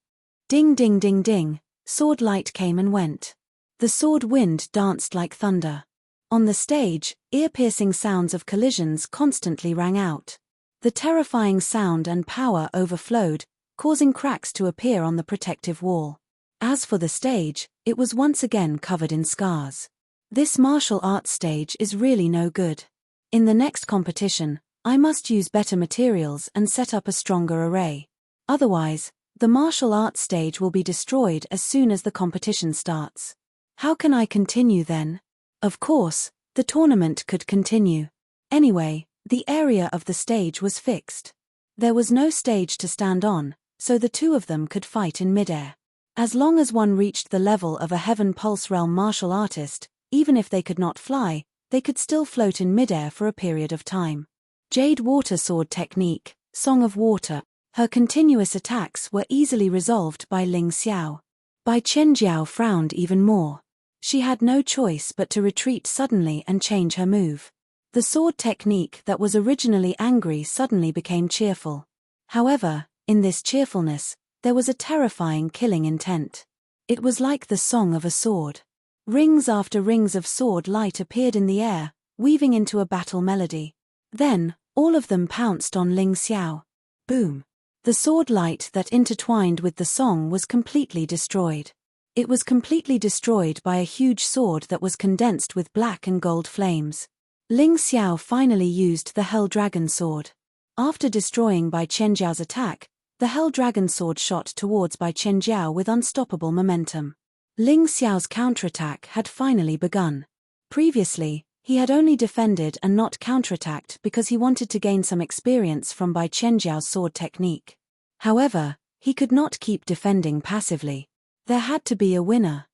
Ding ding ding ding, sword light came and went. The sword wind danced like thunder. On the stage, ear-piercing sounds of collisions constantly rang out. The terrifying sound and power overflowed, causing cracks to appear on the protective wall. As for the stage, it was once again covered in scars. This martial arts stage is really no good. In the next competition, I must use better materials and set up a stronger array. Otherwise, the martial arts stage will be destroyed as soon as the competition starts. How can I continue then? Of course, the tournament could continue. Anyway, the area of the stage was fixed. There was no stage to stand on, so the two of them could fight in midair. As long as one reached the level of a Heaven Pulse Realm martial artist, even if they could not fly, they could still float in midair for a period of time. Jade Water Sword Technique, Song of Water. Her continuous attacks were easily resolved by Ling Xiao. Bai Chenjiao frowned even more. She had no choice but to retreat suddenly and change her move. The sword technique that was originally angry suddenly became cheerful. However, in this cheerfulness, there was a terrifying killing intent. It was like the song of a sword. Rings after rings of sword light appeared in the air, weaving into a battle melody. Then, all of them pounced on Ling Xiao. Boom! The sword light that intertwined with the song was completely destroyed. It was completely destroyed by a huge sword that was condensed with black and gold flames. Ling Xiao finally used the Hell Dragon Sword. After destroying Bai Chenjiao's attack, the Hell Dragon Sword shot towards Bai Chenjiao with unstoppable momentum. Ling Xiao's counterattack had finally begun. Previously, he had only defended and not counterattacked because he wanted to gain some experience from Bai Chenjiao's sword technique. However, he could not keep defending passively. There had to be a winner.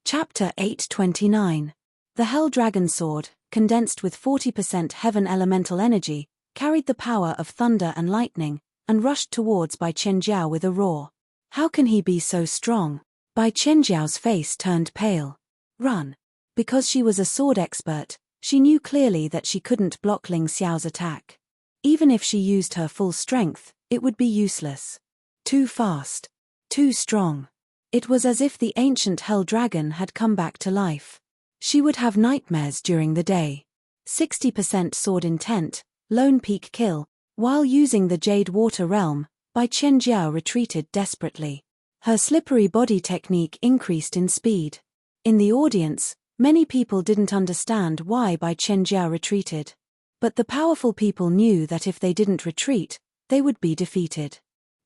Chapter 829. The Hell Dragon Sword, condensed with 40% heaven elemental energy, carried the power of thunder and lightning, and rushed towards Bai Chenjiao with a roar. How can he be so strong? Bai Chenjiao's face turned pale. Run. Because she was a sword expert, she knew clearly that she couldn't block Ling Xiao's attack. Even if she used her full strength, it would be useless. Too fast. Too strong. It was as if the ancient Hell Dragon had come back to life. She would have nightmares during the day. 60% sword intent, lone peak kill. While using the Jade Water Realm, Bai Chenjiao retreated desperately. Her slippery body technique increased in speed. In the audience, many people didn't understand why Bai Chenjiao retreated. But the powerful people knew that if they didn't retreat, they would be defeated.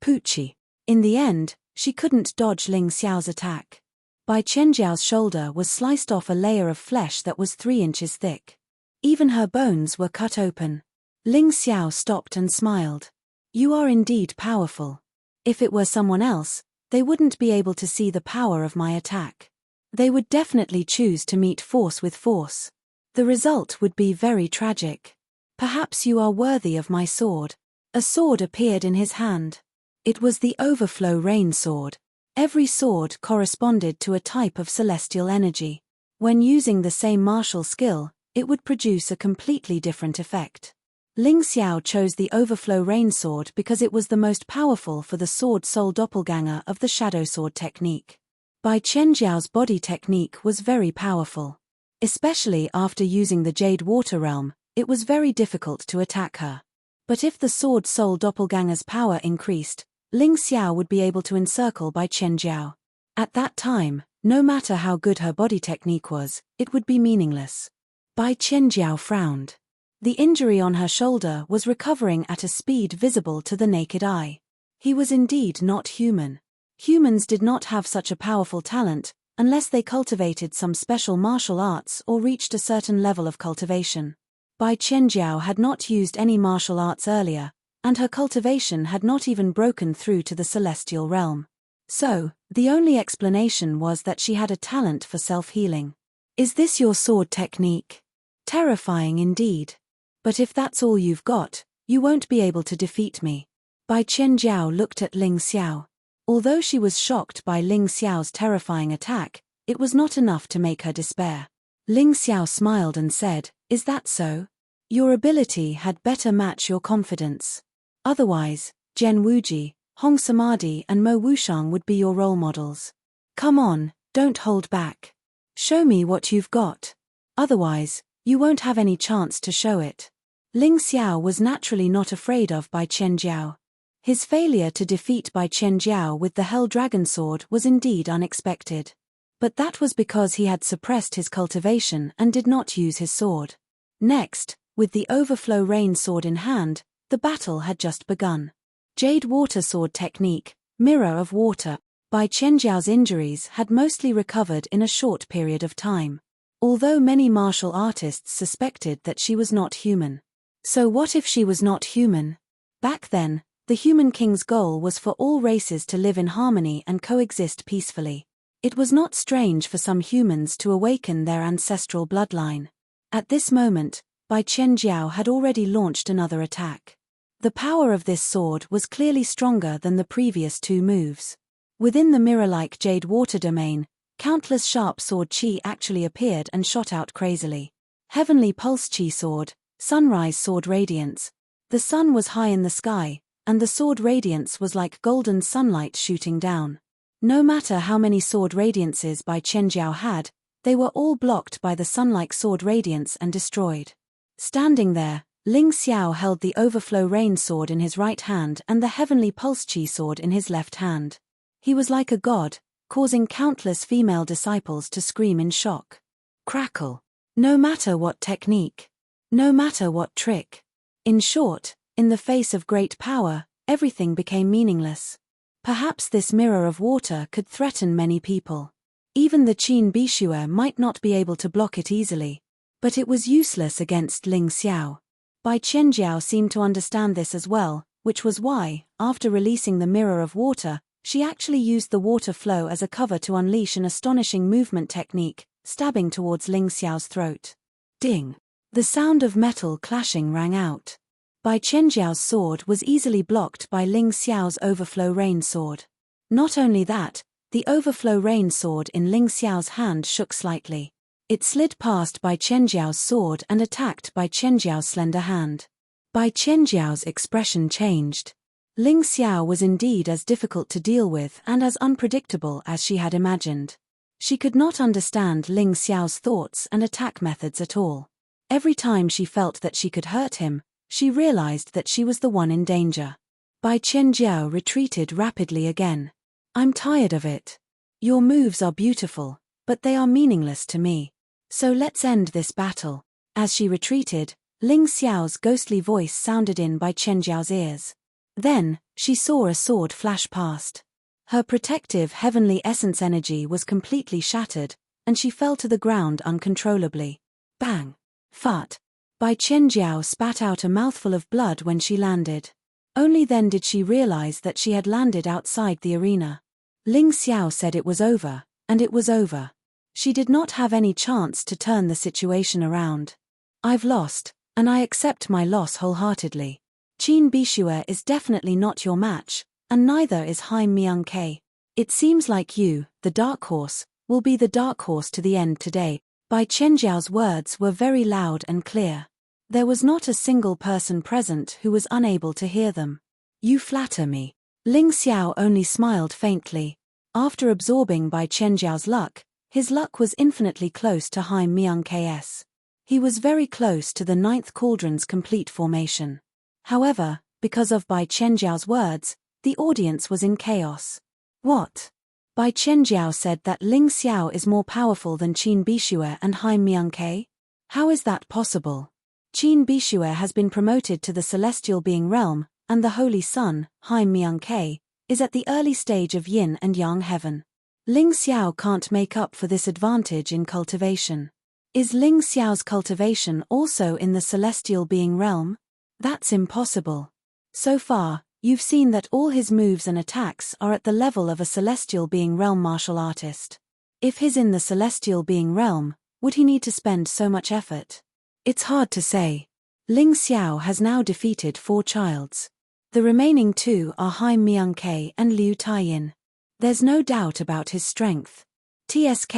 Poochie. In the end, she couldn't dodge Ling Xiao's attack. Bai Chenjiao's shoulder was sliced off a layer of flesh that was 3 inches thick. Even her bones were cut open. Ling Xiao stopped and smiled. You are indeed powerful. If it were someone else, they wouldn't be able to see the power of my attack. They would definitely choose to meet force with force. The result would be very tragic. Perhaps you are worthy of my sword. A sword appeared in his hand. It was the overflow rain sword. Every sword corresponded to a type of celestial energy. When using the same martial skill, it would produce a completely different effect. Ling Xiao chose the overflow rain sword because it was the most powerful for the sword soul doppelganger of the shadow sword technique. Bai Chenjiao's body technique was very powerful. Especially after using the Jade Water Realm, it was very difficult to attack her. But if the sword soul doppelganger's power increased, Ling Xiao would be able to encircle Bai Chenjiao. At that time, no matter how good her body technique was, it would be meaningless. Bai Chenjiao frowned. The injury on her shoulder was recovering at a speed visible to the naked eye. He was indeed not human. Humans did not have such a powerful talent, unless they cultivated some special martial arts or reached a certain level of cultivation. Bai Chenjiao had not used any martial arts earlier, and her cultivation had not even broken through to the celestial realm. So, the only explanation was that she had a talent for self-healing. Is this your sword technique? Terrifying indeed. But if that's all you've got, you won't be able to defeat me. Bai Chenjiao looked at Ling Xiao. Although she was shocked by Ling Xiao's terrifying attack, it was not enough to make her despair. Ling Xiao smiled and said, "Is that so? Your ability had better match your confidence. Otherwise, Zhen Wuji, Hong Samadhi and Mo Wushang would be your role models. Come on, don't hold back. Show me what you've got. Otherwise, you won't have any chance to show it." Ling Xiao was naturally not afraid of Bai Chenjiao. His failure to defeat Bai Chenjiao with the Hell Dragon Sword was indeed unexpected. But that was because he had suppressed his cultivation and did not use his sword. Next, with the Overflow Rain Sword in hand, the battle had just begun. Jade Water Sword technique, Mirror of Water. Bai Chenjiao's injuries had mostly recovered in a short period of time. Although many martial artists suspected that she was not human. So what if she was not human? Back then, the human king's goal was for all races to live in harmony and coexist peacefully. It was not strange for some humans to awaken their ancestral bloodline. At this moment, Bai Chenjiao had already launched another attack. The power of this sword was clearly stronger than the previous 2 moves. Within the mirror-like Jade Water domain, countless sharp sword chi actually appeared and shot out crazily. Heavenly Pulse Chi Sword, Sunrise Sword Radiance. The sun was high in the sky, and the sword radiance was like golden sunlight shooting down. No matter how many sword radiances Bai Chenjiao had, they were all blocked by the sun-like sword radiance and destroyed. Standing there, Ling Xiao held the Overflow Rain Sword in his right hand and the Heavenly Pulse Chi Sword in his left hand. He was like a god, causing countless female disciples to scream in shock. Crackle. No matter what technique. No matter what trick. In short, in the face of great power, everything became meaningless. Perhaps this mirror of water could threaten many people. Even the Qin Bishue might not be able to block it easily. But it was useless against Ling Xiao. Bai Chenjiao seemed to understand this as well, which was why, after releasing the mirror of water, she actually used the water flow as a cover to unleash an astonishing movement technique, stabbing towards Ling Xiao's throat. Ding! The sound of metal clashing rang out. Bai Chenjiao's sword was easily blocked by Ling Xiao's Overflow Rain Sword. Not only that, the Overflow Rain Sword in Ling Xiao's hand shook slightly. It slid past Bai Chenjiao's sword and attacked Bai Chenjiao's slender hand. Bai Chenjiao's expression changed. Ling Xiao was indeed as difficult to deal with and as unpredictable as she had imagined. She could not understand Ling Xiao's thoughts and attack methods at all. Every time she felt that she could hurt him, she realized that she was the one in danger. Bai Chenjiao retreated rapidly again. "I'm tired of it. Your moves are beautiful, but they are meaningless to me. So let's end this battle. As she retreated, Ling Xiao's ghostly voice sounded in by Chen Jiao's ears. Then, she saw a sword flash past. Her protective heavenly essence energy was completely shattered, and she fell to the ground uncontrollably. Bang! Fart! Bai Chenjiao spat out a mouthful of blood when she landed. Only then did she realize that she had landed outside the arena. Ling Xiao said it was over, and it was over. She did not have any chance to turn the situation around. I've lost, and I accept my loss wholeheartedly. Qin Bishue is definitely not your match, and neither is Haim Myung-Ke. It seems like you, the dark horse, will be the dark horse to the end today. Bai Chenjiao's words were very loud and clear. There was not a single person present who was unable to hear them. You flatter me. Ling Xiao only smiled faintly. After absorbing Bai Chenjiao's luck, his luck was infinitely close to Haim Myung-Ke's. He was very close to the 9th cauldron's complete formation. However, because of Bai Chenjiao's words, the audience was in chaos. What? Bai Chenjiao said that Ling Xiao is more powerful than Qin Bishue and Haim Myung-Ke? How is that possible? Qin Bishue has been promoted to the celestial being realm, and the Holy Son, Haim Myung-Ke, is at the early stage of yin and yang heaven. Ling Xiao can't make up for this advantage in cultivation. Is Ling Xiao's cultivation also in the celestial being realm? That's impossible. So far, you've seen that all his moves and attacks are at the level of a celestial being realm martial artist. If he's in the celestial being realm, would he need to spend so much effort? It's hard to say. Ling Xiao has now defeated 4 childs. The remaining 2 are Haim Myung-Ke and Liu Taiyin. There's no doubt about his strength. TSK,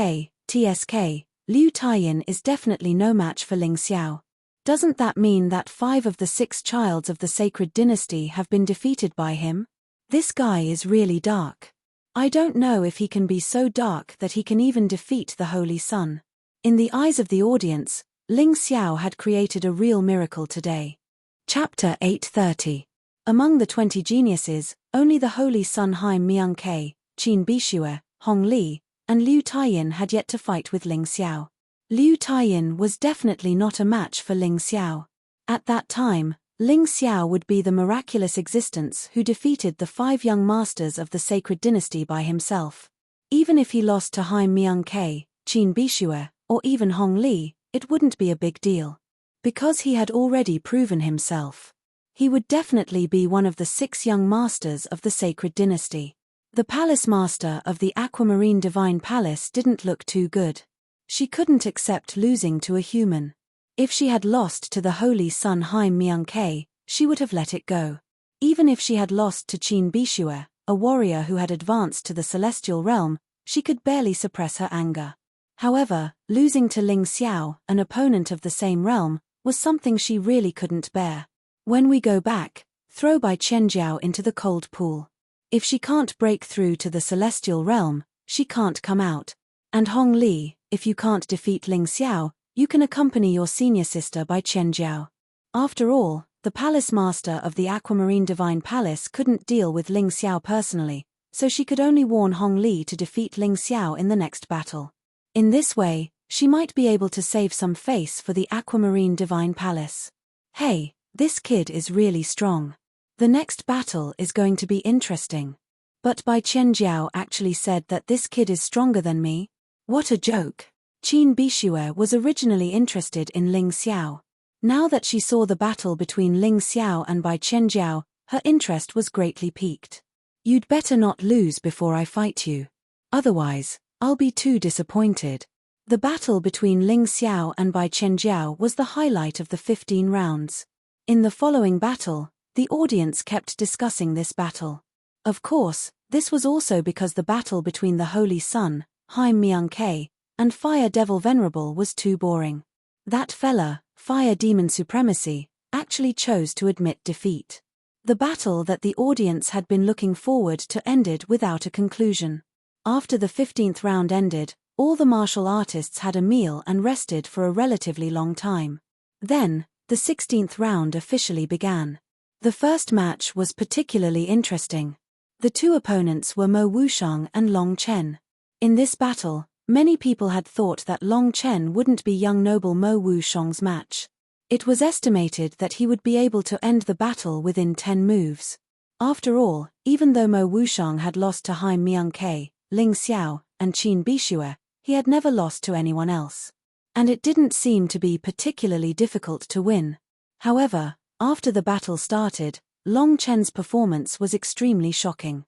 Liu Taiyin is definitely no match for Ling Xiao. Doesn't that mean that 5 of the 6 childs of the sacred dynasty have been defeated by him? This guy is really dark. I don't know if he can be so dark that he can even defeat the Holy Son. In the eyes of the audience, Ling Xiao had created a real miracle today. Chapter 830. Among the 20 geniuses, only the Holy Son Haim Myung-Ke, Qin Bishue, Hong Li, and Liu Taiyin had yet to fight with Ling Xiao. Liu Taiyin was definitely not a match for Ling Xiao. At that time, Ling Xiao would be the miraculous existence who defeated the 5 young masters of the sacred dynasty by himself. Even if he lost to Haim Myung-Ke, Qin Bishue, or even Hong Li, it wouldn't be a big deal. Because he had already proven himself. He would definitely be one of the 6 young masters of the sacred dynasty. The palace master of the Aquamarine Divine Palace didn't look too good. She couldn't accept losing to a human. If she had lost to the Holy Son Haim Myung-Ke, she would have let it go. Even if she had lost to Qin Bishue, a warrior who had advanced to the celestial realm, she could barely suppress her anger. However, losing to Ling Xiao, an opponent of the same realm, was something she really couldn't bear. When we go back, throw Bai Chenjiao into the cold pool. If she can't break through to the celestial realm, she can't come out. And Hong Li, if you can't defeat Ling Xiao, you can accompany your senior sister Bai Chenjiao. After all, the palace master of the Aquamarine Divine Palace couldn't deal with Ling Xiao personally, so she could only warn Hong Li to defeat Ling Xiao in the next battle. In this way, she might be able to save some face for the Aquamarine Divine Palace. Hey, this kid is really strong. The next battle is going to be interesting. But Bai Chenjiao actually said that this kid is stronger than me? What a joke. Qin Bishue was originally interested in Ling Xiao. Now that she saw the battle between Ling Xiao and Bai Chenjiao, her interest was greatly piqued. You'd better not lose before I fight you. Otherwise, I'll be too disappointed. The battle between Ling Xiao and Bai Chenjiao was the highlight of the 15 rounds. In the following battle, the audience kept discussing this battle. Of course, this was also because the battle between the Holy Son, Haim Myung-Ke, and Fire Devil Venerable was too boring. That fella, Fire Demon Supremacy, actually chose to admit defeat. The battle that the audience had been looking forward to ended without a conclusion. After the 15th round ended, all the martial artists had a meal and rested for a relatively long time. Then, the 16th round officially began. The first match was particularly interesting. The 2 opponents were Mo Wushang and Long Chen. In this battle, Many people had thought that Long Chen wouldn't be young noble Mo Wuxiang's match. It was estimated that he would be able to end the battle within 10 moves. After all, even though Mo Wuxiang had lost to Haim Myung-Ke, Ling Xiao, and Qin Bishue, he had never lost to anyone else. And it didn't seem to be particularly difficult to win. However, after the battle started, Long Chen's performance was extremely shocking.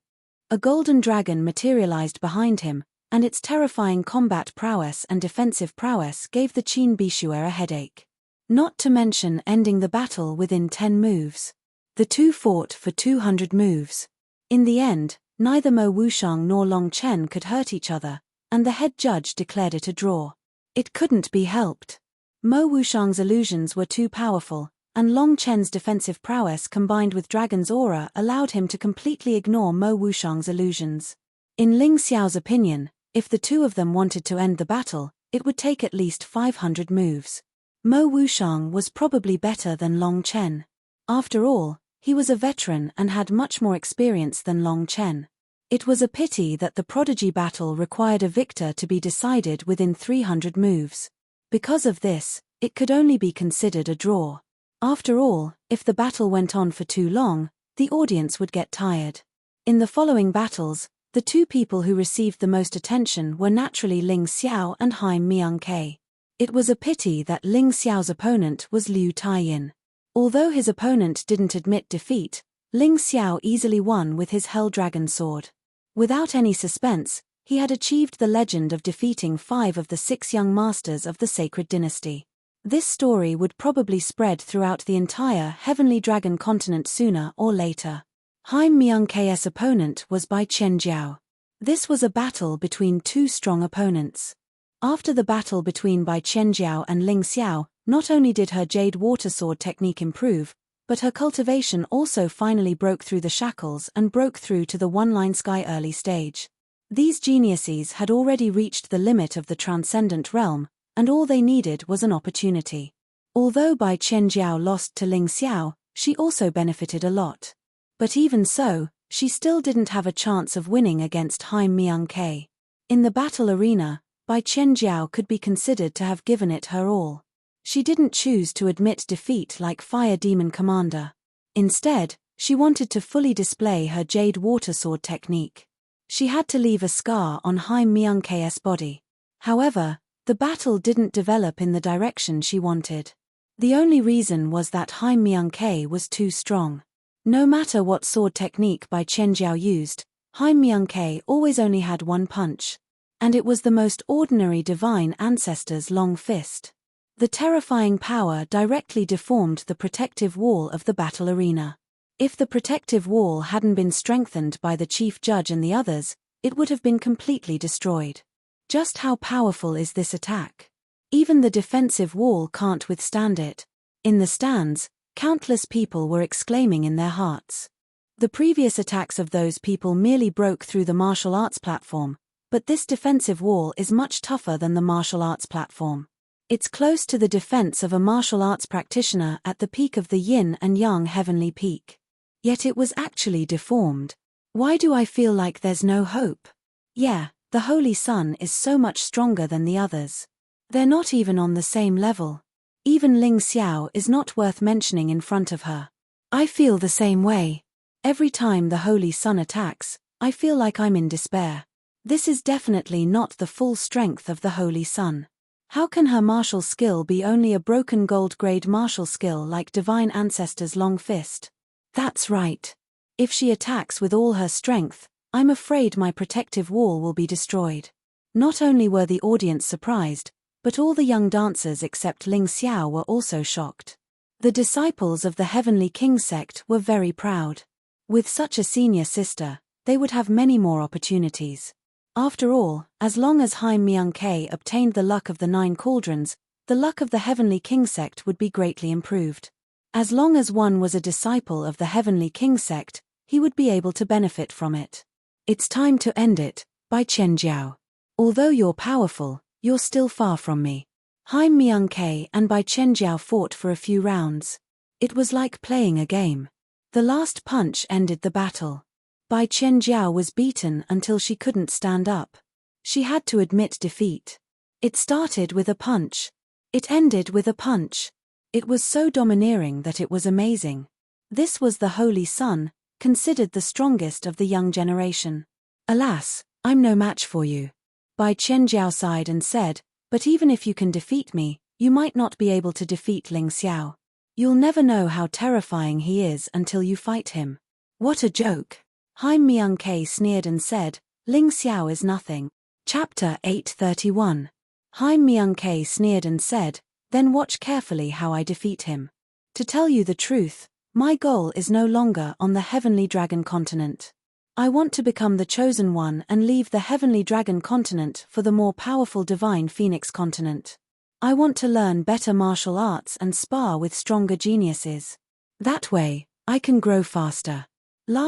A golden dragon materialized behind him, and its terrifying combat prowess and defensive prowess gave the Qin Bishue a headache. Not to mention ending the battle within 10 moves. The two fought for 200 moves. In the end, neither Mo Wuxiang nor Long Chen could hurt each other, and the head judge declared it a draw. It couldn't be helped. Mo Wuxiang's illusions were too powerful, and Long Chen's defensive prowess combined with Dragon's aura allowed him to completely ignore Mo Wuxiang's illusions. In Ling Xiao's opinion, if the two of them wanted to end the battle, it would take at least 500 moves. Mo Wuxiang was probably better than Long Chen. After all, he was a veteran and had much more experience than Long Chen. It was a pity that the prodigy battle required a victor to be decided within 300 moves. Because of this, it could only be considered a draw. After all, if the battle went on for too long, the audience would get tired. In the following battles, the two people who received the most attention were naturally Ling Xiao and Haim Myung-Ke. It was a pity that Ling Xiao's opponent was Liu Taiyin. Although his opponent didn't admit defeat, Ling Xiao easily won with his Hell Dragon sword. Without any suspense, he had achieved the legend of defeating 5 of the 6 young masters of the Sacred Dynasty. This story would probably spread throughout the entire Heavenly Dragon continent sooner or later. Haim Myung-Ke's opponent was Bai Qianjiao. This was a battle between two strong opponents. After the battle between Bai Qianjiao and Ling Xiao, not only did her Jade Water Sword technique improve, but her cultivation also finally broke through the shackles and broke through to the One-Line Sky early stage. These geniuses had already reached the limit of the transcendent realm, and all they needed was an opportunity. Although Bai Qianjiao lost to Ling Xiao, she also benefited a lot. But even so, she still didn't have a chance of winning against Haim Myung-Ke. In the battle arena, Bai Qianjiao could be considered to have given it her all. She didn't choose to admit defeat like Fire Demon Commander. Instead, she wanted to fully display her Jade Water Sword technique. She had to leave a scar on Haim Myung-Ke's body. However, the battle didn't develop in the direction she wanted. The only reason was that Haim Myung-Ke was too strong. No matter what sword technique Bai Qianjiao used, Haim Myung-Ke always only had one punch. And it was the most ordinary divine ancestor's long fist. The terrifying power directly deformed the protective wall of the battle arena. If the protective wall hadn't been strengthened by the chief judge and the others, it would have been completely destroyed. Just how powerful is this attack? Even the defensive wall can't withstand it. In the stands, countless people were exclaiming in their hearts. The previous attacks of those people merely broke through the martial arts platform, but this defensive wall is much tougher than the martial arts platform. It's close to the defense of a martial arts practitioner at the peak of the yin and yang heavenly peak. Yet it was actually deformed. Why do I feel like there's no hope? Yeah, the Holy Sun is so much stronger than the others. They're not even on the same level. Even Ling Xiao is not worth mentioning in front of her. I feel the same way. Every time the Holy Sun attacks, I feel like I'm in despair. This is definitely not the full strength of the Holy Sun. How can her martial skill be only a broken gold-grade martial skill like Divine Ancestor's long fist? That's right. If she attacks with all her strength, I'm afraid my protective wall will be destroyed. Not only were the audience surprised, but all the young dancers except Ling Xiao were also shocked. The disciples of the Heavenly King sect were very proud. With such a senior sister, they would have many more opportunities. After all, as long as Haim Myung-Ke obtained the luck of the 9 cauldrons, the luck of the Heavenly King sect would be greatly improved. As long as one was a disciple of the Heavenly King sect, he would be able to benefit from it. It's time to end it, Bai Qianjiao. Although you're powerful, you're still far from me. Haim Myung-Ke and Bai Qianjiao fought for a few rounds. It was like playing a game. The last punch ended the battle. Bai Qianjiao was beaten until she couldn't stand up. She had to admit defeat. It started with a punch. It ended with a punch. It was so domineering that it was amazing. This was the Holy Sun, considered the strongest of the young generation. Alas, I'm no match for you. Bai Qianjiao sighed and said, but even if you can defeat me, you might not be able to defeat Ling Xiao. You'll never know how terrifying he is until you fight him. What a joke. Haim Miangke sneered and said, Ling Xiao is nothing. Chapter 831. Haim Miangke sneered and said, then watch carefully how I defeat him. To tell you the truth, my goal is no longer on the Heavenly Dragon continent. I want to become the chosen one and leave the Heavenly Dragon continent for the more powerful Divine Phoenix continent. I want to learn better martial arts and spar with stronger geniuses. That way, I can grow faster.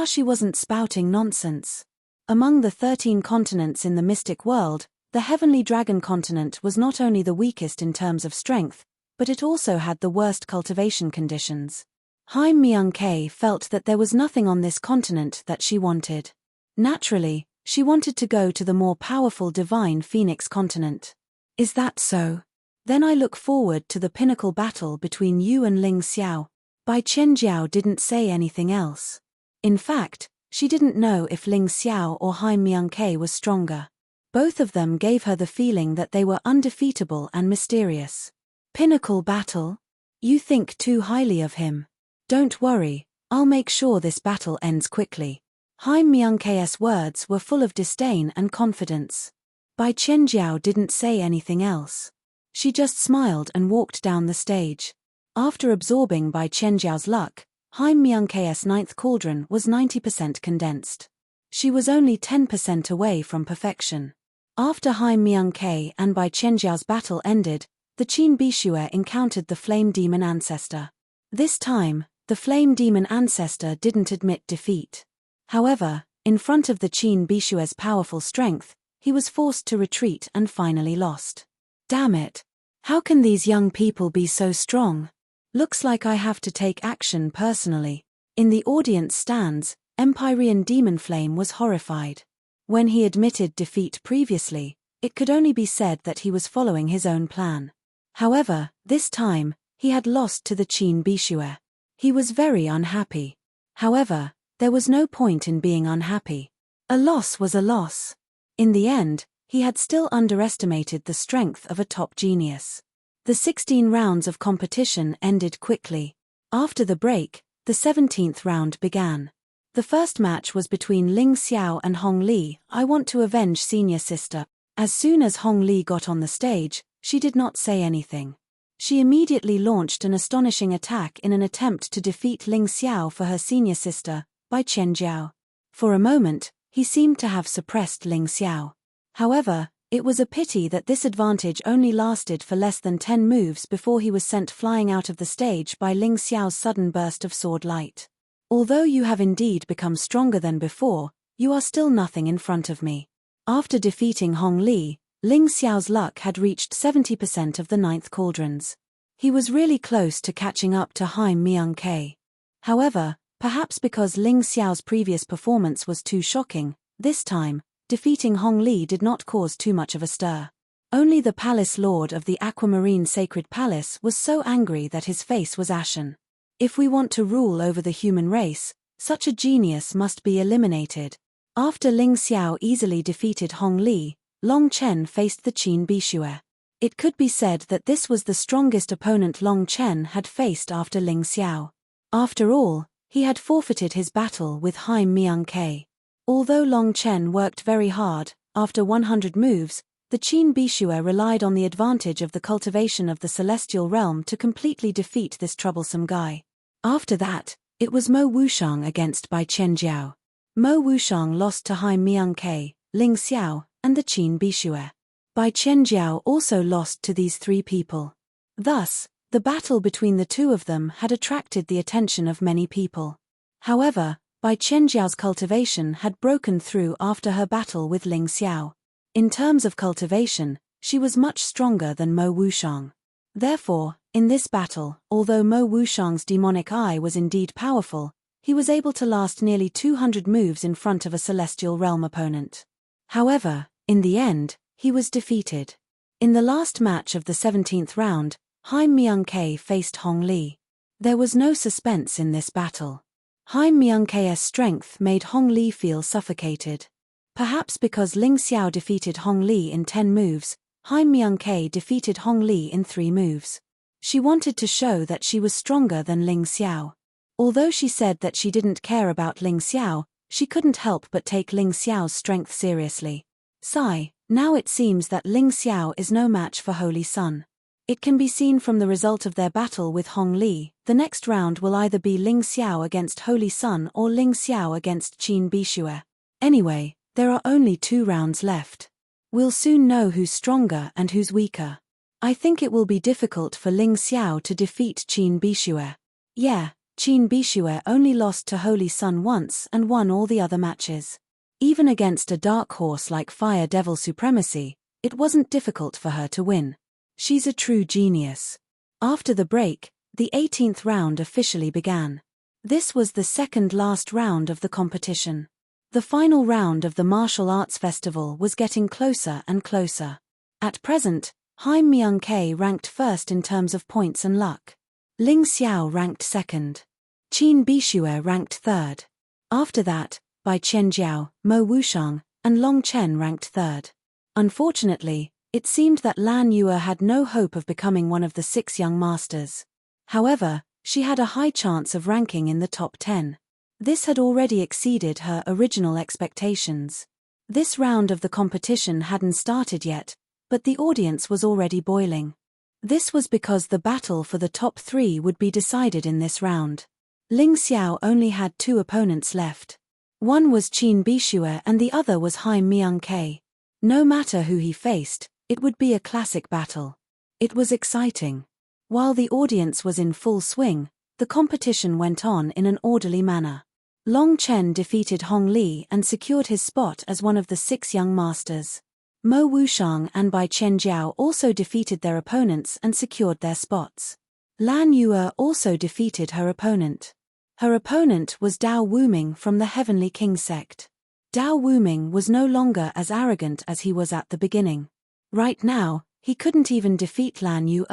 She wasn't spouting nonsense. Among the 13 continents in the mystic world, the Heavenly Dragon continent was not only the weakest in terms of strength, but it also had the worst cultivation conditions. Haim Miangke felt that there was nothing on this continent that she wanted. Naturally, she wanted to go to the more powerful Divine Phoenix continent. Is that so? Then I look forward to the pinnacle battle between you and Ling Xiao. Bai Qianjiao didn't say anything else. In fact, she didn't know if Ling Xiao or Haim Miangke was stronger. Both of them gave her the feeling that they were undefeatable and mysterious. Pinnacle battle? You think too highly of him. Don't worry, I'll make sure this battle ends quickly. Haim Miangke's words were full of disdain and confidence. Bai Qianjiao didn't say anything else. She just smiled and walked down the stage. After absorbing Bai Qianjiao's luck, Haim Miangke's ninth cauldron was 90% condensed. She was only 10% away from perfection. After Haim Miangke and Bai Qianjiao's battle ended, the Qin Bishue encountered the Flame Demon Ancestor. This time, the Flame Demon Ancestor didn't admit defeat. However, in front of the Qin Bishue's powerful strength, he was forced to retreat and finally lost. Damn it! How can these young people be so strong? Looks like I have to take action personally. In the audience stands, Empyrean Demon Flame was horrified. When he admitted defeat previously, it could only be said that he was following his own plan. However, this time, he had lost to the Qin Bishue. He was very unhappy. However, there was no point in being unhappy. A loss was a loss. In the end, he had still underestimated the strength of a top genius. The 16 rounds of competition ended quickly. After the break, the 17th round began. The first match was between Ling Xiao and Hong Li. I want to avenge senior sister. As soon as Hong Li got on the stage, she did not say anything. She immediately launched an astonishing attack in an attempt to defeat Ling Xiao for her senior sister, Bai Qianjiao. For a moment, he seemed to have suppressed Ling Xiao. However, it was a pity that this advantage only lasted for less than 10 moves before he was sent flying out of the stage by Ling Xiao's sudden burst of sword light. Although you have indeed become stronger than before, you are still nothing in front of me. After defeating Hong Li, Ling Xiao's luck had reached 70% of the 9th cauldrons. He was really close to catching up to Haim Miangke. However, perhaps because Ling Xiao's previous performance was too shocking, this time, defeating Hong Li did not cause too much of a stir. Only the palace lord of the Aquamarine Sacred Palace was so angry that his face was ashen. If we want to rule over the human race, such a genius must be eliminated. After Ling Xiao easily defeated Hong Li, Long Chen faced the Qin Bishue. It could be said that this was the strongest opponent Long Chen had faced after Ling Xiao. After all, he had forfeited his battle with Haim Miangke. Although Long Chen worked very hard, after 100 moves, the Qin Bishue relied on the advantage of the cultivation of the celestial realm to completely defeat this troublesome guy. After that, it was Mo Wushang against Bai Qianjiao. Mo Wushang lost to Haim Miangke, Ling Xiao, and the Qin Bishue. Bai Qianjiao also lost to these 3 people. Thus, the battle between the two of them had attracted the attention of many people. However, Bai Qianjiao's cultivation had broken through after her battle with Ling Xiao. In terms of cultivation, she was much stronger than Mo Wushang. Therefore, in this battle, although Mo Wushang's demonic eye was indeed powerful, he was able to last nearly 200 moves in front of a celestial realm opponent. However, In the end, he was defeated. In the last match of the 17th round, Haim Myung-kae faced Hong Lee. There was no suspense in this battle. Haim Myung-kae's strength made Hong Lee feel suffocated. Perhaps because Ling Xiao defeated Hong Lee in 10 moves, Haim Myung-kae defeated Hong Lee in 3 moves. She wanted to show that she was stronger than Ling Xiao. Although she said that she didn't care about Ling Xiao, she couldn't help but take Ling Xiao's strength seriously. Sigh, now it seems that Ling Xiao is no match for Holy Sun. It can be seen from the result of their battle with Hong Lee. The next round will either be Ling Xiao against Holy Sun or Ling Xiao against Qin Bishue. Anyway, there are only 2 rounds left. We'll soon know who's stronger and who's weaker. I think it will be difficult for Ling Xiao to defeat Qin Bishue. Yeah, Qin Bishue only lost to Holy Sun once and won all the other matches. Even against a dark horse like Fire Devil Supremacy, it wasn't difficult for her to win. She's a true genius. After the break, the 18th round officially began. This was the second last round of the competition. The final round of the martial arts festival was getting closer and closer. At present, Haim Myung-kae ranked first in terms of points and luck. Ling Xiao ranked second. Qin Bishue ranked third. After that, Bai Qianjiao, Mo Wushang, and Long Chen ranked third. Unfortunately, it seemed that Lan Yue had no hope of becoming one of the 6 young masters. However, she had a high chance of ranking in the top 10. This had already exceeded her original expectations. This round of the competition hadn't started yet, but the audience was already boiling. This was because the battle for the top 3 would be decided in this round. Ling Xiao only had 2 opponents left. One was Qin Bishue and the other was Haim Myung-kae. No matter who he faced, it would be a classic battle. It was exciting. While the audience was in full swing, the competition went on in an orderly manner. Long Chen defeated Hong Lee and secured his spot as one of the 6 young masters. Mo Wushang and Bai Qianjiao also defeated their opponents and secured their spots. Lan Yue also defeated her opponent. Her opponent was Dao Wuming from the Heavenly King sect. Dao Wuming was no longer as arrogant as he was at the beginning. Right now, he couldn't even defeat Lan Yue,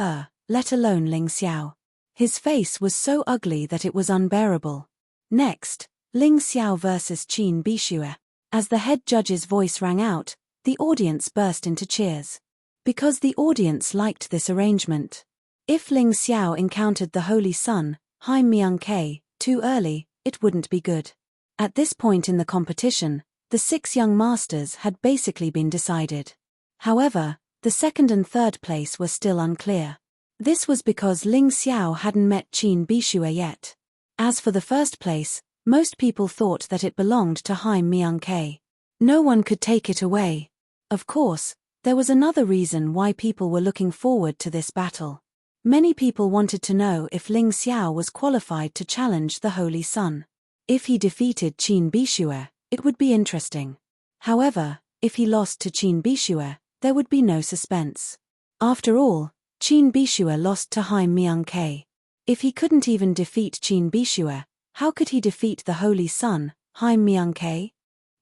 let alone Ling Xiao. His face was so ugly that it was unbearable. Next, Ling Xiao versus Qin Bishue. As the head judge's voice rang out, the audience burst into cheers. Because the audience liked this arrangement. If Ling Xiao encountered the Holy Sun, Haim Myung-kae, too early, it wouldn't be good. At this point in the competition, the 6 young masters had basically been decided. However, the second and third place were still unclear. This was because Ling Xiao hadn't met Qin Bishue yet. As for the first place, most people thought that it belonged to Haim Myung-kae. No one could take it away. Of course, there was another reason why people were looking forward to this battle. Many people wanted to know if Ling Xiao was qualified to challenge the Holy Sun. If he defeated Qin Bishue, it would be interesting. However, if he lost to Qin Bishue, there would be no suspense. After all, Qin Bishue lost to Haim Myung-kae. If he couldn't even defeat Qin Bishue, how could he defeat the Holy Sun, Haim Myung-kae?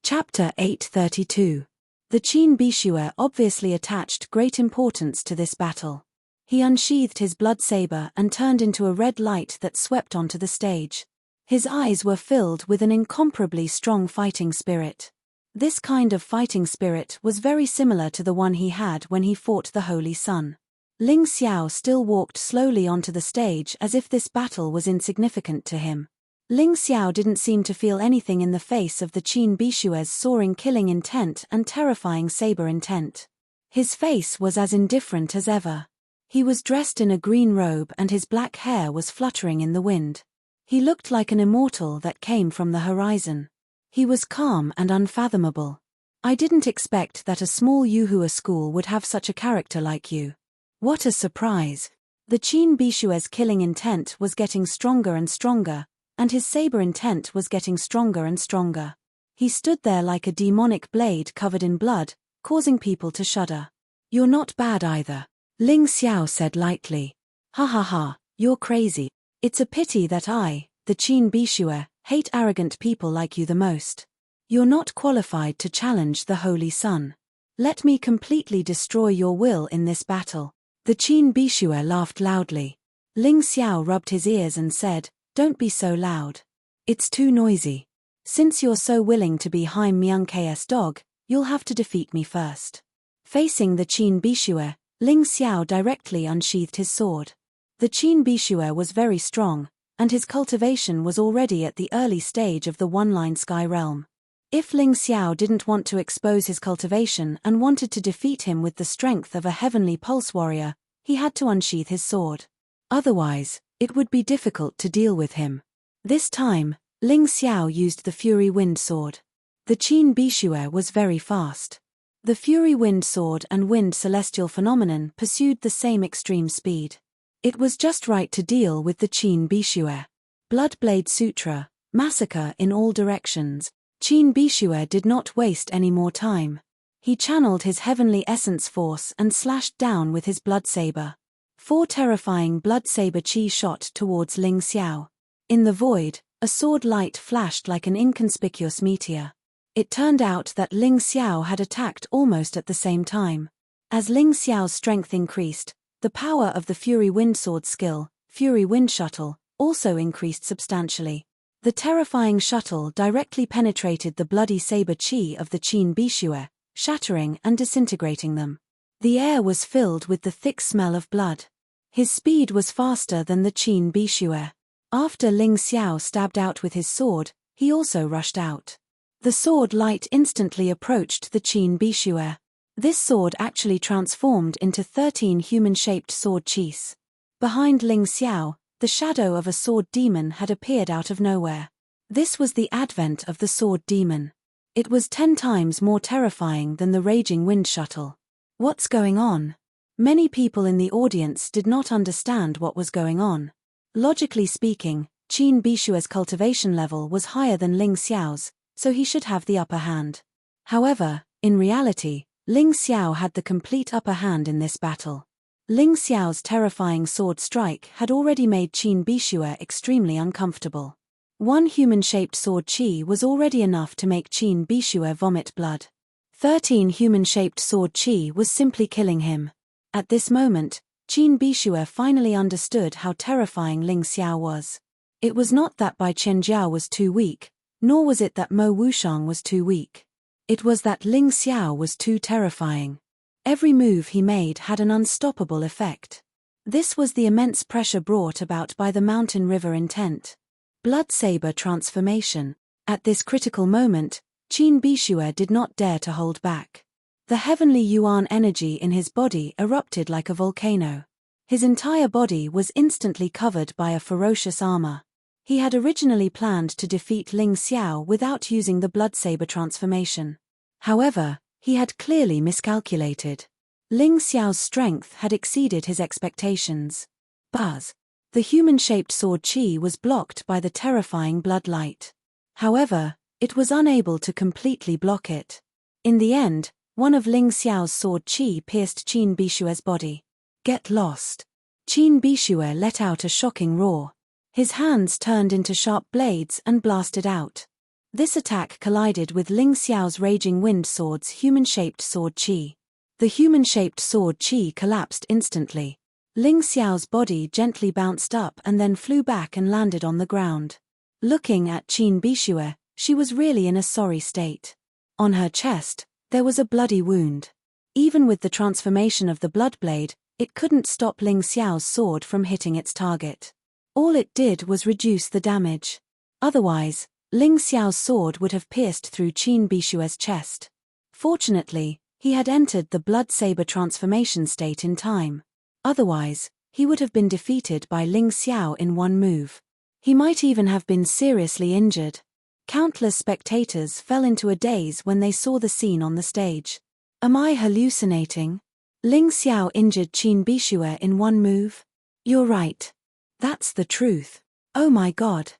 Chapter 832. The Qin Bishue obviously attached great importance to this battle. He unsheathed his blood saber and turned into a red light that swept onto the stage. His eyes were filled with an incomparably strong fighting spirit. This kind of fighting spirit was very similar to the one he had when he fought the Holy Sun. Ling Xiao still walked slowly onto the stage as if this battle was insignificant to him. Ling Xiao didn't seem to feel anything in the face of the Qin Bishue's soaring killing intent and terrifying saber intent. His face was as indifferent as ever. He was dressed in a green robe and his black hair was fluttering in the wind. He looked like an immortal that came from the horizon. He was calm and unfathomable. I didn't expect that a small Yuhua school would have such a character like you. What a surprise. The Qin Bishue's killing intent was getting stronger and stronger, and his saber intent was getting stronger and stronger. He stood there like a demonic blade covered in blood, causing people to shudder. You're not bad either, Ling Xiao said lightly. Ha ha ha, you're crazy. It's a pity that I, the Qin Bishue, hate arrogant people like you the most. You're not qualified to challenge the Holy Sun. Let me completely destroy your will in this battle. The Qin Bishue laughed loudly. Ling Xiao rubbed his ears and said, "Don't be so loud. It's too noisy. Since you're so willing to be Haim Myung's dog, you'll have to defeat me first." Facing the Qin Bishue, Ling Xiao directly unsheathed his sword. The Qin Bishue was very strong, and his cultivation was already at the early stage of the one-line sky realm. If Ling Xiao didn't want to expose his cultivation and wanted to defeat him with the strength of a heavenly pulse warrior, he had to unsheath his sword. Otherwise, it would be difficult to deal with him. This time, Ling Xiao used the Fury Wind Sword. The Qin Bishue was very fast. The Fury Wind Sword and Wind Celestial Phenomenon pursued the same extreme speed. It was just right to deal with the Qin Bishue. Bloodblade Sutra, massacre in all directions. Qin Bishue did not waste any more time. He channeled his heavenly essence force and slashed down with his blood saber. 4 terrifying blood saber chi shot towards Ling Xiao. In the void, a sword light flashed like an inconspicuous meteor. It turned out that Ling Xiao had attacked almost at the same time. As Ling Xiao's strength increased, the power of the Fury Wind Sword skill, Fury Wind Shuttle, also increased substantially. The terrifying shuttle directly penetrated the bloody saber chi of the Qin Bishue, shattering and disintegrating them. The air was filled with the thick smell of blood. His speed was faster than the Qin Bishue. After Ling Xiao stabbed out with his sword, he also rushed out. The sword light instantly approached the Qin Bishue. This sword actually transformed into 13 human-shaped sword chis. Behind Ling Xiao, the shadow of a sword demon had appeared out of nowhere. This was the advent of the sword demon. It was 10 times more terrifying than the raging wind shuttle. What's going on? Many people in the audience did not understand what was going on. Logically speaking, Qin Bishue's cultivation level was higher than Ling Xiao's, so he should have the upper hand. However, in reality, Ling Xiao had the complete upper hand in this battle. Ling Xiao's terrifying sword strike had already made Qin Bishue extremely uncomfortable. 1 human-shaped sword chi was already enough to make Qin Bishue vomit blood. 13 human-shaped sword chi was simply killing him. At this moment, Qin Bishue finally understood how terrifying Ling Xiao was. It was not that Bai Chenjiao was too weak, nor was it that Mo Wushang was too weak. It was that Ling Xiao was too terrifying. Every move he made had an unstoppable effect. This was the immense pressure brought about by the mountain river intent. Blood saber transformation. At this critical moment, Qin Bishue did not dare to hold back. The heavenly yuan energy in his body erupted like a volcano. His entire body was instantly covered by a ferocious armor. He had originally planned to defeat Ling Xiao without using the blood saber transformation. However, he had clearly miscalculated. Ling Xiao's strength had exceeded his expectations. Buzz! The human-shaped sword chi was blocked by the terrifying blood light. However, it was unable to completely block it. In the end, one of Ling Xiao's sword chi pierced Qin Bishue's body. Get lost! Qin Bishue let out a shocking roar. His hands turned into sharp blades and blasted out. This attack collided with Ling Xiao's raging wind sword's human-shaped sword chi. The human-shaped sword chi collapsed instantly. Ling Xiao's body gently bounced up and then flew back and landed on the ground. Looking at Qin Bishue, she was really in a sorry state. On her chest, there was a bloody wound. Even with the transformation of the blood blade, it couldn't stop Ling Xiao's sword from hitting its target. All it did was reduce the damage. Otherwise, Ling Xiao's sword would have pierced through Qin Bishue's chest. Fortunately, he had entered the blood saber transformation state in time. Otherwise, he would have been defeated by Ling Xiao in one move. He might even have been seriously injured. Countless spectators fell into a daze when they saw the scene on the stage. Am I hallucinating? Ling Xiao injured Qin Bishue in one move? You're right. That's the truth. Oh my god.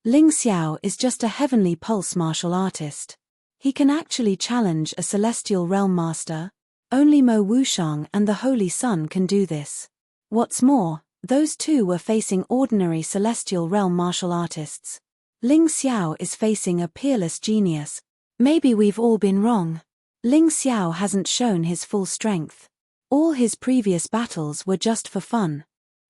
Ling Xiao is just a heavenly pulse martial artist. He can actually challenge a celestial realm master. Only Mo Wushang and the Holy Sun can do this. What's more, those two were facing ordinary celestial realm martial artists. Ling Xiao is facing a peerless genius. Maybe we've all been wrong. Ling Xiao hasn't shown his full strength. All his previous battles were just for fun.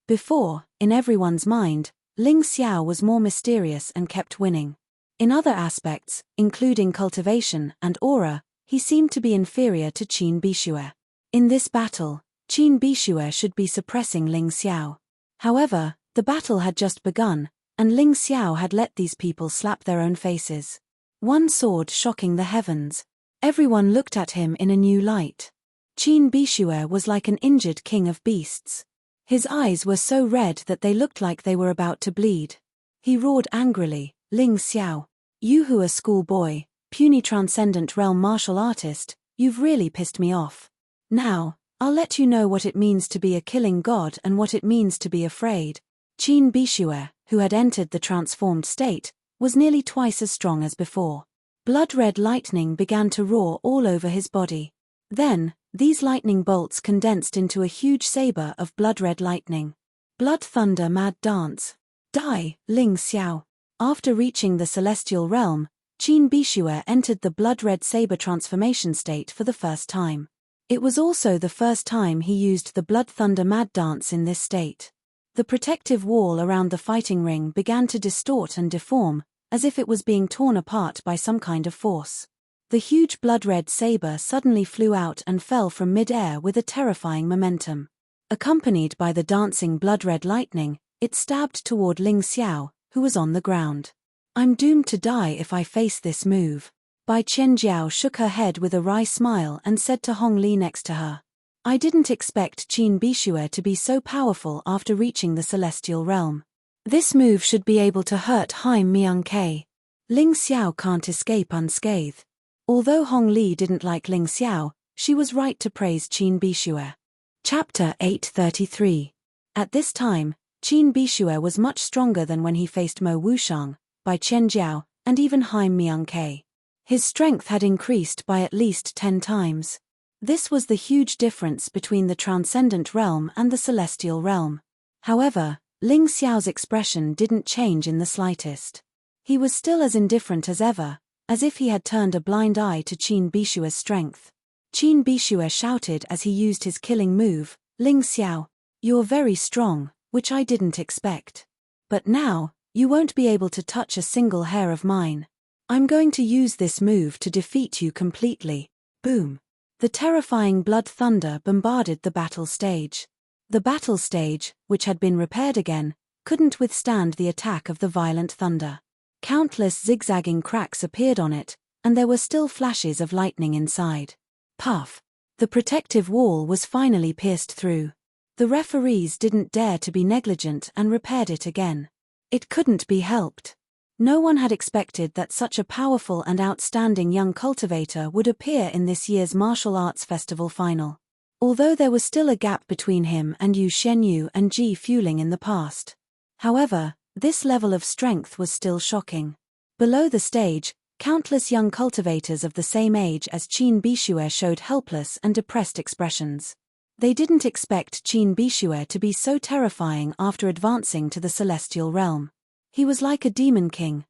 Before, in everyone's mind, Ling Xiao was more mysterious and kept winning. In other aspects, including cultivation and aura, he seemed to be inferior to Qin Bishue. In this battle, Qin Bishue should be suppressing Ling Xiao. However, the battle had just begun, and Ling Xiao had let these people slap their own faces. One sword shocking the heavens. Everyone looked at him in a new light. Qin Bishue was like an injured king of beasts. His eyes were so red that they looked like they were about to bleed. He roared angrily, "Ling Xiao, you who are schoolboy, puny transcendent realm martial artist, you've really pissed me off. Now, I'll let you know what it means to be a killing god and what it means to be afraid." Qin Bishue, who had entered the transformed state, was nearly twice as strong as before. Blood-red lightning began to roar all over his body. Then, these lightning bolts condensed into a huge saber of blood-red lightning. Blood thunder mad dance. Die, Ling Xiao. After reaching the celestial realm, Qin Bishue entered the blood-red saber transformation state for the first time. It was also the first time he used the blood thunder mad dance in this state. The protective wall around the fighting ring began to distort and deform, as if it was being torn apart by some kind of force. The huge blood-red saber suddenly flew out and fell from mid-air with a terrifying momentum. Accompanied by the dancing blood-red lightning, it stabbed toward Ling Xiao, who was on the ground. "I'm doomed to die if I face this move." Bai Qianjiao shook her head with a wry smile and said to Hong Li next to her, "I didn't expect Qin Bishue to be so powerful after reaching the celestial realm. This move should be able to hurt Haim Miangke. Ling Xiao can't escape unscathed." Although Hong Li didn't like Ling Xiao, she was right to praise Qin Bishue. Chapter 833. At this time, Qin Bishue was much stronger than when he faced Mo Wushang, Bai Qianjiao, and even Haim Miangke. His strength had increased by at least 10 times. This was the huge difference between the transcendent realm and the celestial realm. However, Ling Xiao's expression didn't change in the slightest. He was still as indifferent as ever, as if he had turned a blind eye to Qin Bishue's strength. Qin Bishue shouted as he used his killing move, "Ling Xiao, you're very strong, which I didn't expect. But now, you won't be able to touch a single hair of mine. I'm going to use this move to defeat you completely." Boom! The terrifying blood thunder bombarded the battle stage. The battle stage, which had been repaired again, couldn't withstand the attack of the violent thunder. Countless zigzagging cracks appeared on it, and there were still flashes of lightning inside. Puff! The protective wall was finally pierced through. The referees didn't dare to be negligent and repaired it again. It couldn't be helped. No one had expected that such a powerful and outstanding young cultivator would appear in this year's martial arts festival final. Although there was still a gap between him and Yu Shenyu and Ji Fuling in the past. However, this level of strength was still shocking. Below the stage, countless young cultivators of the same age as Qin Bishue showed helpless and depressed expressions. They didn't expect Qin Bishue to be so terrifying after advancing to the celestial realm. He was like a demon king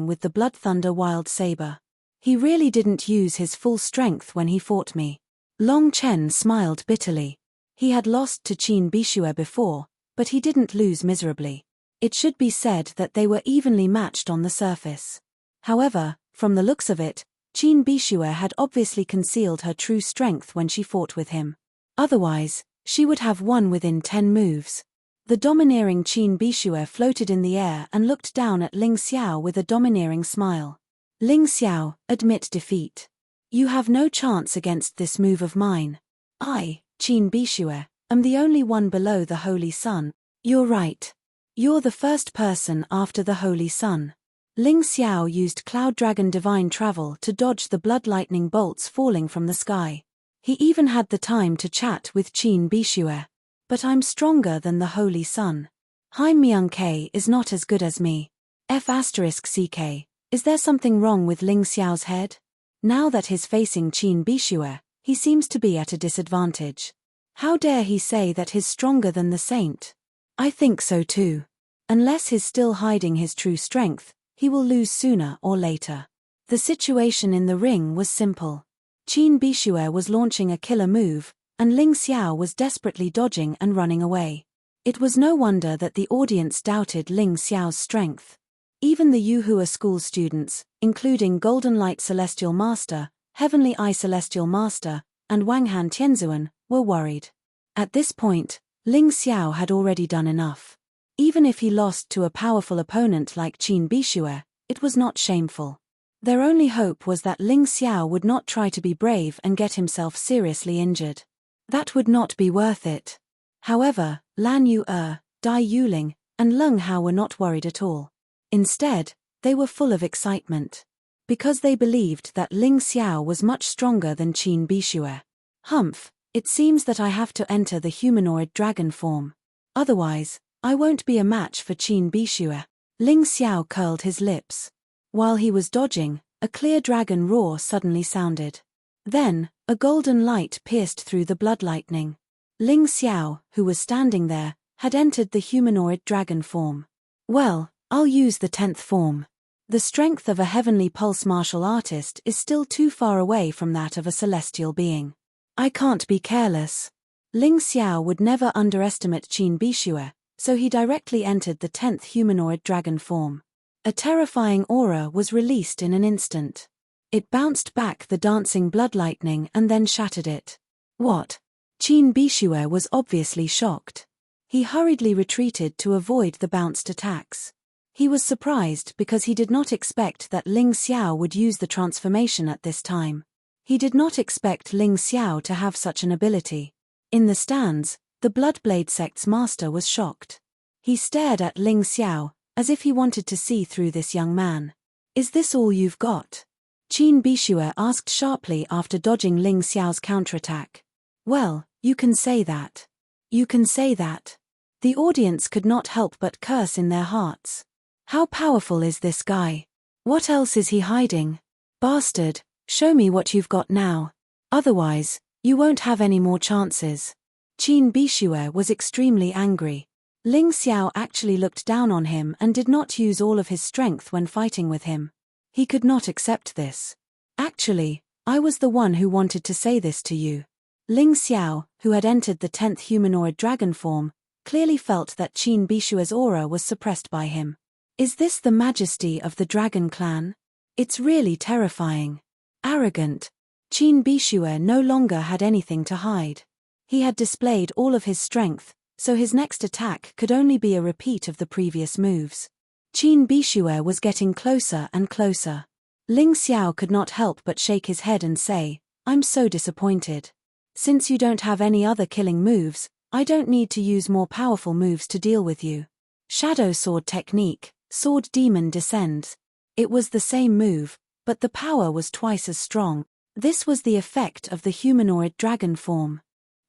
with the blood thunder wild saber. He really didn't use his full strength when he fought me. Long Chen smiled bitterly. He had lost to Qin Bishue before, but he didn't lose miserably. It should be said that they were evenly matched on the surface. However, from the looks of it, Qin Bishue had obviously concealed her true strength when she fought with him. Otherwise, she would have won within 10 moves. The domineering Qin Bishue floated in the air and looked down at Ling Xiao with a domineering smile. "Ling Xiao, admit defeat. You have no chance against this move of mine. I, Qin Bishue, am the only one below the Holy Sun." "You're right. You're the first person after the Holy Sun." Ling Xiao used Cloud Dragon Divine Travel to dodge the blood lightning bolts falling from the sky. He even had the time to chat with Qin Bishue. "But I'm stronger than the Holy Sun. Haim Miangke is not as good as me. F***CK, is there something wrong with Ling Xiao's head? Now that he's facing Qin Bishue, he seems to be at a disadvantage. How dare he say that he's stronger than the saint? I think so too. Unless he's still hiding his true strength, he will lose sooner or later." The situation in the ring was simple. Qin Bishue was launching a killer move, and Ling Xiao was desperately dodging and running away. It was no wonder that the audience doubted Ling Xiao's strength. Even the Yuhua school students, including Golden Light Celestial Master, Heavenly Eye Celestial Master, and Wanghan Tianzuan, were worried. At this point, Ling Xiao had already done enough. Even if he lost to a powerful opponent like Qin Bishue, it was not shameful. Their only hope was that Ling Xiao would not try to be brave and get himself seriously injured. That would not be worth it. However, Lan Yu, Dai Yuling, and Leng Hao were not worried at all. Instead, they were full of excitement. Because they believed that Ling Xiao was much stronger than Qin Bishue. Humph, it seems that I have to enter the humanoid dragon form. Otherwise, I won't be a match for Qin Bishue. Ling Xiao curled his lips. While he was dodging, a clear dragon roar suddenly sounded. Then, a golden light pierced through the blood lightning. Ling Xiao, who was standing there, had entered the humanoid dragon form. Well, I'll use the 10th form. The strength of a heavenly pulse martial artist is still too far away from that of a celestial being. I can't be careless. Ling Xiao would never underestimate Qin Bishue, so he directly entered the 10th humanoid dragon form. A terrifying aura was released in an instant. It bounced back the dancing blood lightning and then shattered it. What? Qin Bishue was obviously shocked. He hurriedly retreated to avoid the bounced attacks. He was surprised because he did not expect that Ling Xiao would use the transformation at this time. He did not expect Ling Xiao to have such an ability. In the stands, the Bloodblade sect's master was shocked. He stared at Ling Xiao, as if he wanted to see through this young man. Is this all you've got? Qin Bishue asked sharply after dodging Ling Xiao's counterattack. Well, you can say that. You can say that. The audience could not help but curse in their hearts. How powerful is this guy? What else is he hiding? Bastard, show me what you've got now. Otherwise, you won't have any more chances. Qin Bishue was extremely angry. Ling Xiao actually looked down on him and did not use all of his strength when fighting with him. He could not accept this. Actually, I was the one who wanted to say this to you. Ling Xiao, who had entered the 10th humanoid dragon form, clearly felt that Qin Bishue's aura was suppressed by him. Is this the majesty of the dragon clan? It's really terrifying. Arrogant. Qin Bishue no longer had anything to hide. He had displayed all of his strength, so his next attack could only be a repeat of the previous moves. Qin Bishue was getting closer and closer. Ling Xiao could not help but shake his head and say, I'm so disappointed. Since you don't have any other killing moves, I don't need to use more powerful moves to deal with you. Shadow Sword Technique, Sword Demon Descends. It was the same move, but the power was twice as strong. This was the effect of the humanoid dragon form.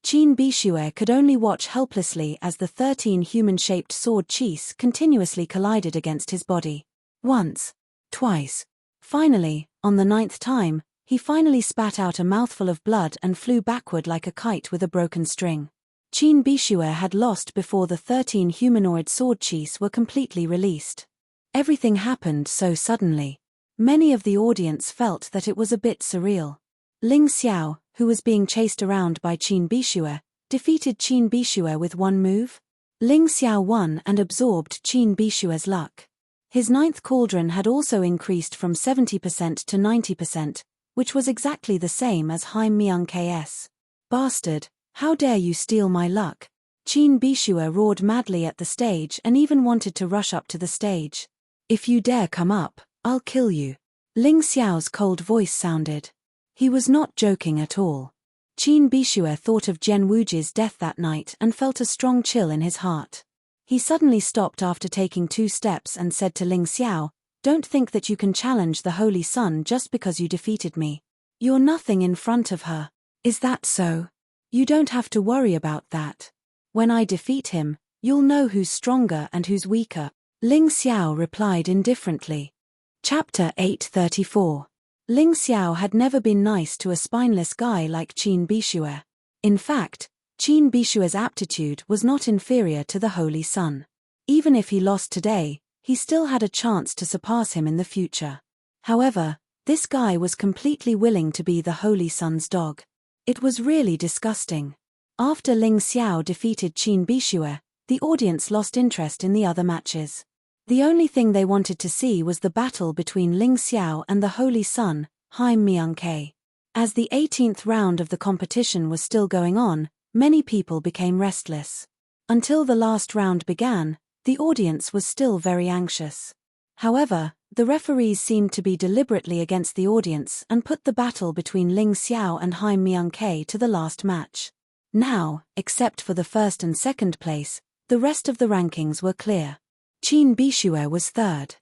Qin Bishue could only watch helplessly as the 13 human-shaped sword chis continuously collided against his body. Once. Twice. Finally, on the 9th time, he finally spat out a mouthful of blood and flew backward like a kite with a broken string. Qin Bishue had lost before the 13 humanoid sword chis were completely released. Everything happened so suddenly. Many of the audience felt that it was a bit surreal. Ling Xiao, who was being chased around by Qin Bishue, defeated Qin Bishue with one move. Ling Xiao won and absorbed Qin Bishue's luck. His 9th cauldron had also increased from 70% to 90%, which was exactly the same as Haim Myung Ks. Bastard, how dare you steal my luck? Qin Bishue roared madly at the stage and even wanted to rush up to the stage. If you dare come up, I'll kill you. Ling Xiao's cold voice sounded. He was not joking at all. Qin Bishue thought of Jian Wuji's death that night and felt a strong chill in his heart. He suddenly stopped after taking 2 steps and said to Ling Xiao, Don't think that you can challenge the Holy Sun just because you defeated me. You're nothing in front of her. Is that so? You don't have to worry about that. When I defeat him, you'll know who's stronger and who's weaker. Ling Xiao replied indifferently. Chapter 834. Ling Xiao had never been nice to a spineless guy like Qin Bishue. In fact, Qin Bishue's aptitude was not inferior to the Holy Sun. Even if he lost today, he still had a chance to surpass him in the future. However, This guy was completely willing to be the Holy Sun's dog. It was really disgusting. After Ling Xiao defeated Qin Bishue, the audience lost interest in the other matches. The only thing they wanted to see was the battle between Ling Xiao and the Holy Sun, Haim Miangke. As the 18th round of the competition was still going on, many people became restless. Until the last round began, the audience was still very anxious. However, the referees seemed to be deliberately against the audience and put the battle between Ling Xiao and Haim Miangke to the last match. Now, except for the first and second place, the rest of the rankings were clear. Qin Bishue was third.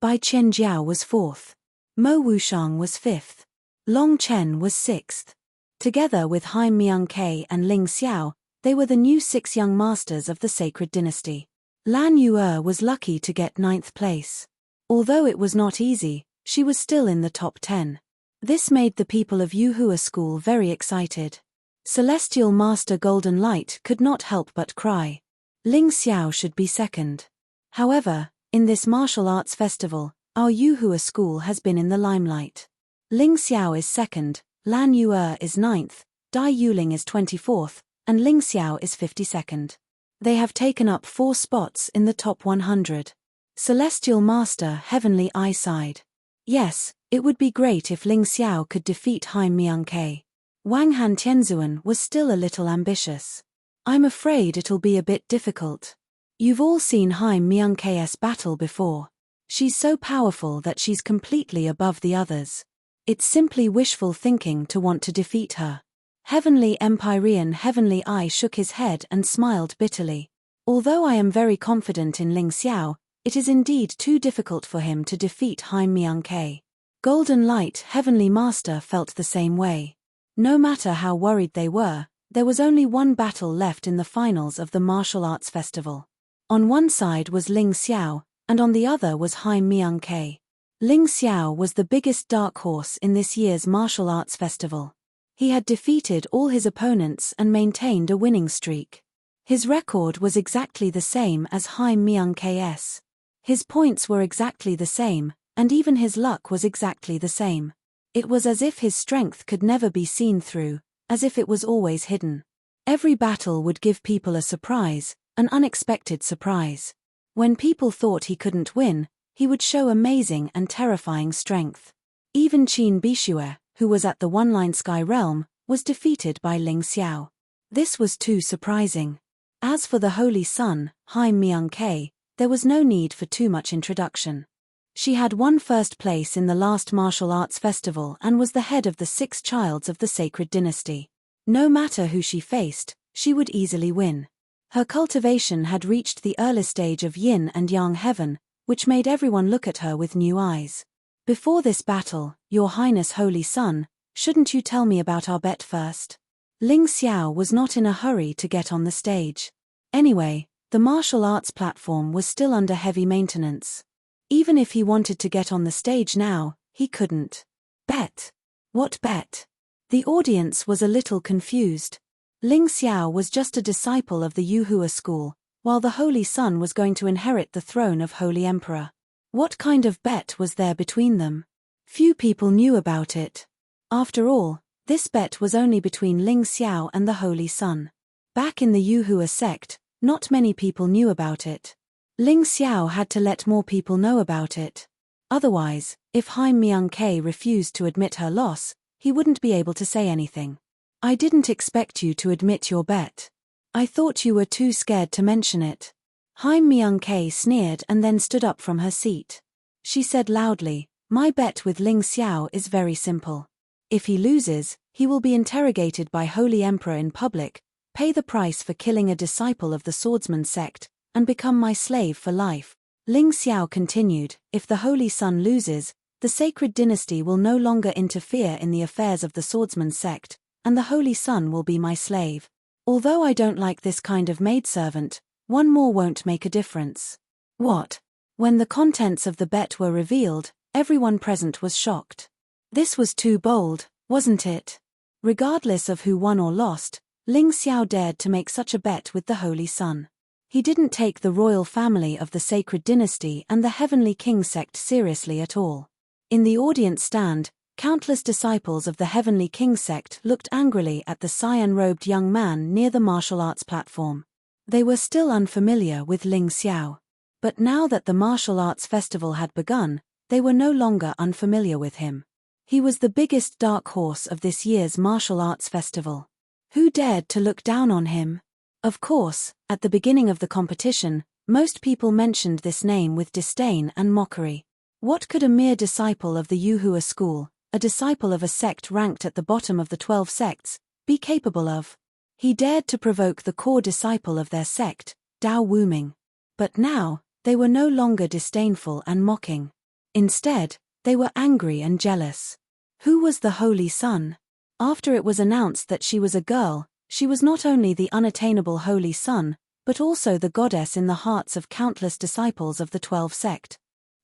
Bai Qianjiao was fourth. Mo Wushang was fifth. Long Chen was sixth. Together with Haim Miangke and Ling Xiao, they were the new 6 young masters of the sacred dynasty. Lan Yu'er was lucky to get 9th place. Although it was not easy, she was still in the top 10. This made the people of Yuhua school very excited. Celestial Master Golden Light could not help but cry. Ling Xiao should be second. However, in this martial arts festival, our Yuhua school has been in the limelight. Ling Xiao is second, Lan Yu'er is 9th, Dai Yuling is 24th, and Ling Xiao is 52nd. They have taken up 4 spots in the top 100. Celestial Master Heavenly Eye sighed. Yes, it would be great if Ling Xiao could defeat Haim Miangke. Wang Han Tianzuan was still a little ambitious. I'm afraid it'll be a bit difficult. You've all seen Haim Miangke's battle before. She's so powerful that she's completely above the others. It's simply wishful thinking to want to defeat her. Heavenly Empyrean Heavenly Eye shook his head and smiled bitterly. Although I am very confident in Ling Xiao, it is indeed too difficult for him to defeat Haim Miangke. Golden Light Heavenly Master felt the same way. No matter how worried they were, there was only one battle left in the finals of the martial arts festival. On one side was Ling Xiao, and on the other was Haim Miangke. Ling Xiao was the biggest dark horse in this year's martial arts festival. He had defeated all his opponents and maintained a winning streak. His record was exactly the same as Haim Miangke's. His points were exactly the same, and even his luck was exactly the same. It was as if his strength could never be seen through, as if it was always hidden. Every battle would give people a surprise, an unexpected surprise. When people thought he couldn't win, he would show amazing and terrifying strength. Even Qin Bishue, who was at the One-Line Sky Realm, was defeated by Ling Xiao. This was too surprising. As for the Holy Sun, Haim Miangke, there was no need for too much introduction. She had won first place in the last martial arts festival and was the head of the 6 childs of the sacred dynasty. No matter who she faced, she would easily win. Her cultivation had reached the early stage of yin and yang heaven, which made everyone look at her with new eyes. Before this battle, Your Highness Holy Sun, shouldn't you tell me about our bet first? Ling Xiao was not in a hurry to get on the stage. Anyway, the martial arts platform was still under heavy maintenance. Even if he wanted to get on the stage now, he couldn't. Bet? What bet? The audience was a little confused. Ling Xiao was just a disciple of the Yuhua school, while the Holy Sun was going to inherit the throne of Holy Emperor. What kind of bet was there between them? Few people knew about it. After all, this bet was only between Ling Xiao and the Holy Sun. Back in the Yuhua sect, not many people knew about it. Ling Xiao had to let more people know about it. Otherwise, if Haim Miangke refused to admit her loss, he wouldn't be able to say anything. I didn't expect you to admit your bet. I thought you were too scared to mention it. Haim Miangke sneered and then stood up from her seat. She said loudly, my bet with Ling Xiao is very simple. If he loses, he will be interrogated by Holy Emperor in public, pay the price for killing a disciple of the swordsman sect, and become my slave for life. Ling Xiao continued, if the Holy Sun loses, the sacred dynasty will no longer interfere in the affairs of the swordsman sect, and the Holy Sun will be my slave. Although I don't like this kind of maidservant, one more won't make a difference. What? When the contents of the bet were revealed, everyone present was shocked. This was too bold, wasn't it? Regardless of who won or lost, Ling Xiao dared to make such a bet with the Holy Sun. He didn't take the royal family of the sacred dynasty and the Heavenly King sect seriously at all. In the audience stand, Countless disciples of the Heavenly King sect looked angrily at the cyan-robed young man near the martial arts platform. They were still unfamiliar with Ling Xiao. But now that the martial arts festival had begun, they were no longer unfamiliar with him. He was the biggest dark horse of this year's martial arts festival. Who dared to look down on him? Of course, at the beginning of the competition, most people mentioned this name with disdain and mockery. What could a mere disciple of the Yuhua school, a disciple of a sect ranked at the bottom of the 12 sects, be capable of? He dared to provoke the core disciple of their sect, Dao Wuming. But now, they were no longer disdainful and mocking. Instead, they were angry and jealous. Who was the Holy Sun? After it was announced that she was a girl, she was not only the unattainable Holy Sun, but also the goddess in the hearts of countless disciples of the 12 sect.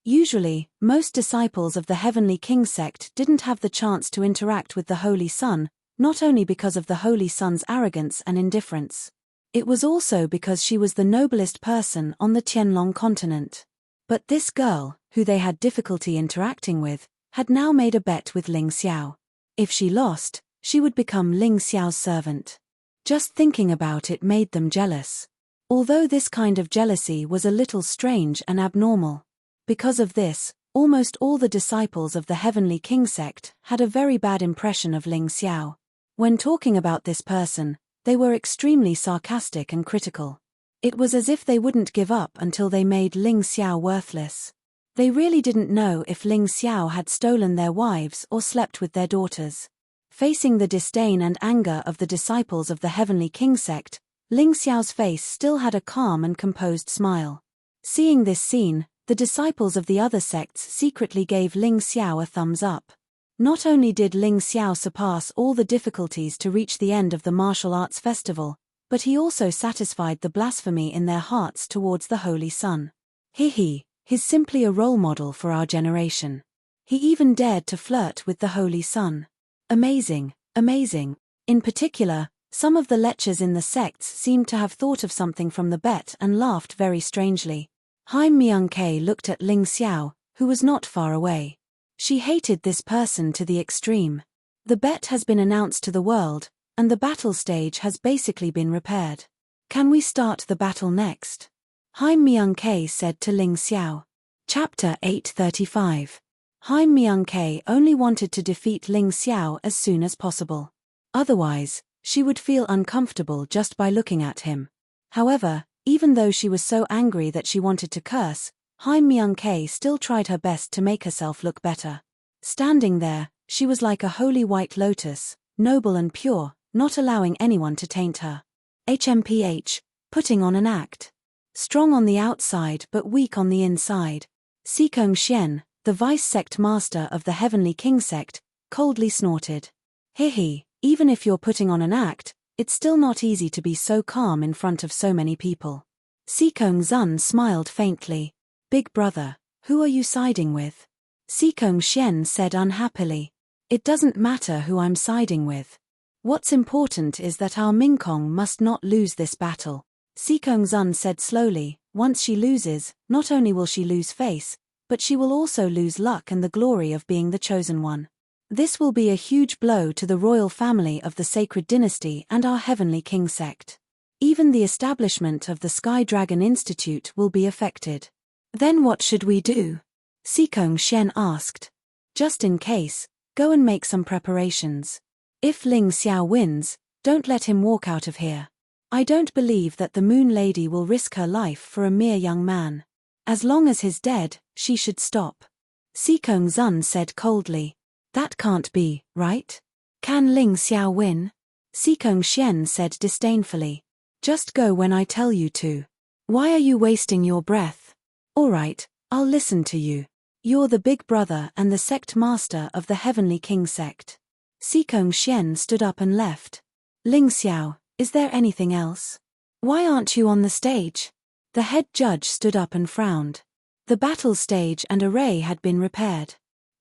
Usually, most disciples of the Heavenly King sect didn't have the chance to interact with the Holy Sun, not only because of the Holy Sun's arrogance and indifference. It was also because she was the noblest person on the Tianlong continent. But this girl, who they had difficulty interacting with, had now made a bet with Ling Xiao. If she lost, she would become Ling Xiao's servant. Just thinking about it made them jealous. Although this kind of jealousy was a little strange and abnormal. Because of this, almost all the disciples of the Heavenly King sect had a very bad impression of Ling Xiao. When talking about this person, they were extremely sarcastic and critical. It was as if they wouldn't give up until they made Ling Xiao worthless. They really didn't know if Ling Xiao had stolen their wives or slept with their daughters. Facing the disdain and anger of the disciples of the Heavenly King sect, Ling Xiao's face still had a calm and composed smile. Seeing this scene, the disciples of the other sects secretly gave Ling Xiao a thumbs up. Not only did Ling Xiao surpass all the difficulties to reach the end of the martial arts festival, but he also satisfied the blasphemy in their hearts towards the Holy Sun. He's simply a role model for our generation. He even dared to flirt with the Holy Sun. Amazing, amazing. In particular, some of the lechers in the sects seemed to have thought of something from the bet and laughed very strangely. Haim Myung-Ke looked at Ling Xiao, who was not far away. She hated this person to the extreme. The bet has been announced to the world, and the battle stage has basically been repaired. Can we start the battle next? Haim Myung-Ke said to Ling Xiao. Chapter 835. Haim Myung-Ke only wanted to defeat Ling Xiao as soon as possible. Otherwise, she would feel uncomfortable just by looking at him. However, even though she was so angry that she wanted to curse, Haim Myung-Ke still tried her best to make herself look better. Standing there, she was like a holy white lotus, noble and pure, not allowing anyone to taint her. HMPH, putting on an act. Strong on the outside but weak on the inside. Sikong Xian, the vice-sect master of the Heavenly King sect, coldly snorted. Even if you're putting on an act, it's still not easy to be so calm in front of so many people. Sikong Zun smiled faintly. Big brother, who are you siding with? Sikong Xian said unhappily. It doesn't matter who I'm siding with. What's important is that our Mingkong must not lose this battle. Sikong Zun said slowly, once she loses, not only will she lose face, but she will also lose luck and the glory of being the chosen one. This will be a huge blow to the royal family of the Sacred Dynasty and our Heavenly King sect. Even the establishment of the Sky Dragon Institute will be affected. Then what should we do? Sikong Xian asked. Just in case, go and make some preparations. If Ling Xiao wins, don't let him walk out of here. I don't believe that the Moon Lady will risk her life for a mere young man. As long as he's dead, she should stop. Sikong Zun said coldly. That can't be, right? Can Ling Xiao win? Sikong Xian said disdainfully. Just go when I tell you to. Why are you wasting your breath? Alright, I'll listen to you. You're the big brother and the sect master of the Heavenly King sect. Sikong Xian stood up and left. Ling Xiao, is there anything else? Why aren't you on the stage? The head judge stood up and frowned. The battle stage and array had been repaired.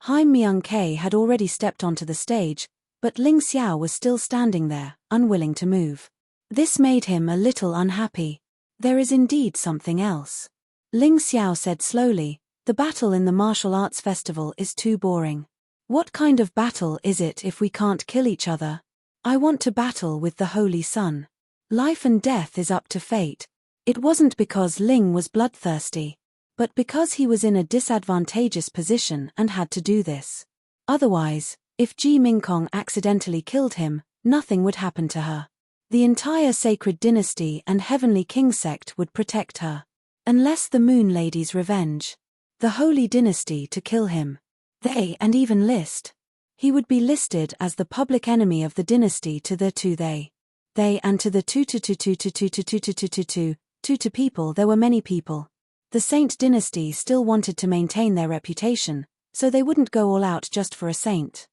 Haim Myung-Ke had already stepped onto the stage, but Ling Xiao was still standing there, unwilling to move. This made him a little unhappy. There is indeed something else. Ling Xiao said slowly, the battle in the martial arts festival is too boring. What kind of battle is it if we can't kill each other? I want to battle with the Holy Sun. Life and death is up to fate. It wasn't because Ling was bloodthirsty, but because he was in a disadvantageous position and had to do this. Otherwise, if Ji Mingkong accidentally killed him, nothing would happen to her. The entire sacred dynasty and heavenly king sect would protect her. Unless the Moon Lady's revenge. The holy dynasty to kill him. They and even list. He would be listed as the public enemy of the dynasty to the two they. They and to the two people there were many people. The Saint dynasty still wanted to maintain their reputation, so they wouldn't go all out just for a saint.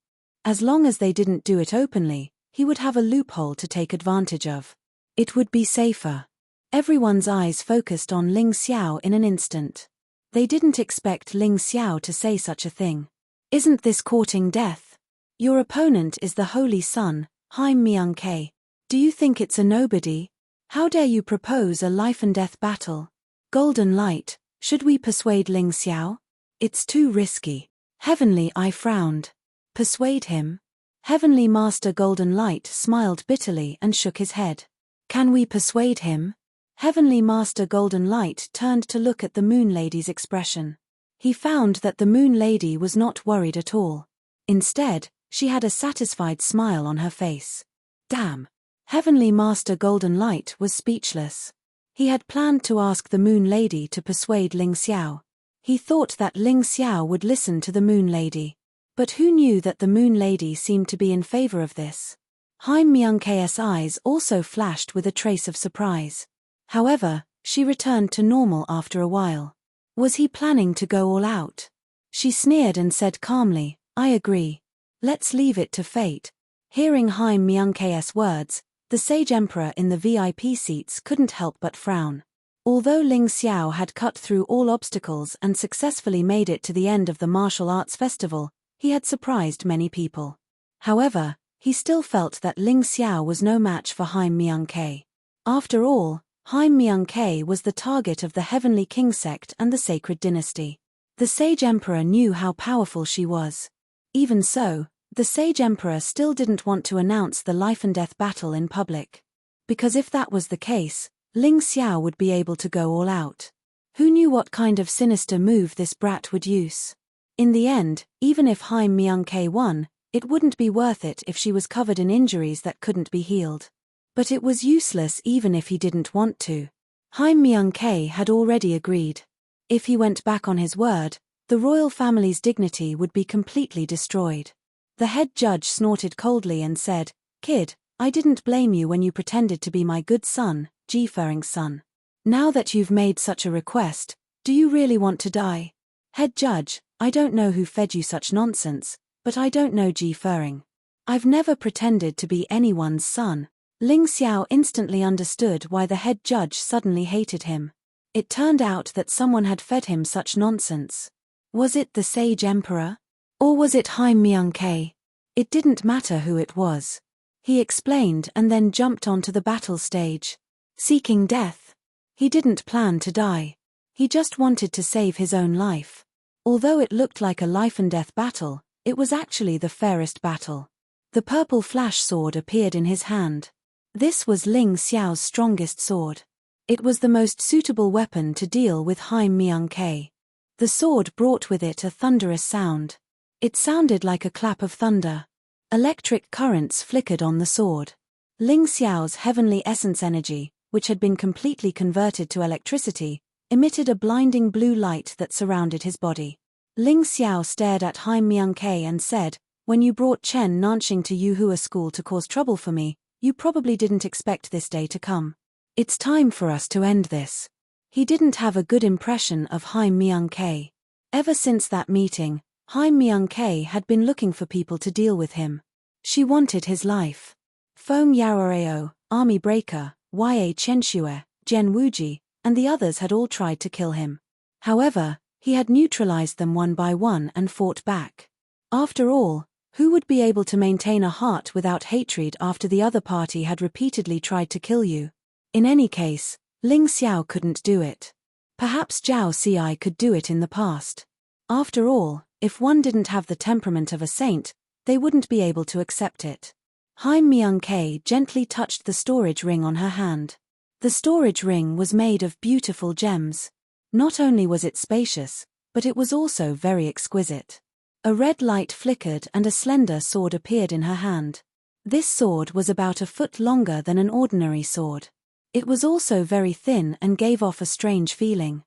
As long as they didn't do it openly, he would have a loophole to take advantage of. It would be safer. Everyone's eyes focused on Ling Xiao in an instant. They didn't expect Ling Xiao to say such a thing. Isn't this courting death? Your opponent is the Holy Sun, Haim Myung-Ke. Do you think it's a nobody? How dare you propose a life-and-death battle? Golden Light, should we persuade Ling Xiao? It's too risky. Heavenly Eye frowned. Persuade him? Heavenly Master Golden Light smiled bitterly and shook his head. Can we persuade him? Heavenly Master Golden Light turned to look at the Moon Lady's expression. He found that the Moon Lady was not worried at all. Instead, she had a satisfied smile on her face. Damn! Heavenly Master Golden Light was speechless. He had planned to ask the Moon Lady to persuade Ling Xiao. He thought that Ling Xiao would listen to the Moon Lady. But who knew that the Moon Lady seemed to be in favor of this? Haim Myung-Ke's eyes also flashed with a trace of surprise. However, she returned to normal after a while. Was he planning to go all out? She sneered and said calmly, I agree. Let's leave it to fate. Hearing Haim Myung-Ke's words, the Sage Emperor in the VIP seats couldn't help but frown. Although Ling Xiao had cut through all obstacles and successfully made it to the end of the martial arts festival, he had surprised many people. However, he still felt that Ling Xiao was no match for Haim Myung-Ke. After all, Haim Myung-Ke was the target of the Heavenly King sect and the Sacred Dynasty. The Sage Emperor knew how powerful she was. Even so, the Sage Emperor still didn't want to announce the life-and-death battle in public. Because if that was the case, Ling Xiao would be able to go all out. Who knew what kind of sinister move this brat would use? In the end, even if Haim Myung-Ke won, it wouldn't be worth it if she was covered in injuries that couldn't be healed. But it was useless even if he didn't want to. Haim Myung-Ke had already agreed. If he went back on his word, the royal family's dignity would be completely destroyed. The head judge snorted coldly and said, Kid, I didn't blame you when you pretended to be my good son, Ji Fering's son. Now that you've made such a request, do you really want to die? Head judge, I don't know who fed you such nonsense, but I don't know Ji Fering. I've never pretended to be anyone's son. Ling Xiao instantly understood why the head judge suddenly hated him. It turned out that someone had fed him such nonsense. Was it the Sage Emperor? Or was it Haim Myung-Ke? It didn't matter who it was. He explained and then jumped onto the battle stage. Seeking death. He didn't plan to die. He just wanted to save his own life. Although it looked like a life-and-death battle, it was actually the fairest battle. The purple flash sword appeared in his hand. This was Ling Xiao's strongest sword. It was the most suitable weapon to deal with Haim Myung-Ke. The sword brought with it a thunderous sound. It sounded like a clap of thunder. Electric currents flickered on the sword. Ling Xiao's heavenly essence energy, which had been completely converted to electricity, emitted a blinding blue light that surrounded his body. Ling Xiao stared at Haim Myung-Ke and said, When you brought Chen Nanxing to Yuhua School to cause trouble for me, you probably didn't expect this day to come. It's time for us to end this. He didn't have a good impression of Haim Myung-Ke. Ever since that meeting, Haim Myung-Ke had been looking for people to deal with him. She wanted his life. Feng Yaoreo, Army Breaker, Ya Chenxue, Zhen Wuji, and the others had all tried to kill him. However, he had neutralized them one by one and fought back. After all, who would be able to maintain a heart without hatred after the other party had repeatedly tried to kill you? In any case, Ling Xiao couldn't do it. Perhaps Zhao Ci could do it in the past. After all, If one didn't have the temperament of a saint, they wouldn't be able to accept it. Haim Myung-K gently touched the storage ring on her hand. The storage ring was made of beautiful gems. Not only was it spacious, but it was also very exquisite. A red light flickered and a slender sword appeared in her hand. This sword was about a foot longer than an ordinary sword. It was also very thin and gave off a strange feeling.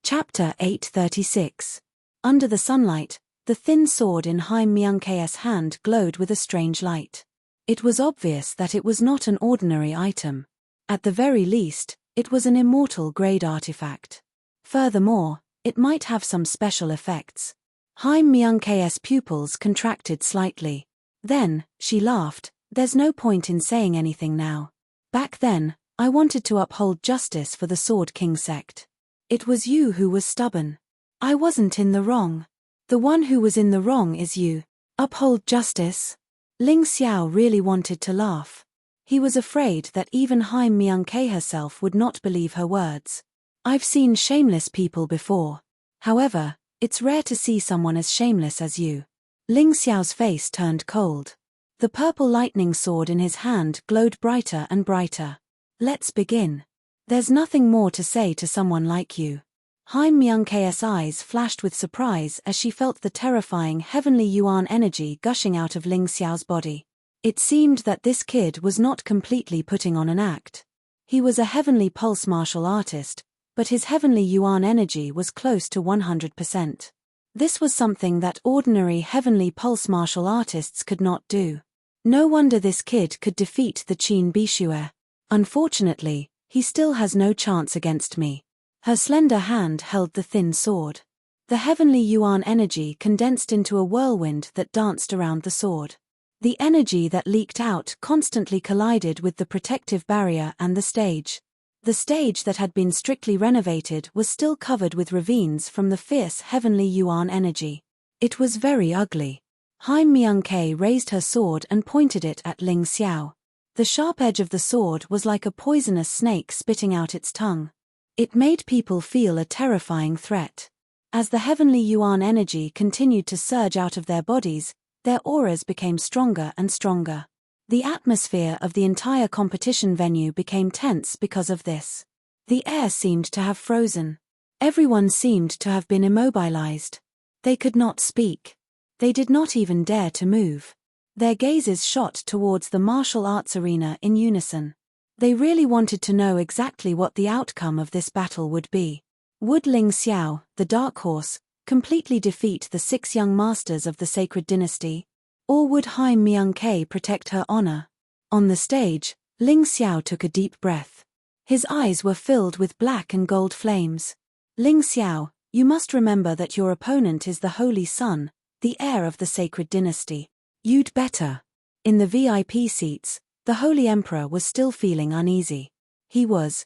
Chapter 836. Under the sunlight, the thin sword in Haim Myung-K's hand glowed with a strange light. It was obvious that it was not an ordinary item. At the very least, it was an immortal-grade artifact. Furthermore, it might have some special effects. Haim Myung-K's pupils contracted slightly. Then, she laughed. There's no point in saying anything now. Back then, I wanted to uphold justice for the Sword King sect. It was you who was stubborn. I wasn't in the wrong. The one who was in the wrong is you. Uphold justice? Ling Xiao really wanted to laugh. He was afraid that even Haim Myung-K herself would not believe her words. I've seen shameless people before. However, it's rare to see someone as shameless as you. Ling Xiao's face turned cold. The purple lightning sword in his hand glowed brighter and brighter. Let's begin. There's nothing more to say to someone like you. Haim Myung-K's eyes flashed with surprise as she felt the terrifying heavenly yuan energy gushing out of Ling Xiao's body. It seemed that this kid was not completely putting on an act. He was a heavenly pulse martial artist, but his heavenly yuan energy was close to 100%. This was something that ordinary heavenly pulse martial artists could not do. No wonder this kid could defeat the Qin Bishue. Unfortunately, he still has no chance against me. Her slender hand held the thin sword. The heavenly yuan energy condensed into a whirlwind that danced around the sword. The energy that leaked out constantly collided with the protective barrier and the stage. The stage that had been strictly renovated was still covered with ravines from the fierce heavenly yuan energy. It was very ugly. Haim Myung-K raised her sword and pointed it at Ling Xiao. The sharp edge of the sword was like a poisonous snake spitting out its tongue. It made people feel a terrifying threat. As the heavenly yuan energy continued to surge out of their bodies, their auras became stronger and stronger. The atmosphere of the entire competition venue became tense because of this. The air seemed to have frozen. Everyone seemed to have been immobilized. They could not speak. They did not even dare to move. Their gazes shot towards the martial arts arena in unison. They really wanted to know exactly what the outcome of this battle would be. Would Ling Xiao, the Dark Horse, completely defeat the 6 young masters of the Sacred Dynasty? Or would Haim Myung-K protect her honor? On the stage, Ling Xiao took a deep breath. His eyes were filled with black and gold flames. Ling Xiao, you must remember that your opponent is the Holy Sun, the heir of the Sacred Dynasty. You'd better. In the VIP seats, the Holy Emperor was still feeling uneasy. He was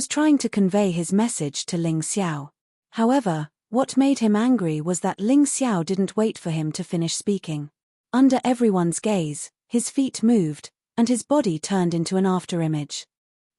trying to convey his message to Ling Xiao. However, what made him angry was that Ling Xiao didn't wait for him to finish speaking. Under everyone's gaze, his feet moved, and his body turned into an afterimage.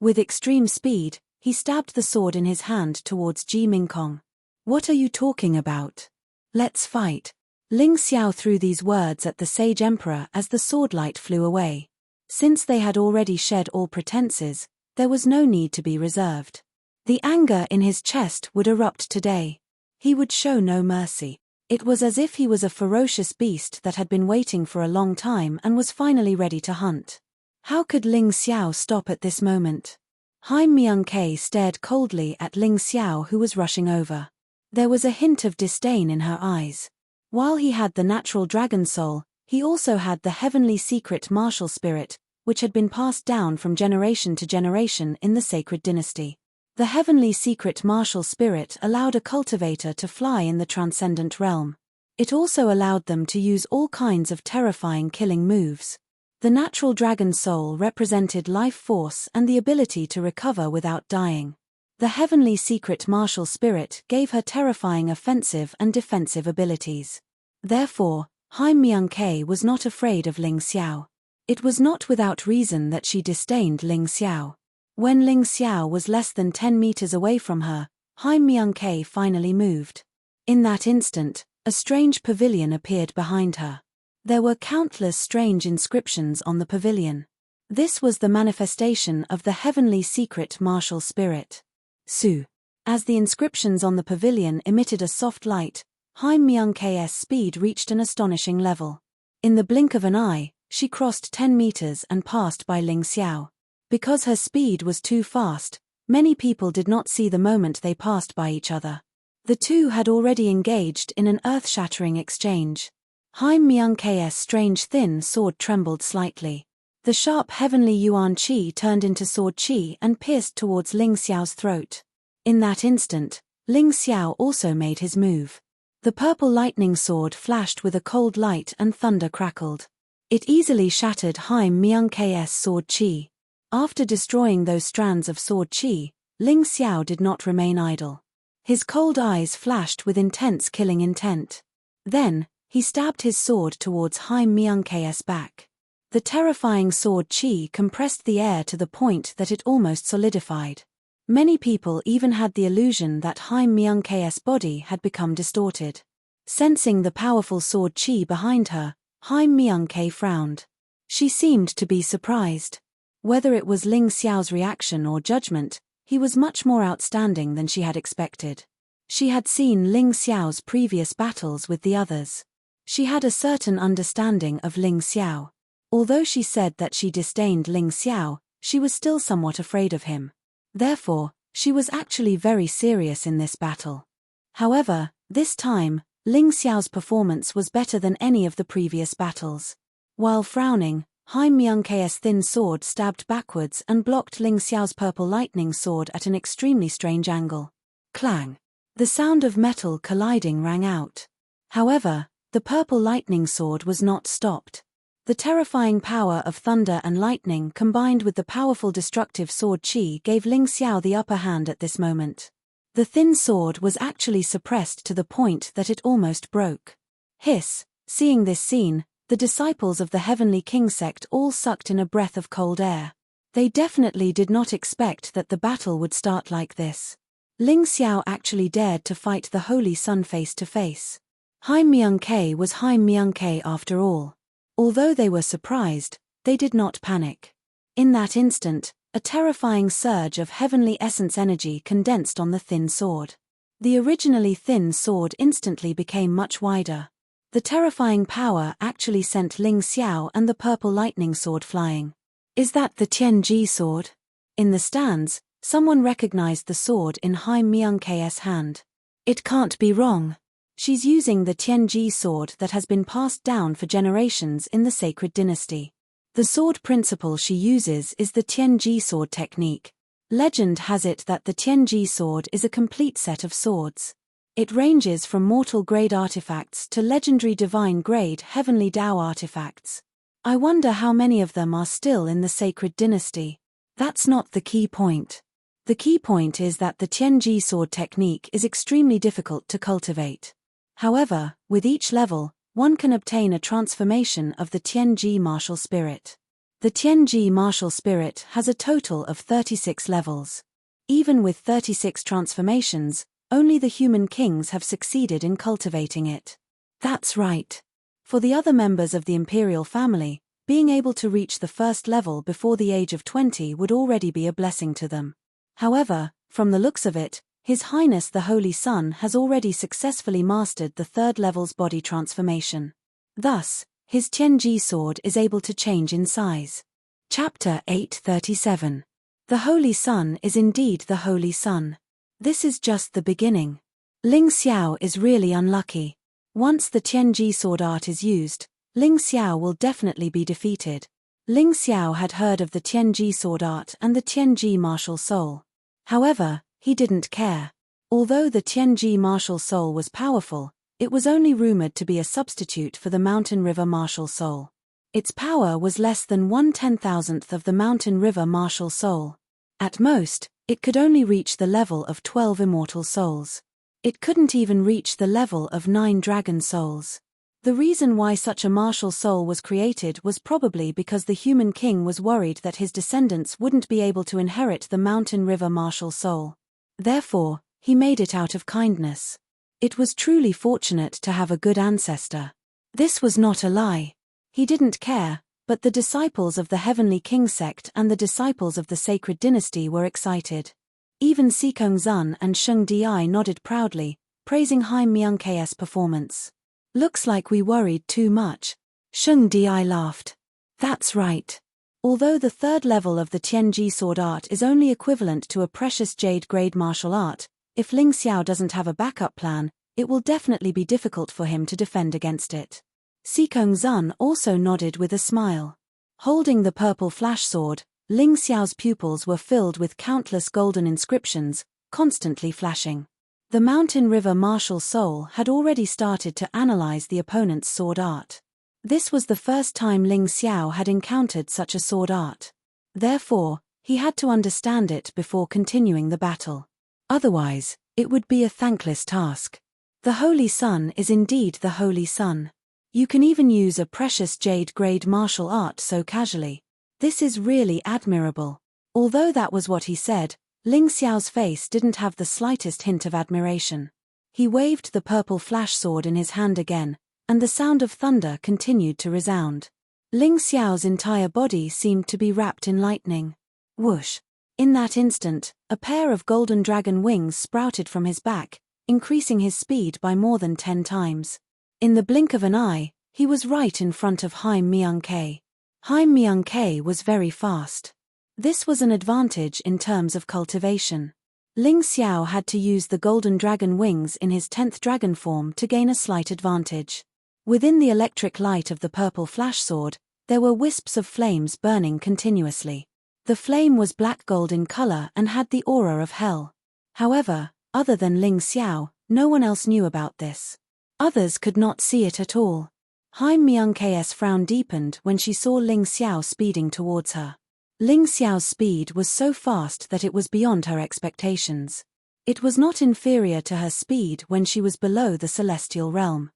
With extreme speed, he stabbed the sword in his hand towards Ji Mingkong. What are you talking about? Let's fight. Ling Xiao threw these words at the Sage Emperor as the swordlight flew away. Since they had already shed all pretenses, there was no need to be reserved. The anger in his chest would erupt today. He would show no mercy. It was as if he was a ferocious beast that had been waiting for a long time and was finally ready to hunt. How could Ling Xiao stop at this moment? Haim Myung-K stared coldly at Ling Xiao, who was rushing over. There was a hint of disdain in her eyes. While he had the natural dragon soul, he also had the heavenly secret martial spirit, which had been passed down from generation to generation in the Sacred Dynasty. The heavenly secret martial spirit allowed a cultivator to fly in the transcendent realm. It also allowed them to use all kinds of terrifying killing moves. The natural dragon soul represented life force and the ability to recover without dying. The heavenly secret martial spirit gave her terrifying offensive and defensive abilities. Therefore, Haim Myung-K was not afraid of Ling Xiao. It was not without reason that she disdained Ling Xiao. When Ling Xiao was less than 10 meters away from her, Haim Myung-K finally moved. In that instant, A strange pavilion appeared behind her. There were countless strange inscriptions on the pavilion. This was the manifestation of the heavenly secret martial spirit. Su. As the inscriptions on the pavilion emitted a soft light, Haim Myung-k's speed reached an astonishing level. In the blink of an eye, she crossed 10 meters and passed by Ling Xiao. Because her speed was too fast, many people did not see the moment they passed by each other. The two had already engaged in an earth-shattering exchange. Haim Myung-k's strange thin sword trembled slightly. The sharp heavenly yuan qi turned into sword qi and pierced towards Ling Xiao's throat. In that instant, Ling Xiao also made his move. The purple lightning sword flashed with a cold light and thunder crackled. It easily shattered Haim Myung-k's sword qi. After destroying those strands of sword qi, Ling Xiao did not remain idle. His cold eyes flashed with intense killing intent. Then, he stabbed his sword towards Haim Myung-k's back. The terrifying sword qi compressed the air to the point that it almost solidified. Many people even had the illusion that Haim Myung-k's body had become distorted. Sensing the powerful sword qi behind her, Haim Myung-k frowned. She seemed to be surprised. Whether it was Ling Xiao's reaction or judgment, he was much more outstanding than she had expected. She had seen Ling Xiao's previous battles with the others. She had a certain understanding of Ling Xiao. Although she said that she disdained Ling Xiao, she was still somewhat afraid of him. Therefore, she was actually very serious in this battle. However, this time, Ling Xiao's performance was better than any of the previous battles. While frowning, Haim Myung-k's thin sword stabbed backwards and blocked Ling Xiao's purple lightning sword at an extremely strange angle. Clang! The sound of metal colliding rang out. However, the purple lightning sword was not stopped. The terrifying power of thunder and lightning combined with the powerful destructive sword qi gave Ling Xiao the upper hand at this moment. The thin sword was actually suppressed to the point that it almost broke. Hiss! Seeing this scene, the disciples of the Heavenly King sect all sucked in a breath of cold air. They definitely did not expect that the battle would start like this. Ling Xiao actually dared to fight the Holy Sun face to face. Haim Myung-k was Haim Myung-k after all. Although they were surprised, they did not panic. In that instant, a terrifying surge of heavenly essence energy condensed on the thin sword. The originally thin sword instantly became much wider. The terrifying power actually sent Ling Xiao and the purple lightning sword flying. Is that the Tianji sword? In the stands, someone recognized the sword in Haim Myung-k's hand. It can't be wrong. She's using the Tianji sword that has been passed down for generations in the sacred dynasty. The sword principle she uses is the Tianji sword technique. Legend has it that the Tianji sword is a complete set of swords. It ranges from mortal-grade artifacts to legendary divine-grade heavenly Dao artifacts. I wonder how many of them are still in the sacred dynasty. That's not the key point. The key point is that the Tianji sword technique is extremely difficult to cultivate. However, with each level, one can obtain a transformation of the Tianji martial spirit. The Tianji martial spirit has a total of 36 levels. Even with 36 transformations, only the human kings have succeeded in cultivating it. That's right. For the other members of the imperial family, being able to reach the first level before the age of 20 would already be a blessing to them. However, from the looks of it, His Highness the Holy Sun has already successfully mastered the third level's body transformation. Thus, his Tianji sword is able to change in size. Chapter 837. The Holy Sun is indeed the Holy Sun. This is just the beginning. Ling Xiao is really unlucky. Once the Tianji sword art is used, Ling Xiao will definitely be defeated. Ling Xiao had heard of the Tianji sword art and the Tianji martial soul. However, he didn't care. Although the Tianji martial soul was powerful, it was only rumored to be a substitute for the Mountain River martial soul. Its power was less than 1/10,000th of the Mountain River martial soul. At most, it could only reach the level of 12 immortal souls. It couldn't even reach the level of 9 dragon souls. The reason why such a martial soul was created was probably because the human king was worried that his descendants wouldn't be able to inherit the Mountain River martial soul. Therefore, he made it out of kindness. It was truly fortunate to have a good ancestor. This was not a lie. He didn't care, but the disciples of the Heavenly King sect and the disciples of the Sacred Dynasty were excited. Even Sikong Zun and Sheng Di nodded proudly, praising Haim Myungke's performance. Looks like we worried too much. Sheng Di laughed. That's right. Although the third level of the Tianji sword art is only equivalent to a precious jade grade martial art, if Ling Xiao doesn't have a backup plan, it will definitely be difficult for him to defend against it. Sikong Zun also nodded with a smile. Holding the purple flash sword, Ling Xiao's pupils were filled with countless golden inscriptions, constantly flashing. The Mountain River martial soul had already started to analyze the opponent's sword art. This was the first time Ling Xiao had encountered such a sword art. Therefore, he had to understand it before continuing the battle. Otherwise, it would be a thankless task. The Holy Sun is indeed the Holy Sun. You can even use a precious jade-grade martial art so casually. This is really admirable. Although that was what he said, Ling Xiao's face didn't have the slightest hint of admiration. He waved the purple flash sword in his hand again, and the sound of thunder continued to resound. Ling Xiao's entire body seemed to be wrapped in lightning. Whoosh! In that instant, a pair of golden dragon wings sprouted from his back, increasing his speed by more than 10 times. In the blink of an eye, he was right in front of Haim Myungke. Haim Myungke was very fast. This was an advantage in terms of cultivation. Ling Xiao had to use the golden dragon wings in his 10th dragon form to gain a slight advantage. Within the electric light of the purple flash sword, there were wisps of flames burning continuously. The flame was black gold in color and had the aura of hell. However, other than Ling Xiao, no one else knew about this. Others could not see it at all. Haim Myungke's frown deepened when she saw Ling Xiao speeding towards her. Ling Xiao's speed was so fast that it was beyond her expectations. It was not inferior to her speed when she was below the celestial realm.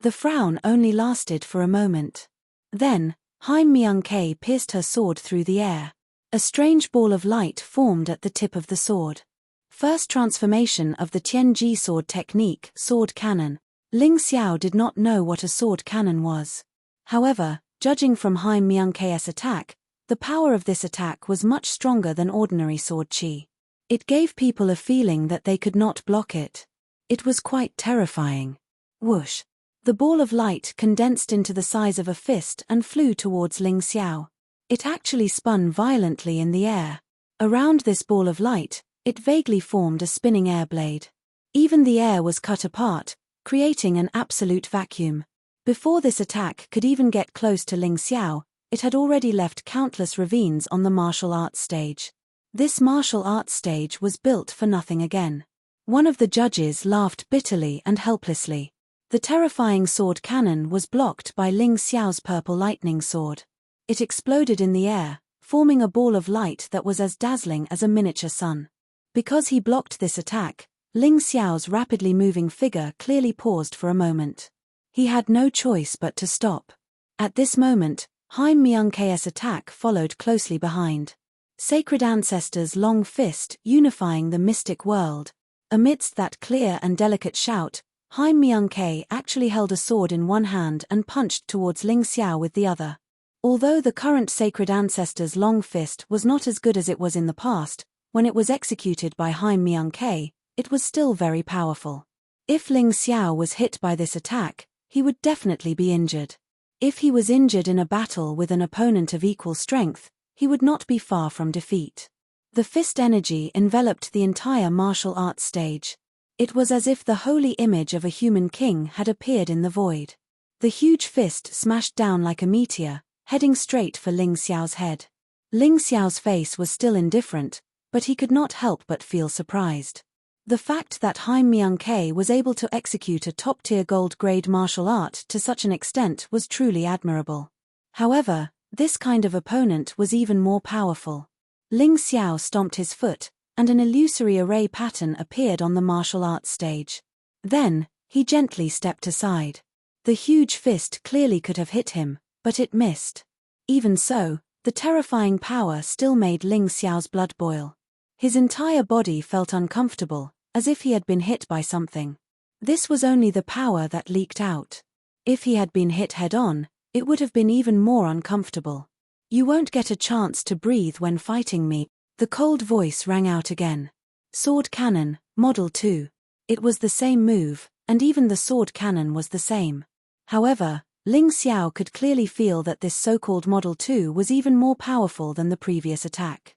The frown only lasted for a moment. Then, Haim Myungke pierced her sword through the air. A strange ball of light formed at the tip of the sword. First transformation of the Tianji sword technique, sword cannon. Ling Xiao did not know what a sword cannon was. However, judging from Haim Myungke's attack, the power of this attack was much stronger than ordinary sword chi. It gave people a feeling that they could not block it. It was quite terrifying. Whoosh! The ball of light condensed into the size of a fist and flew towards Ling Xiao. It actually spun violently in the air. Around this ball of light, it vaguely formed a spinning air blade. Even the air was cut apart, creating an absolute vacuum. Before this attack could even get close to Ling Xiao, it had already left countless ravines on the martial arts stage. This martial arts stage was built for nothing again. One of the judges laughed bitterly and helplessly. The terrifying sword cannon was blocked by Ling Xiao's purple lightning sword. It exploded in the air, forming a ball of light that was as dazzling as a miniature sun. Because he blocked this attack, Ling Xiao's rapidly moving figure clearly paused for a moment. He had no choice but to stop. At this moment, Haim Myungke's attack followed closely behind. Sacred Ancestor's long fist unifying the mystic world. Amidst that clear and delicate shout, Haim Myungke actually held a sword in one hand and punched towards Ling Xiao with the other. Although the current Sacred Ancestor's long fist was not as good as it was in the past, when it was executed by Haim Myungke, it was still very powerful. If Ling Xiao was hit by this attack, he would definitely be injured. If he was injured in a battle with an opponent of equal strength, he would not be far from defeat. The fist energy enveloped the entire martial arts stage. It was as if the holy image of a human king had appeared in the void. The huge fist smashed down like a meteor, heading straight for Ling Xiao's head. Ling Xiao's face was still indifferent, but he could not help but feel surprised. The fact that Haim Myungke was able to execute a top-tier gold-grade martial art to such an extent was truly admirable. However, this kind of opponent was even more powerful. Ling Xiao stomped his foot, and an illusory array pattern appeared on the martial arts stage. Then, he gently stepped aside. The huge fist clearly could have hit him, but it missed. Even so, the terrifying power still made Ling Xiao's blood boil. His entire body felt uncomfortable, as if he had been hit by something. This was only the power that leaked out. If he had been hit head-on, it would have been even more uncomfortable. You won't get a chance to breathe when fighting me, the cold voice rang out again. Sword cannon, Model 2. It was the same move, and even the sword cannon was the same. However, Ling Xiao could clearly feel that this so-called Model 2 was even more powerful than the previous attack.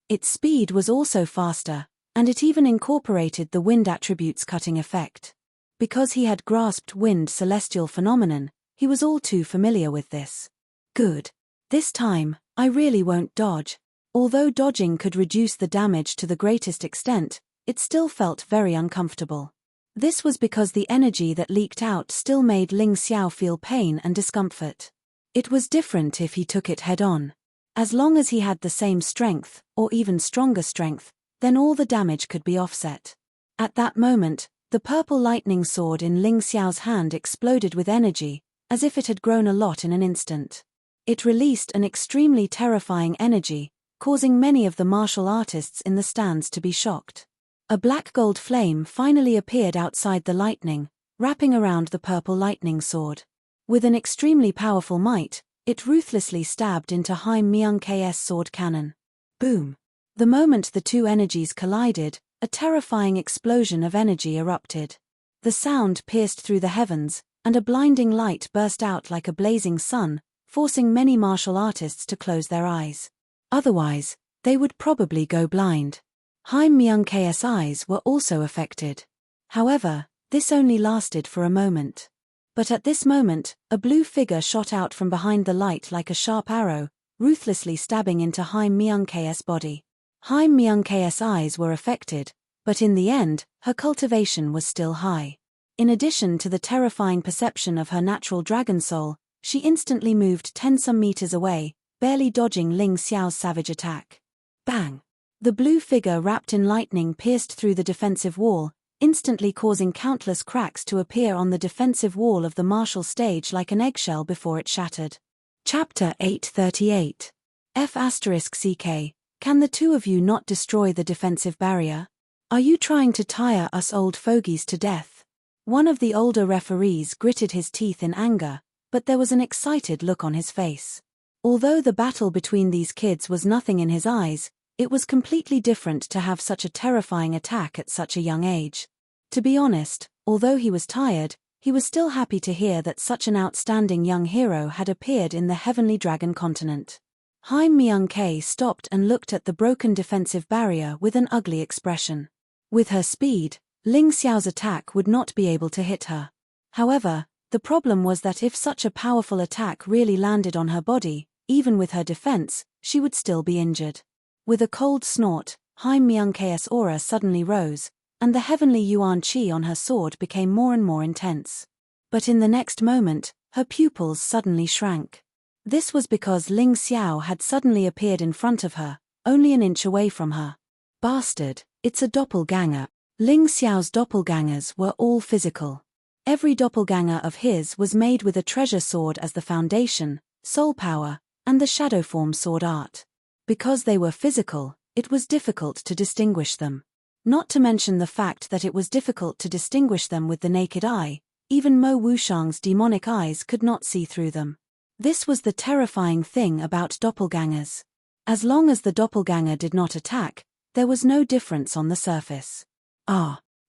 Its speed was also faster, and it even incorporated the wind attribute's cutting effect. Because he had grasped wind celestial phenomenon, he was all too familiar with this. Good. This time, I really won't dodge. Although dodging could reduce the damage to the greatest extent, it still felt very uncomfortable. This was because the energy that leaked out still made Ling Xiao feel pain and discomfort. It was different if he took it head-on. As long as he had the same strength, or even stronger strength, then all the damage could be offset. At that moment, the purple lightning sword in Ling Xiao's hand exploded with energy, as if it had grown a lot in an instant. It released an extremely terrifying energy, causing many of the martial artists in the stands to be shocked. A black gold flame finally appeared outside the lightning, wrapping around the purple lightning sword. With an extremely powerful might, it ruthlessly stabbed into Haim Myung-K's sword cannon. Boom! The moment the two energies collided, a terrifying explosion of energy erupted. The sound pierced through the heavens, and a blinding light burst out like a blazing sun, forcing many martial artists to close their eyes. Otherwise, they would probably go blind. Haim Myung-K's eyes were also affected. However, this only lasted for a moment. But at this moment, a blue figure shot out from behind the light like a sharp arrow, ruthlessly stabbing into Haim Myung-K's body. Haim Myung-K's eyes were affected, but in the end, her cultivation was still high. In addition to the terrifying perception of her natural dragon soul, she instantly moved 10-some meters away, barely dodging Ling Xiao's savage attack. Bang! The blue figure wrapped in lightning pierced through the defensive wall, instantly causing countless cracks to appear on the defensive wall of the martial stage like an eggshell before it shattered. Chapter 838. F***CK. Can the two of you not destroy the defensive barrier? Are you trying to tire us old fogies to death? One of the older referees gritted his teeth in anger, but there was an excited look on his face. Although the battle between these kids was nothing in his eyes, it was completely different to have such a terrifying attack at such a young age. To be honest, although he was tired, he was still happy to hear that such an outstanding young hero had appeared in the Heavenly Dragon continent. Haim Myung-K stopped and looked at the broken defensive barrier with an ugly expression. With her speed, Ling Xiao's attack would not be able to hit her. However, the problem was that if such a powerful attack really landed on her body, even with her defense, she would still be injured. With a cold snort, Haim Myung-K's aura suddenly rose, and the heavenly yuan qi on her sword became more and more intense. But in the next moment, her pupils suddenly shrank. This was because Ling Xiao had suddenly appeared in front of her, only an inch away from her. Bastard, it's a doppelganger. Ling Xiao's doppelgangers were all physical. Every doppelganger of his was made with a treasure sword as the foundation, soul power, and the shadow form sword art. Because they were physical, it was difficult to distinguish them. Not to mention the fact that it was difficult to distinguish them with the naked eye, even Mo Wushang's demonic eyes could not see through them. This was the terrifying thing about doppelgangers. As long as the doppelganger did not attack, there was no difference on the surface.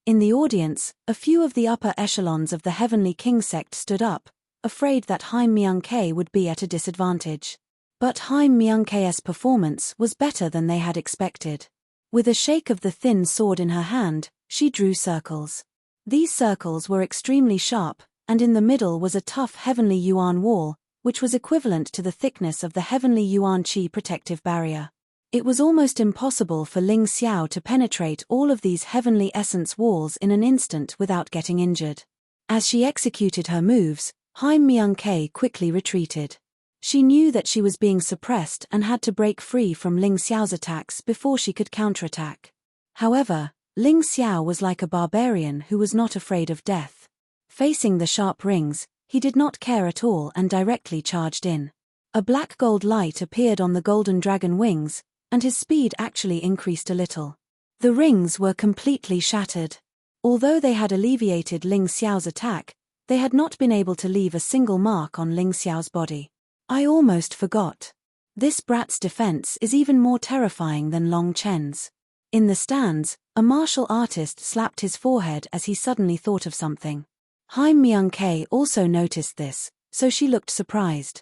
In the audience, a few of the upper echelons of the Heavenly King sect stood up, afraid that Haim Myung-K would be at a disadvantage. But Haim Myung-K's performance was better than they had expected. With a shake of the thin sword in her hand, she drew circles. These circles were extremely sharp, and in the middle was a tough heavenly yuan wall, which was equivalent to the thickness of the heavenly yuan qi protective barrier. It was almost impossible for Ling Xiao to penetrate all of these heavenly essence walls in an instant without getting injured. As she executed her moves, Haim Myung-K quickly retreated. She knew that she was being suppressed and had to break free from Ling Xiao's attacks before she could counterattack. However, Ling Xiao was like a barbarian who was not afraid of death. Facing the sharp rings, he did not care at all and directly charged in. A black gold light appeared on the golden dragon wings, and his speed actually increased a little. The rings were completely shattered. Although they had alleviated Ling Xiao's attack, they had not been able to leave a single mark on Ling Xiao's body. I almost forgot. This brat's defense is even more terrifying than Long Chen's. In the stands, a martial artist slapped his forehead as he suddenly thought of something. Haim Myung-K also noticed this, so she looked surprised.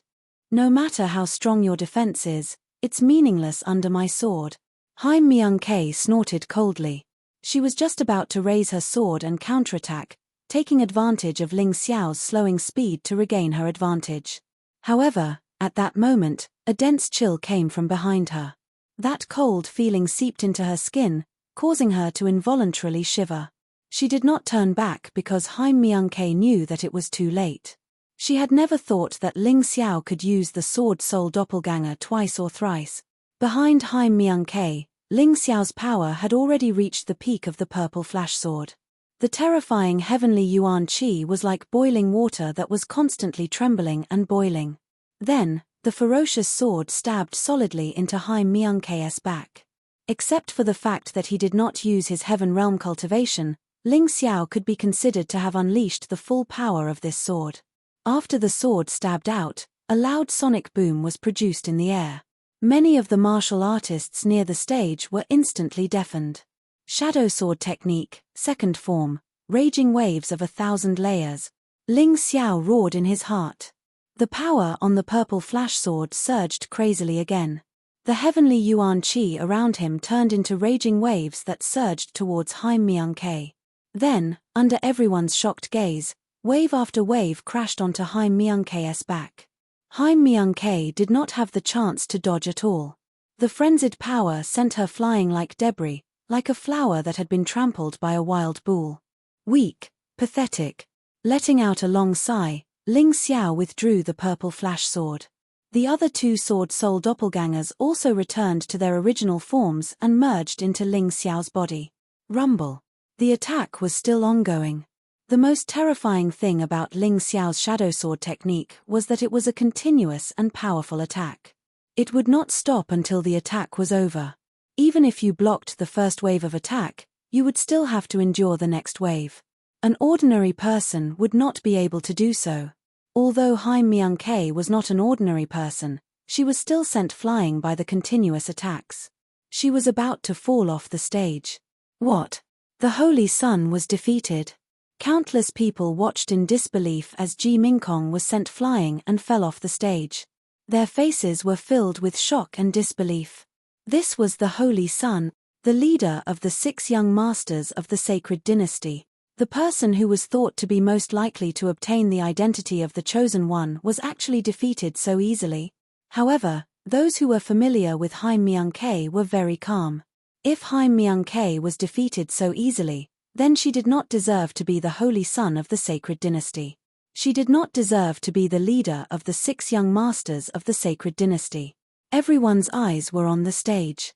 No matter how strong your defense is, it's meaningless under my sword. Haim Myung-K snorted coldly. She was just about to raise her sword and counterattack, taking advantage of Ling Xiao's slowing speed to regain her advantage. However, at that moment, a dense chill came from behind her. That cold feeling seeped into her skin, causing her to involuntarily shiver. She did not turn back because Haim Myung-K knew that it was too late. She had never thought that Ling Xiao could use the sword soul doppelganger twice or thrice. Behind Haim Myung-K, Ling Xiao's power had already reached the peak of the purple flash sword. The terrifying heavenly Yuan Qi was like boiling water that was constantly trembling and boiling. Then, the ferocious sword stabbed solidly into Haim Myung-K's back. Except for the fact that he did not use his heaven realm cultivation, Ling Xiao could be considered to have unleashed the full power of this sword. After the sword stabbed out, a loud sonic boom was produced in the air. Many of the martial artists near the stage were instantly deafened. Shadow sword technique, second form, raging waves of 1,000 layers. Ling Xiao roared in his heart. The power on the purple flash sword surged crazily again. The heavenly Yuan Qi around him turned into raging waves that surged towards Haim Myung-K. Then, under everyone's shocked gaze, wave after wave crashed onto Haim Myung-K's back. Haim Myung-K did not have the chance to dodge at all. The frenzied power sent her flying like debris, like a flower that had been trampled by a wild bull. Weak, pathetic. Letting out a long sigh, Ling Xiao withdrew the purple flash sword. The other two sword soul doppelgangers also returned to their original forms and merged into Ling Xiao's body. Rumble. The attack was still ongoing. The most terrifying thing about Ling Xiao's shadow sword technique was that it was a continuous and powerful attack. It would not stop until the attack was over. Even if you blocked the first wave of attack, you would still have to endure the next wave. An ordinary person would not be able to do so. Although Haim Myung-K was not an ordinary person, she was still sent flying by the continuous attacks. She was about to fall off the stage. What? The Holy Sun was defeated. Countless people watched in disbelief as Ji Mingkong was sent flying and fell off the stage. Their faces were filled with shock and disbelief. This was the Holy Sun, the leader of the 6 young masters of the sacred dynasty. The person who was thought to be most likely to obtain the identity of the Chosen One was actually defeated so easily. However, those who were familiar with Haim Myung-K were very calm. If Haim Myung-K was defeated so easily, then she did not deserve to be the Holy Son of the sacred dynasty. She did not deserve to be the leader of the 6 young masters of the sacred dynasty. Everyone's eyes were on the stage.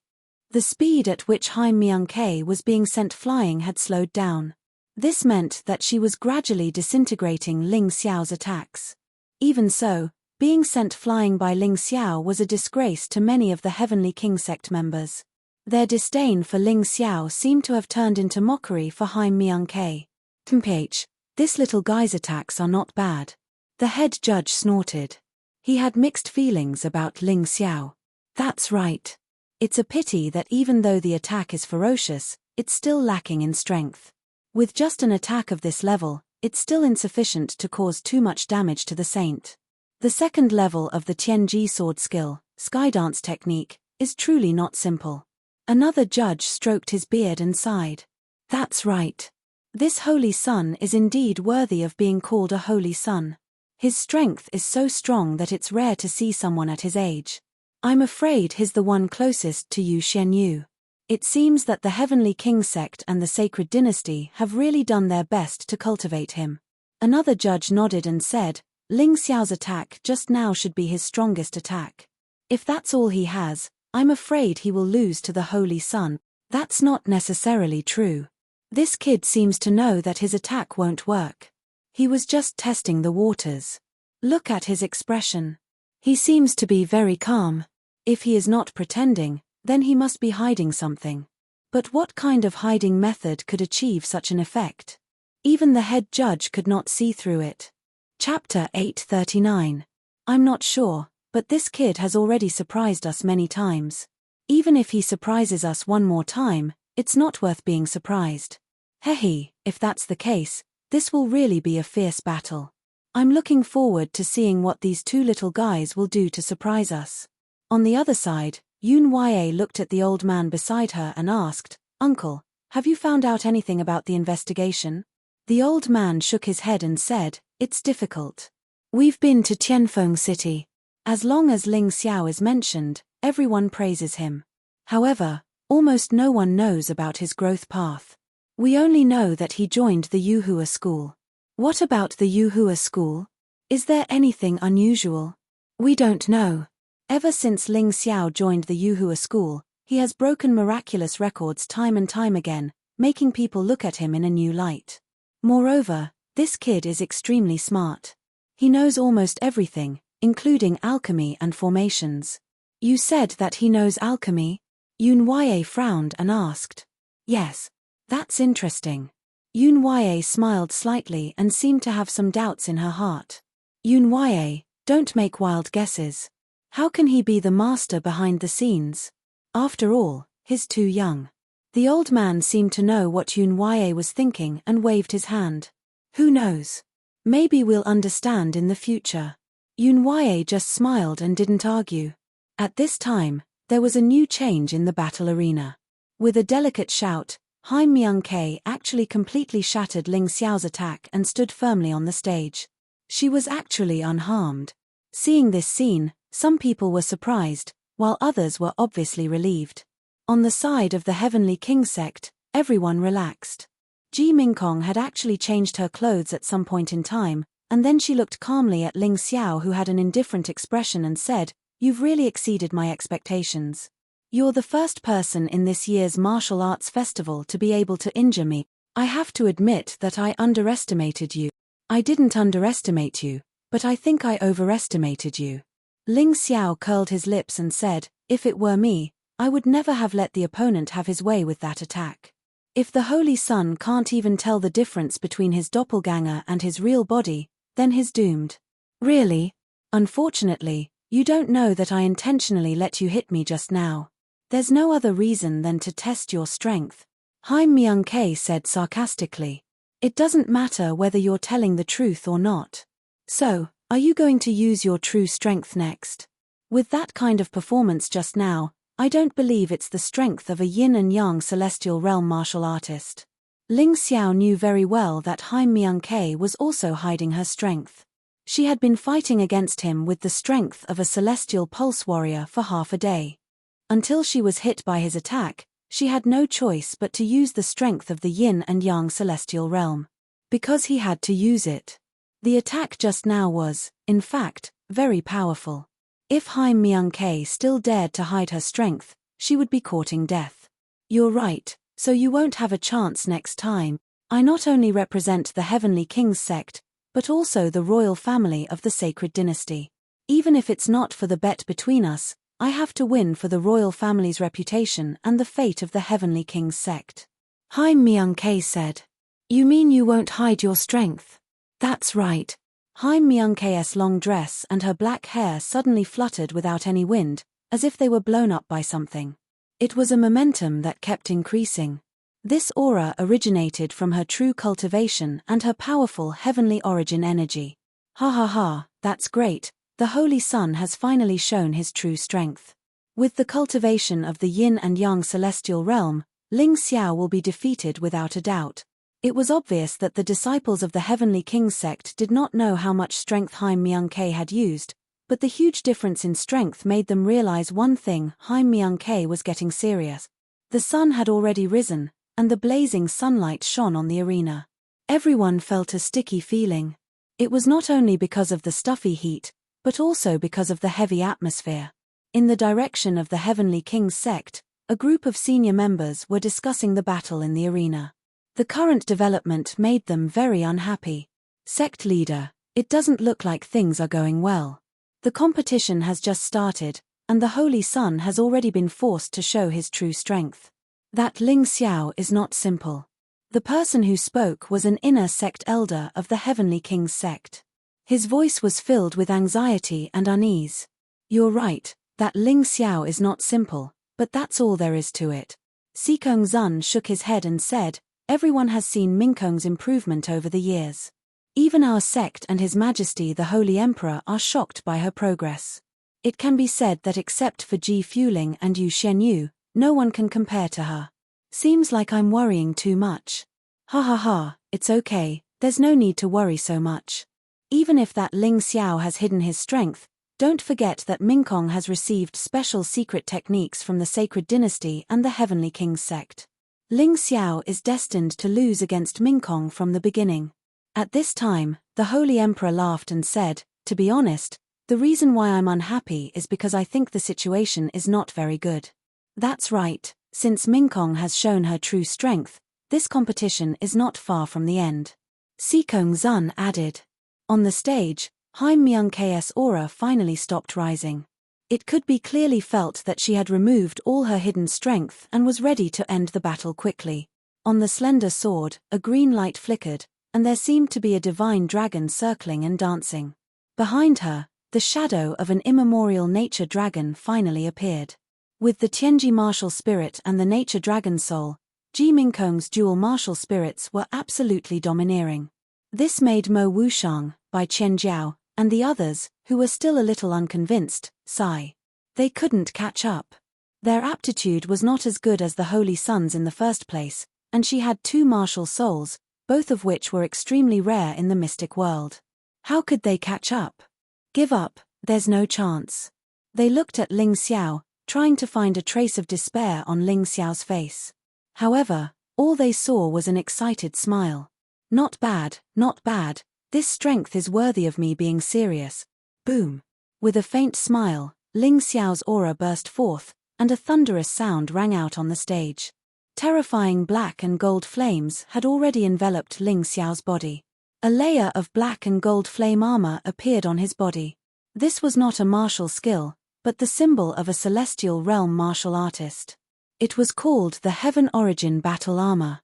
The speed at which Haim Myung-K was being sent flying had slowed down. This meant that she was gradually disintegrating Ling Xiao's attacks. Even so, being sent flying by Ling Xiao was a disgrace to many of the Heavenly King sect members. Their disdain for Ling Xiao seemed to have turned into mockery for Haim Myung-K. This little guy's attacks are not bad. The head judge snorted. He had mixed feelings about Ling Xiao. That's right. It's a pity that even though the attack is ferocious, it's still lacking in strength. With just an attack of this level, it's still insufficient to cause too much damage to the saint. The second level of the Tianji sword skill, Skydance technique, is truly not simple. Another judge stroked his beard and sighed. That's right. This Holy Son is indeed worthy of being called a Holy Son. His strength is so strong that it's rare to see someone at his age. I'm afraid he's the one closest to Yu Xianyu. It seems that the Heavenly King sect and the Sacred Dynasty have really done their best to cultivate him. Another judge nodded and said, Ling Xiao's attack just now should be his strongest attack. If that's all he has, I'm afraid he will lose to the Holy Son. That's not necessarily true. This kid seems to know that his attack won't work. He was just testing the waters. Look at his expression. He seems to be very calm. If he is not pretending, then he must be hiding something. But what kind of hiding method could achieve such an effect? Even the head judge could not see through it. Chapter 839. I'm not sure, but this kid has already surprised us many times. Even if he surprises us one more time, it's not worth being surprised. Hehe, if that's the case, this will really be a fierce battle. I'm looking forward to seeing what these two little guys will do to surprise us. On the other side, Yun-Ye looked at the old man beside her and asked, Uncle, have you found out anything about the investigation? The old man shook his head and said, It's difficult. We've been to Tianfeng City. As long as Ling Xiao is mentioned, everyone praises him. However, almost no one knows about his growth path. We only know that he joined the Yuhua school. What about the Yuhua school? Is there anything unusual? We don't know. Ever since Ling Xiao joined the Yuhua school, he has broken miraculous records time and time again, making people look at him in a new light. Moreover, this kid is extremely smart. He knows almost everything, including alchemy and formations. You said that he knows alchemy? Yun-Ye frowned and asked. Yes. That's interesting. Yun-Ye smiled slightly and seemed to have some doubts in her heart. Yun-Ye, don't make wild guesses. How can he be the master behind the scenes? After all, he's too young. The old man seemed to know what Yun-Ye was thinking and waved his hand. Who knows? Maybe we'll understand in the future. Yun-Ye just smiled and didn't argue. At this time, there was a new change in the battle arena. With a delicate shout, Haim Myung-Ke actually completely shattered Ling Xiao's attack and stood firmly on the stage. She was actually unharmed. Seeing this scene, some people were surprised, while others were obviously relieved. On the side of the Heavenly King sect, everyone relaxed. Ji Mingkong had actually changed her clothes at some point in time, and then she looked calmly at Ling Xiao, who had an indifferent expression, and said, You've really exceeded my expectations. You're the first person in this year's martial arts festival to be able to injure me. I have to admit that I underestimated you. I didn't underestimate you, but I think I overestimated you. Ling Xiao curled his lips and said, If it were me, I would never have let the opponent have his way with that attack. If the Holy Sun can't even tell the difference between his doppelganger and his real body, then he's doomed. Really? Unfortunately, you don't know that I intentionally let you hit me just now. There's no other reason than to test your strength. Haim Myung-Ke said sarcastically. It doesn't matter whether you're telling the truth or not. So, are you going to use your true strength next? With that kind of performance just now, I don't believe it's the strength of a yin and yang celestial realm martial artist. Ling Xiao knew very well that Haim Myung-Ke was also hiding her strength. She had been fighting against him with the strength of a celestial pulse warrior for half a day. Until she was hit by his attack, she had no choice but to use the strength of the yin and yang celestial realm. Because he had to use it. The attack just now was, in fact, very powerful. If Haim Myung-Ke still dared to hide her strength, she would be courting death. You're right, so you won't have a chance next time. I not only represent the Heavenly King's sect, but also the royal family of the Sacred Dynasty. Even if it's not for the bet between us, I have to win for the royal family's reputation and the fate of the Heavenly King's sect. Haim Myung-Ke said. You mean you won't hide your strength? That's right. Haim Myung-Ke's long dress and her black hair suddenly fluttered without any wind, as if they were blown up by something. It was a momentum that kept increasing. This aura originated from her true cultivation and her powerful heavenly origin energy. Ha ha ha, that's great. The Holy Sun has finally shown his true strength. With the cultivation of the yin and yang celestial realm, Ling Xiao will be defeated without a doubt. It was obvious that the disciples of the Heavenly King sect did not know how much strength Haim Myung-Ke had used, but the huge difference in strength made them realize one thing: Haim Myung-Ke was getting serious. The sun had already risen, and the blazing sunlight shone on the arena. Everyone felt a sticky feeling. It was not only because of the stuffy heat, but also because of the heavy atmosphere. In the direction of the Heavenly King's sect, a group of senior members were discussing the battle in the arena. The current development made them very unhappy. Sect leader, it doesn't look like things are going well. The competition has just started, and the Holy Sun has already been forced to show his true strength. That Ling Xiao is not simple. The person who spoke was an inner sect elder of the Heavenly King's sect. His voice was filled with anxiety and unease. You're right, that Ling Xiao is not simple, but that's all there is to it. Sikong Zun shook his head and said, everyone has seen Minkong's improvement over the years. Even our sect and His Majesty the Holy Emperor are shocked by her progress. It can be said that except for Ji Fuling and Yu Shenyu, no one can compare to her. Seems like I'm worrying too much. Ha ha ha, it's okay, there's no need to worry so much. Even if that Ling Xiao has hidden his strength, don't forget that Minkong has received special secret techniques from the Sacred Dynasty and the Heavenly King's sect. Ling Xiao is destined to lose against Minkong from the beginning. At this time, the Holy Emperor laughed and said, to be honest, the reason why I'm unhappy is because I think the situation is not very good. That's right, since Minkong has shown her true strength, this competition is not far from the end. Sikong Zun added. On the stage, Haim Myung-k's aura finally stopped rising. It could be clearly felt that she had removed all her hidden strength and was ready to end the battle quickly. On the slender sword, a green light flickered, and there seemed to be a divine dragon circling and dancing. Behind her, the shadow of an immemorial nature dragon finally appeared. With the Tianji martial spirit and the nature dragon soul, Ji Minkong's dual martial spirits were absolutely domineering. This made Mo Wushang, Bai Qianjiao, and the others, who were still a little unconvinced, sigh. They couldn't catch up. Their aptitude was not as good as the Holy Sun's in the first place, and she had 2 martial souls, both of which were extremely rare in the mystic world. How could they catch up? Give up, there's no chance. They looked at Ling Xiao, trying to find a trace of despair on Ling Xiao's face. However, all they saw was an excited smile. Not bad, not bad, this strength is worthy of me being serious. Boom. With a faint smile, Ling Xiao's aura burst forth, and a thunderous sound rang out on the stage. Terrifying black and gold flames had already enveloped Ling Xiao's body. A layer of black and gold flame armor appeared on his body. This was not a martial skill, but the symbol of a celestial realm martial artist. It was called the Heaven Origin Battle Armor.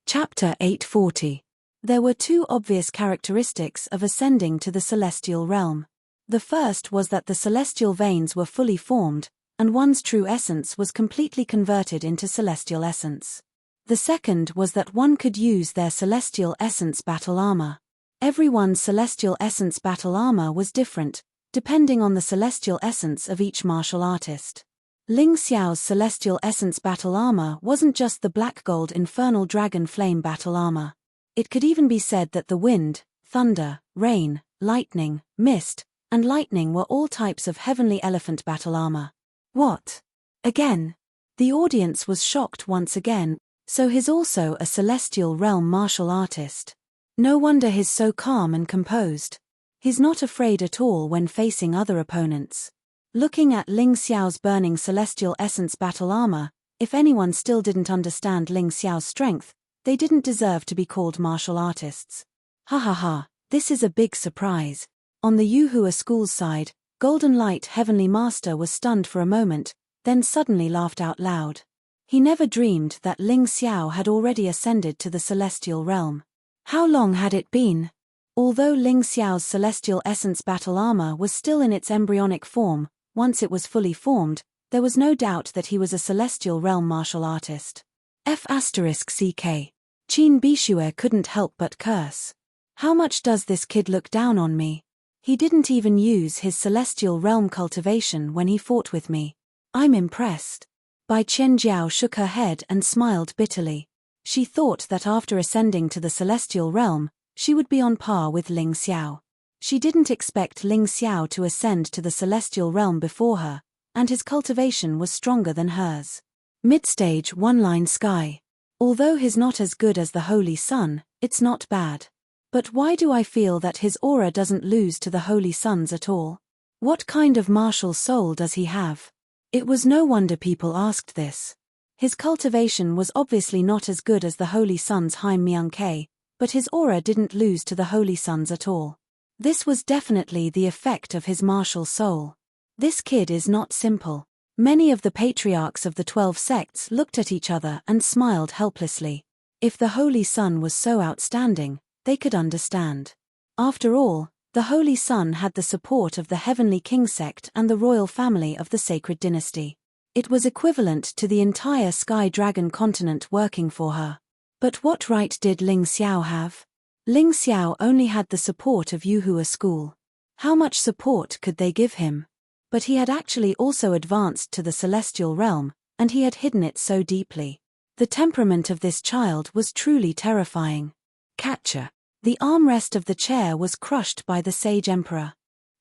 Chapter 840. There were 2 obvious characteristics of ascending to the celestial realm. The first was that the celestial veins were fully formed, and one's true essence was completely converted into celestial essence. The second was that one could use their celestial essence battle armor. Everyone's celestial essence battle armor was different, depending on the celestial essence of each martial artist. Ling Xiao's celestial essence battle armor wasn't just the black gold infernal dragon flame battle armor. It could even be said that the wind, thunder, rain, lightning, mist, and lightning were all types of heavenly elephant battle armor. What? Again? The audience was shocked once again, so he's also a celestial realm martial artist. No wonder he's so calm and composed. He's not afraid at all when facing other opponents. Looking at Ling Xiao's burning celestial essence battle armor, if anyone still didn't understand Ling Xiao's strength, they didn't deserve to be called martial artists. Ha ha ha, this is a big surprise. On the Yuhua school's side, Golden Light Heavenly Master was stunned for a moment, then suddenly laughed out loud. He never dreamed that Ling Xiao had already ascended to the celestial realm. How long had it been? Although Ling Xiao's celestial essence battle armor was still in its embryonic form, once it was fully formed, there was no doubt that he was a celestial realm martial artist. F***CK. Qin Bishue couldn't help but curse. How much does this kid look down on me? He didn't even use his celestial realm cultivation when he fought with me. I'm impressed. Bai Qianjiao shook her head and smiled bitterly. She thought that after ascending to the celestial realm, she would be on par with Ling Xiao. She didn't expect Ling Xiao to ascend to the celestial realm before her, and his cultivation was stronger than hers. Midstage one-line sky. Although he's not as good as the Holy Sun, it's not bad. But why do I feel that his aura doesn't lose to the Holy Sun's at all? What kind of martial soul does he have? It was no wonder people asked this. His cultivation was obviously not as good as the Holy Sun's Haim Myung-ke, but his aura didn't lose to the Holy Sun's at all. This was definitely the effect of his martial soul. This kid is not simple. Many of the patriarchs of the 12 sects looked at each other and smiled helplessly. If the Holy Son was so outstanding, they could understand. After all, the Holy Son had the support of the Heavenly King sect and the royal family of the Sacred Dynasty. It was equivalent to the entire Sky Dragon continent working for her. But what right did Ling Xiao have? Ling Xiao only had the support of Yuhua school. How much support could they give him? But he had actually also advanced to the celestial realm, and he had hidden it so deeply. The temperament of this child was truly terrifying. Catcher. The armrest of the chair was crushed by the sage emperor.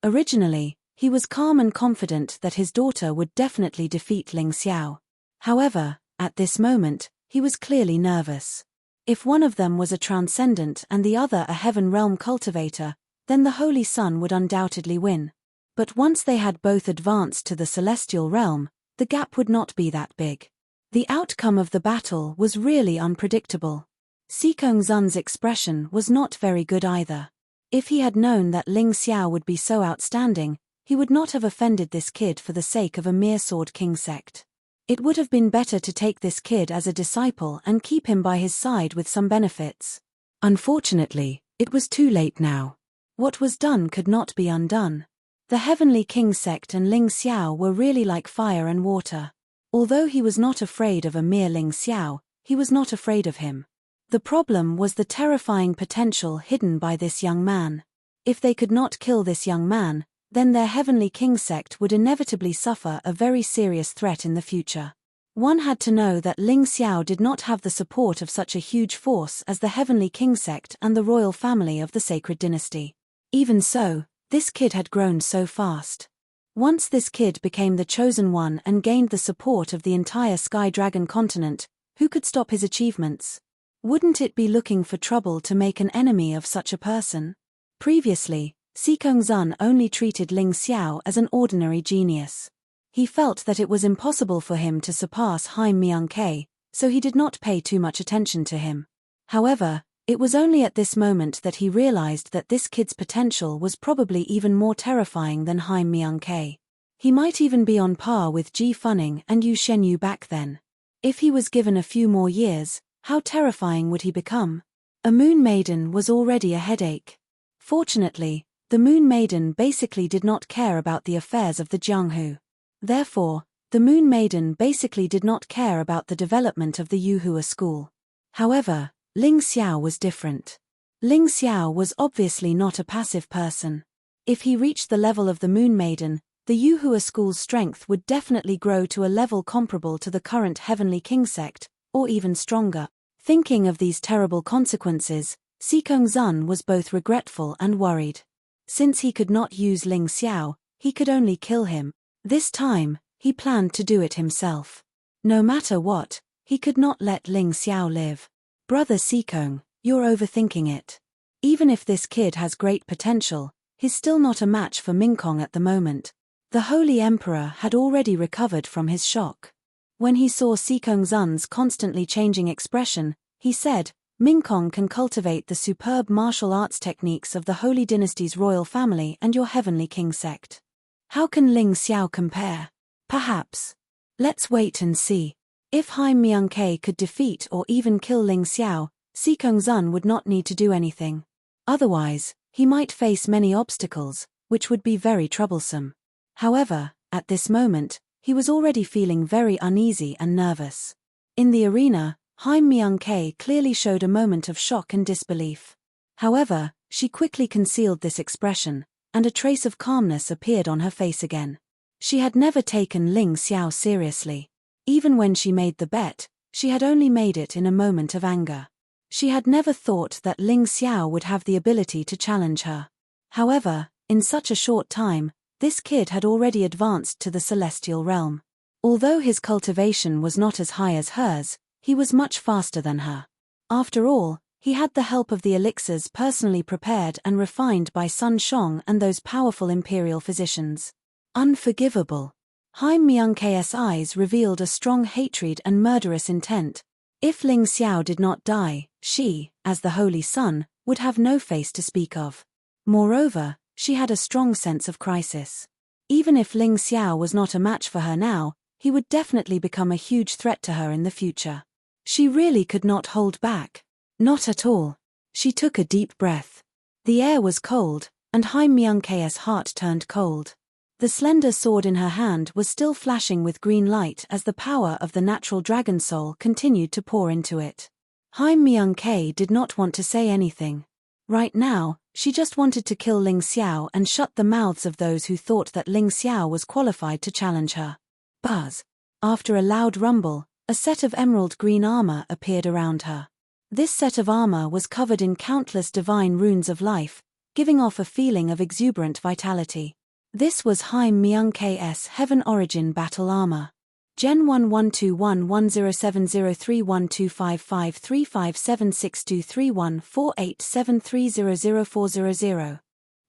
Originally, he was calm and confident that his daughter would definitely defeat Ling Xiao. However, at this moment, he was clearly nervous. If one of them was a transcendent and the other a heaven realm cultivator, then the Holy Son would undoubtedly win. But once they had both advanced to the celestial realm, the gap would not be that big. The outcome of the battle was really unpredictable. Xikong Zun's expression was not very good either. If he had known that Ling Xiao would be so outstanding, he would not have offended this kid for the sake of a mere Sword King sect. It would have been better to take this kid as a disciple and keep him by his side with some benefits. Unfortunately, it was too late now. What was done could not be undone. The Heavenly King sect and Ling Xiao were really like fire and water. Although he was not afraid of a mere Ling Xiao, he was not afraid of him. The problem was the terrifying potential hidden by this young man. If they could not kill this young man, then their Heavenly King sect would inevitably suffer a very serious threat in the future. One had to know that Ling Xiao did not have the support of such a huge force as the Heavenly King sect and the royal family of the Sacred Dynasty. Even so, this kid had grown so fast. Once this kid became the chosen one and gained the support of the entire Sky Dragon continent, who could stop his achievements? Wouldn't it be looking for trouble to make an enemy of such a person? Previously, Xikong Zun only treated Ling Xiao as an ordinary genius. He felt that it was impossible for him to surpass Haim Myung-Ke, so he did not pay too much attention to him. However, it was only at this moment that he realized that this kid's potential was probably even more terrifying than Haim Myung-Ke. He might even be on par with Ji Funning and Yu Shenyu back then. If he was given a few more years, how terrifying would he become? A Moon Maiden was already a headache. Fortunately, the Moon Maiden basically did not care about the affairs of the Jianghu. Therefore, the Moon Maiden basically did not care about the development of the Yuhua school. However, Ling Xiao was different. Ling Xiao was obviously not a passive person. If he reached the level of the Moon Maiden, the Yuhua school's strength would definitely grow to a level comparable to the current Heavenly King sect, or even stronger. Thinking of these terrible consequences, Xikong Zun was both regretful and worried. Since he could not use Ling Xiao, he could only kill him. This time, he planned to do it himself. No matter what, he could not let Ling Xiao live. Brother Xikong, you're overthinking it. Even if this kid has great potential, he's still not a match for Mingkong at the moment. The Holy Emperor had already recovered from his shock. When he saw Xikong Zun's constantly changing expression, he said, Mingkong can cultivate the superb martial arts techniques of the Holy Dynasty's royal family and your Heavenly King sect. How can Ling Xiao compare? Perhaps. Let's wait and see. If Haim Myung-Ke could defeat or even kill Ling Xiao, Xikong Zun would not need to do anything. Otherwise, he might face many obstacles, which would be very troublesome. However, at this moment, he was already feeling very uneasy and nervous. In the arena, Haim Myung-Ke clearly showed a moment of shock and disbelief. However, she quickly concealed this expression, and a trace of calmness appeared on her face again. She had never taken Ling Xiao seriously. Even when she made the bet, she had only made it in a moment of anger. She had never thought that Ling Xiao would have the ability to challenge her. However, in such a short time, this kid had already advanced to the celestial realm. Although his cultivation was not as high as hers, he was much faster than her. After all, he had the help of the elixirs personally prepared and refined by Sun Shong and those powerful imperial physicians. Unforgivable. Haim Myung-Ke's eyes revealed a strong hatred and murderous intent. If Ling Xiao did not die, she, as the Holy Son, would have no face to speak of. Moreover, she had a strong sense of crisis. Even if Ling Xiao was not a match for her now, he would definitely become a huge threat to her in the future. She really could not hold back. Not at all. She took a deep breath. The air was cold, and Haim Myungke's heart turned cold. The slender sword in her hand was still flashing with green light as the power of the natural dragon soul continued to pour into it. Haim Myungke did not want to say anything. Right now, she just wanted to kill Ling Xiao and shut the mouths of those who thought that Ling Xiao was qualified to challenge her. Buzz. After a loud rumble, a set of emerald green armor appeared around her. This set of armor was covered in countless divine runes of life, giving off a feeling of exuberant vitality. This was Haim Myungke's Heaven Origin Battle Armor. Gen 112110703125535762314873004000.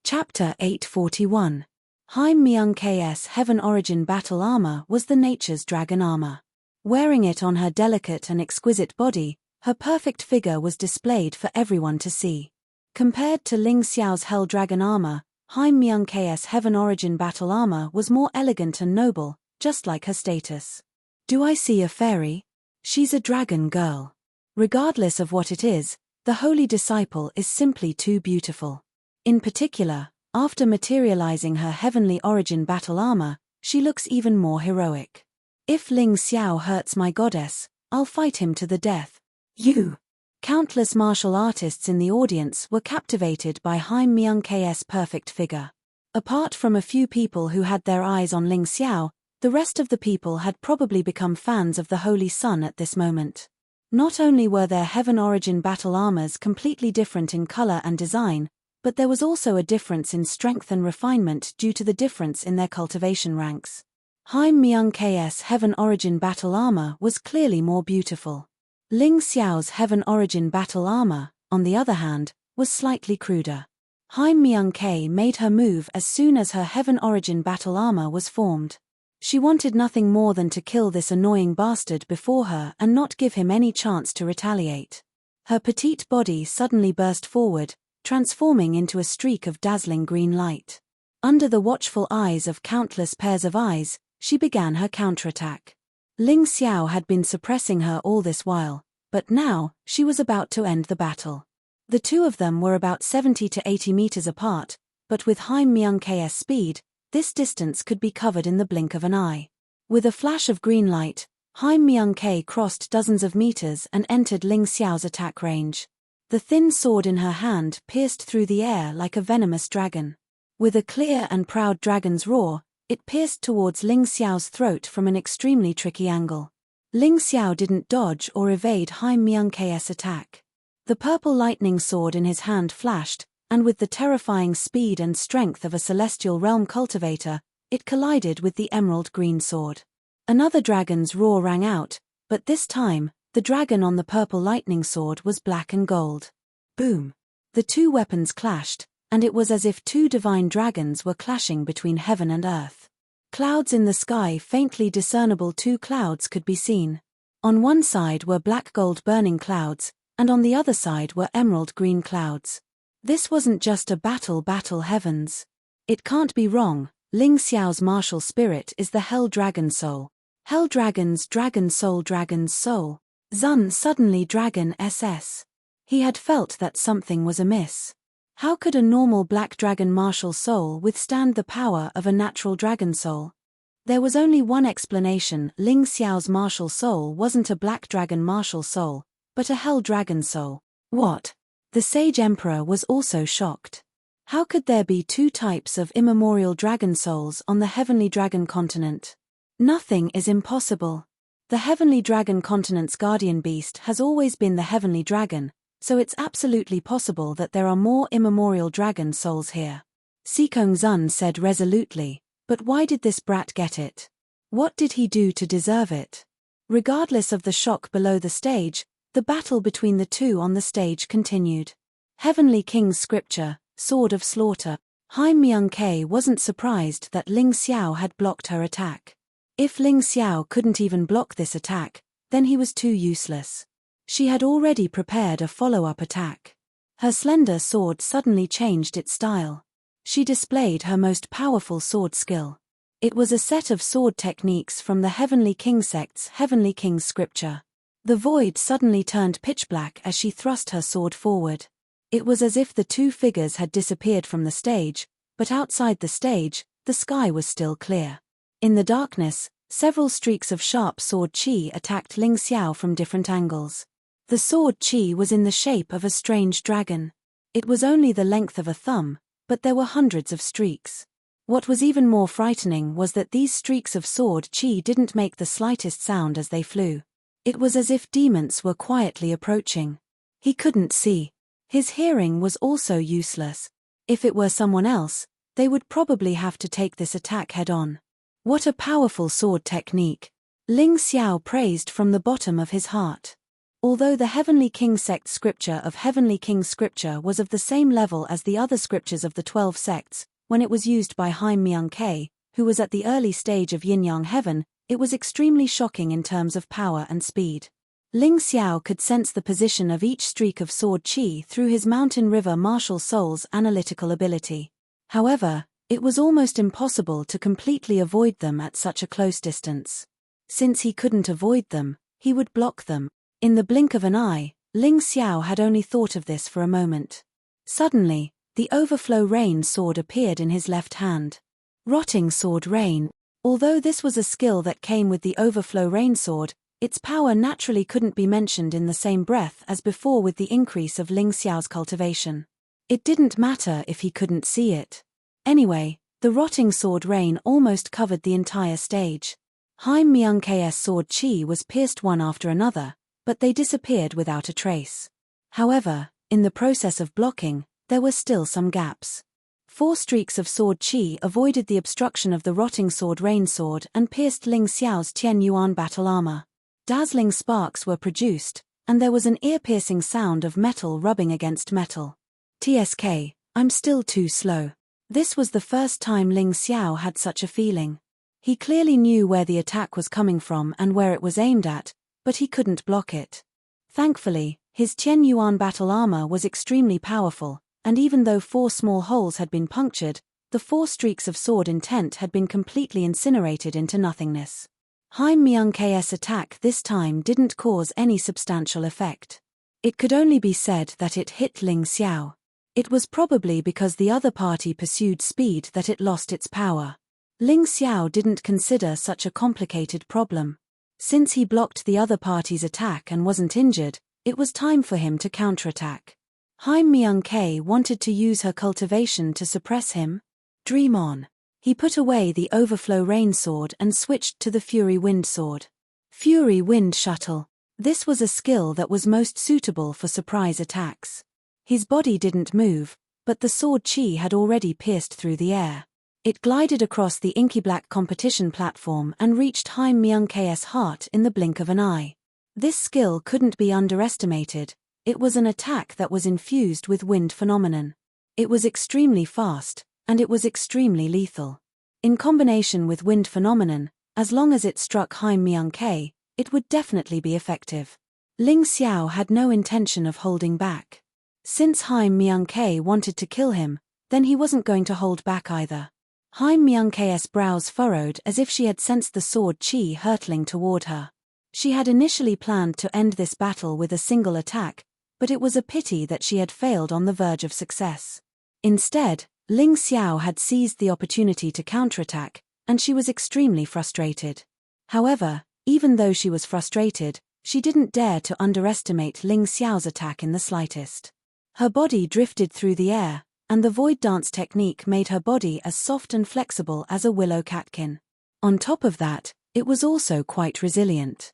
Chapter 841. Haim Myungke's Heaven Origin Battle Armor was the Nature's Dragon Armor. Wearing it on her delicate and exquisite body, her perfect figure was displayed for everyone to see. Compared to Ling Xiao's Hell Dragon Armor, Haim Myungke's Heaven Origin Battle Armor was more elegant and noble, just like her status. Do I see a fairy? She's a dragon girl. Regardless of what it is, the holy disciple is simply too beautiful. In particular, after materializing her heavenly origin battle armor, she looks even more heroic. If Ling Xiao hurts my goddess, I'll fight him to the death. You! Countless martial artists in the audience were captivated by Haim Myungke's perfect figure. Apart from a few people who had their eyes on Ling Xiao, the rest of the people had probably become fans of the Holy Sun at this moment. Not only were their Heaven Origin battle armors completely different in color and design, but there was also a difference in strength and refinement due to the difference in their cultivation ranks. Haim Myungke's Heaven Origin battle armor was clearly more beautiful. Ling Xiao's Heaven Origin battle armor, on the other hand, was slightly cruder. Haim Myungke made her move as soon as her Heaven Origin battle armor was formed. She wanted nothing more than to kill this annoying bastard before her and not give him any chance to retaliate. Her petite body suddenly burst forward, transforming into a streak of dazzling green light. Under the watchful eyes of countless pairs of eyes, she began her counterattack. Ling Xiao had been suppressing her all this while, but now, she was about to end the battle. The two of them were about 70 to 80 meters apart, but with Haim Myungke's speed, this distance could be covered in the blink of an eye. With a flash of green light, Haim Myungke crossed dozens of meters and entered Ling Xiao's attack range. The thin sword in her hand pierced through the air like a venomous dragon. With a clear and proud dragon's roar, it pierced towards Ling Xiao's throat from an extremely tricky angle. Ling Xiao didn't dodge or evade Haim Myungke's attack. The purple lightning sword in his hand flashed, and with the terrifying speed and strength of a celestial realm cultivator, it collided with the emerald green sword. Another dragon's roar rang out, but this time, the dragon on the purple lightning sword was black and gold. Boom! The two weapons clashed, and it was as if two divine dragons were clashing between heaven and earth. Clouds in the sky, faintly discernible two clouds could be seen. On one side were black gold burning clouds, and on the other side were emerald green clouds. This wasn't just a battle heavens. It can't be wrong, Ling Xiao's martial spirit is the Hell Dragon Soul. Hell Dragon's Dragon Soul. Zun suddenly Dragon SS. He had felt that something was amiss. How could a normal black dragon martial soul withstand the power of a natural dragon soul? There was only one explanation: Ling Xiao's martial soul wasn't a black dragon martial soul, but a Hell Dragon Soul. What? The Sage Emperor was also shocked. How could there be two types of immemorial dragon souls on the Heavenly Dragon Continent? Nothing is impossible. The Heavenly Dragon Continent's guardian beast has always been the Heavenly Dragon, so it's absolutely possible that there are more immemorial dragon souls here. Sikong Zun said resolutely, but why did this brat get it? What did he do to deserve it? Regardless of the shock below the stage, the battle between the two on the stage continued. Heavenly King's Scripture, Sword of Slaughter. Haim Myungke wasn't surprised that Ling Xiao had blocked her attack. If Ling Xiao couldn't even block this attack, then he was too useless. She had already prepared a follow-up attack. Her slender sword suddenly changed its style. She displayed her most powerful sword skill. It was a set of sword techniques from the Heavenly King sect's Heavenly King's scripture. The void suddenly turned pitch black as she thrust her sword forward. It was as if the two figures had disappeared from the stage, but outside the stage, the sky was still clear. In the darkness, several streaks of sharp sword chi attacked Ling Xiao from different angles. The sword chi was in the shape of a strange dragon. It was only the length of a thumb, but there were hundreds of streaks. What was even more frightening was that these streaks of sword chi didn't make the slightest sound as they flew. It was as if demons were quietly approaching. He couldn't see. His hearing was also useless. If it were someone else, they would probably have to take this attack head-on. What a powerful sword technique! Ling Xiao praised from the bottom of his heart. Although the Heavenly King sect scripture of Heavenly King's scripture was of the same level as the other scriptures of the 12 sects, when it was used by Haim Myung-Kae, who was at the early stage of yin-yang heaven, it was extremely shocking in terms of power and speed. Ling Xiao could sense the position of each streak of sword chi through his Mountain River martial soul's analytical ability. However, it was almost impossible to completely avoid them at such a close distance. Since he couldn't avoid them, he would block them. In the blink of an eye, Ling Xiao had only thought of this for a moment. Suddenly, the Overflow Rain sword appeared in his left hand. Rotting Sword Rain. Although this was a skill that came with the Overflow Rain sword, its power naturally couldn't be mentioned in the same breath as before with the increase of Ling Xiao's cultivation. It didn't matter if he couldn't see it. Anyway, the Rotting Sword Rain almost covered the entire stage. Haim Myung-Kae's sword chi was pierced one after another, but they disappeared without a trace. However, in the process of blocking, there were still some gaps. 4 streaks of sword chi avoided the obstruction of the Rotting Sword Rain sword and pierced Ling Xiao's Tian Yuan battle armor. Dazzling sparks were produced, and there was an ear-piercing sound of metal rubbing against metal. TSK, I'm still too slow. This was the first time Ling Xiao had such a feeling. He clearly knew where the attack was coming from and where it was aimed at, but he couldn't block it. Thankfully, his Tian Yuan battle armor was extremely powerful, and even though 4 small holes had been punctured, the 4 streaks of sword intent had been completely incinerated into nothingness. Haim Myung-Kae's attack this time didn't cause any substantial effect. It could only be said that it hit Ling Xiao. It was probably because the other party pursued speed that it lost its power. Ling Xiao didn't consider such a complicated problem. Since he blocked the other party's attack and wasn't injured, it was time for him to counterattack. Haim Myung-Kae wanted to use her cultivation to suppress him. Dream on. He put away the Overflow Rain sword and switched to the Fury Wind sword. Fury Wind Shuttle. This was a skill that was most suitable for surprise attacks. His body didn't move, but the sword chi had already pierced through the air. It glided across the inky black competition platform and reached Haim Myung-Kae's heart in the blink of an eye. This skill couldn't be underestimated. It was an attack that was infused with wind phenomenon. It was extremely fast, and it was extremely lethal. In combination with wind phenomenon, as long as it struck Haim Myung-Kae, it would definitely be effective. Ling Xiao had no intention of holding back. Since Haim Myung-Kae wanted to kill him, then he wasn't going to hold back either. Haim Myung-Kae's brows furrowed as if she had sensed the sword chi hurtling toward her. She had initially planned to end this battle with a single attack, but it was a pity that she had failed on the verge of success. Instead, Ling Xiao had seized the opportunity to counterattack, and she was extremely frustrated. However, even though she was frustrated, she didn't dare to underestimate Ling Xiao's attack in the slightest. Her body drifted through the air, and the void dance technique made her body as soft and flexible as a willow catkin. On top of that, it was also quite resilient.